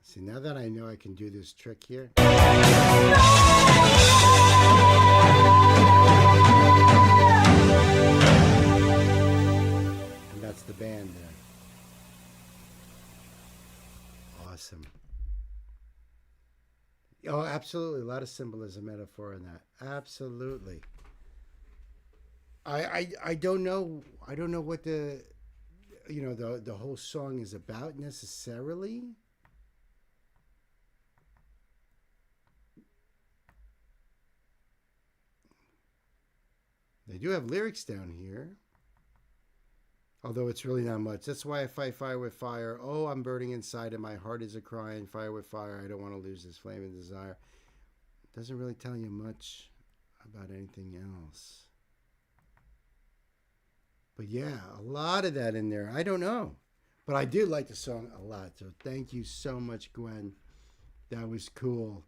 See, now that I know I can do this trick here. And that's the band there. Awesome. Oh, absolutely. A lot of symbolism, metaphor in that. Absolutely. I don't know. I don't know what the whole song is about necessarily. They do have lyrics down here. Although it's really not much. That's why I fight fire with fire. Oh, I'm burning inside and my heart is a crying. Fire with fire. I don't want to lose this flame and desire. It doesn't really tell you much about anything else. But yeah, a lot of that in there. I don't know. But I do like the song a lot. So thank you so much, Gwen. That was cool.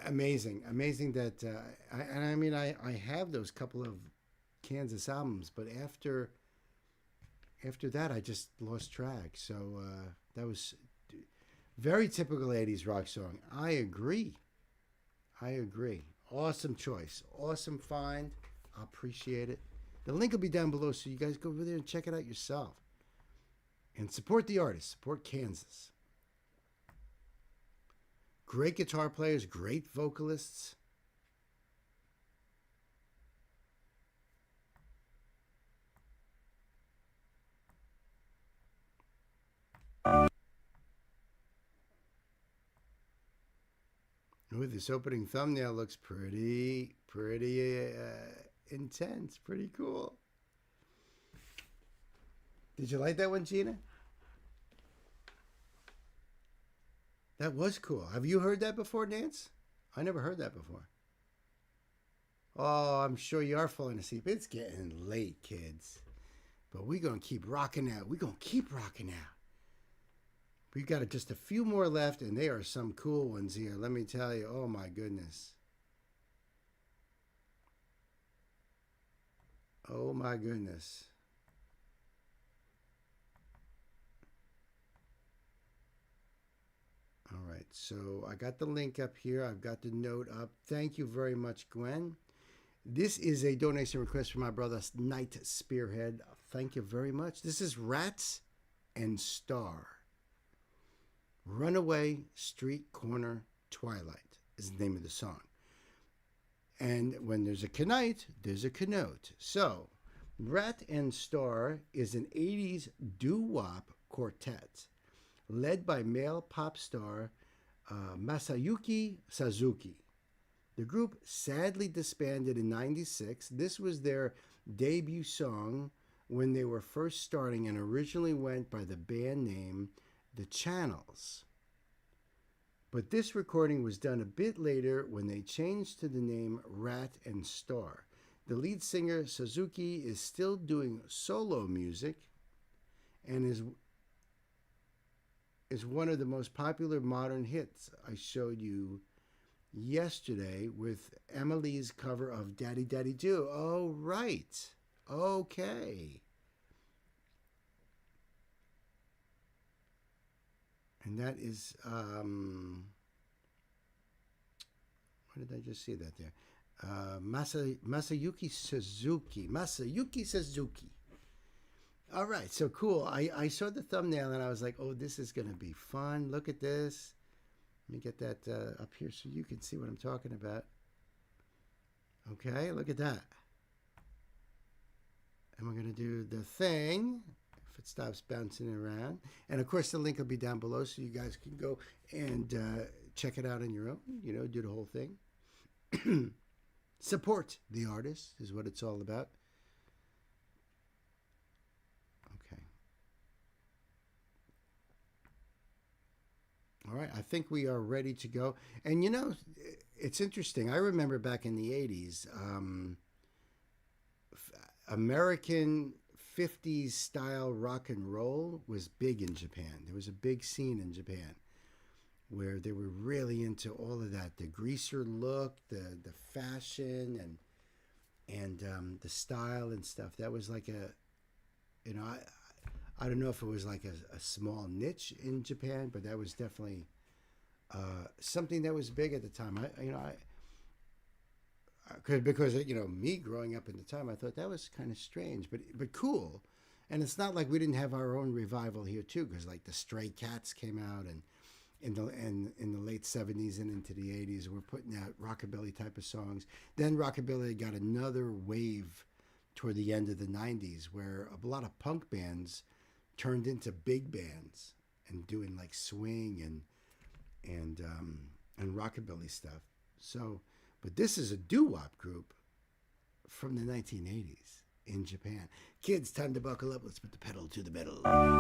Amazing. Amazing that... I have those couple of Kansas albums. But after that, I just lost track. So that was very typical 80s rock song. I agree. Awesome choice. Awesome find. I appreciate it. The link will be down below, so you guys go over there and check it out yourself. And support the artist. Support Kansas. Great guitar players, great vocalists. Ooh, this opening thumbnail looks pretty intense, pretty cool. Did you like that one, Gina? That was cool. Have you heard that before, Nance? I never heard that before. Oh, I'm sure you are falling asleep. It's getting late, kids. But we're going to keep rocking out. We've got just a few more left, and they are some cool ones here. Let me tell you. Oh, my goodness. Oh, my goodness. All right. so I got the link up here. I've got the note up. Thank you very much, Gwen. This is a donation request from my brother, Night Spearhead. Thank you very much. This is Rats and Star. Runaway Street Corner Twilight is the name of the song. And when there's a knight, there's a kenote. So, Rat and Star is an 80s doo-wop quartet led by male pop star Masayuki Suzuki. The group sadly disbanded in '96. This was their debut song when they were first starting and originally went by the band name The Channels. But this recording was done a bit later when they changed to the name Rat and Star. The lead singer, Suzuki, is still doing solo music and is one of the most popular modern hits I showed you yesterday with Emily's cover of Daddy Daddy Do. Oh, right. Okay. And that is, where did I just see that there? Masayuki Suzuki. Masayuki Suzuki. All right, so cool. I saw the thumbnail and I was like, oh, this is going to be fun. Look at this. Let me get that up here so you can see what I'm talking about. Okay, look at that. And we're going to do the thing. If it stops bouncing around. And, of course, the link will be down below so you guys can go and check it out on your own. You know, do the whole thing. Support the artist is what it's all about. Okay. All right, I think we are ready to go. And, you know, it's interesting. I remember back in the 80s, American 50s style rock and roll was big in Japan. There was a big scene in Japan where they were really into all of that, the greaser look, the fashion, and the style and stuff. That was like a, you know, I don't know if it was like a small niche in Japan, but that was definitely something that was big at the time. Because you know, me growing up at the time, I thought that was kind of strange, but cool. And it's not like we didn't have our own revival here too, because like the Stray Cats came out, and in the late 70s and into the 80s, we're putting out rockabilly type of songs. Then rockabilly got another wave toward the end of the 90s, where a lot of punk bands turned into big bands and doing like swing and rockabilly stuff. So, but this is a doo-wop group from the 1980s in Japan. Kids, time to buckle up. Let's put the pedal to the metal. Run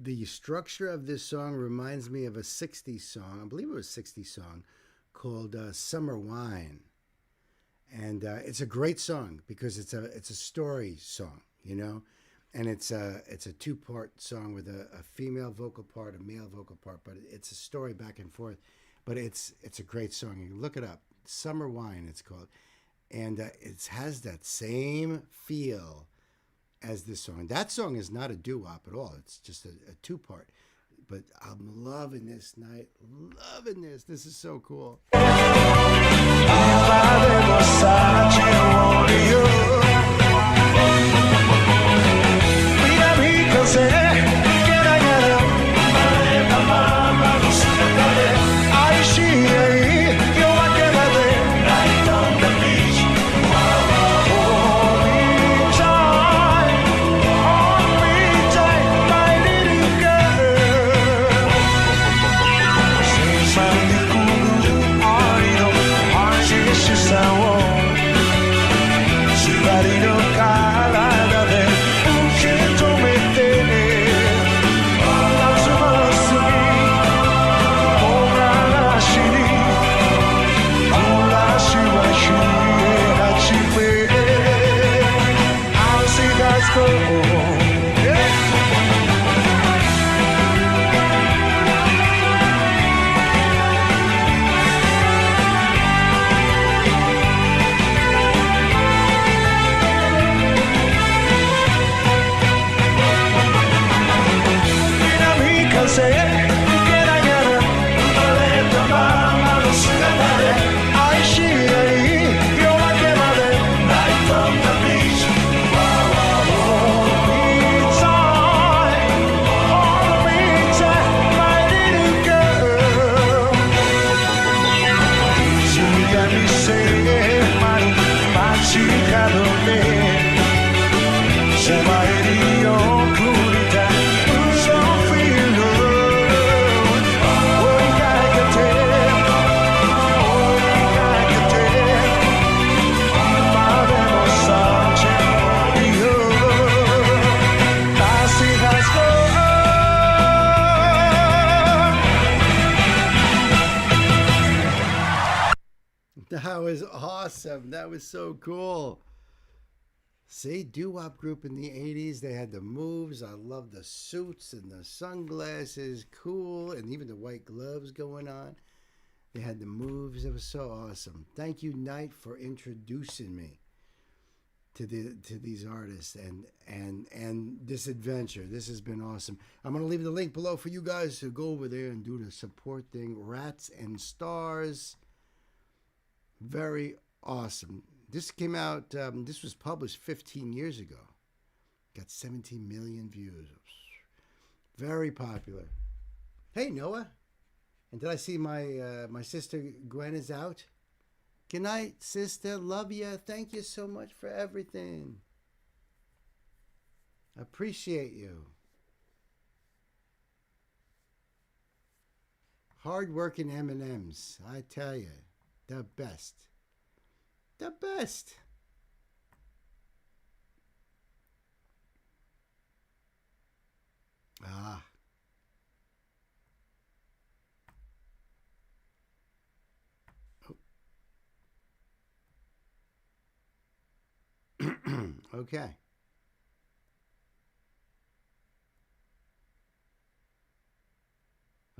The structure of this song reminds me of a 60s song, I believe it was a 60s song, called Summer Wine. And it's a great song because it's a story song, you know. And it's a two-part song with a female vocal part, a male vocal part, but it's a story back and forth. But it's a great song. You can look it up. Summer Wine, it's called. And it has that same feel as this song. That song is not a doo-wop at all. It's just a two-part. But I'm loving this night. Loving this. This is so cool. That was awesome. That was so cool. See, doo-wop group in the 80s. They had the moves. I love the suits and the sunglasses. Cool. And even the white gloves going on. They had the moves. It was so awesome. Thank you, Knight, for introducing me to these artists and this adventure. This has been awesome. I'm going to leave the link below for you guys to go over there and do the support thing. Rats and Stars. Very awesome. This came out, this was published 15 years ago. Got 17 million views. Very popular. Hey, Noah. And did I see my sister Gwen is out? Good night, sister. Love you. Thank you so much for everything. Appreciate you. Hard-working M&Ms, I tell you. The best. The best. Ah. Oh. Okay.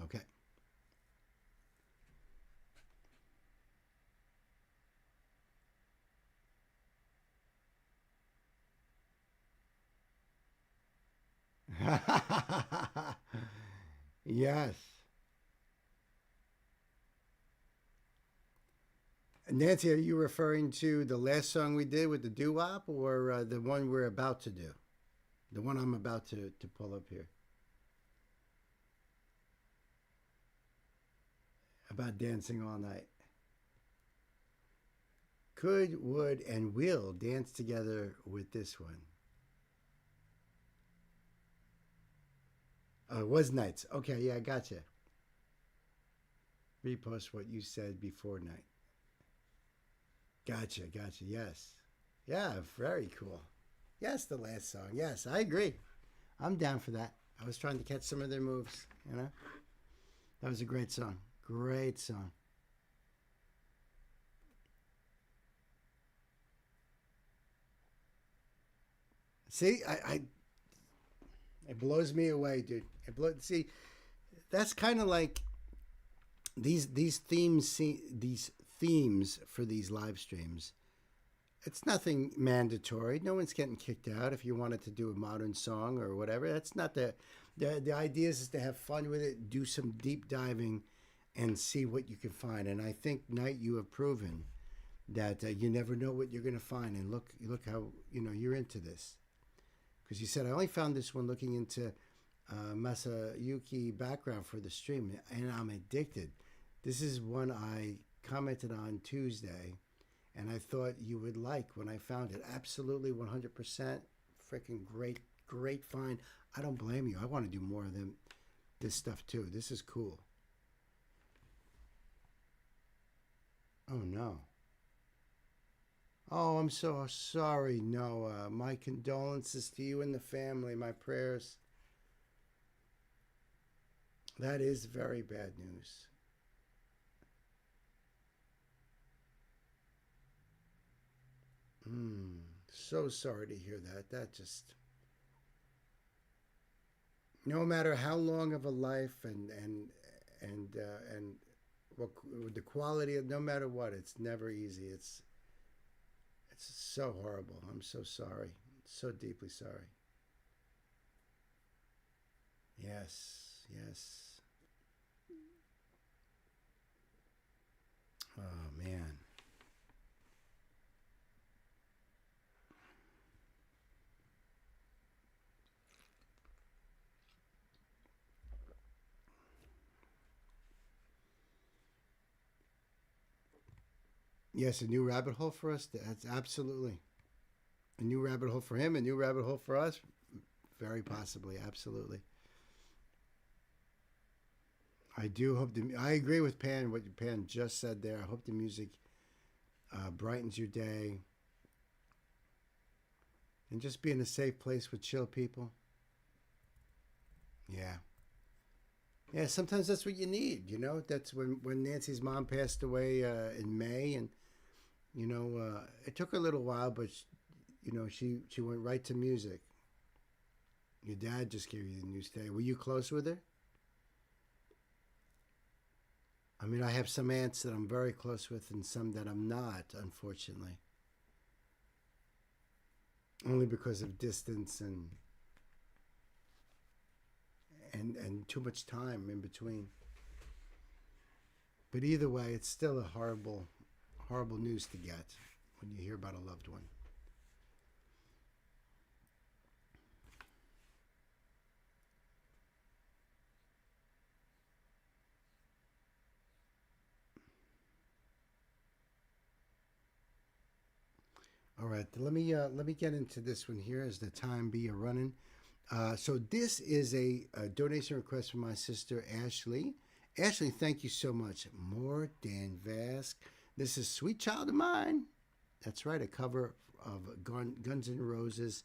Okay. Yes. Nancy, are you referring to the last song we did with the doo-wop or the one we're about to do? The one I'm about to pull up here. About dancing all night. Could, would, and will dance together with this one. Oh, it was Nights. Okay, yeah, I gotcha. Repost what you said before night. Gotcha, yes. Yeah, very cool. Yes, the last song. Yes, I agree. I'm down for that. I was trying to catch some of their moves, you know? That was a great song. Great song. See, It blows me away, dude. See, that's kind of like these themes for these live streams. It's nothing mandatory. No one's getting kicked out if you wanted to do a modern song or whatever. That's not the idea is to have fun with it, do some deep diving, and see what you can find. And I think, Knight, you have proven that you never know what you're going to find. And look how you're into this. Because you said, I only found this one looking into Masayuki background for the stream, and I'm addicted. This is one I commented on Tuesday, and I thought you would like when I found it. Absolutely 100% freaking great find. I don't blame you. I want to do more of this stuff too. This is cool. Oh no. Oh, I'm so sorry, Noah. My condolences to you and the family. My prayers. That is very bad news. So sorry to hear that. That just... No matter how long of a life and what the quality of, no matter what, it's never easy. It's so horrible. I'm so sorry. So deeply sorry. Yes. Oh, man. Yes, a new rabbit hole for us. That's absolutely a new rabbit hole for him, a new rabbit hole for us. Very possibly, absolutely. I do hope I agree with Pan, what Pan just said there. I hope the music brightens your day. And just be in a safe place with chill people. Yeah. Yeah, sometimes that's what you need, That's when Nancy's mom passed away in May, and, it took her a little while, but, she went right to music. Your dad just gave you the news today. Were you close with her? I mean, I have some aunts that I'm very close with and some that I'm not, unfortunately. Only because of distance and too much time in between. But either way, it's still a horrible news to get when you hear about a loved one. All right, let me get into this one here as the time be a running. So this is a donation request from my sister Ashley. Ashley, thank you so much. More Dan Vask. This is Sweet Child of Mine. That's right, a cover of Guns N' Roses'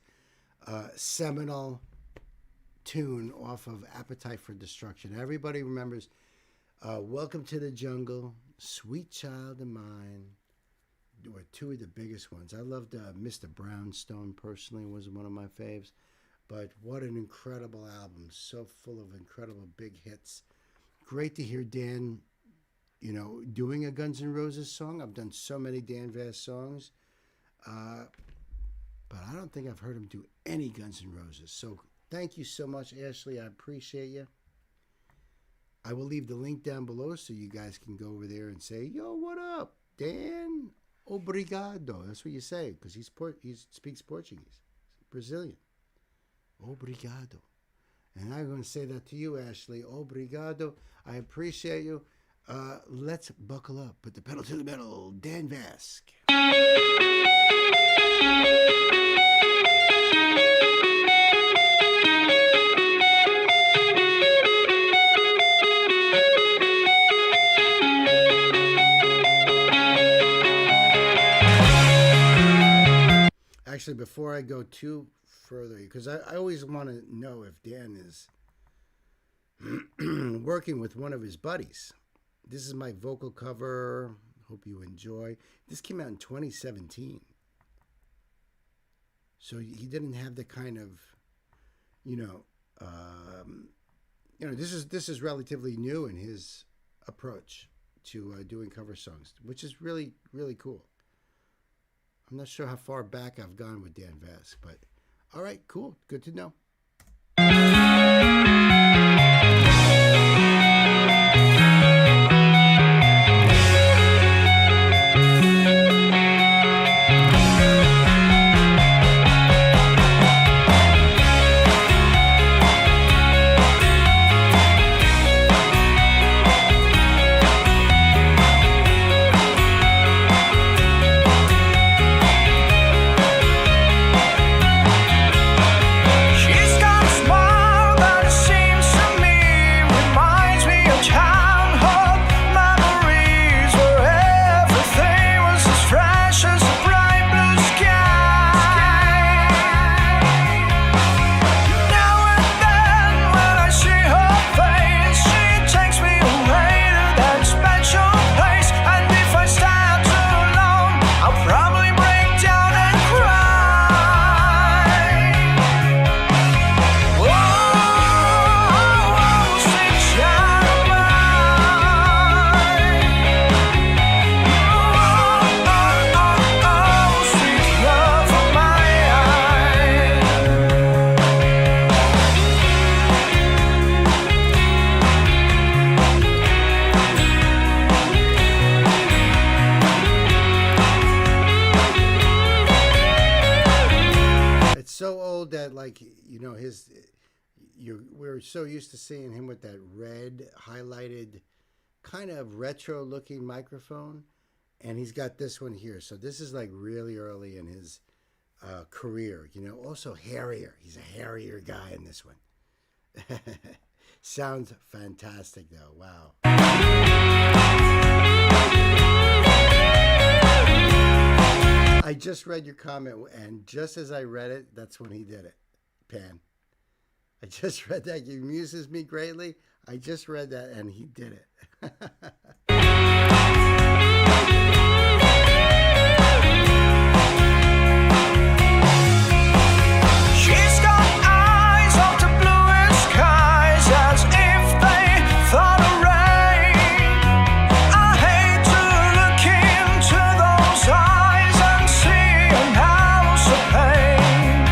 seminal tune off of Appetite for Destruction. Everybody remembers Welcome to the Jungle, Sweet Child of Mine. Were two of the biggest ones. I loved Mr. Brownstone personally, was one of my faves. But what an incredible album. So full of incredible big hits. Great to hear Dan, doing a Guns N' Roses song. I've done so many Dan Vass songs. But I don't think I've heard him do any Guns N' Roses. So thank you so much, Ashley. I appreciate you. I will leave the link down below so you guys can go over there and say, yo, what up, Dan? Obrigado. That's what you say, because he speaks Portuguese. Brazilian. Obrigado. And I'm going to say that to you, Ashley. Obrigado. I appreciate you. Let's buckle up. Put the pedal to the metal. Dan Vask. Actually, before I go too further, because I always want to know if Dan is working with one of his buddies. This is my vocal cover. Hope you enjoy. This came out in 2017. So he didn't have the kind of, this is relatively new in his approach to doing cover songs, which is really, really cool. I'm not sure how far back I've gone with Dan Vaz, but all right, cool. Good to know. We're so used to seeing him with that red highlighted kind of retro looking microphone, and he's got this one here. So this is like really early in his career, also hairier. He's a hairier guy in this one. Sounds fantastic though. Wow. I just read your comment, and just as I read it, that's when he did it. Pan. I just read that. He amuses me greatly. I just read that, and he did it. She's got eyes of the bluest skies, as if they thought of rain. I hate to look into those eyes and see an ounce of pain.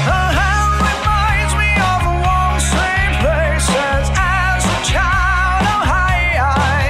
Her hand reminds me of a warm, sweet places as a child. Oh, hi.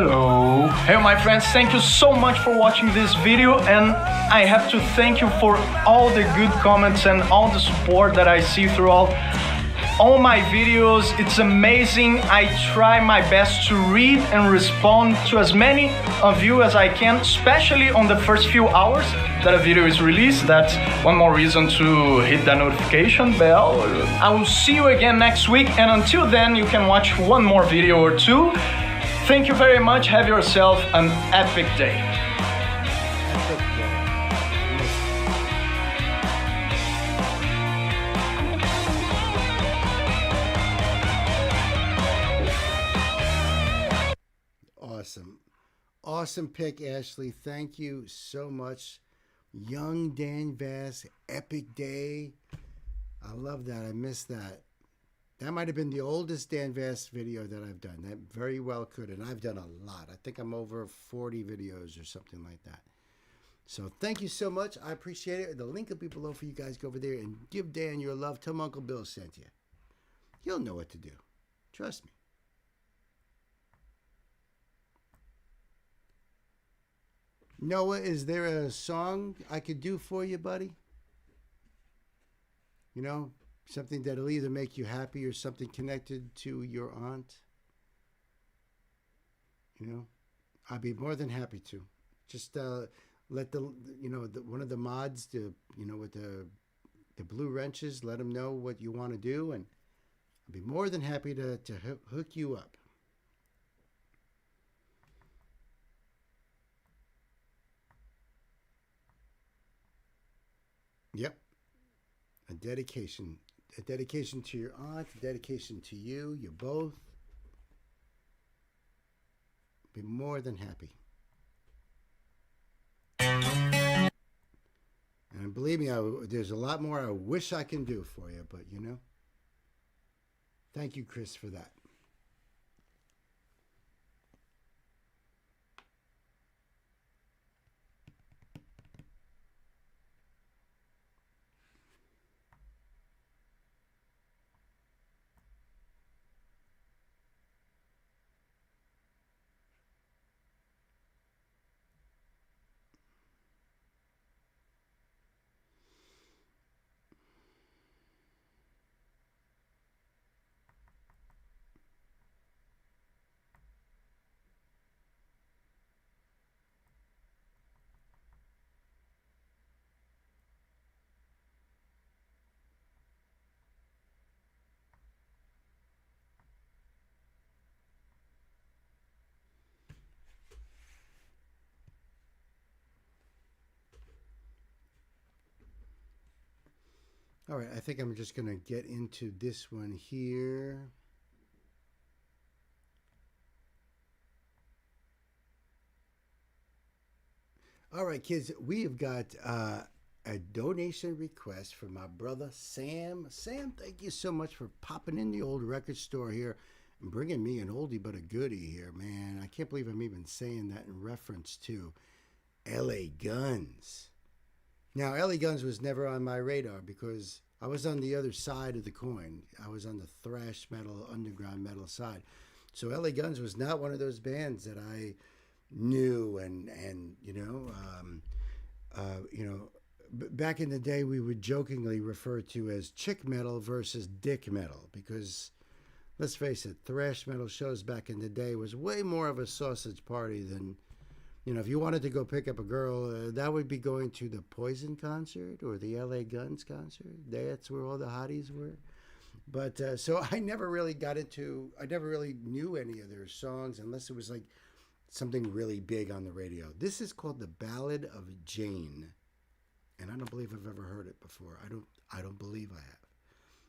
Hello. Hey my friends, thank you so much for watching this video, and I have to thank you for all the good comments and all the support that I see throughout all my videos. It's amazing. I try my best to read and respond to as many of you as I can, especially on the first few hours that a video is released. That's one more reason to hit that notification bell. I will see you again next week, and until then you can watch one more video or two. Thank you very much. Have yourself an epic day. Awesome pick, Ashley. Thank you so much. Young Dan Vass, epic day. I love that. I missed that. That might have been the oldest Dan Vass video that I've done. That very well could. And I've done a lot. I think I'm over 40 videos or something like that. So thank you so much. I appreciate it. The link will be below for you guys. Go over there and give Dan your love. Tell him Uncle Bill sent you. He'll know what to do. Trust me. Noah, is there a song I could do for you, buddy? You know, something that'll either make you happy or something connected to your aunt? You know, I'd be more than happy to. Just let the, you know, one of the mods, with the blue wrenches, let them know what you want to do, and I'd be more than happy to hook you up. Yep. A dedication to your aunt, a dedication to you. You both. Be more than happy. And believe me, there's a lot more I wish I can do for you, but you know. Thank you, Chris, for that. All right, I think I'm just going to get into this one here. All right, kids, we have got a donation request from my brother, Sam. Sam, thank you so much for popping in the old record store here and bringing me an oldie but a goodie here, man. I can't believe I'm even saying that in reference to LA Guns. Now, LA Guns was never on my radar because I was on the other side of the coin. I was on the thrash metal, underground metal side. So LA Guns was not one of those bands that I knew and back in the day we would jokingly refer to as chick metal versus dick metal because, let's face it, thrash metal shows back in the day was way more of a sausage party than... You know, if you wanted to go pick up a girl, that would be going to the Poison concert or the LA Guns concert. That's where all the hotties were. But so I never really knew any of their songs unless it was like something really big on the radio. This is called The Ballad of Jane. And I don't believe I've ever heard it before. I don't believe I have.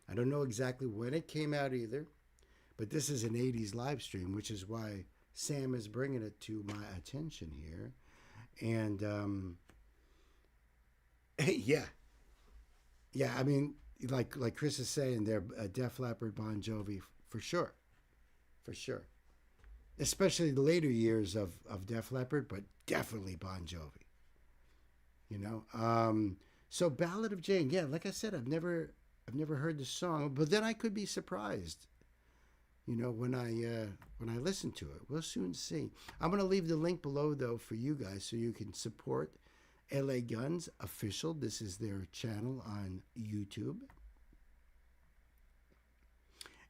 I don't know exactly when it came out either. But this is an 80s live stream, which is why Sam is bringing it to my attention here. And yeah, I mean, like Chris is saying, they're Def Leppard, Bon Jovi, for sure. Especially the later years of Def Leppard, but definitely Bon Jovi. You know, so Ballad of Jane, yeah, like I said, I've never heard the song, but then I could be surprised. you know, when I listen to it. We'll soon see. I'm going to leave the link below, though, for you guys so you can support LA Guns Official. This is their channel on YouTube.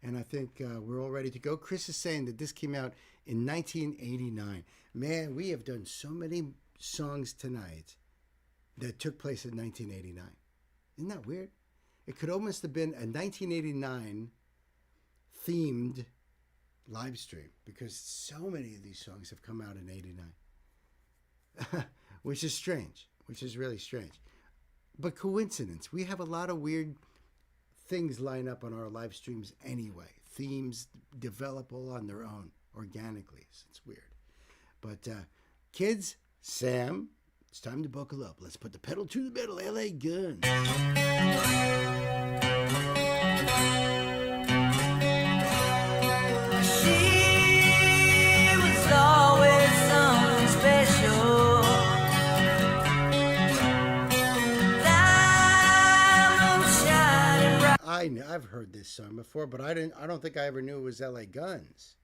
And I think we're all ready to go. Chris is saying that this came out in 1989. Man, we have done so many songs tonight that took place in 1989. Isn't that weird? It could almost have been a 1989 themed live stream because so many of these songs have come out in 89. Which is strange, which is really strange. But coincidence, we have a lot of weird things line up on our live streams anyway. Themes develop all on their own organically. So it's weird. But kids, Sam, it's time to buckle up. Let's put the pedal to the metal, LA Guns. She was always something special. I've heard this song before, but I don't think I ever knew it was LA Guns.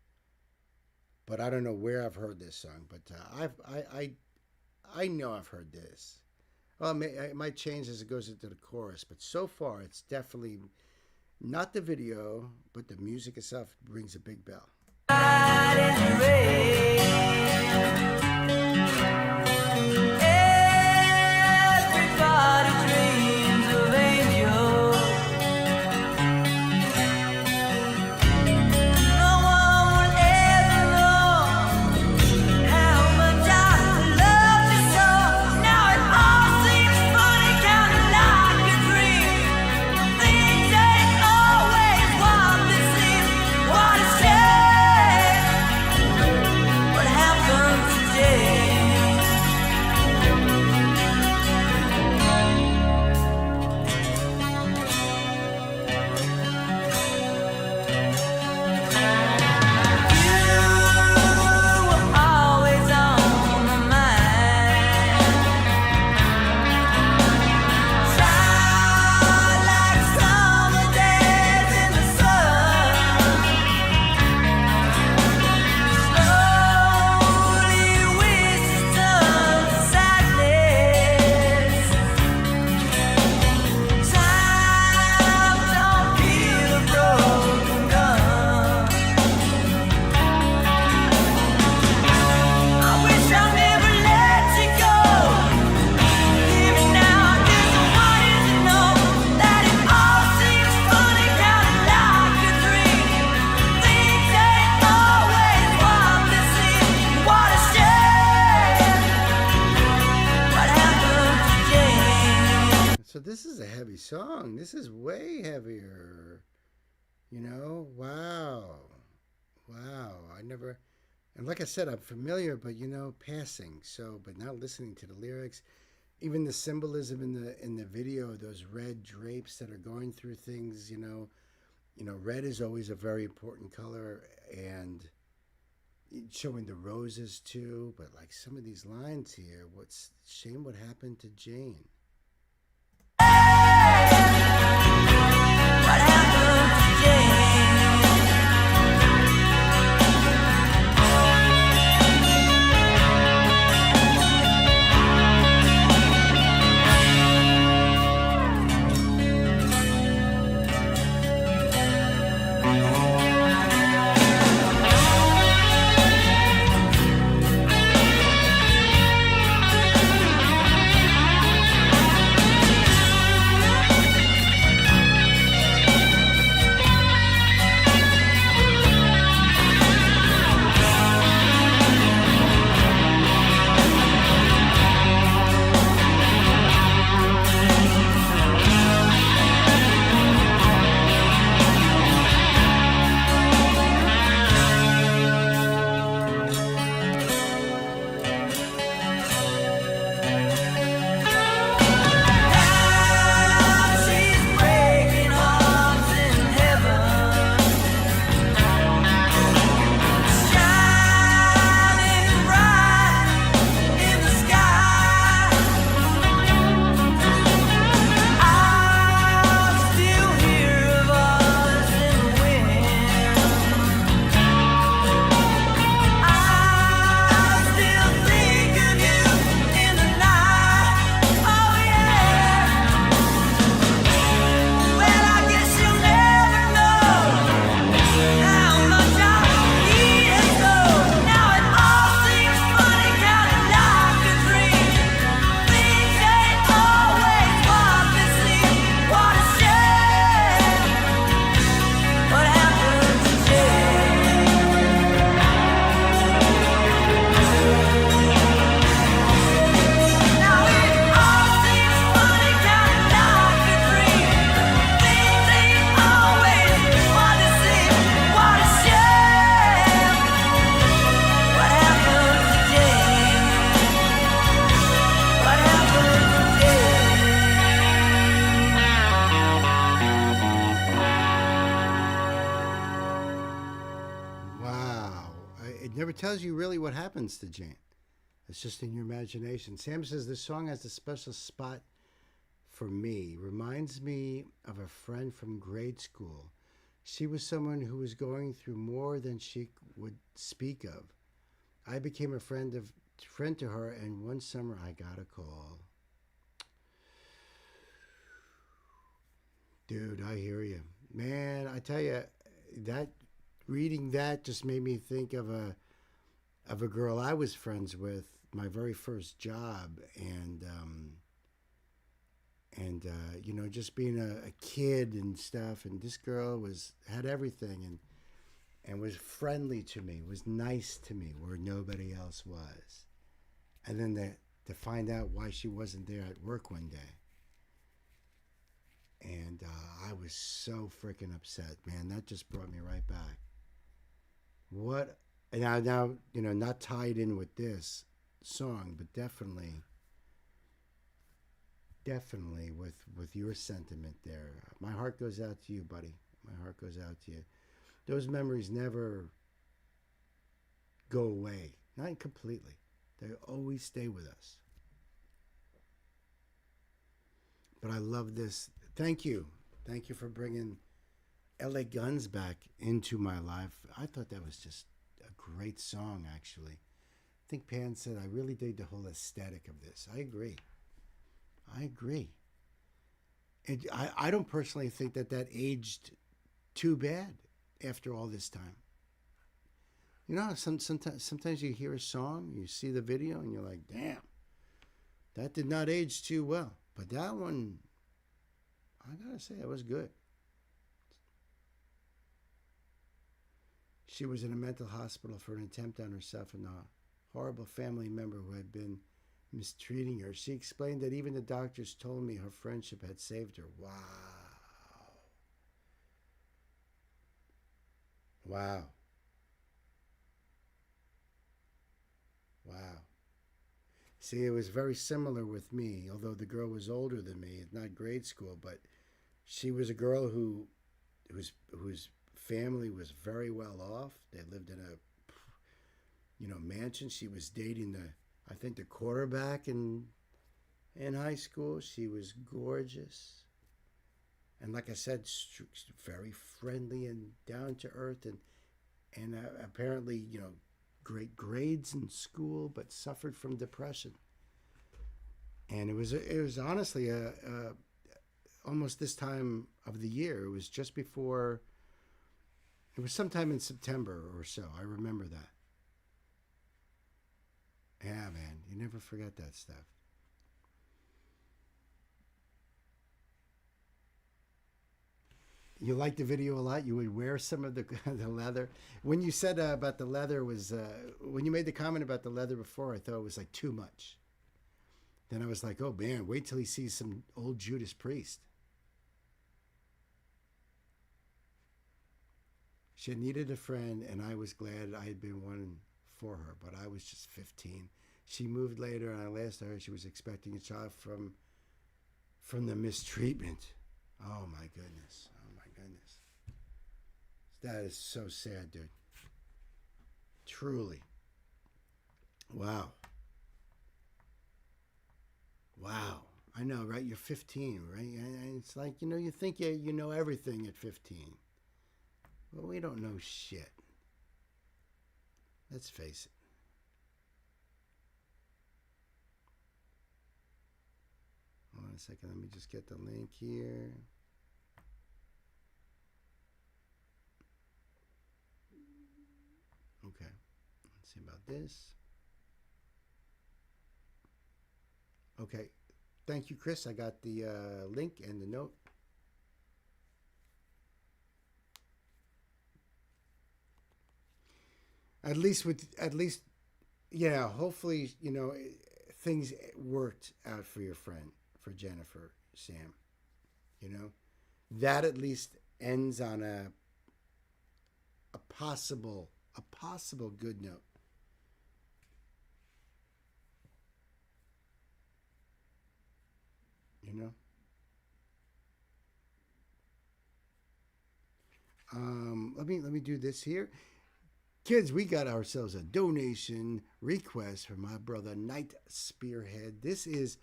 But I don't know where I've heard this song. But I know I've heard this. Well, it might change as it goes into the chorus, but so far it's definitely not the video, but the music itself rings a big bell. This is a heavy song. This is way heavier. You know? Wow. I never, and like I said, I'm familiar, but you know, passing. So, but now listening to the lyrics, even the symbolism in the video, those red drapes that are going through things, you know, red is always a very important color, and showing the roses too. But like some of these lines here, shame what happened to Jane. What happened to Jane? Never tells you really what happens to Jane. It's just in your imagination. Sam says this song has a special spot for me. Reminds me of a friend from grade school. She was someone who was going through more than she would speak of. I became a friend to her, and one summer I got a call. Dude, I hear you. Man, I tell you, that reading that just made me think of a girl I was friends with, my very first job, and you know, just being a kid and stuff, and this girl had everything and was friendly to me, was nice to me where nobody else was. And then to find out why she wasn't there at work one day. And I was so freaking upset, man. That just brought me right back. What? And now, you know, not tied in with this song, but definitely with your sentiment there. My heart goes out to you, buddy. My heart goes out to you. Those memories never go away. Not completely. They always stay with us. But I love this. Thank you. Thank you for bringing LA Guns back into my life. I thought that was just a great song, actually. I think Pan said, I really dig the whole aesthetic of this. I agree. I don't personally think that aged too bad after all this time. You know, sometimes you hear a song, you see the video, and you're like, damn, that did not age too well. But that one, I gotta say, it was good. She was in a mental hospital for an attempt on herself and a horrible family member who had been mistreating her. She explained that even the doctors told me her friendship had saved her. Wow. Wow. Wow. See, it was very similar with me, although the girl was older than me, not grade school, but she was a girl whose family was very well off. They lived in a mansion. She was dating I think the quarterback in high school. She was gorgeous. And like I said, very friendly and down to earth, and apparently, great grades in school, but suffered from depression. And it was honestly almost this time of the year. It was just before. It was sometime in September or so. I remember that. Yeah, man, you never forget that stuff. You liked the video a lot. You would wear some of the leather. When you said about the leather was when you made the comment about the leather before, I thought it was like too much. Then I was like, oh man, wait till he sees some old Judas Priest. She needed a friend, and I was glad I had been one for her, but I was just 15. She moved later, and I last heard she was expecting a child from the mistreatment. Oh my goodness. Oh my goodness. That is so sad, dude. Truly. Wow. Wow. I know, right? You're 15, right? And it's like, you think you know everything at 15. Well, we don't know shit. Let's face it. Hold on a second. Let me just get the link here. Okay. Let's see about this. Okay. Thank you, Chris. I got the link and the note. At least, yeah, hopefully, things worked out for your friend, for Jennifer, Sam. That at least ends on a possible good note. Let me do this here. Kids, we got ourselves a donation request from my brother Night Spearhead. This is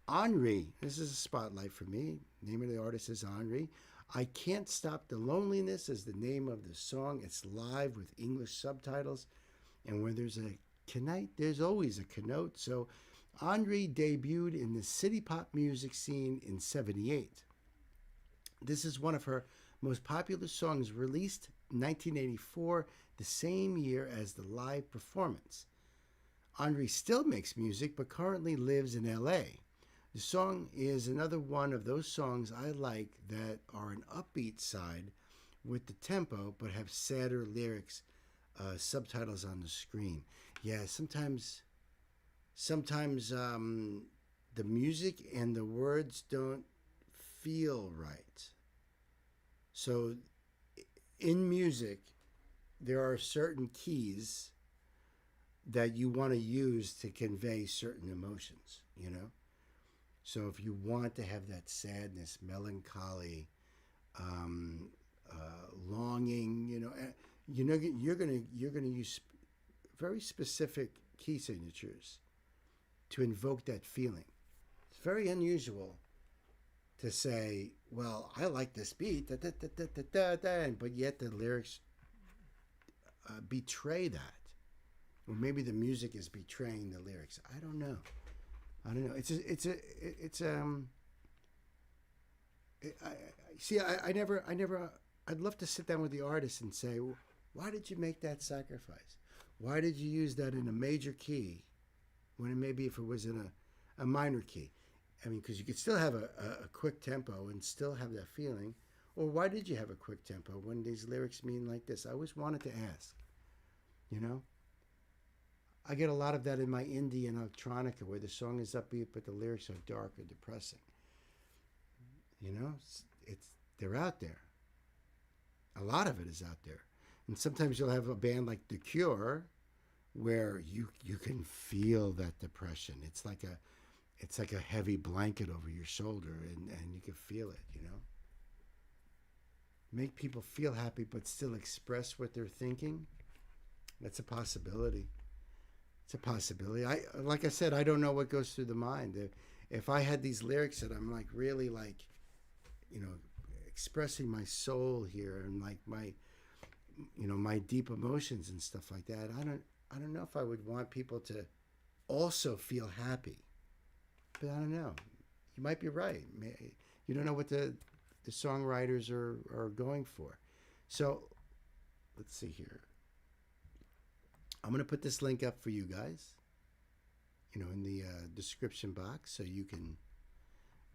Henri. This is a spotlight for me. Name of the artist is Henri. I Can't Stop the Loneliness is the name of the song. It's live with English subtitles. And when there's a knight, there's always a connote. So Henri debuted in the city pop music scene in '78. This is one of her most popular songs, released in 1984, the same year as the live performance. Henri still makes music, but currently lives in LA. The song is another one of those songs I like that are an upbeat side with the tempo, but have sadder lyrics, subtitles on the screen. Yeah, sometimes the music and the words don't feel right. So in music, there are certain keys that you want to use to convey certain emotions, you know? So if you want to have that sadness, melancholy, longing, you're gonna use very specific key signatures to invoke that feeling. It's very unusual to say, well, I like this beat, but yet the lyrics betray that. Or maybe the music is betraying the lyrics. I don't know. I'd love to sit down with the artist and say, why did you make that sacrifice? Why did you use that in a major key when maybe if it was in a minor key? I mean, because you could still have a quick tempo and still have that feeling. Or why did you have a quick tempo when these lyrics mean like this? I always wanted to ask, you know? I get a lot of that in my indie and electronica where the song is upbeat, but the lyrics are dark or depressing. You know, they're out there. A lot of it is out there. And sometimes you'll have a band like The Cure where you can feel that depression. It's like a heavy blanket over your shoulder and you can feel it, you know. Make people feel happy but still express what they're thinking. That's a possibility. It's a possibility. Like I said, I don't know what goes through the mind. If I had these lyrics that I'm like really like, you know, expressing my soul here and like my, you know, my deep emotions and stuff like that, I don't know if I would want people to also feel happy. But I don't know. You might be right. You don't know what the songwriters are going for. So let's see here. I'm going to put this link up for you guys, you know, in the description box, so you can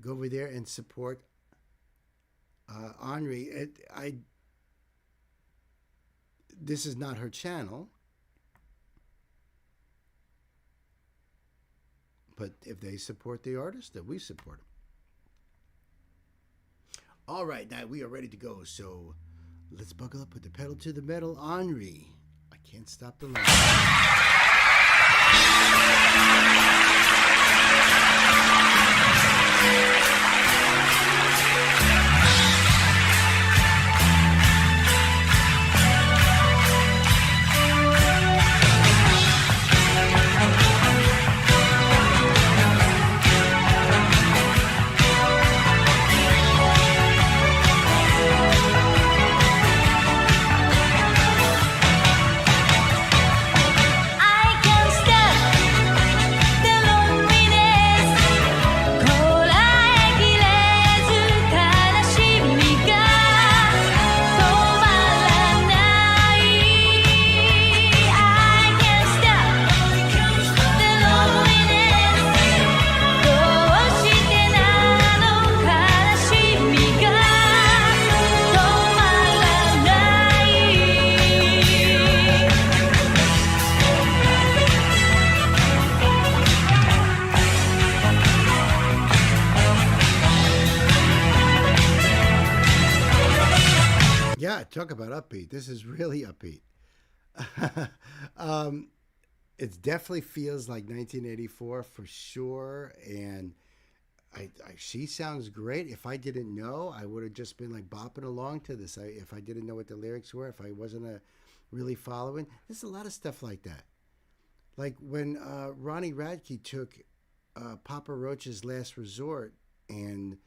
go over there and support Henri. This is not her channel, but if they support the artist, then we support them. All right, now we are ready to go, so let's buckle up with the pedal to the metal. Henri, I Can't Stop the Love. Talk about upbeat. This is really upbeat. It definitely feels like 1984 for sure. And she sounds great. If I didn't know, I would have just been like bopping along to this. If I didn't know what the lyrics were, if I wasn't really following. There's a lot of stuff like that. Like when Ronnie Radke took Papa Roach's Last Resort and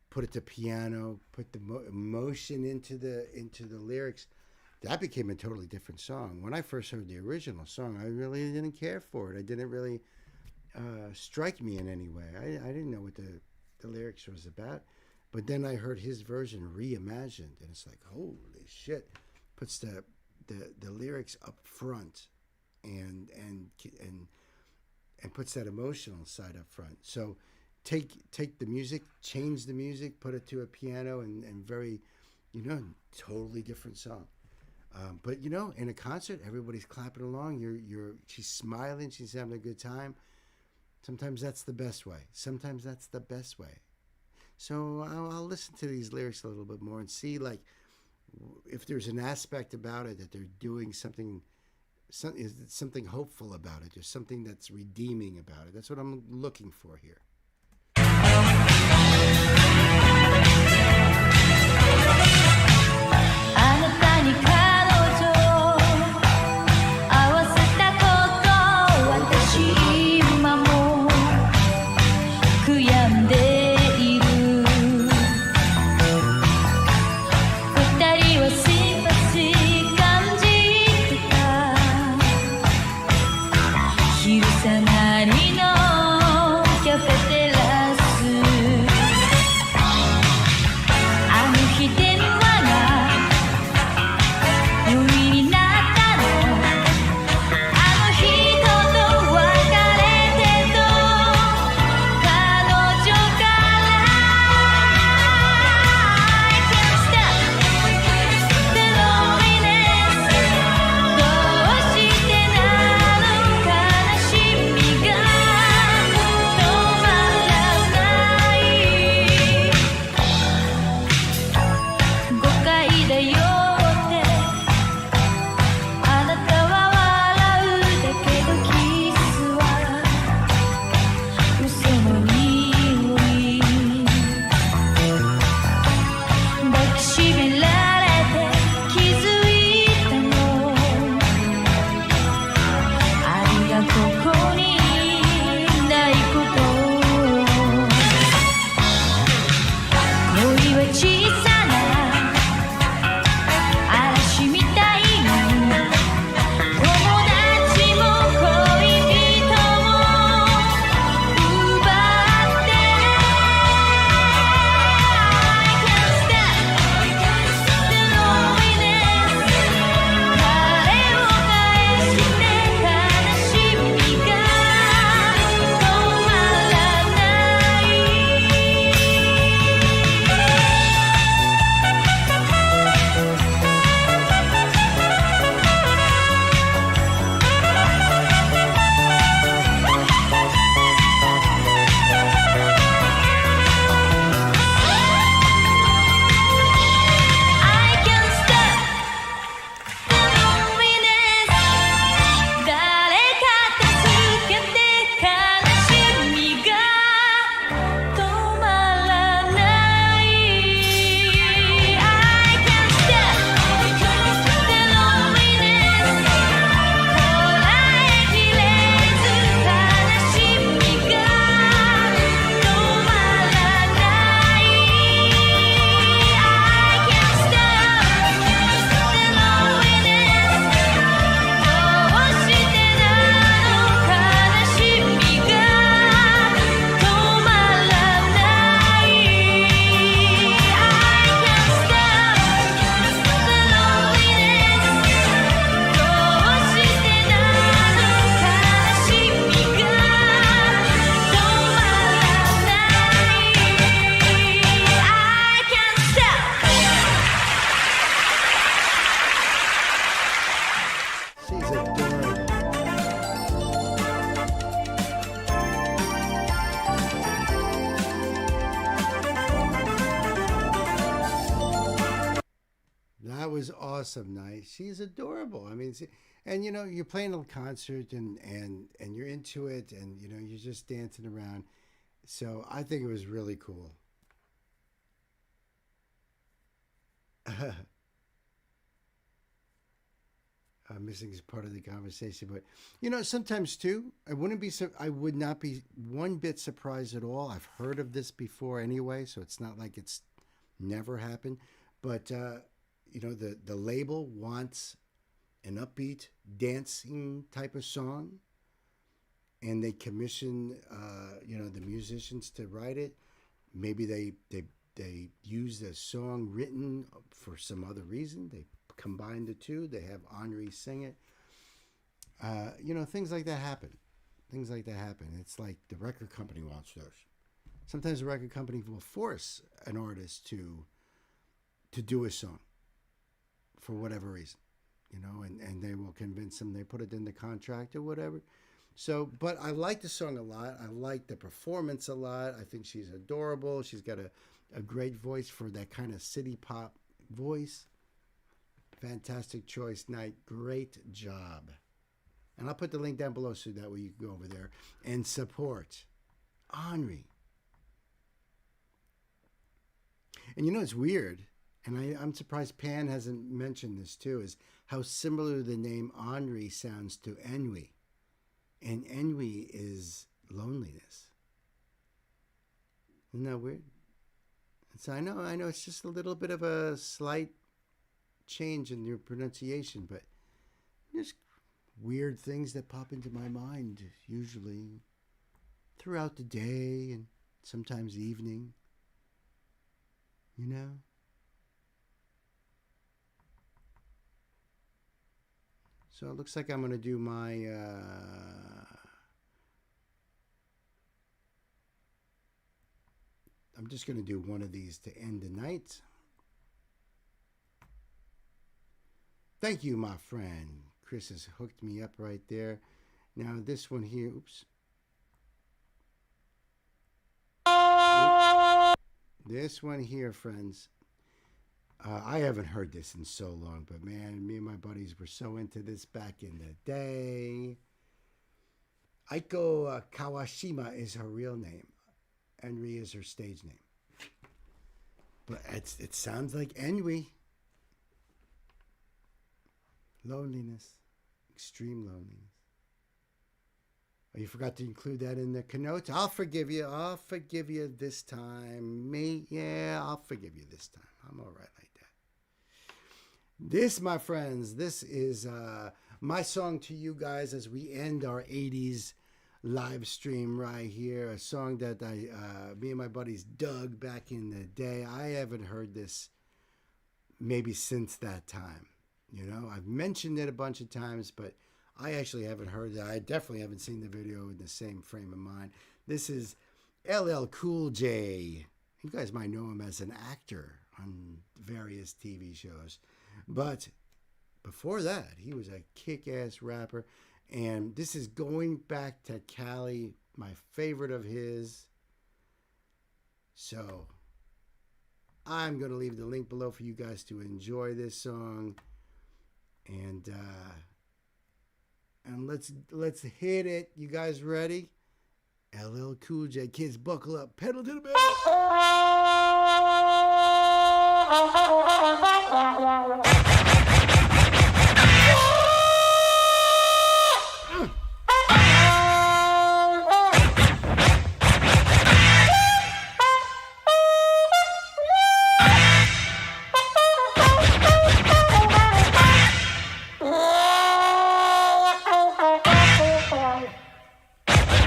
put it to piano, put the emotion into the lyrics, that became a totally different song. When I first heard the original song, I really didn't care for it. It didn't really strike me in any way. I didn't know what the lyrics was about. But then I heard his version reimagined, and it's like, holy shit! Puts the lyrics up front, and puts that emotional side up front. So take the music, change the music, put it to a piano, and very, totally different song. But in a concert, everybody's clapping along. She's smiling. She's having a good time. Sometimes that's the best way. Sometimes that's the best way. So I'll listen to these lyrics a little bit more and see, like, if there's an aspect about it that they're doing something hopeful about it. There's something that's redeeming about it. That's what I'm looking for here. Was awesome night. She's adorable. I mean, and you're playing a concert and you're into it, and you're just dancing around. So I think it was really cool. missing is part of the conversation. But you know, sometimes too, I would not be one bit surprised at all. I've heard of this before anyway, so it's not like it's never happened. But you know, the label wants an upbeat dancing type of song, and they commission you know, the musicians to write it. Maybe they use the song written for some other reason. They combine the two. They have Henri sing it. You know, things like that happen. Things like that happen. It's like the record company wants those. Sometimes the record company will force an artist to do a song for whatever reason, you know, and they will convince them. They put it in the contract or whatever. So, but I like the song a lot. I like the performance a lot. I think she's adorable. She's got a great voice for that kind of city pop voice. Fantastic choice, Knight. Great job. And I'll put the link down below so that way you can go over there and support Henri. And you know, it's weird, and I'm surprised Pan hasn't mentioned this too, is how similar the name Henri sounds to ennui. And ennui is loneliness. Isn't that weird? So I know it's just a little bit of a slight change in your pronunciation, but there's weird things that pop into my mind, usually throughout the day and sometimes evening, you know? So it looks like I'm going to do my I'm just going to do one of these to end the night. Thank you, my friend. Chris has hooked me up right there. Now this one here, oops. This one here, friends. I haven't heard this in so long, but man, me and my buddies were so into this back in the day. Aiko Kawashima is her real name. Henri is her stage name. But it sounds like ennui. Loneliness. Extreme loneliness. Oh, you forgot to include that in the keynote? I'll forgive you. I'll forgive you this time. Yeah, I'll forgive you this time. I'm all right like that. This, my friends, this is my song to you guys as we end our 80s live stream right here. A song that me and my buddies dug back in the day. I haven't heard this maybe since that time. You know, I've mentioned it a bunch of times, but I actually haven't heard it. I definitely haven't seen the video in the same frame of mind. This is LL Cool J. You guys might know him as an actor on various TV shows. But before that, he was a kick-ass rapper. And this is going back to Cali, my favorite of his. So I'm going to leave the link below for you guys to enjoy this song. And let's hit it. You guys ready? LL Cool J. Kids, buckle up. Pedal to the metal.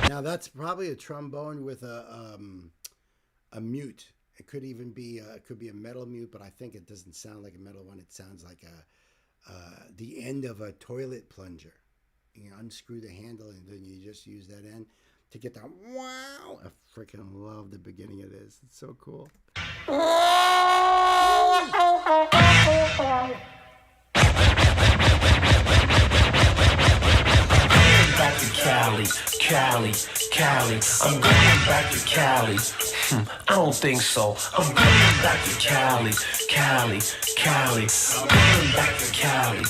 Now that's probably a trombone with a mute. It could even be a metal mute, but I think it doesn't sound like a metal one. It sounds like the end of a toilet plunger. You unscrew the handle and then you just use that end to get that wow. I freaking love the beginning of this. It's so cool. Back to Cali. I'm going back to Cali. I don't think so. I'm going back to Cali. I'm going back to Cali.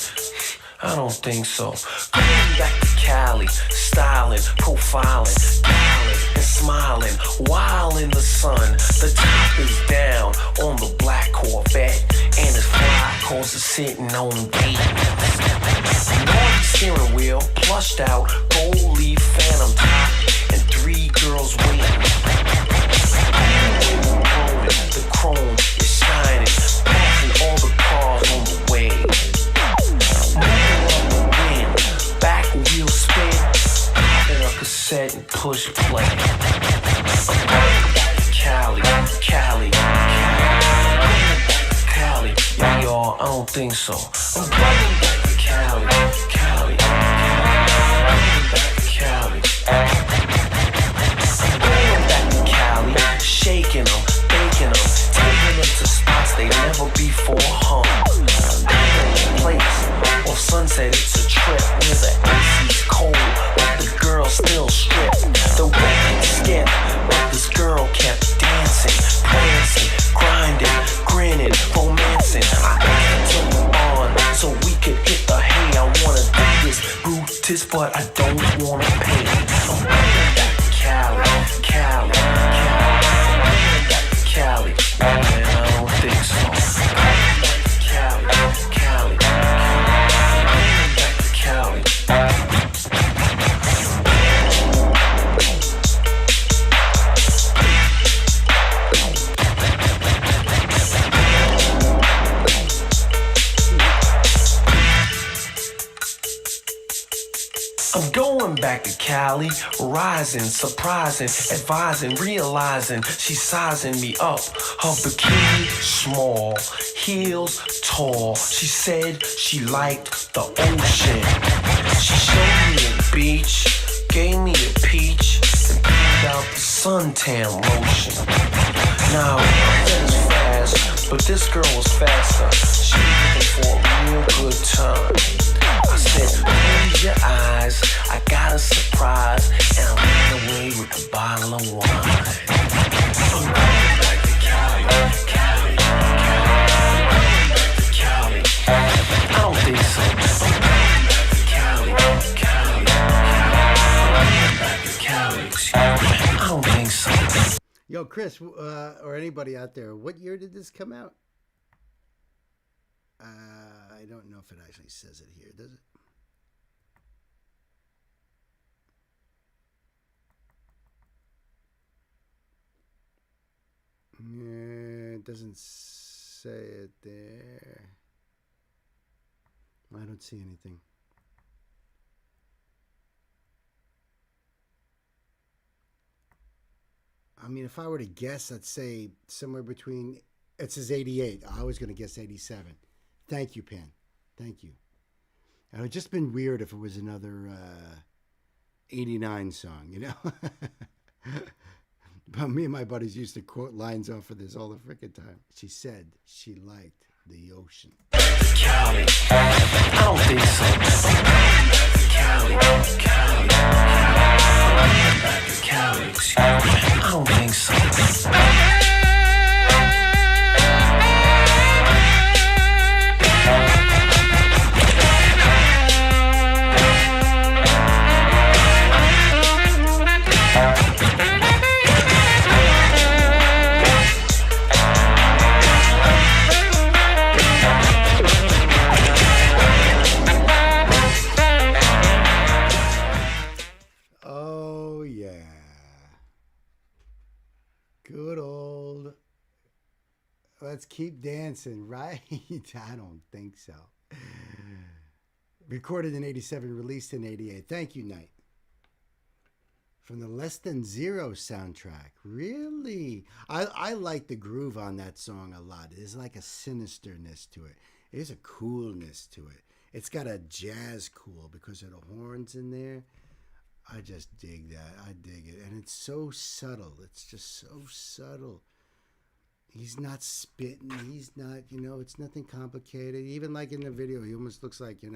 I don't think so. Going back to Cali, styling, profiling, dialing and smiling, while in the sun. The top is down on the black Corvette, and it's fly girls are sitting on gates. Noisy steering wheel, plushed out, gold leaf phantom top, and 3 girls waiting. The chrome is shining, passing all the cars on the way. Moving on the wind, back wheel spin, popping a cassette and push play. I'm going back to Cali, Cali, Cali. Yeah, y'all, I don't think so. I'm going back to Cali, Cali, Cali. I'm going back to Cali, shaking them, baking them, taking them to spots they never before hung. Place on Sunset, it's a trip where the AC's cold, but the girl still stripped. The wicked skip, but this girl kept dancing, prancing, grinding, grinning, romancing. I asked her to move on so we could hit the hay. I wanna do this Brutus, but I don't wanna pay. I'm going back to Cali, Cali, Cali, Cali. Man, I don't think so. Cali, Cali, back to Cali. I'm going back to Cali, rising, surprising, advising, realizing she's sizing me up. Her bikini small, heels tall. She said she liked the ocean. She showed me a beach, gave me a peach, and pulled out the suntan lotion. Now, that is fast, but this girl was faster. She was looking for a real good time. I said, close your eyes, I got a surprise, and I ran away with a bottle of wine. I'm going back to Cali, Cali, Cali, Cali. I don't think so. I'm going back to Cali, Cali, back to Cali. Excuse me. I don't think so. Yo, Chris, or anybody out there, what year did this come out? I don't know if it actually says it here, does it? Yeah, it doesn't say it there. I don't see anything. I mean, if I were to guess, I'd say somewhere between, it says 88. I was going to guess 87. Thank you, Pan. Thank you. It would have just been weird if it was another 89 song, you know? But me and my buddies used to quote lines off of this all the freaking time. She said she liked the ocean. Cali, I don't think so. Cali, Cali, Cali, excuse me. I don't think so. Oh, yeah. Good old. Let's keep dancing, right? I don't think so. Recorded in 87, released in 88. Thank you, Knight. From the Less Than Zero soundtrack. Really? I like the groove on that song a lot. There's like a sinisterness to it. There's a coolness to it. It's got a jazz cool because of the horns in there. I just dig that. I dig it. And it's so subtle. It's just so subtle. He's not spitting. He's not, it's nothing complicated. Even like in the video, he almost looks like, I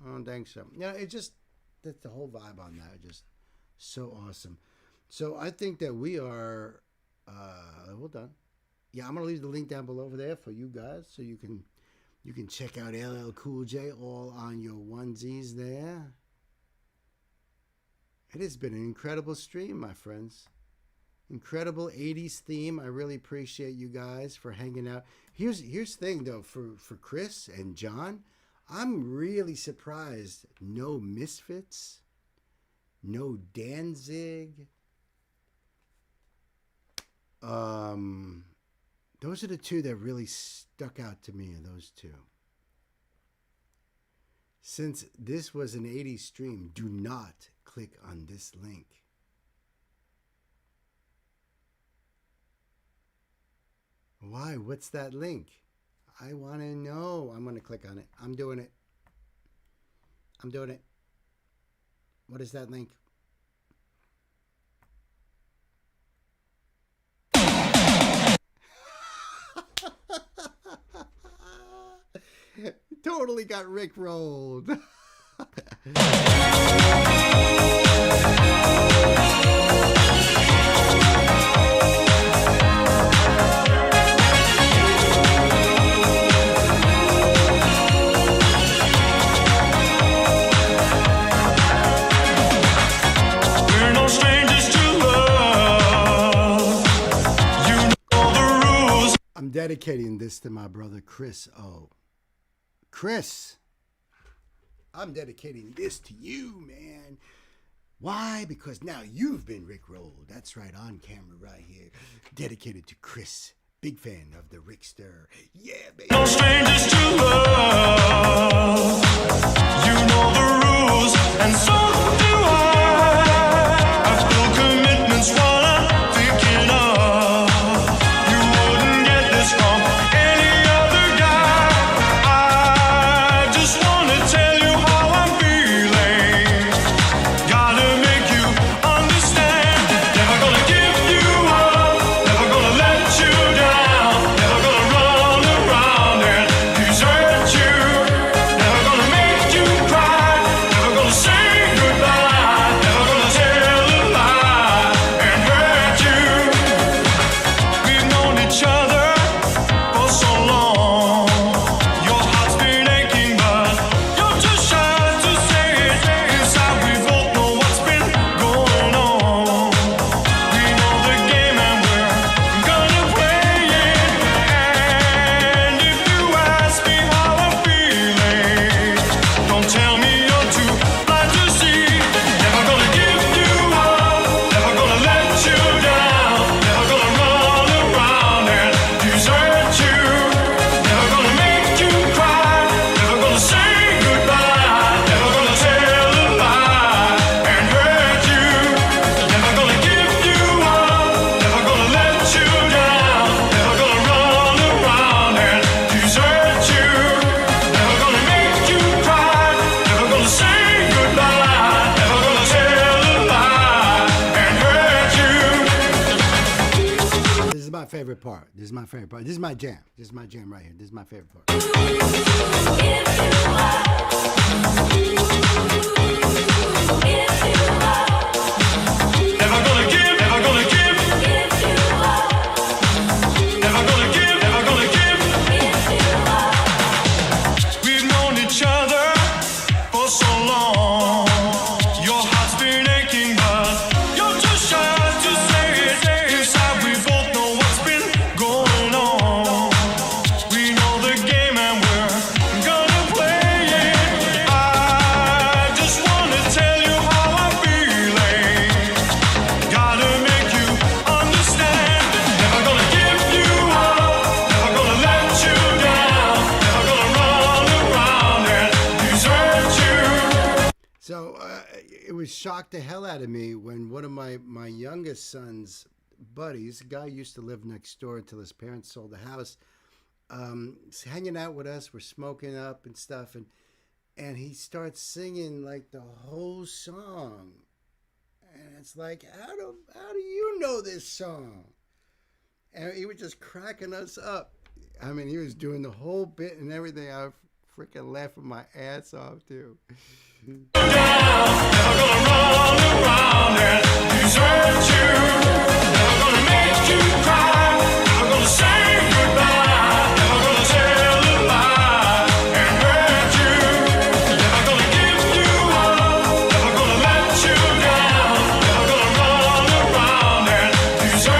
don't think so. It just, that's the whole vibe on that. Just so awesome. So I think that we are, well done. Yeah, I'm going to leave the link down below over there for you guys so you can check out LL Cool J all on your onesies there. It has been an incredible stream, my friends. Incredible 80s theme. I really appreciate you guys for hanging out. Here's the thing, though, for Chris and John, I'm really surprised. No Misfits, no Danzig. Those are the two that really stuck out to me, those two. Since this was an 80s stream, do not click on this link. Why? What's that link? I want to know. I'm going to click on it. I'm doing it. I'm doing it. What is that link? Totally got rickrolled. I'm dedicating this to my brother Chris O. Chris, I'm dedicating this to you, man. Why? Because now you've been rickrolled. That's right, on camera right here. Dedicated to Chris. Big fan of the Rickster. Yeah, baby. No strangers to love. You know the rules, and so do I. I feel commitments while I'm thinking of. You wouldn't get this from any other guy. I just want to tell you how I'm feeling. Gotta make you understand. Never gonna give you up. Never gonna let you down. Never gonna run around and desert you. Never gonna make you cry. Never gonna say goodbye. Never gonna tell a lie and hurt you. We've known each other for so long. Your heart's been aching, but you're too shy to say it. Inside we both know what's been going on. We know the game and we're gonna play it. And if you ask me how I'm feeling, don't tell me you're too blind to see. Never gonna give you up. Never gonna let you down. Never gonna run around and desert you. Never gonna make you cry. Never gonna say goodbye. Never gonna tell a lie and hurt you. Never gonna give you up. Never gonna let you down. Never gonna run around and desert you. Never gonna make you cry. Never gonna say goodbye. Never gonna tell a lie and hurt you. This is my favorite part. This is my favorite part. This is my jam. This is my jam right here. This is my favorite part. Never gonna give, never gonna give. Never gonna give, never gonna give. We've known each other for so long. Your heart's been aching, but you're too shy to say it. Inside we both know what's been going on. We know the game and we're gonna play it. I just wanna tell you how I'm feeling. Gotta make you understand. Never gonna give you up. Never gonna let you down. Never gonna run around and desert you. So it was shocked the hell out of me when one of my youngest son's buddies, a guy who used to live next door until his parents sold the house, is hanging out with us. We're smoking up and stuff, and he starts singing like the whole song, and it's like, how do you know this song? And he was just cracking us up. I mean, he was doing the whole bit and everything. I was freaking laughing my ass off too. Never gonna run around and desert you. Never gonna make you cry. Never gonna say goodbye. Never gonna tell a lie and hurt you. Never gonna give you up. Never gonna let you down. Never gonna run around and desert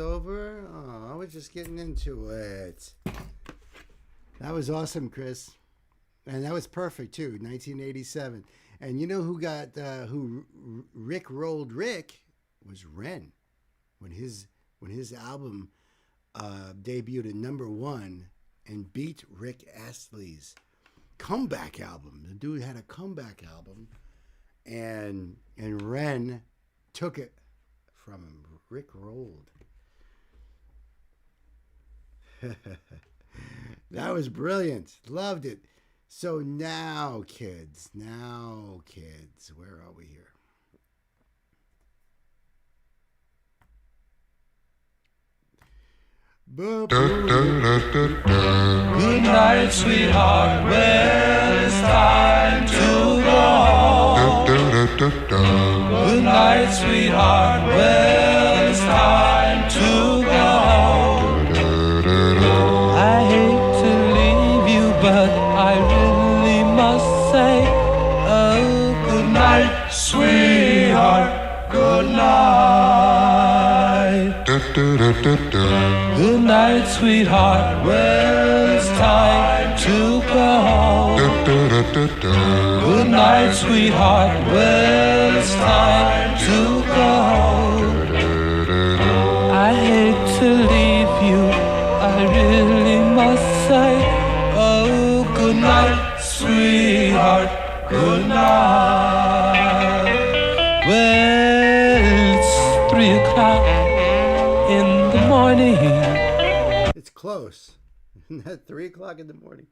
over? Oh, I was just getting into it. That was awesome, Chris. And that was perfect, too, 1987. And you know who got, who Rick rolled Rick was Ren. When his album debuted at #1 and beat Rick Astley's comeback album. The dude had a comeback album. And Ren took it from him. Rick rolled. That was brilliant. Loved it. So now, kids, where are we here? Good night, sweetheart. Well, it's time to go. Good night, sweetheart. Well, it's time to go. I hate to leave you, but I really must say, oh, good night, sweetheart. Good night. Good night, sweetheart. Well, it's time to go. Good night, sweetheart. Well, it's time to go. I hate to leave you, I really must say, oh, good night, sweetheart. Good night. Well, it's 3 o'clock in the morning. It's close. At 3 o'clock in the morning.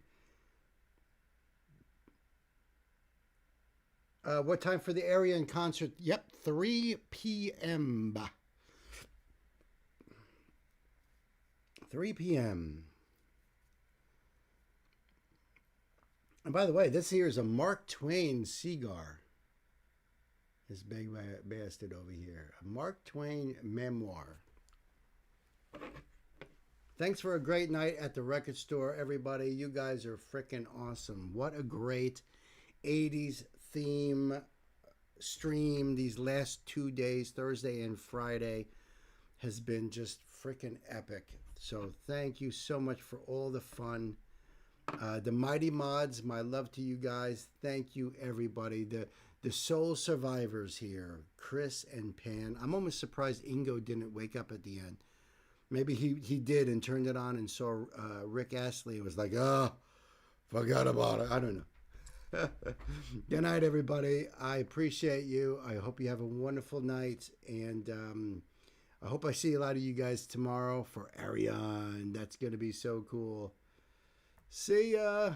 What time for the Arian concert? Yep, 3 p.m. 3 p.m. And by the way, this here is a Mark Twain cigar. This big bastard over here. A Mark Twain memoir. Thanks for a great night at the record store, everybody. You guys are freaking awesome. What a great 80s theme stream these last 2 days, Thursday and Friday, has been just freaking epic. So thank you so much for all the fun. The Mighty Mods, my love to you guys. Thank you, everybody. The soul survivors here, Chris and Pan. I'm almost surprised Ingo didn't wake up at the end. Maybe he did and turned it on and saw Rick Astley and was like, oh, forgot about it. I don't know. Good night, everybody. I appreciate you. I hope you have a wonderful night. And I hope I see a lot of you guys tomorrow for Ariane. That's going to be so cool. See ya.